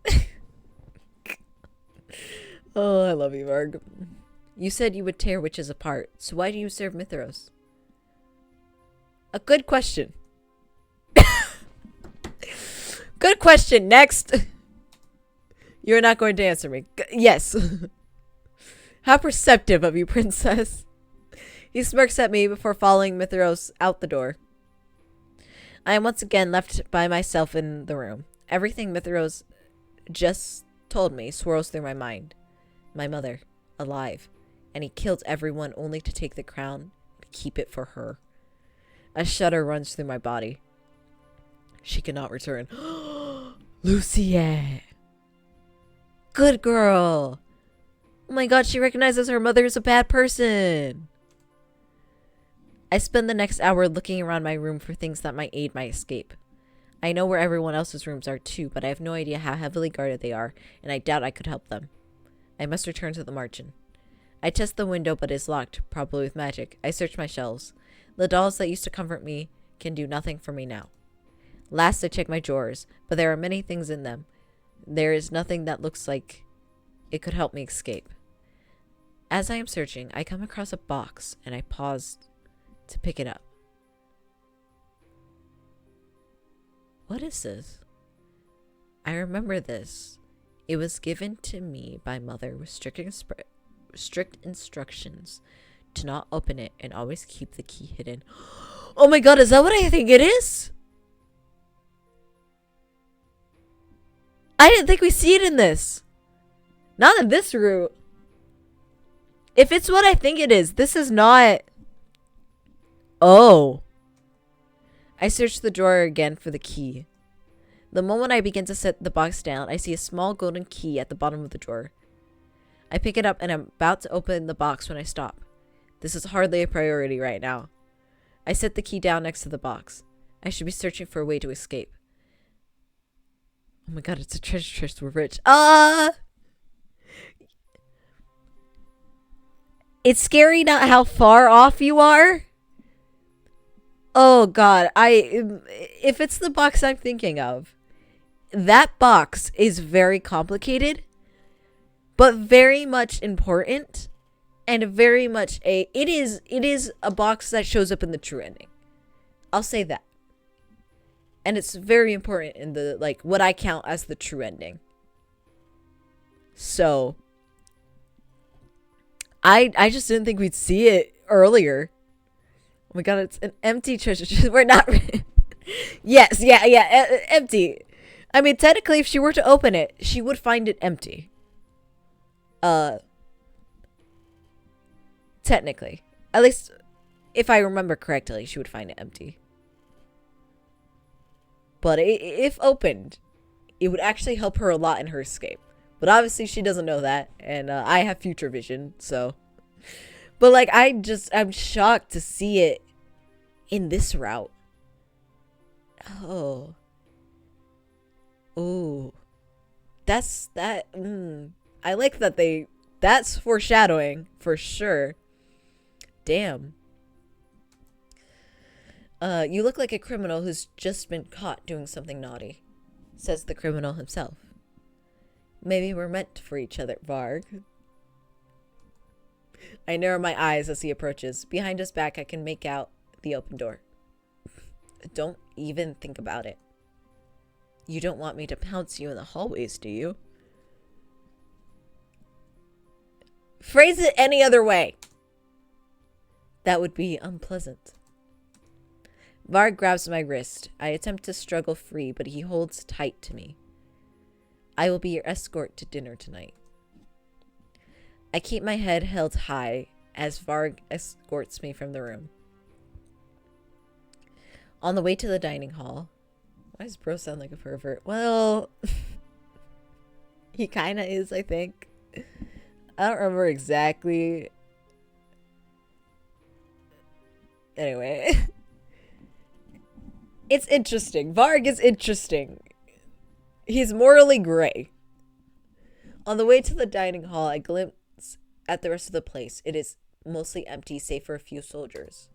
Oh, I love you, Varg. You said you would tear witches apart, so why do you serve Mithras? A good question. Good question. Next. You're not going to answer me. Yes. How perceptive of you, princess. He smirks at me before following Mithras out the door. I am once again left by myself in the room. Everything Mithras just told me swirls through my mind. My mother, alive, and he killed everyone only to take the crown and keep it for her. A shudder runs through my body. She cannot return. Lucienne. Good girl. Oh my god, she recognizes her mother as a bad person. I spend the next hour looking around my room for things that might aid my escape. I know where everyone else's rooms are too, but I have no idea how heavily guarded they are, and I doubt I could help them. I must return to the margin. I test the window, but it is locked, probably with magic. I search my shelves. The dolls that used to comfort me can do nothing for me now. Last, I check my drawers, but there are many things in them. There is nothing that looks like it could help me escape. As I am searching, I come across a box, and I pause to pick it up. What is this? I remember this. It was given to me by Mother with strict instructions to not open it and always keep the key hidden. Oh my god, is that what I think it is? I didn't think we see it in this. Not in this route. If it's what I think it is, this is not... Oh. I search the drawer again for the key. The moment I begin to set the box down, I see a small golden key at the bottom of the drawer. I pick it up and I'm about to open the box when I stop. This is hardly a priority right now. I set the key down next to the box. I should be searching for a way to escape. Oh my god, it's a treasure chest. We're rich. It's scary not how far off you are. Oh god, if it's the box I'm thinking of, that box is very complicated, but very much important, and very much it is a box that shows up in the true ending. I'll say that. And it's very important in the, like, what I count as the true ending. So I just didn't think we'd see it earlier. Oh my god, it's an empty treasure chest. We're not... Yes, yeah, empty. I mean, technically, if she were to open it, she would find it empty. Technically. At least, if I remember correctly, she would find it empty. But if opened, it would actually help her a lot in her escape. But obviously, she doesn't know that, and I have future vision, so... But, like, I'm shocked to see it in this route. Oh. Ooh. That. I like that that's foreshadowing, for sure. Damn. You look like a criminal who's just been caught doing something naughty, says the criminal himself. Maybe we're meant for each other, Varg. I narrow my eyes as he approaches. Behind his back, I can make out the open door. Don't even think about it. You don't want me to pounce you in the hallways, do you? Phrase it any other way. That would be unpleasant. Varg grabs my wrist. I attempt to struggle free, but he holds tight to me. I will be your escort to dinner tonight. I keep my head held high as Varg escorts me from the room. On the way to the dining hall... Why does bro sound like a pervert? Well... he kinda is, I think. I don't remember exactly. Anyway. It's interesting. Varg is interesting. He's morally gray. On the way to the dining hall, I glimpse at the rest of the place. It is mostly empty, save for a few soldiers.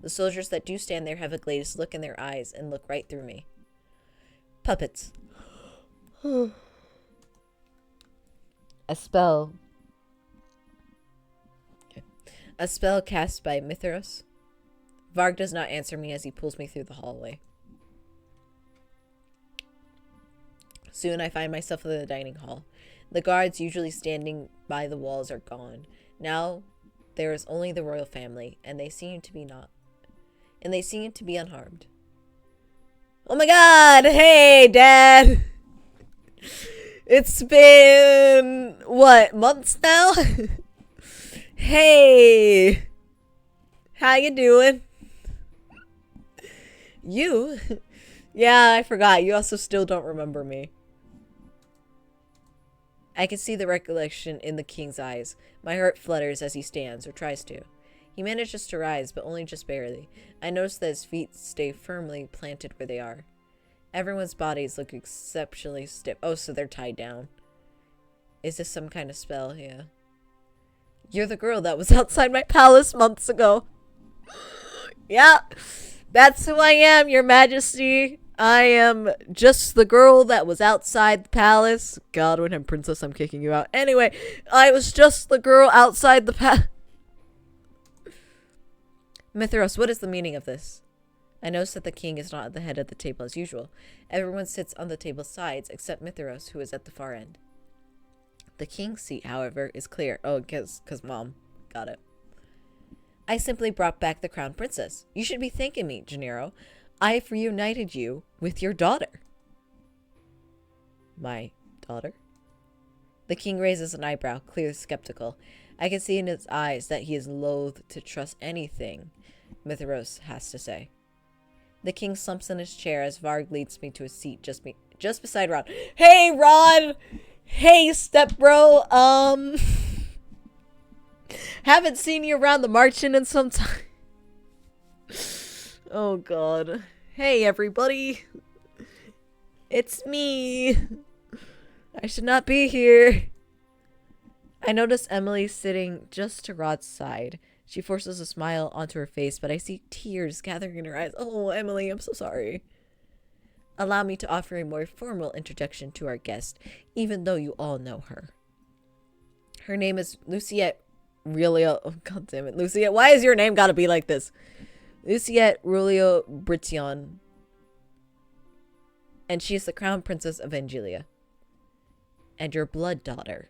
The soldiers that do stand there have a glazed look in their eyes and look right through me. Puppets. A spell. Okay. A spell cast by Mithras. Varg does not answer me as he pulls me through the hallway. Soon I find myself in the dining hall. The guards usually standing by the walls are gone. Now there is only the royal family, and they seem to be unharmed. Oh my god! Hey, Dad! It's been what, months now? Hey! How you doing? You? Yeah, I forgot. You also still don't remember me. I can see the recollection in the king's eyes. My heart flutters as he stands, or tries to. He manages to rise, but only just barely. I notice that his feet stay firmly planted where they are. Everyone's bodies look exceptionally stiff. Oh, so they're tied down. Is this some kind of spell? Yeah. You're the girl that was outside my palace months ago. Yeah, that's who I am, your majesty. I am just the girl that was outside the palace. God, when I'm princess, I'm kicking you out. Anyway, I was just the girl outside the palace. Mithras, what is the meaning of this? I notice that the king is not at the head of the table as usual. Everyone sits on the table's sides except Mithras, who is at the far end. The king's seat, however, is clear. Oh, because mom. Got it. I simply brought back the crown princess. You should be thanking me, Gennaro. I have reunited you with your daughter. My daughter? The king raises an eyebrow, clearly skeptical. I can see in his eyes that he is loath to trust anything Mithras has to say. The king slumps in his chair as Varg leads me to a seat just beside Rod. Hey, Rod! Hey, step bro. Haven't seen you around the marching in some time. Oh, God. Hey, everybody. It's me. I should not be here. I notice Emily sitting just to Rod's side. She forces a smile onto her face, but I see tears gathering in her eyes. Oh, Emily, I'm so sorry. Allow me to offer a more formal introduction to our guest, even though you all know her. Her name is Luciette Rulio. Oh, God damn it. Luciette, why is your name gotta be like this? Luciette Rulio Brition. And she is the crown princess of Angelia. And your blood daughter.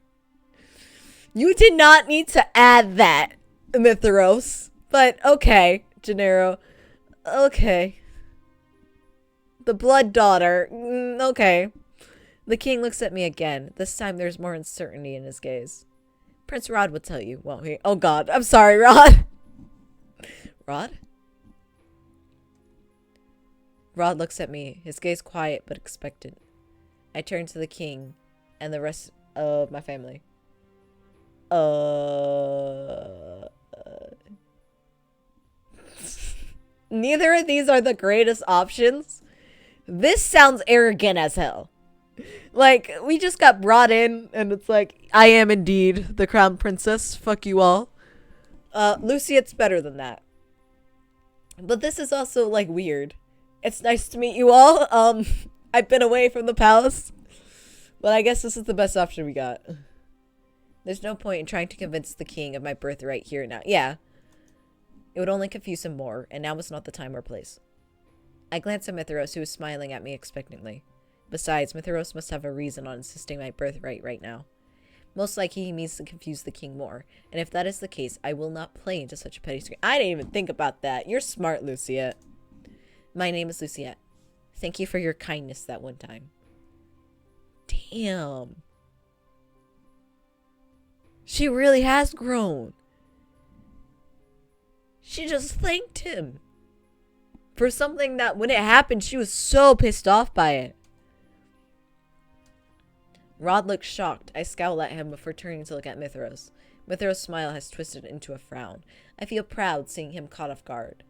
You did not need to add that, Mithras. But, okay, Gennaro. Okay. The blood daughter. Okay. The king looks at me again. This time there's more uncertainty in his gaze. Prince Rod will tell you, won't he? Oh, God. I'm sorry, Rod. Rod? Rod looks at me, his gaze quiet but expectant. I turn to the king and the rest of my family. Neither of these are the greatest options. This sounds arrogant as hell. Like, we just got brought in and it's like, I am indeed the crown princess. Fuck you all. Lucy, it's better than that. But this is also, like, weird. It's nice to meet you all. I've been away from the palace Well, I guess this is the best option we got. There's no point in trying to convince the king of my birthright here now. Yeah. It would only confuse him more, and now is not the time or place. I glanced at Mithras, who was smiling at me expectantly. Besides, Mithras must have a reason on insisting my birthright right now. Most likely he means to confuse the king more, and if that is the case, I will not play into such a petty screen. I didn't even think about that. You're smart, Luciette. My name is Luciette. Thank you for your kindness that one time. Damn. She really has grown. She just thanked him for something that when it happened, she was so pissed off by it. Rod looked shocked. I scowl at him before turning to look at Mithras. Mithras' smile has twisted into a frown. I feel proud seeing him caught off guard.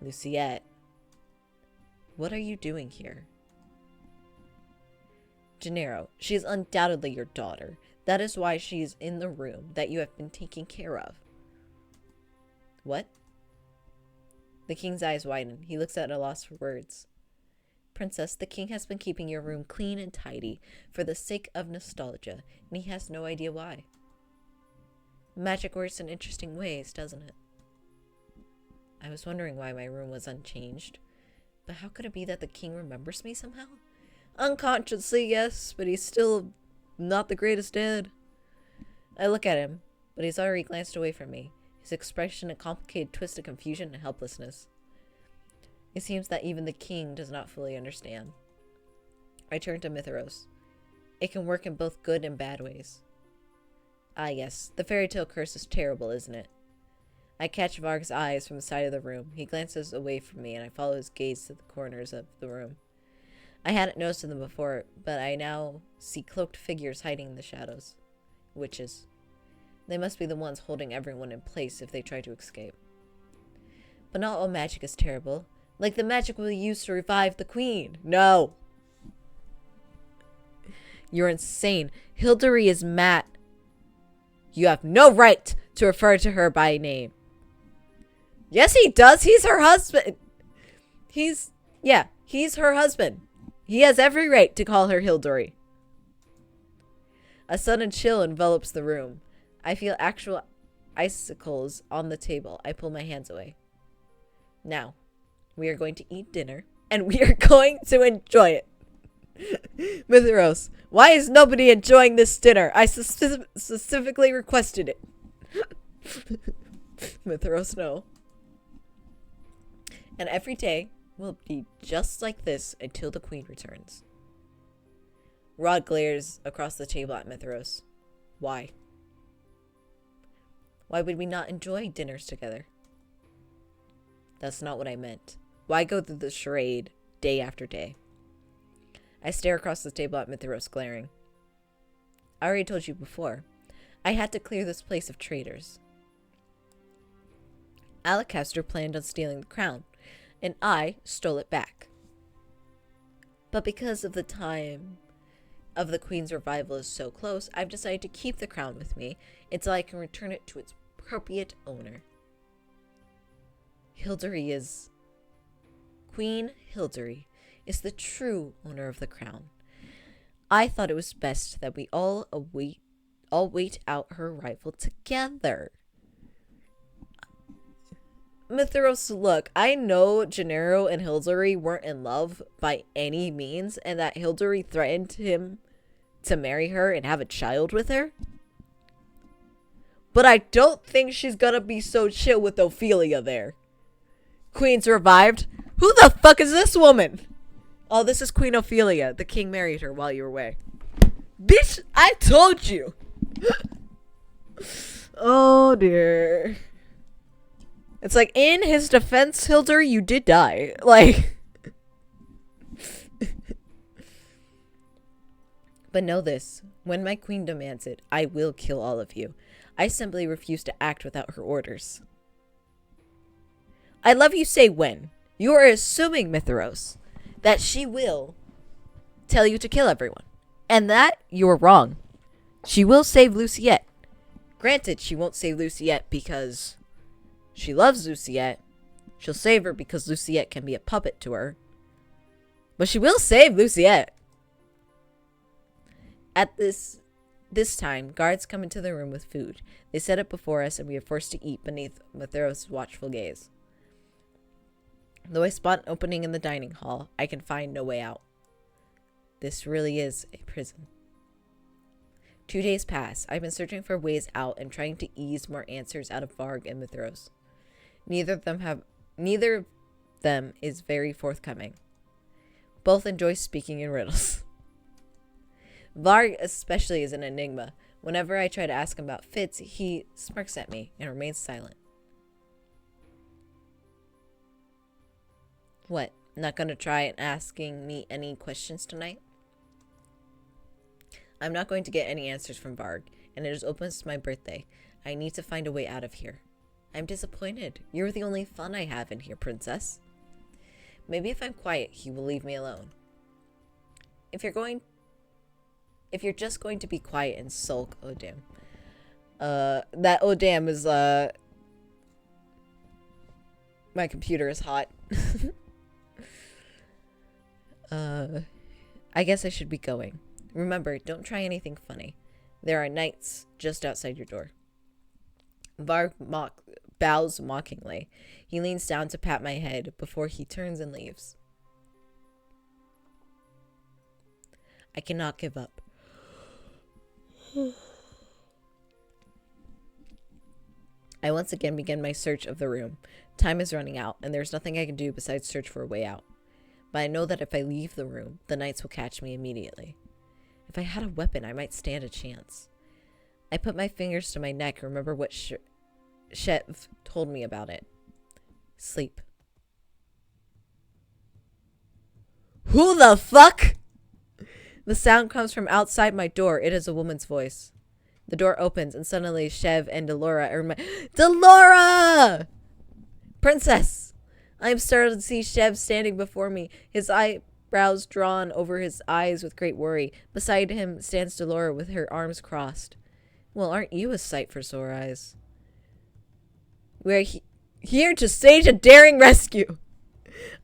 Luciette, what are you doing here? Gennaro, she is undoubtedly your daughter. That is why she is in the room that you have been taking care of. What? The king's eyes widen. He looks at a loss for words. Princess, the king has been keeping your room clean and tidy for the sake of nostalgia, and he has no idea why. Magic works in interesting ways, doesn't it? I was wondering why my room was unchanged, but how could it be that the king remembers me somehow? Unconsciously, yes, but he's still not the greatest dad. I look at him, but he's already glanced away from me, his expression a complicated twist of confusion and helplessness. It seems that even the king does not fully understand. I turn to Mithras. It can work in both good and bad ways. Ah yes, the fairy tale curse is terrible, isn't it? I catch Varg's eyes from the side of the room. He glances away from me, and I follow his gaze to the corners of the room. I hadn't noticed them before, but I now see cloaked figures hiding in the shadows. Witches. They must be the ones holding everyone in place if they try to escape. But not all magic is terrible. Like the magic we used to revive the queen. No! You're insane. Hilary is mad. You have no right to refer to her by name. Yes, he does. He's her husband. He's her husband. He has every right to call her Hilary. A sudden chill envelops the room. I feel actual icicles on the table. I pull my hands away. Now, we are going to eat dinner, and we are going to enjoy it. Mithras, why is nobody enjoying this dinner? I specifically requested it. Mithras, no. And every day will be just like this until the queen returns. Rod glares across the table at Mithras. Why? Why would we not enjoy dinners together? That's not what I meant. Why go through the charade day after day? I stare across the table at Mithras, glaring. I already told you before. I had to clear this place of traitors. Alacaster planned on stealing the crown, and I stole it back. But because of the time of the queen's revival is so close, I've decided to keep the crown with me until I can return it to its appropriate owner. Queen Hilary is the true owner of the crown. I thought it was best that we all wait out her arrival together. Mithras, look, I know Gennaro and Hilary weren't in love by any means, and that Hilary threatened him to marry her and have a child with her. But I don't think she's gonna be so chill with Ophelia there. Queen's revived. Who the fuck is this woman? Oh, this is Queen Ophelia. The king married her while you were away. Bitch, I told you. Oh, dear. It's like, in his defense, Hilary, you did die. Like. But know this. When my queen demands it, I will kill all of you. I simply refuse to act without her orders. I love you say when. You are assuming, Mithras, that she will tell you to kill everyone. And that, you're wrong. She will save Luciette. Granted, she won't save Luciette because she loves Luciette. She'll save her because Luciette can be a puppet to her. But she will save Luciette. At this time, guards come into the room with food. They set it before us, and we are forced to eat beneath Matheros' watchful gaze. Though I spot an opening in the dining hall, I can find no way out. This really is a prison. 2 days pass. I've been searching for ways out and trying to ease more answers out of Varg and Matheros. Neither of them is very forthcoming. Both enjoy speaking in riddles. Varg especially is an enigma. Whenever I try to ask him about Fitz, he smirks at me and remains silent. What? Not gonna try asking me any questions tonight? I'm not going to get any answers from Varg, and it is almost my birthday. I need to find a way out of here. I'm disappointed. You're the only fun I have in here, princess. Maybe if I'm quiet, he will leave me alone. If you're just going to be quiet and sulk, oh damn. That oh damn is my computer is hot. I guess I should be going. Remember, don't try anything funny. There are knights just outside your door. Varg bows mockingly. He leans down to pat my head before he turns and leaves. I cannot give up. I once again begin my search of the room. Time is running out, and there's nothing I can do besides search for a way out. But I know that if I leave the room, the knights will catch me immediately. If I had a weapon, I might stand a chance. I put my fingers to my neck and remember what Shev told me about it. Sleep. Who the fuck? The sound comes from outside my door. It is a woman's voice. The door opens and suddenly Shev and Delora are Delora! Princess! I am startled to see Shev standing before me, his eyebrows drawn over his eyes with great worry. Beside him stands Delora with her arms crossed. Well, aren't you a sight for sore eyes? We're here to stage a daring rescue.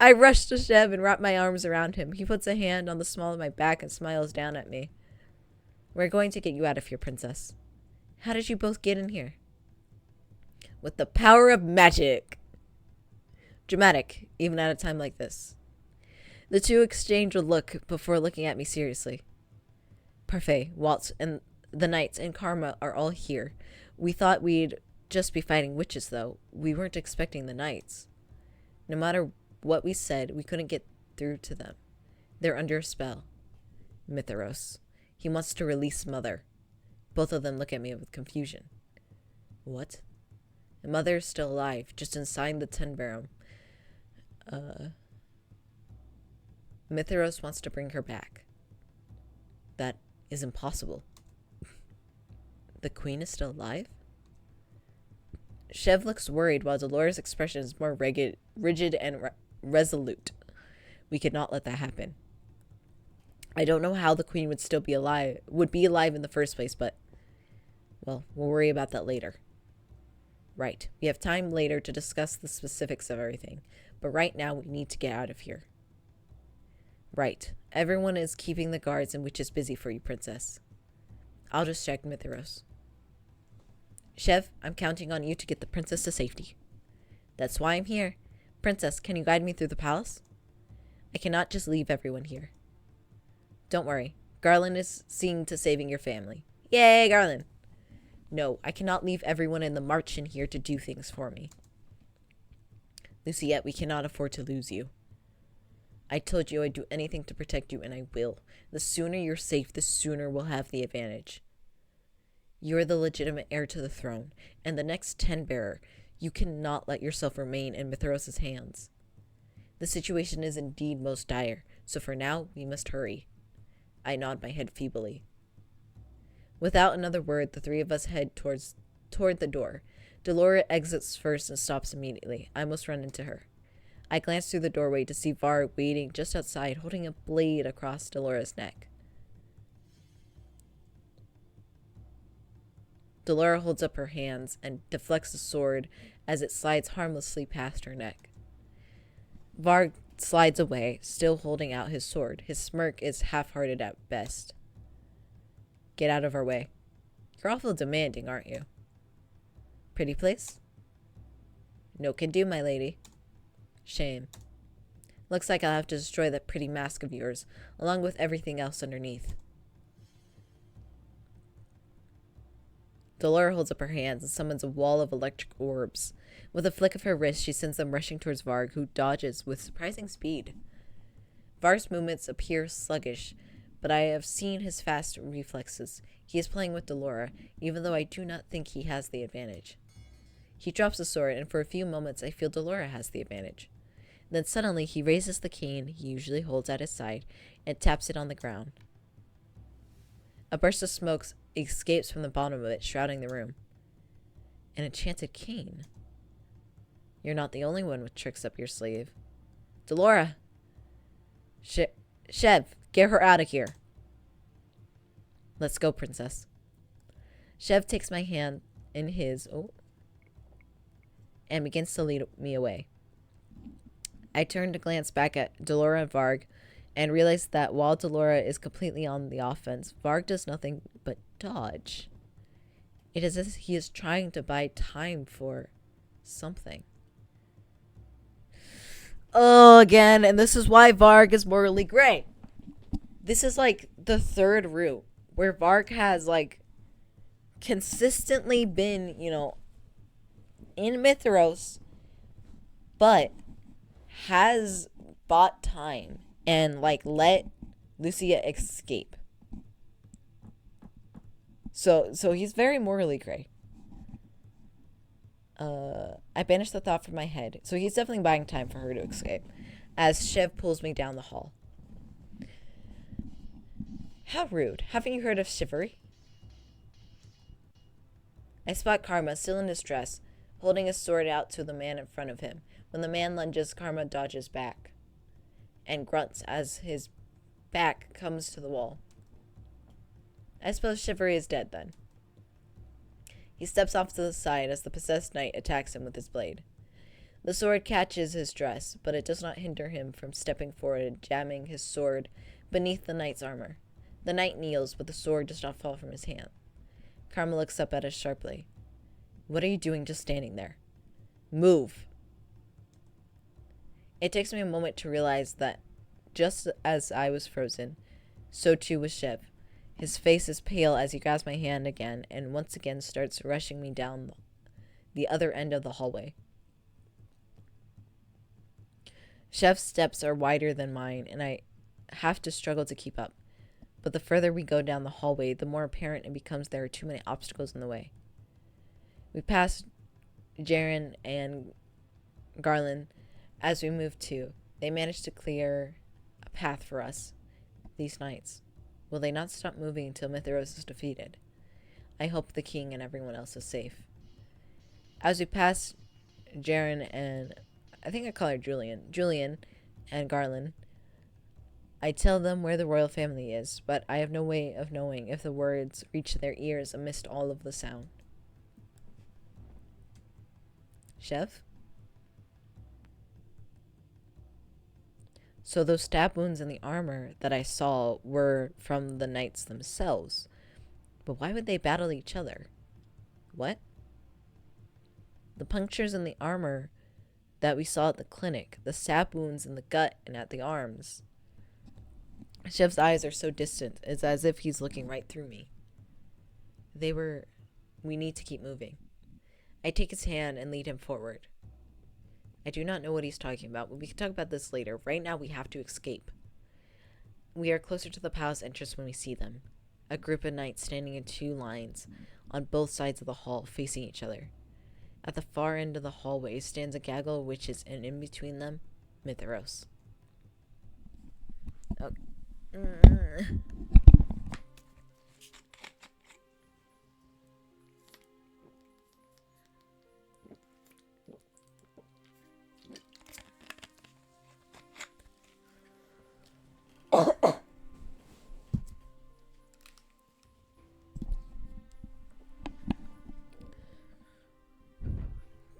I rush to Shev and wrap my arms around him. He puts a hand on the small of my back and smiles down at me. We're going to get you out of here, princess. How did you both get in here? With the power of magic. Dramatic, even at a time like this. The two exchange a look before looking at me seriously. Parfait, Waltz, and the knights and Karma are all here. We thought we'd just be fighting witches, though. We weren't expecting the knights. No matter what we said, we couldn't get through to them. They're under a spell. Matheros. He wants to release Mother. Both of them look at me with confusion. What? The Mother is still alive, just inside the Ten Baron. Matheros wants to bring her back. That is impossible. The queen is still alive? Shev looks worried while Delora's expression is more rigid and resolute. We could not let that happen. I don't know how the queen would be alive in the first place, but, well, we'll worry about that later. Right. We have time later to discuss the specifics of everything, but right now we need to get out of here. Right. Everyone is keeping the guards and witches busy for you, princess. I'll just check Matheros. Shev, I'm counting on you to get the princess to safety. That's why I'm here. Princess, can you guide me through the palace? I cannot just leave everyone here. Don't worry. Garland is seeing to saving your family. Yay, Garland! No, I cannot leave everyone in the march in here to do things for me. Luciette, we cannot afford to lose you. I told you I'd do anything to protect you, and I will. The sooner you're safe, the sooner we'll have the advantage. You're the legitimate heir to the throne, and the next Ten-Bearer. You cannot let yourself remain in Matheros' hands. The situation is indeed most dire, so for now, we must hurry. I nod my head feebly. Without another word, the three of us head toward the door. Delora exits first and stops immediately. I almost run into her. I glance through the doorway to see Var waiting just outside, holding a blade across Delora's neck. Delora holds up her hands and deflects the sword as it slides harmlessly past her neck. Var slides away, still holding out his sword. His smirk is half-hearted at best. Get out of our way. You're awful demanding, aren't you? Pretty place? No can do, my lady. Shame. Looks like I'll have to destroy that pretty mask of yours, along with everything else underneath. Delora holds up her hands and summons a wall of electric orbs. With a flick of her wrist, she sends them rushing towards Varg, who dodges with surprising speed. Varg's movements appear sluggish, but I have seen his fast reflexes. He is playing with Delora, even though I do not think he has the advantage. He drops the sword, and for a few moments I feel Delora has the advantage. Then suddenly he raises the cane he usually holds at his side and taps it on the ground. A burst of smoke escapes from the bottom of it, shrouding the room. An enchanted cane. You're not the only one with tricks up your sleeve. Delora! Shev, get her out of here. Let's go, princess. Shev takes my hand in his and begins to lead me away. I turn to glance back at Delora and Varg and realize that while Delora is completely on the offense, Varg does nothing but dodge. It is as if he is trying to buy time for something. Oh, again, and this is why Varg is morally gray. This is like the third route where Varg has like consistently been, in Mithros, but has bought time and like let Lucia escape. So he's very morally gray. I banish the thought from my head. So he's definitely buying time for her to escape, as Shev pulls me down the hall. How rude. Haven't you heard of chivalry? I spot Karma, still in his dress, holding his sword out to the man in front of him. When the man lunges, Karma dodges back and grunts as his back comes to the wall. I suppose chivalry is dead then. He steps off to the side as the possessed knight attacks him with his blade. The sword catches his dress, but it does not hinder him from stepping forward and jamming his sword beneath the knight's armor. The knight kneels, but the sword does not fall from his hand. Karma looks up at us sharply. What are you doing just standing there? Move. It takes me a moment to realize that just as I was frozen, so too was Shev. His face is pale as he grabs my hand again and once again starts rushing me down the other end of the hallway. Shev's steps are wider than mine, and I have to struggle to keep up. But the further we go down the hallway, the more apparent it becomes there are too many obstacles in the way. We pass Jaren and Garland as we move too. They manage to clear a path for us these nights. Will they not stop moving until Mithros is defeated? I hope the king and everyone else is safe. As we pass Jaren and, I think I call her Julian and Garland, I tell them where the royal family is, but I have no way of knowing if the words reach their ears amidst all of the sound. Shev? So those stab wounds in the armor that I saw were from the knights themselves. But why would they battle each other? What? The punctures in the armor that we saw at the clinic, the stab wounds in the gut and at the arms. Shev's eyes are so distant, it's as if he's looking right through me. We need to keep moving. I take his hand and lead him forward. I do not know what he's talking about, but we can talk about this later. Right now, we have to escape. We are closer to the palace entrance when we see them. A group of knights standing in two lines on both sides of the hall, facing each other. At the far end of the hallway stands a gaggle of witches, and in between them, Mithros. Oh.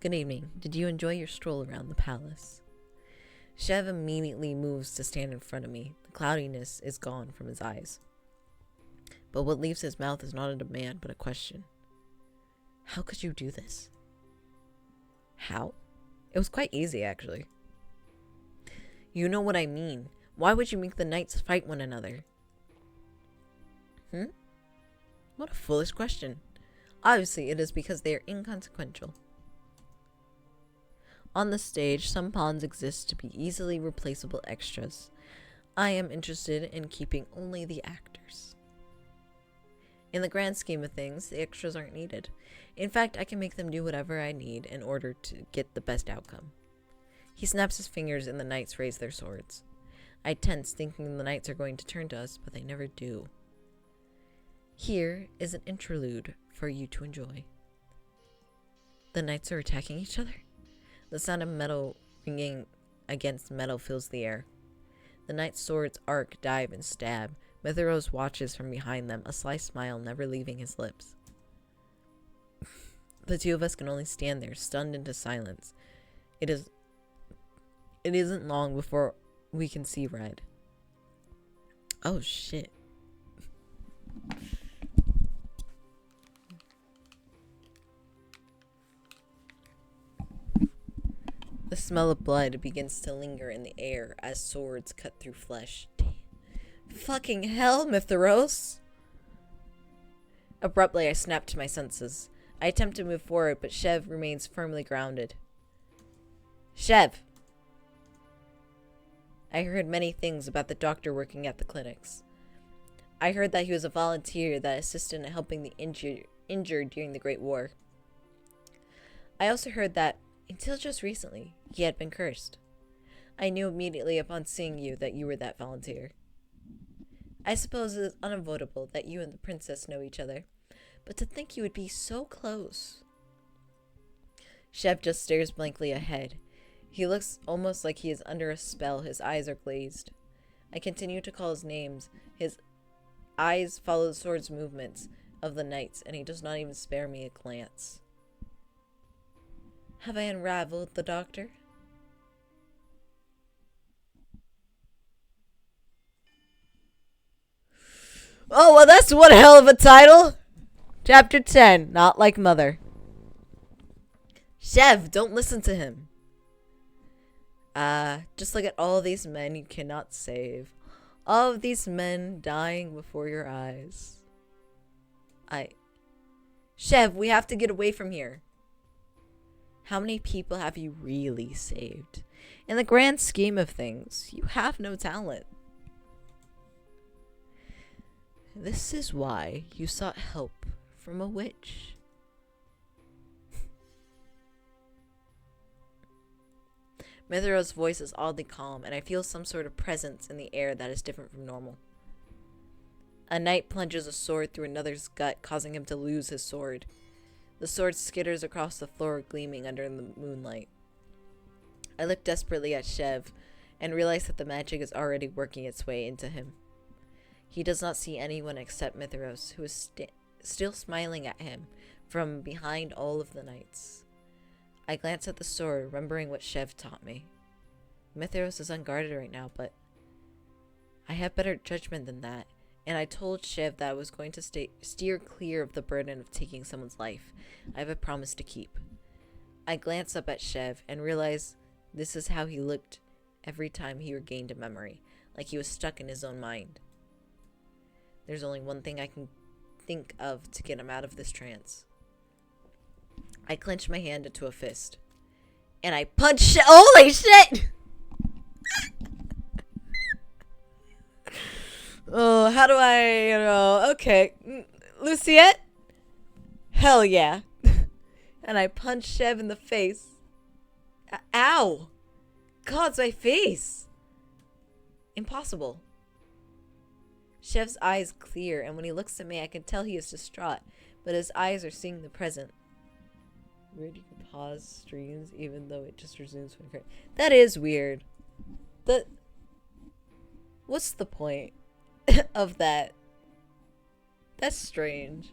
Good evening. Did you enjoy your stroll around the palace? Shev immediately moves to stand in front of me. The cloudiness is gone from his eyes. But what leaves his mouth is not a demand, but a question. How could you do this? How? It was quite easy, actually. You know what I mean. Why would you make the knights fight one another? What a foolish question. Obviously, it is because they are inconsequential. On the stage, some pawns exist to be easily replaceable extras. I am interested in keeping only the actors. In the grand scheme of things, the extras aren't needed. In fact, I can make them do whatever I need in order to get the best outcome. He snaps his fingers and the knights raise their swords. I tense, thinking the knights are going to turn to us, but they never do. Here is an interlude for you to enjoy. The knights are attacking each other. The sound of metal ringing against metal fills the air. The knight's swords arc, dive, and stab. Mithrose watches from behind them, a sly smile never leaving his lips. The two of us can only stand there, stunned into silence. It isn't long before we can see red. Oh shit. The smell of blood begins to linger in the air as swords cut through flesh. Damn. Fucking hell, Mithrose! Abruptly, I snap to my senses. I attempt to move forward, but Shev remains firmly grounded. Shev! I heard many things about the doctor working at the clinics. I heard that he was a volunteer that assisted in helping the injured during the Great War. I also heard that, until just recently, he had been cursed. I knew immediately upon seeing you that you were that volunteer. I suppose it is unavoidable that you and the princess know each other, but to think you would be so close. Shev just stares blankly ahead. He looks almost like he is under a spell. His eyes are glazed. I continue to call his names. His eyes follow the sword's movements of the knights, and he does not even spare me a glance. Have I unraveled the doctor? Oh, well, that's one hell of a title. Chapter 10, Not Like Mother. Shev, don't listen to him. Just look at all these men you cannot save. All of these men dying before your eyes. Shev, we have to get away from here. How many people have you really saved? In the grand scheme of things, you have no talent. This is why you sought help from a witch. Mithero's voice is oddly calm, and I feel some sort of presence in the air that is different from normal. A knight plunges a sword through another's gut, causing him to lose his sword. The sword skitters across the floor, gleaming under the moonlight. I look desperately at Shev and realize that the magic is already working its way into him. He does not see anyone except Mitheros, who is still smiling at him from behind all of the knights. I glance at the sword, remembering what Shev taught me. Mitheros is unguarded right now, but I have better judgment than that. And I told Shev that I was going to steer clear of the burden of taking someone's life. I have a promise to keep. I glance up at Shev and realize this is how he looked every time he regained a memory, like he was stuck in his own mind. There's only one thing I can think of to get him out of this trance. I clench my hand into a fist. And I punch Holy shit! Oh, how do I, okay. Luciette? Hell yeah. And I punch Shev in the face. Ow! God, it's my face! Impossible. Shev's eyes clear, and when he looks at me, I can tell he is distraught, but his eyes are seeing the present. Weird, you can pause streams even though it just resumes when that is weird. What's the point of that? That's strange.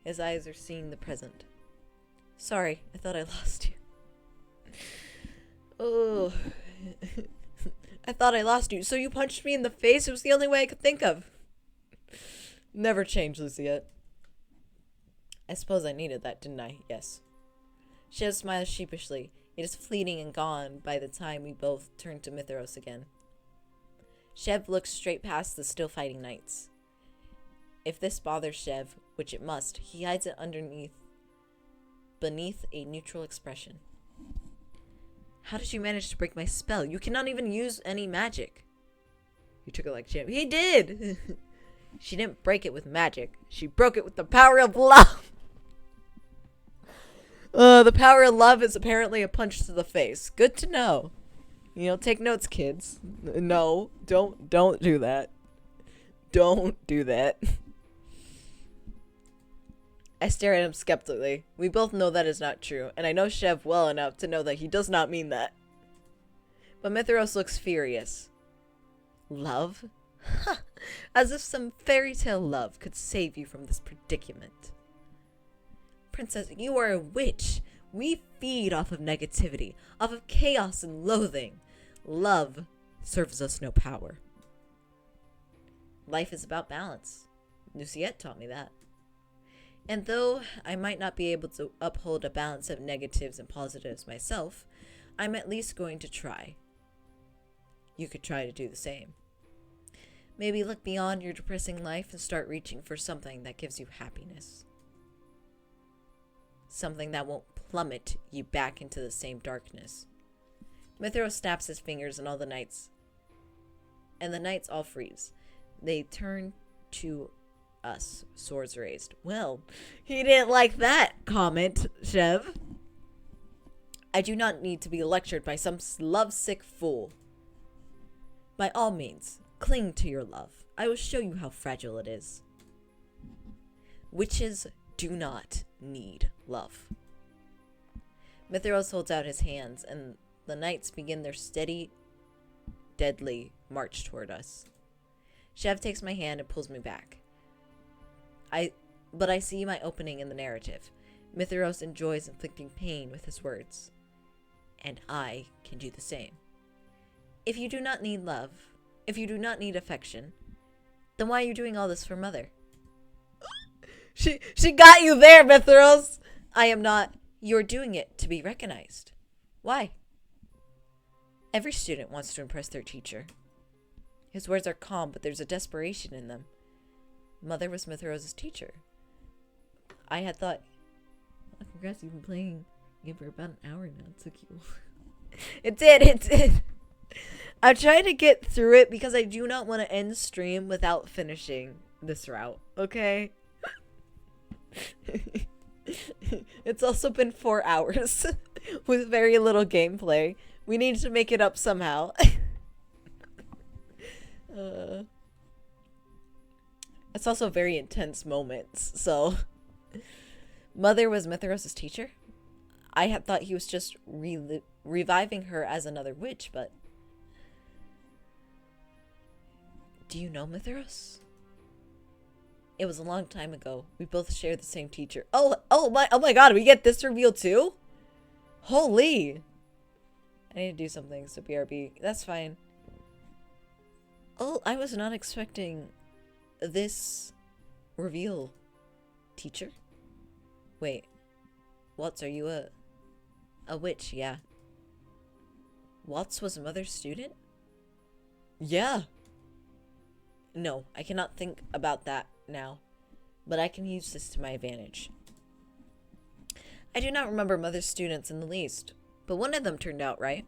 His eyes are seeing the present. Sorry, I thought I lost you. Oh. I thought I lost you, so you punched me in the face? It was the only way I could think of. Never change, Luciette. I suppose I needed that, didn't I? Yes. Chev smiles sheepishly. It is fleeting and gone by the time we both turn to Mithras again. Chev looks straight past the still fighting knights. If this bothers Chev, which it must, he hides it beneath a neutral expression. How did you manage to break my spell? You cannot even use any magic. You took it like champ. He did! She didn't break it with magic. She broke it with the power of love. The power of love is apparently a punch to the face. Good to know. You know, take notes, kids. No, don't do that. Don't do that. I stare at him skeptically. We both know that is not true, and I know Chev well enough to know that he does not mean that. But Mithras looks furious. Love? As if some fairy tale love could save you from this predicament. Princess, you are a witch. We feed off of negativity, off of chaos and loathing. Love serves us no power. Life is about balance. Luciette taught me that. And though I might not be able to uphold a balance of negatives and positives myself, I'm at least going to try. You could try to do the same. Maybe look beyond your depressing life and start reaching for something that gives you happiness. Something that won't plummet you back into the same darkness. Mithras snaps his fingers and the knights all freeze. They turn to us, swords raised. Well, he didn't like that comment, Chev. I do not need to be lectured by some lovesick fool. By all means, cling to your love. I will show you how fragile it is. Witches do not need love. Mithras holds out his hands, and the knights begin their steady, deadly march toward us. Chev takes my hand and pulls me back. But I see my opening in the narrative. Mithras enjoys inflicting pain with his words. And I can do the same. If you do not need love, if you do not need affection, then why are you doing all this for Mother? She got you there, Mithras! I am not. You're doing it to be recognized. Why? Every student wants to impress their teacher. His words are calm, but there's a desperation in them. Mother was Mithras' teacher. I had thought, oh, congrats, you've been playing the game for about an hour now. It took you. It did. I'm trying to get through it because I do not want to end stream without finishing this route, okay? It's also been 4 hours with very little gameplay. We need to make it up somehow. It's also very intense moments, so. Mother was Mithras' teacher? I had thought he was just reviving her as another witch, but. Do you know Mithras? It was a long time ago. We both shared the same teacher. Oh my god, we get this reveal too? Holy! I need to do something, so BRB. That's fine. Oh, I was not expecting this reveal, teacher. Wait, Waltz, are you a witch? Yeah. Waltz was Mother's student? Yeah. No, I cannot think about that now, but I can use this to my advantage. I do not remember Mother's students in the least, but one of them turned out right.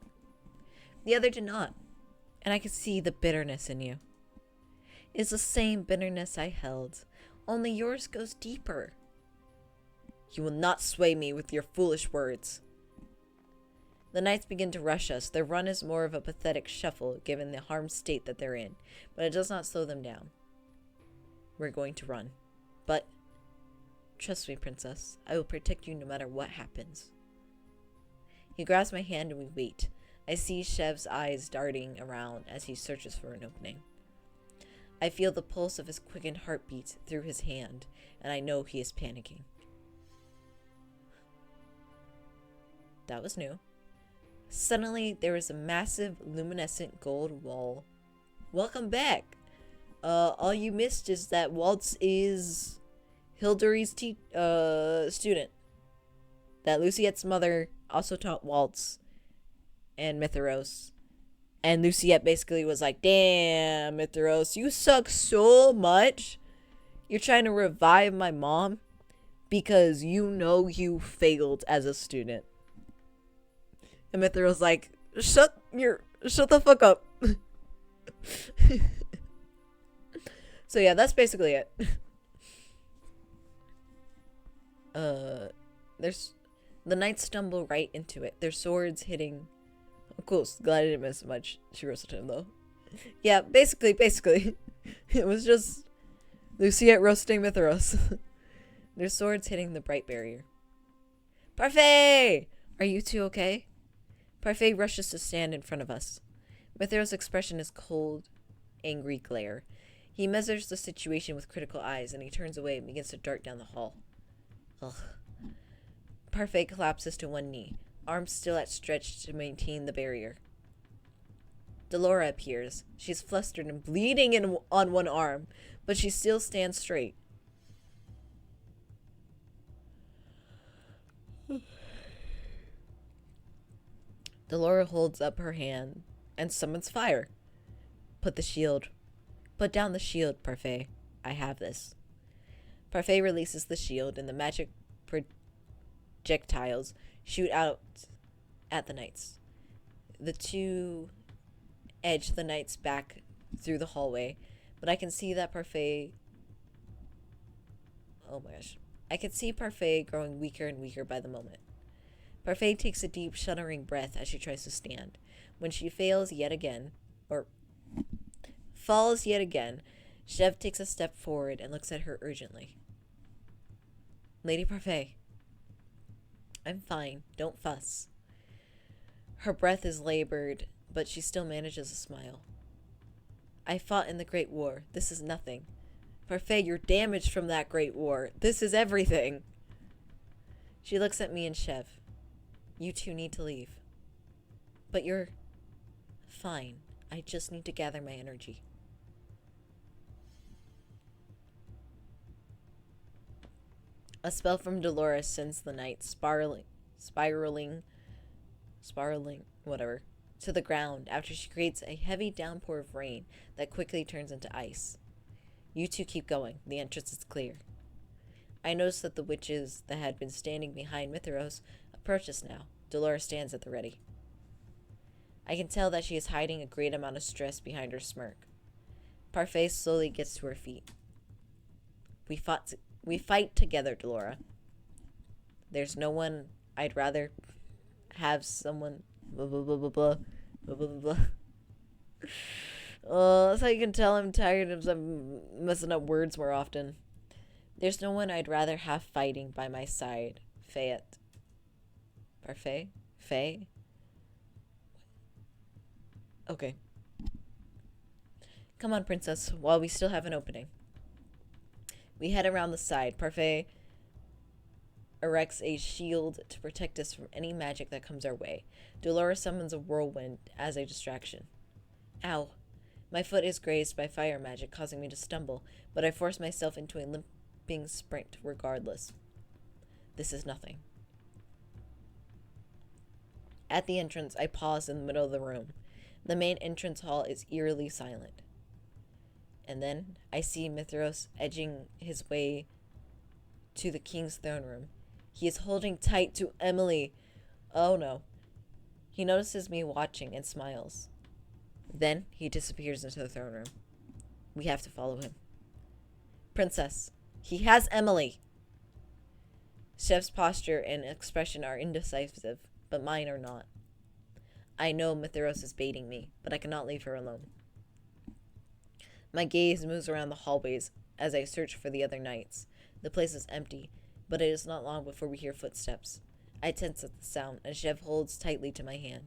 The other did not, and I could see the bitterness in you. It's the same bitterness I held, only yours goes deeper. You will not sway me with your foolish words. The knights begin to rush us. Their run is more of a pathetic shuffle, given the harmed state that they're in, but it does not slow them down. We're going to run. But, trust me, Princess, I will protect you no matter what happens. He grabs my hand and we wait. I see Chev's eyes darting around as he searches for an opening. I feel the pulse of his quickened heartbeat through his hand, and I know he is panicking. That was new. Suddenly, there was a massive, luminescent gold wall. Welcome back. All you missed is that Waltz is Hildary's student. That Luciette's mother also taught Waltz and Mithyros. And Luciette basically was like, damn, Mithyros, you suck so much. You're trying to revive my mom because you know you failed as a student. And Mithyros like, shut the fuck up. So yeah, that's basically it. There's the knights stumble right into it, their swords hitting. Oh, cool, glad I didn't miss much. She roasted him though. Yeah, basically, it was just Luciette roasting Mithyros. Their swords hitting the bright barrier. Parfait! Are you two okay? Parfait rushes to stand in front of us. Mithyros' expression is cold, angry glare. He measures the situation with critical eyes, and he turns away and begins to dart down the hall. Ugh. Parfait collapses to one knee, arms still outstretched to maintain the barrier. Delora appears. She's flustered and bleeding on one arm, but she still stands straight. Delora holds up her hand and summons fire. Put down the shield, Parfait. I have this. Parfait releases the shield, and the magic projectiles shoot out at the knights. The two edge the knights back through the hallway, but I can see that Parfait... Oh my gosh. I can see Parfait growing weaker and weaker by the moment. Parfait takes a deep, shuddering breath as she tries to stand. When she falls yet again, Chev takes a step forward and looks at her urgently. Lady Parfait. I'm fine. Don't fuss. Her breath is labored, but she still manages a smile. I fought in the Great War. This is nothing. Parfait, you're damaged from that Great War. This is everything. She looks at me and Chev. You two need to leave. But you're fine. I just need to gather my energy. A spell from Dolores sends the knight spiraling, whatever, to the ground after she creates a heavy downpour of rain that quickly turns into ice. You two keep going. The entrance is clear. I notice that the witches that had been standing behind Mithyros approach us now. Dolores stands at the ready. I can tell that she is hiding a great amount of stress behind her smirk. Parfait slowly gets to her feet. We fight together, Delora. There's no one I'd rather have someone blah blah blah blah blah blah blah blah. That's how you can tell I'm tired of messing up words more often. There's no one I'd rather have fighting by my side. Fayette. Parfait? Faye? Okay. Come on, princess, while we still have an opening. We head around the side. Parfait erects a shield to protect us from any magic that comes our way. Dolores summons a whirlwind as a distraction. Ow. My foot is grazed by fire magic, causing me to stumble, but I force myself into a limping sprint regardless. This is nothing. At the entrance, I pause in the middle of the room. The main entrance hall is eerily silent. And then I see Mithyros edging his way to the king's throne room. He is holding tight to Emily. Oh no. He notices me watching and smiles. Then he disappears into the throne room. We have to follow him. Princess, he has Emily. Chef's posture and expression are indecisive, but mine are not. I know Mithyros is baiting me, but I cannot leave her alone. My gaze moves around the hallways as I search for the other knights. The place is empty, but it is not long before we hear footsteps. I tense at the sound, and Chev holds tightly to my hand.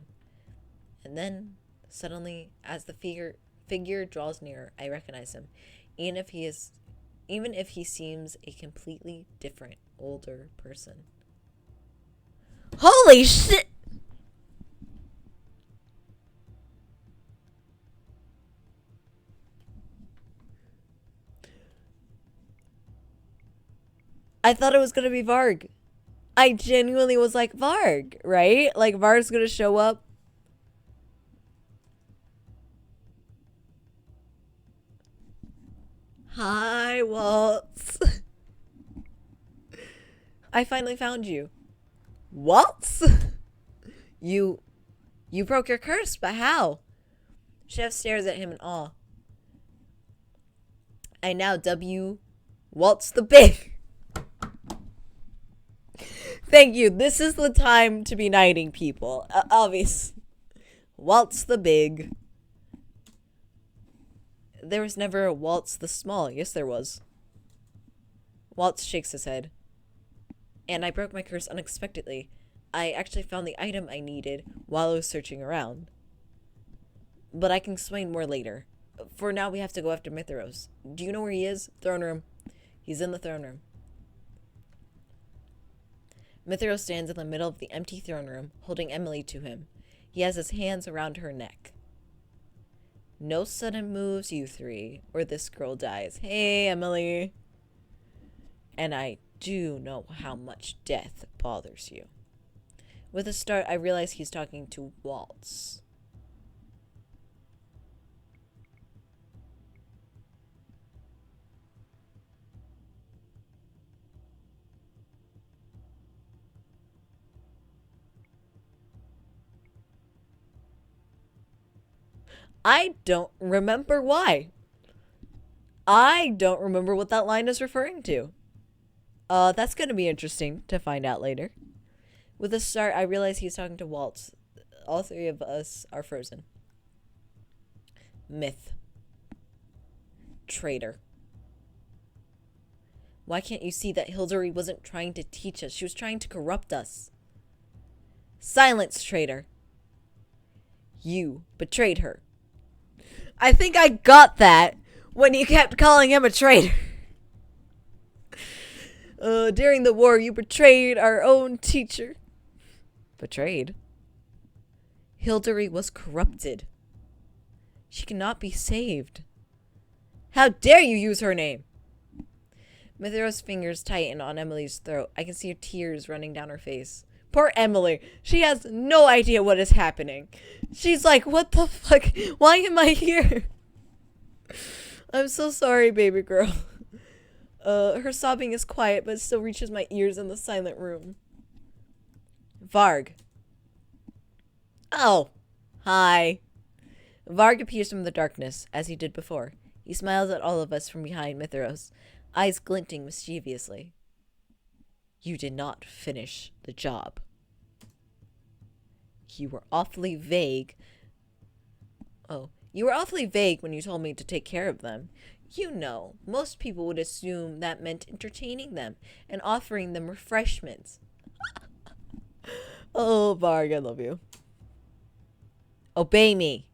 And then, suddenly, as the figure draws nearer, I recognize him, even if he seems a completely different, older person. Holy shit! I thought it was gonna be Varg. I genuinely was like, Varg, right? Like, Varg's gonna show up. Hi, Waltz. I finally found you. Waltz? You broke your curse, but how? Chef stares at him in awe. I now dub you Waltz the Big. Thank you. This is the time to be knighting people. Obvious. Waltz the Big. There was never a Waltz the Small. Yes, there was. Waltz shakes his head. And I broke my curse unexpectedly. I actually found the item I needed while I was searching around. But I can explain more later. For now, we have to go after Mithros. Do you know where he is? Throne room. He's in the throne room. Mithros stands in the middle of the empty throne room, holding Emily to him. He has his hands around her neck. No sudden moves, you three, or this girl dies. Hey, Emily. And I do know how much death bothers you. With a start, I realize he's talking to Waltz. I don't remember why. I don't remember what that line is referring to. That's gonna be interesting to find out later. With a start, I realize he's talking to Waltz. All three of us are frozen. Myth. Traitor. Why can't you see that Hilary wasn't trying to teach us? She was trying to corrupt us. Silence, traitor. You betrayed her. I think I got that when you kept calling him a traitor. During the war, you betrayed our own teacher. Betrayed? Hilary was corrupted. She cannot be saved. How dare you use her name? Mithra's fingers tighten on Emily's throat. I can see her tears running down her face. Poor Emily. She has no idea what is happening. She's like, what the fuck? Why am I here? I'm so sorry, baby girl. Her sobbing is quiet, but it still reaches my ears in the silent room. Varg. Oh. Hi. Varg appears from the darkness, as he did before. He smiles at all of us from behind Mithros, eyes glinting mischievously. You did not finish the job. You were awfully vague. Oh, you were awfully vague when you told me to take care of them. You know, most people would assume that meant entertaining them and offering them refreshments. Oh, Varg, I love you. Obey me.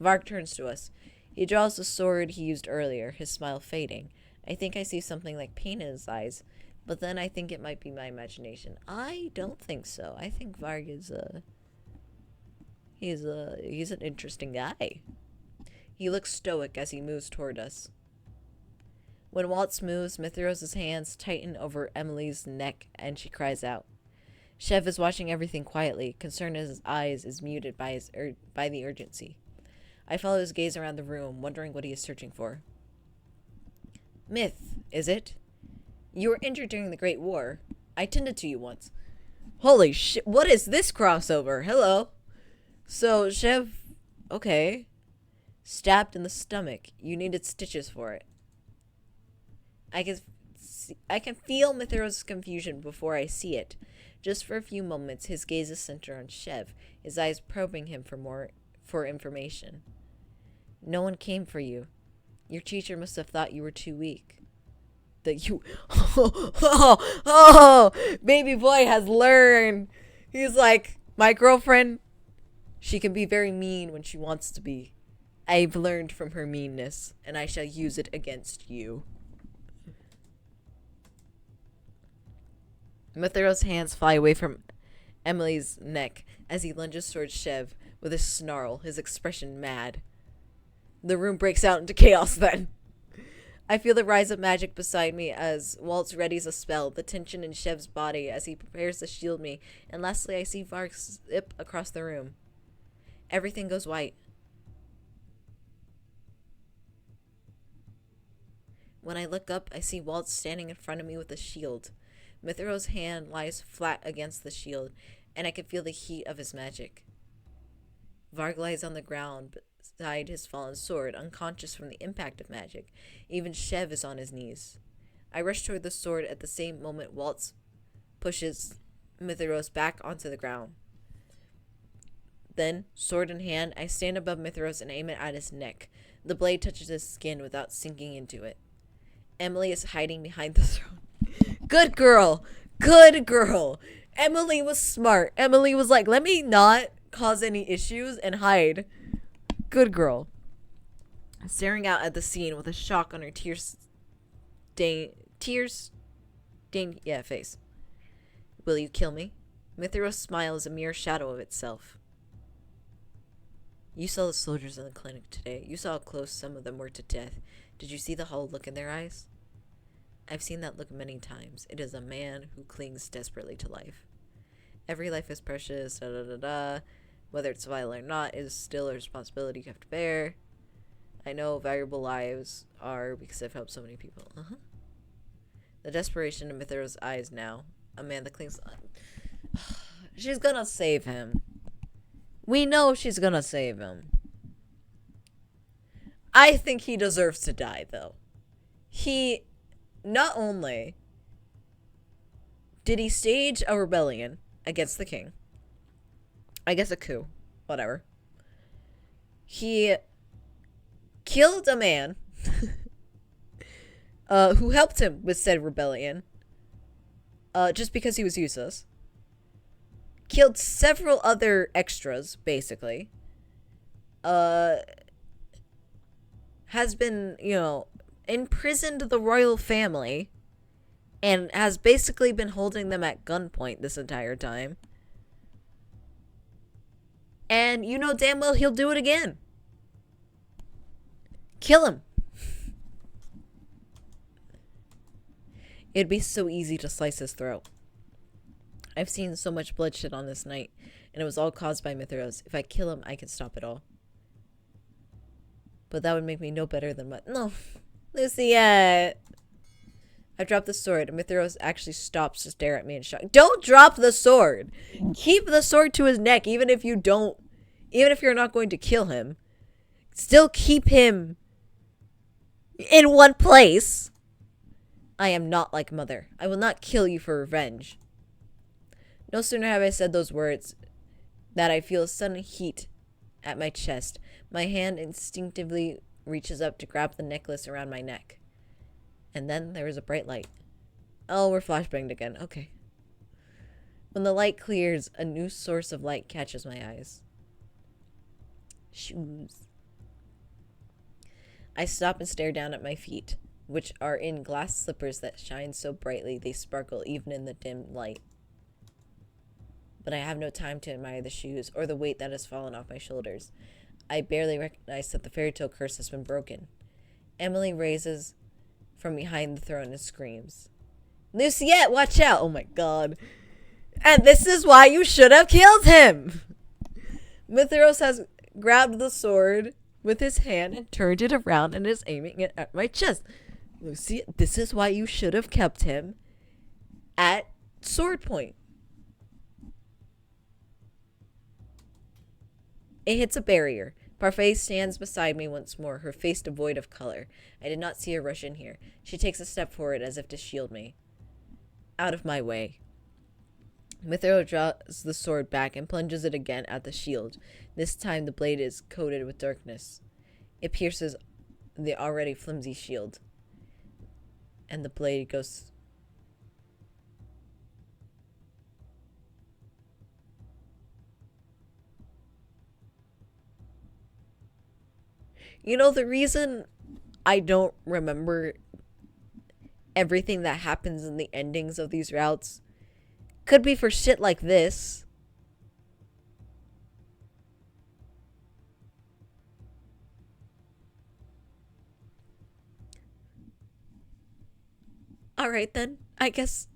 Varg turns to us. He draws the sword he used earlier, his smile fading. I think I see something like pain in his eyes, but then I think it might be my imagination. I don't think so. I think Varg is he's an interesting guy. He looks stoic as he moves toward us. When Waltz moves, Mithros' hands tighten over Emily's neck and she cries out. Chev is watching everything quietly, concerned as his eyes is muted by the urgency. I follow his gaze around the room, wondering what he is searching for. Myth, is it? You were injured during the Great War. I tended to you once. Holy shit, what is this crossover? Hello. So, Chev, okay. Stabbed in the stomach. You needed stitches for it. I can feel Mithros' confusion before I see it. Just for a few moments, his gaze is centered on Chev, his eyes probing him for information. No one came for you. Your teacher must have thought you were too weak. Baby boy has learned. He's like, my girlfriend, she can be very mean when she wants to be. I've learned from her meanness, and I shall use it against you. Mithros' hands fly away from Emily's neck as he lunges towards Chev with a snarl, his expression mad. The room breaks out into chaos then. I feel the rise of magic beside me as Waltz readies a spell, the tension in Shev's body as he prepares to shield me, and lastly I see Varg zip across the room. Everything goes white. When I look up, I see Waltz standing in front of me with a shield. Mithero's hand lies flat against the shield, and I can feel the heat of his magic. Varg lies on the ground beside his fallen sword, unconscious from the impact of magic. Even Shev is on his knees. I rush toward the sword at the same moment Waltz pushes Mitheros back onto the ground. Then, sword in hand, I stand above Mitheros and aim it at his neck. The blade touches his skin without sinking into it. Emily is hiding behind the throne. Good girl! Good girl! Emily was smart. Emily was like, let me not cause any issues and hide. Good girl. Staring out at the scene with a shock on her tear-stained face. Will you kill me? Mitheros' smile is a mere shadow of itself. You saw the soldiers in the clinic today. You saw how close some of them were to death. Did you see the hollow look in their eyes? I've seen that look many times. It is a man who clings desperately to life. Every life is precious, Whether it's vital or not is still a responsibility you have to bear. I know valuable lives are because I've helped so many people. The desperation in Mitheros' eyes now. A man that clings... She's gonna save him. We know she's gonna save him. I think he deserves to die, though. He... Not only did he stage a rebellion against the king, I guess a coup, whatever. He killed a man who helped him with said rebellion just because he was useless. Killed several other extras, basically. Has been, imprisoned the royal family and has basically been holding them at gunpoint this entire time. And you know damn well he'll do it again. Kill him. It'd be so easy to slice his throat. I've seen so much bloodshed on this night, and it was all caused by Mitheros. If I kill him, I can stop it all. But that would make me no better than what... No, Luciette. I dropped the sword, and Mitheros actually stops to stare at me in shock. Don't drop the sword! Keep the sword to his neck, even if you're not going to kill him. Still keep him in one place. I am not like Mother. I will not kill you for revenge. No sooner have I said those words that I feel a sudden heat at my chest. My hand instinctively reaches up to grab the necklace around my neck. And then there is a bright light. Oh, we're flashbanged again. Okay. When the light clears, a new source of light catches my eyes. Shoes. I stop and stare down at my feet, which are in glass slippers that shine so brightly they sparkle even in the dim light. But I have no time to admire the shoes or the weight that has fallen off my shoulders. I barely recognize that the fairy tale curse has been broken. Emily raises from behind the throne and screams, Luciette, watch out! Oh my god. And this is why you should have killed him! Mitheros has grabbed the sword with his hand and turned it around and is aiming it at my chest. Luciette, this is why you should have kept him at sword point. It hits a barrier. Parfait stands beside me once more, her face devoid of color. I did not see her rush in here. She takes a step forward as if to shield me. Out of my way. Mithero draws the sword back and plunges it again at the shield. This time the blade is coated with darkness. It pierces the already flimsy shield. And the blade goes... You know, the reason I don't remember everything that happens in the endings of these routes could be for shit like this. Alright then, I guess...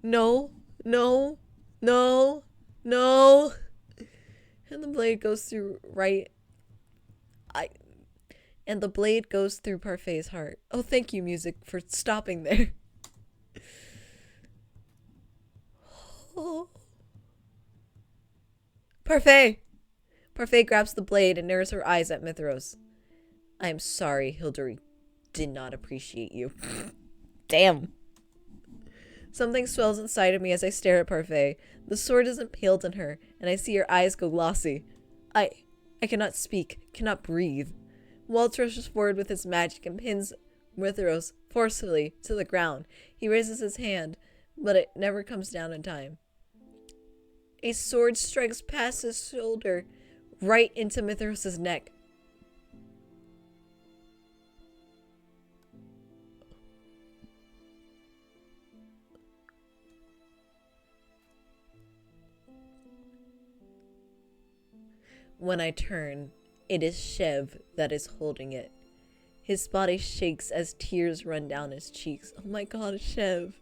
No, no, no, no. And the blade goes through And the blade goes through Parfait's heart. Oh, thank you, music, for stopping there. Oh. Parfait! Parfait grabs the blade and narrows her eyes at Mithros. I am sorry, Hildary did not appreciate you. Damn. Something swells inside of me as I stare at Parfait. The sword is impaled in her, and I see her eyes go glossy. I cannot speak, cannot breathe. Waltz rushes forward with his magic and pins Mithros forcefully to the ground. He raises his hand, but it never comes down in time. A sword strikes past his shoulder, right into Mithros' neck. When I turn, it is Shev that is holding it. His body shakes as tears run down his cheeks. Oh my god, Shev.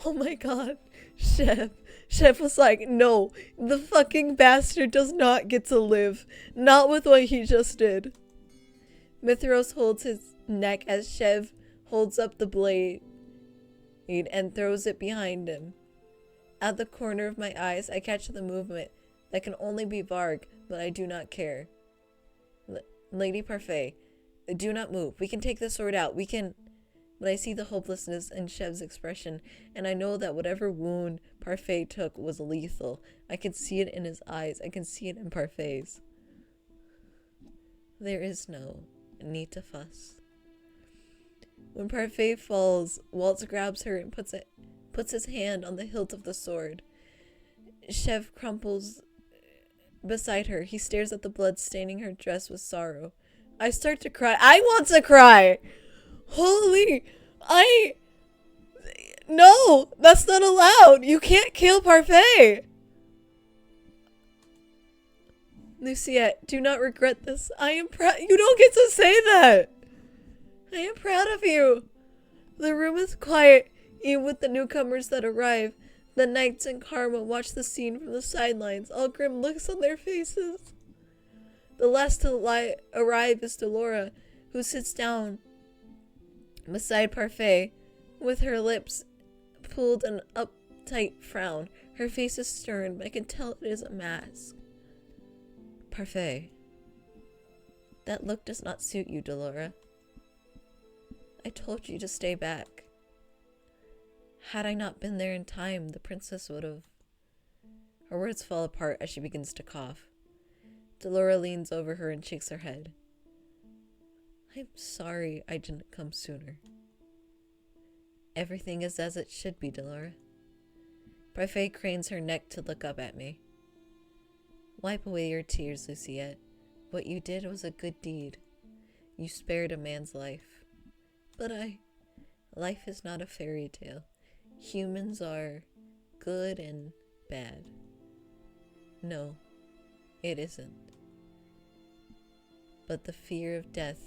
Oh my god, Shev. Shev was like, no, the fucking bastard does not get to live. Not with what he just did. Mithros holds his neck as Shev holds up the blade and throws it behind him. At the corner of my eyes, I catch the movement that can only be Varg, but I do not care. Lady Parfait, do not move. We can take the sword out. We can... But I see the hopelessness in Shev's expression, and I know that whatever wound Parfait took was lethal. I can see it in his eyes. I can see it in Parfait's. There is no need to fuss. When Parfait falls, Waltz grabs her and puts his hand on the hilt of the sword. Shev crumples beside her. He stares at the blood staining her dress with sorrow. I start to cry. I want to cry! Holy... No! That's not allowed! You can't kill Parfait! Luciette, do not regret this. I am proud. You don't get to say that! I am proud of you. The room is quiet, even with the newcomers that arrive. The knights and Karma watch the scene from the sidelines, all grim looks on their faces. The last to arrive is Delora, who sits down beside Parfait, with her lips pulled an uptight frown. Her face is stern, but I can tell it is a mask. Parfait, that look does not suit you, Delora. I told you to stay back. Had I not been there in time, the princess would have... Her words fall apart as she begins to cough. Delora leans over her and shakes her head. I'm sorry I didn't come sooner. Everything is as it should be, Delora. Parfait cranes her neck to look up at me. Wipe away your tears, Luciette. What you did was a good deed. You spared a man's life. But life is not a fairy tale. Humans are good and bad. No, it isn't. But the fear of death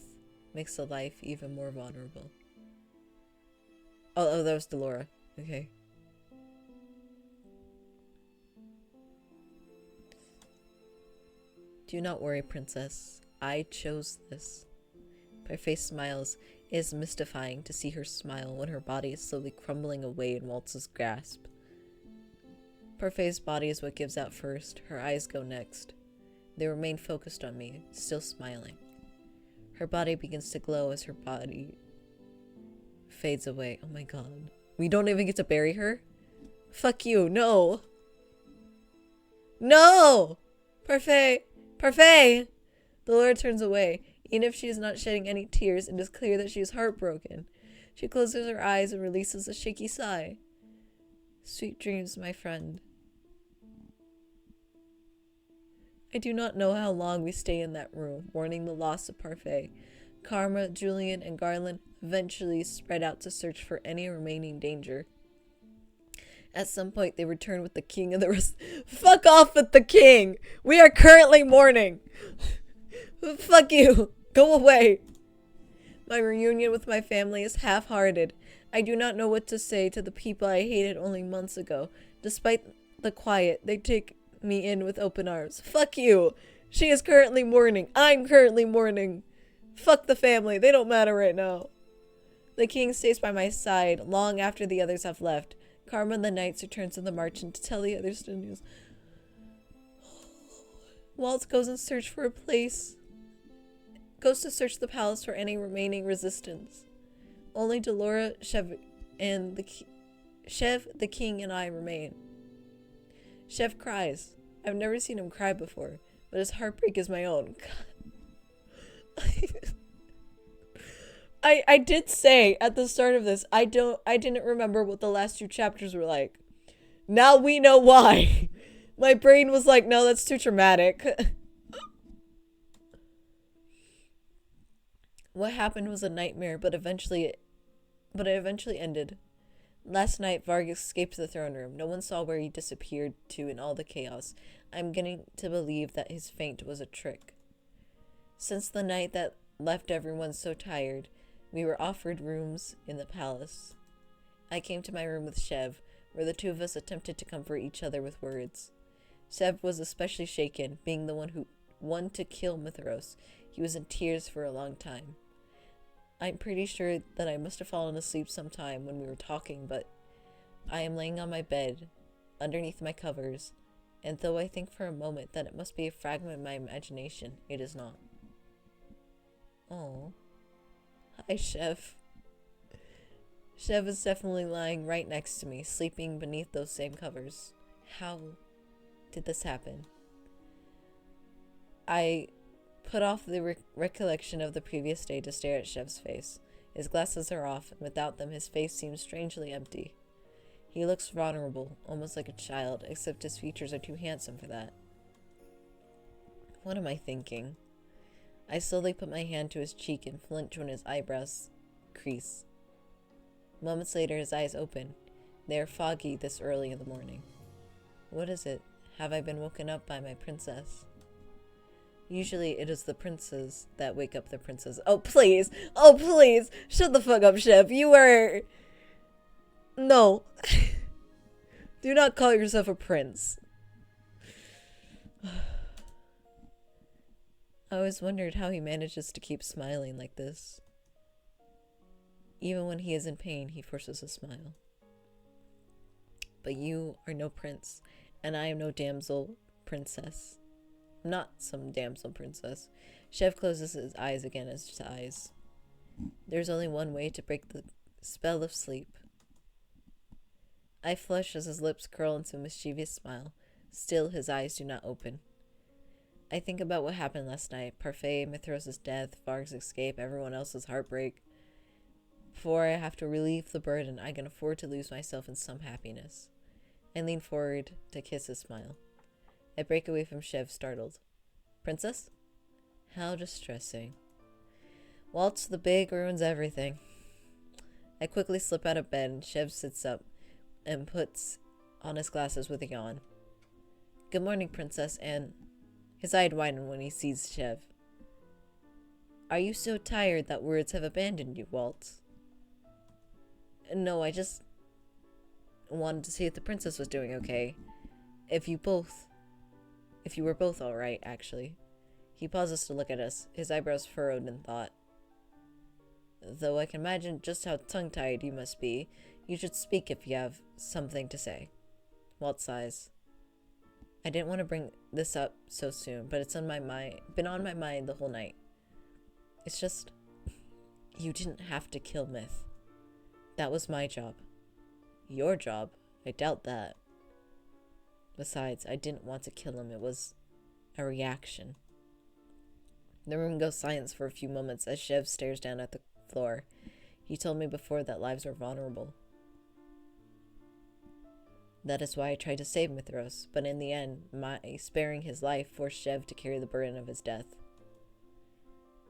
makes a life even more vulnerable. Oh, that was Delora. Okay. Do not worry, princess. I chose this. Parfait smiles. It is mystifying to see her smile when her body is slowly crumbling away in Waltz's grasp. Parfait's body is what gives out first. Her eyes go next. They remain focused on me, still smiling. Her body begins to glow as her body fades away. Oh my god. We don't even get to bury her? Fuck you, no! No! Parfait! Parfait! The Lord turns away. Even if she is not shedding any tears, it is clear that she is heartbroken. She closes her eyes and releases a shaky sigh. Sweet dreams, my friend. I do not know how long we stay in that room, mourning the loss of Parfait. Karma, Julian, and Garland eventually spread out to search for any remaining danger. At some point, they return with the king of the rest. Fuck off with the king! We are currently mourning! Fuck you! Go away! My reunion with my family is half-hearted. I do not know what to say to the people I hated only months ago. Despite the quiet, they take me in with open arms. Fuck you! She is currently mourning. I'm currently mourning. Fuck the family. They don't matter right now. The king stays by my side long after the others have left. Karma and the knights returns to the marchant to tell the others the news. Waltz goes in search for a place. Goes to search the palace for any remaining resistance. Only Delora, Chev, and Chev, the king, and I remain. Chev cries. I've never seen him cry before, but his heartbreak is my own. I did say at the start of this, I didn't remember what the last 2 chapters were like. Now we know why. My brain was like, no, that's too traumatic. What happened was a nightmare, but it eventually ended. Last night, Varg escaped the throne room. No one saw where he disappeared to in all the chaos. I'm getting to believe that his faint was a trick. Since the night that left everyone so tired, we were offered rooms in the palace. I came to my room with Chev, where the 2 of us attempted to comfort each other with words. Chev was especially shaken, being the one who wanted to kill Mithros. He was in tears for a long time. I'm pretty sure that I must have fallen asleep sometime when we were talking, but I am laying on my bed, underneath my covers, and though I think for a moment that it must be a fragment of my imagination, it is not. Oh. Hi, Chev. Chev is definitely lying right next to me, sleeping beneath those same covers. How did this happen? I put off the recollection of the previous day to stare at Chev's face. His glasses are off, and without them his face seems strangely empty. He looks vulnerable, almost like a child, except his features are too handsome for that. What am I thinking? I slowly put my hand to his cheek and flinch when his eyebrows crease. Moments later, his eyes open. They are foggy this early in the morning. What is it? Have I been woken up by my princess? Usually it is the princes that wake up the princess. Oh, please! Oh, please! Shut the fuck up, Chev. You are... No. Do not call yourself a prince. I always wondered how he manages to keep smiling like this. Even when he is in pain, he forces a smile. But you are no prince, and I am no damsel princess. Not some damsel princess. Chev closes his eyes again as his eyes. There's only one way to break the spell of sleep. I flush as his lips curl into a mischievous smile. Still, his eyes do not open. I think about what happened last night. Parfait, Mithros' death, Varg's escape, everyone else's heartbreak. Before I have to relieve the burden, I can afford to lose myself in some happiness. I lean forward to kiss his smile. I break away from Chev, startled. Princess? How distressing. Waltz the big ruins everything. I quickly slip out of bed and Chev sits up and puts on his glasses with a yawn. Good morning, Princess, and... His eye widens when he sees Chev. Are you so tired that words have abandoned you, Waltz? No, I just wanted to see if the princess was doing okay. If you were both alright, actually. He pauses to look at us, his eyebrows furrowed in thought. Though I can imagine just how tongue-tied you must be, you should speak if you have something to say. Waltz sighs. I didn't want to bring this up so soon, but it's on my mind. Been on my mind the whole night. It's just, you didn't have to kill Myth. That was my job. Your job? I doubt that. Besides, I didn't want to kill him. It was a reaction. The room goes silent for a few moments as Chev stares down at the floor. He told me before that lives are vulnerable. That is why I tried to save Mithros, but in the end, my sparing his life forced Chev to carry the burden of his death.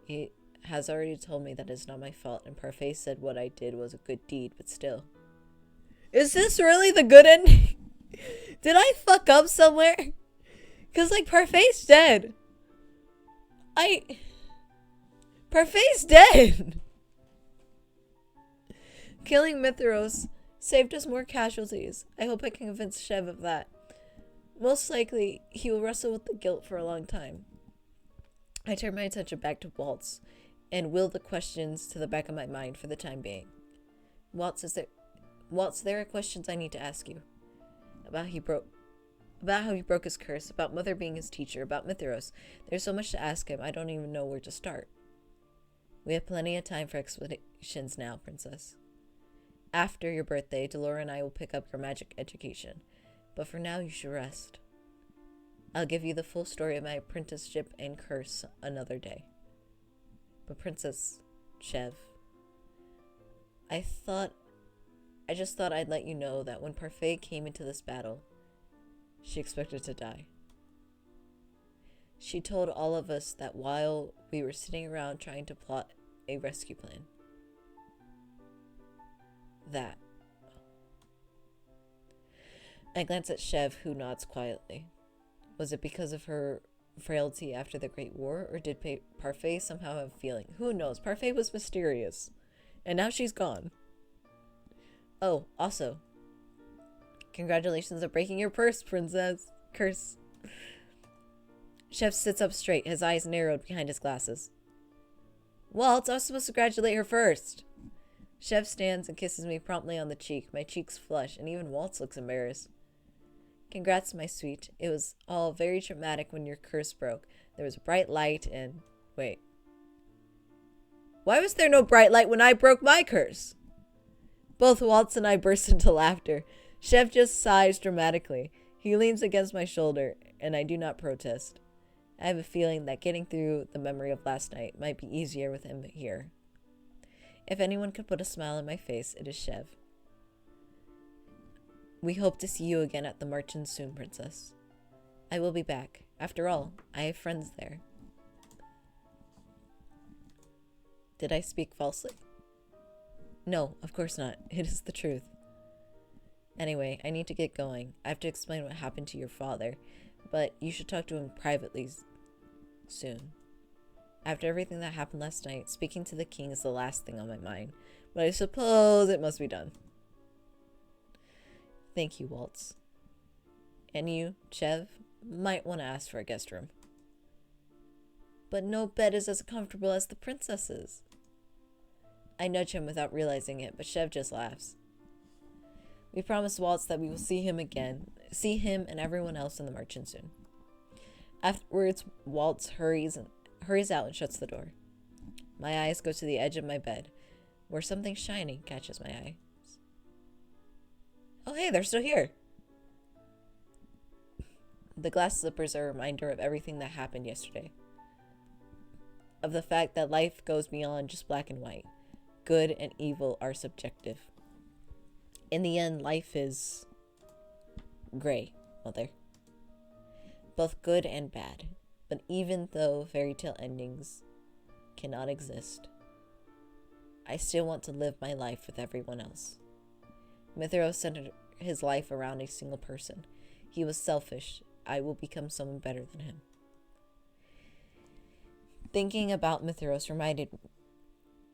He has already told me that it's not my fault, and Parfait said what I did was a good deed, but still. Is this really the good ending? Did I fuck up somewhere? Cause like Parfait's dead. Parfait's dead. Killing Mithros saved us more casualties. I hope I can convince Shev of that. Most likely, he will wrestle with the guilt for a long time. I turn my attention back to Waltz and will the questions to the back of my mind for the time being. Waltz, there are questions I need to ask you. About how he broke his curse, about Mother being his teacher, about Mithros. There's so much to ask him, I don't even know where to start. We have plenty of time for explanations now, Princess. After your birthday, Delora and I will pick up your magic education. But for now, you should rest. I'll give you the full story of my apprenticeship and curse another day. But Princess Shev, I just thought I'd let you know that when Parfait came into this battle, she expected to die. She told all of us that while we were sitting around trying to plot a rescue plan. That. I glance at Shev, who nods quietly. Was it because of her frailty after the Great War, or did Parfait somehow have a feeling? Who knows? Parfait was mysterious. And now she's gone. Oh, also, congratulations on breaking your curse. Shev sits up straight, his eyes narrowed behind his glasses. Waltz, I was supposed to congratulate her first. Shev stands and kisses me promptly on the cheek. My cheeks flush, and even Waltz looks embarrassed. Congrats, my sweet. It was all very dramatic when your curse broke. There was a bright light and... Wait. Why was there no bright light when I broke my curse? Both Waltz and I burst into laughter. Shev just sighs dramatically. He leans against my shoulder, and I do not protest. I have a feeling that getting through the memory of last night might be easier with him here. If anyone could put a smile on my face, it is Shev. We hope to see you again at the Marchen soon, Princess. I will be back. After all, I have friends there. Did I speak falsely? No, of course not. It is the truth. Anyway, I need to get going. I have to explain what happened to your father, but you should talk to him privately soon. After everything that happened last night, speaking to the king is the last thing on my mind, but I suppose it must be done. Thank you, Waltz. And you, Shev, might want to ask for a guest room. But no bed is as comfortable as the princess's. I nudge him without realizing it, but Shev just laughs. We promised Waltz that we will see him and everyone else in the Marchen soon. Afterwards, Waltz hurries out and shuts the door. My eyes go to the edge of my bed, where something shiny catches my eye. Oh hey, they're still here! The glass slippers are a reminder of everything that happened yesterday. Of the fact that life goes beyond just black and white. Good and evil are subjective. In the end, life is gray, Mother. Both good and bad. But even though fairy tale endings cannot exist, I still want to live my life with everyone else. Mithros centered his life around a single person. He was selfish. I will become someone better than him. Thinking about Mithros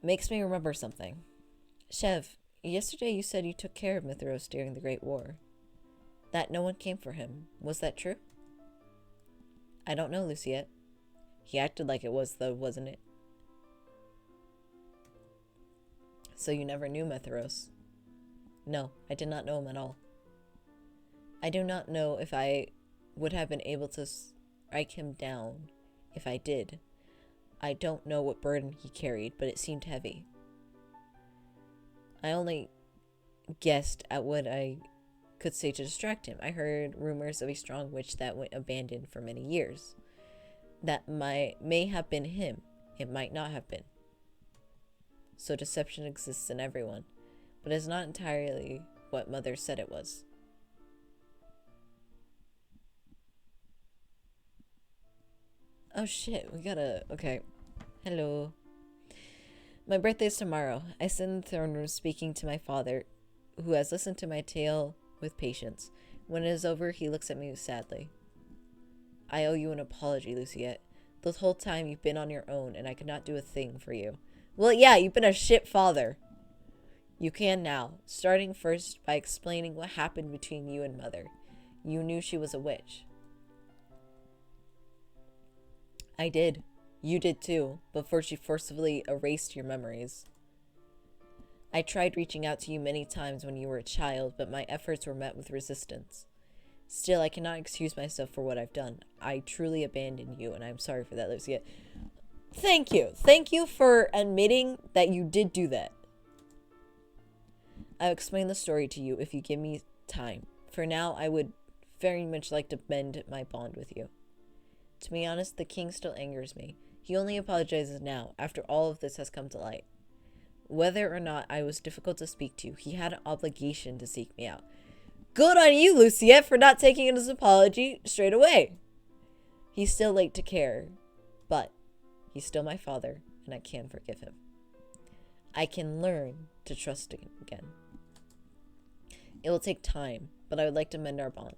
makes me remember something. Shev, yesterday you said you took care of Mithros during the Great War. That no one came for him. Was that true? I don't know, Luciette. He acted like it was, though, wasn't it? So you never knew Mithros? No, I did not know him at all. I do not know if I would have been able to strike him down if I did. I don't know what burden he carried, but it seemed heavy. I only guessed at what I could say to distract him. I heard rumors of a strong witch that went abandoned for many years. That may have been him. It might not have been. So deception exists in everyone, but it's not entirely what Mother said it was. Oh shit, okay. Hello. My birthday's tomorrow. I sit in the throne room speaking to my father, who has listened to my tale with patience. When it is over, he looks at me sadly. I owe you an apology, Luciette. The whole time you've been on your own, and I could not do a thing for you. Well, yeah, you've been a shit father. You can now, starting first by explaining what happened between you and Mother. You knew she was a witch. I did. You did too, before she forcibly erased your memories. I tried reaching out to you many times when you were a child, but my efforts were met with resistance. Still, I cannot excuse myself for what I've done. I truly abandoned you, and I'm sorry for that, Lucia. Thank you. Thank you for admitting that you did do that. I'll explain the story to you if you give me time. For now, I would very much like to mend my bond with you. To be honest, the king still angers me. He only apologizes now, after all of this has come to light. Whether or not I was difficult to speak to, he had an obligation to seek me out. Good on you, Luciette, for not taking his apology straight away. He's still late to care, but he's still my father, and I can forgive him. I can learn to trust him again. It will take time, but I would like to mend our bond.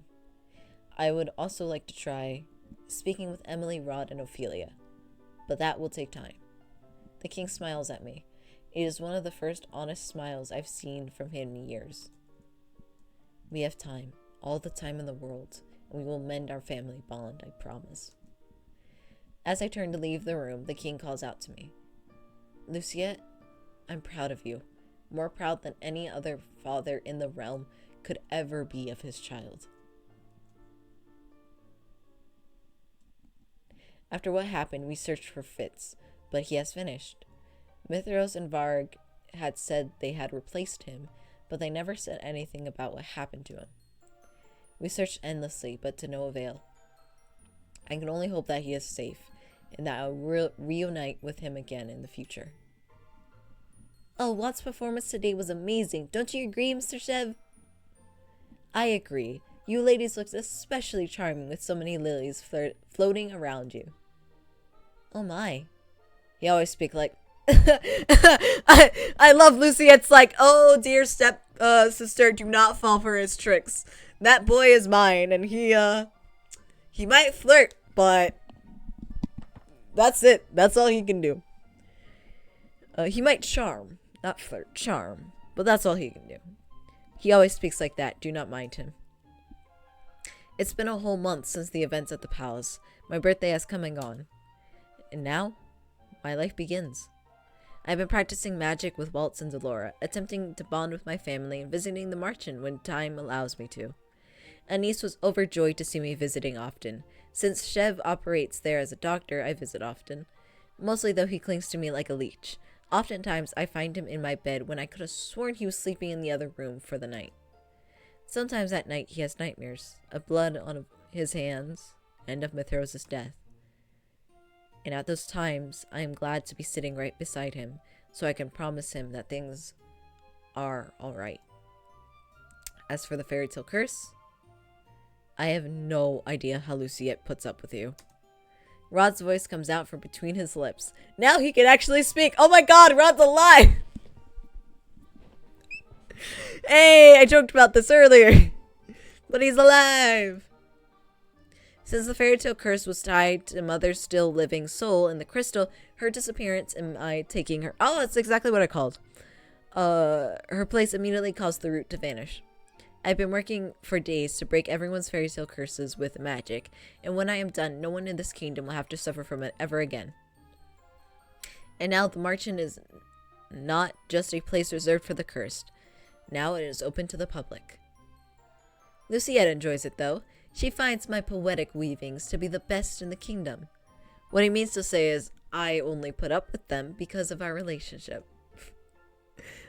I would also like to try speaking with Emily, Rod, and Ophelia, but that will take time. The king smiles at me. It is one of the first honest smiles I've seen from him in years. We have time, all the time in the world, and we will mend our family bond, I promise. As I turn to leave the room, the king calls out to me. Luciette, I'm proud of you, more proud than any other father in the realm could ever be of his child. After what happened, we searched for Fitz, but he has finished. Mithros and Varg had said they had replaced him, but they never said anything about what happened to him. We searched endlessly, but to no avail. I can only hope that he is safe, and that I'll reunite with him again in the future. Oh, Watt's performance today was amazing. Don't you agree, Mr. Chev? I agree. You ladies looked especially charming with so many lilies floating around you. Oh my. He always speaks like, I love Lucy. It's like, oh dear step sister, do not fall for his tricks. That boy is mine, and he might flirt, but that's it. That's all he can do. He might charm, not flirt, charm, but that's all he can do. He always speaks like that. Do not mind him. It's been a whole month since the events at the palace. My birthday has come and gone. And now, my life begins. I've been practicing magic with Waltz and Delora, attempting to bond with my family and visiting the Marchen when time allows me to. Anise was overjoyed to see me visiting often. Since Chev operates there as a doctor, I visit often. Mostly though he clings to me like a leech. Oftentimes I find him in my bed when I could have sworn he was sleeping in the other room for the night. Sometimes at night he has nightmares, of blood on his hands, and of Mithros' death. And at those times, I am glad to be sitting right beside him, so I can promise him that things are alright. As for the fairy tale curse, I have no idea how Luciette puts up with you. Rod's voice comes out from between his lips. Now he can actually speak! Oh my god, Rod's alive! Hey, I joked about this earlier, but he's alive! Since the fairy tale curse was tied to Mother's still living soul in the crystal, her disappearance and my taking her— oh, that's exactly what I called. Her place immediately caused the root to vanish. I've been working for days to break everyone's fairy tale curses with magic, and when I am done, no one in this kingdom will have to suffer from it ever again. And now the Marchen is not just a place reserved for the cursed. Now it is open to the public. Luciette enjoys it, though. She finds my poetic weavings to be the best in the kingdom. What he means to say is, I only put up with them because of our relationship.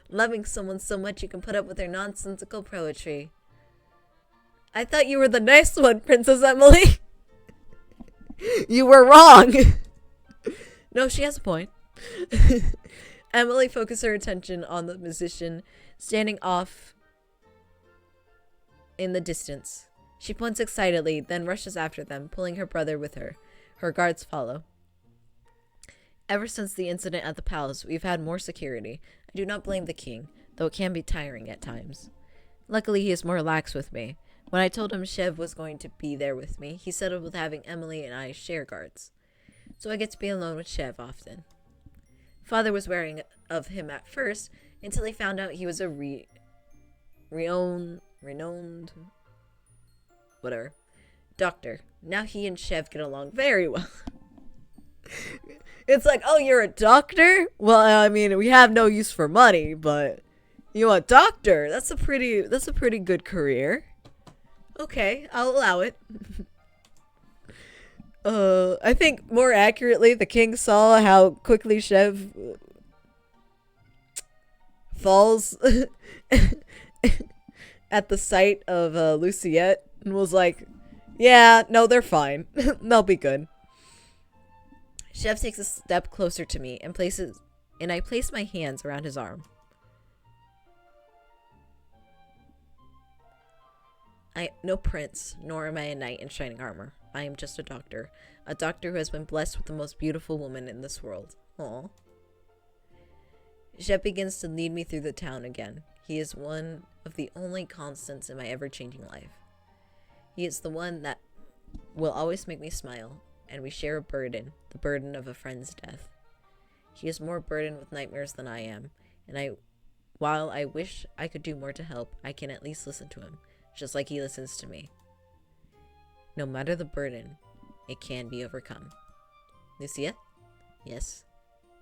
Loving someone so much you can put up with their nonsensical poetry. I thought you were the nice one, Princess Emily. You were wrong. No, she has a point. Emily focused her attention on the musician standing off in the distance. She points excitedly, then rushes after them, pulling her brother with her. Her guards follow. Ever since the incident at the palace, we've had more security. I do not blame the king, though it can be tiring at times. Luckily, he is more lax with me. When I told him Chev was going to be there with me, he settled with having Emily and I share guards. So I get to be alone with Chev often. Father was wary of him at first, until they found out he was a renowned, whatever, doctor. Now he and Chev get along very well. It's like, oh, you're a doctor? Well, I mean, we have no use for money, but you a doctor? That's a pretty good career. Okay, I'll allow it. I think more accurately, the king saw how quickly Chev falls at the sight of Luciette and was like, yeah, no, they're fine. They'll be good. Chev takes a step closer to me and I place my hands around his arm. I no prince, nor am I a knight in shining armor. I am just a doctor who has been blessed with the most beautiful woman in this world. Aww. Chev begins to lead me through the town again. He is one of the only constants in my ever-changing life. He is the one that will always make me smile, and we share a burden, the burden of a friend's death. He is more burdened with nightmares than I am, and while I wish I could do more to help, I can at least listen to him, just like he listens to me. No matter the burden, it can be overcome. Lucia? Yes,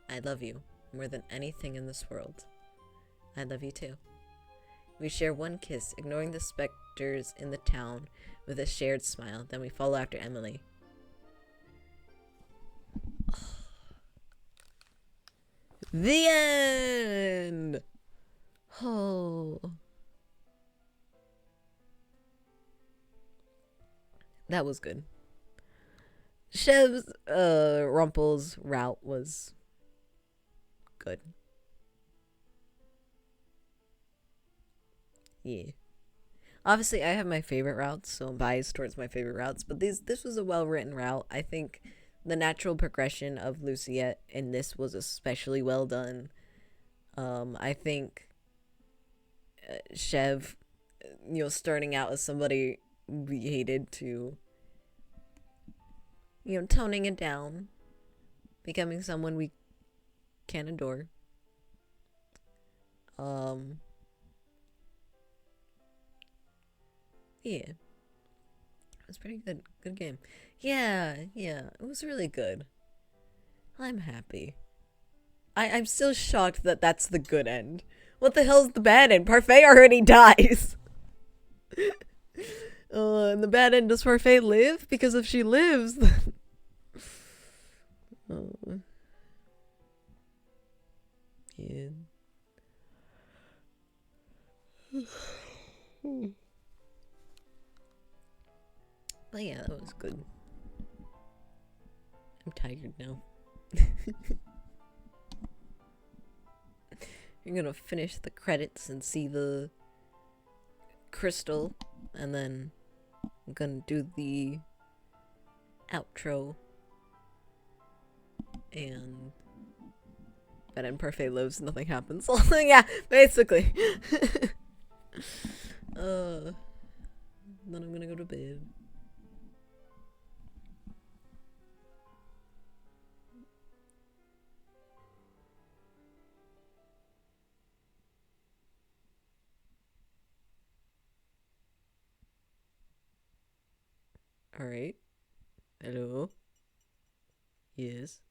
I love you more than anything in this world. I love you too. We share one kiss, ignoring the specters in the town with a shared smile. Then we follow after Emily. The end! Oh. That was good. Chev's, Rumple's route was good. Yeah. Obviously, I have my favorite routes, so I'm biased towards my favorite routes, but this was a well-written route. I think the natural progression of Luciette in this was especially well done. I think Chev, starting out as somebody we hated to, toning it down, becoming someone we can adore. Yeah. It was pretty good. Good game. Yeah, it was really good. I'm happy. I'm still shocked that that's the good end. What the hell's the bad end? Parfait already dies. And the bad end, does Parfait live? Because if she lives, then... Yeah. But yeah, that was good. I'm tired now. You're gonna finish the credits and see the crystal, and then I'm gonna do the outro, and then Parfait lives, nothing happens. Yeah, basically. Then I'm gonna go to bed. Alright. Hello? Yes.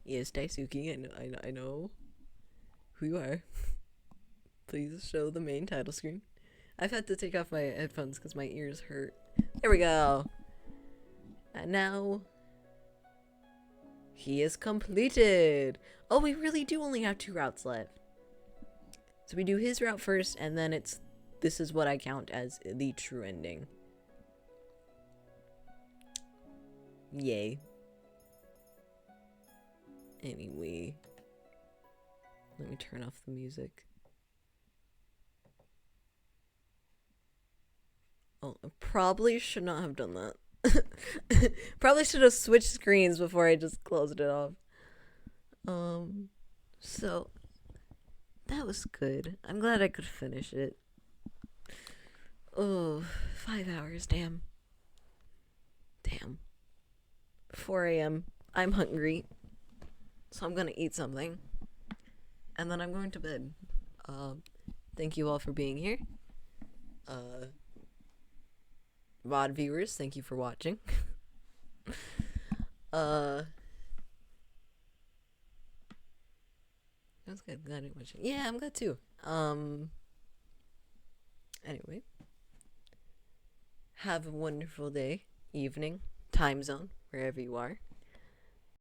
Yes, Dicesuki, I know who you are. Please show the main title screen. I've had to take off my headphones because my ears hurt. There we go. And now... he is completed! Oh, we really do only have 2 routes left. So we do his route first, and then this is what I count as the true ending. Yay. Anyway. Let me turn off the music. Oh, I probably should not have done that. Probably should have switched screens before I just closed it off. So that was good. I'm glad I could finish it. Oh, 5 hours, damn. 4 a.m. I'm hungry. so I'm gonna eat something, and then I'm going to bed. Thank you all for being here. VOD viewers, thank you for watching. That's good. Glad you're watching. Yeah, I'm glad too. Anyway, have a wonderful day, evening, time zone, wherever you are.